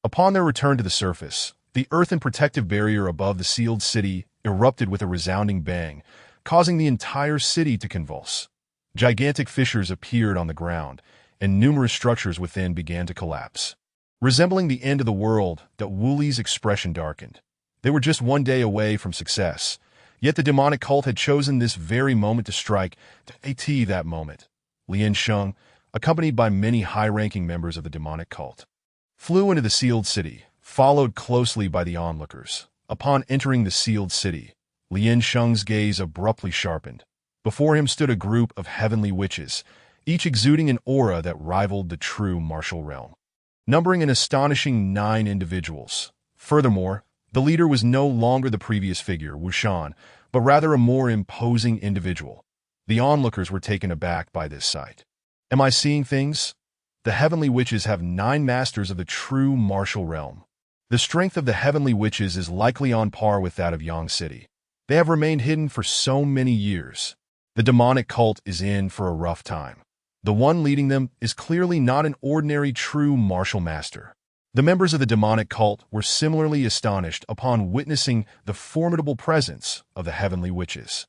Upon their return to the surface, the earthen protective barrier above the sealed city erupted with a resounding bang, causing the entire city to convulse. Gigantic fissures appeared on the ground, and numerous structures within began to collapse. Resembling the end of the world, Wooly's expression darkened. They were just one day away from success, yet the demonic cult had chosen this very moment to strike. That moment, Lian Sheng, accompanied by many high-ranking members of the demonic cult, flew into the sealed city, followed closely by the onlookers. Upon entering the sealed city, Lian Sheng's gaze abruptly sharpened. Before him stood a group of heavenly witches, each exuding an aura that rivaled the true martial realm, numbering an astonishing 9 individuals. Furthermore, the leader was no longer the previous figure, Wu Shan, but rather a more imposing individual. The onlookers were taken aback by this sight. Am I seeing things? The heavenly witches have 9 masters of the true martial realm. The strength of the heavenly witches is likely on par with that of Yang City. They have remained hidden for so many years. The demonic cult is in for a rough time. The one leading them is clearly not an ordinary true martial master. The members of the demonic cult were similarly astonished upon witnessing the formidable presence of the heavenly witches.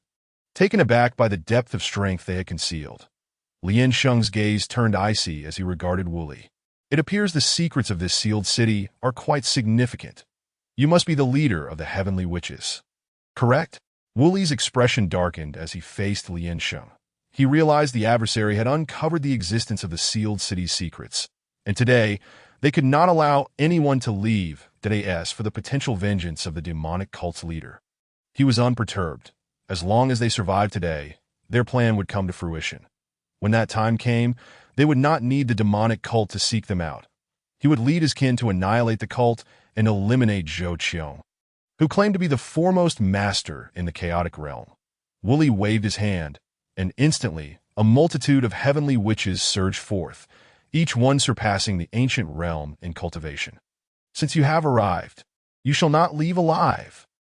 Taken aback by the depth of strength they had concealed, Lian Sheng's gaze turned icy as he regarded Wooly. It appears the secrets of this sealed city are quite significant. You must be the leader of the heavenly witches, correct? Wooly's expression darkened as he faced Lian Sheng. He realized the adversary had uncovered the existence of the sealed city's secrets, and today they could not allow anyone to leave Des for the potential vengeance of the demonic cult's leader. He was unperturbed. As long as they survived today, their plan would come to fruition. When that time came, they would not need the demonic cult to seek them out. He would lead his kin to annihilate the cult and eliminate Zhou Qiong, who claimed to be the foremost master in the chaotic realm. Wooly waved his hand, and instantly a multitude of heavenly witches surged forth, each one surpassing the ancient realm in cultivation. Since you have arrived, you shall not leave alive.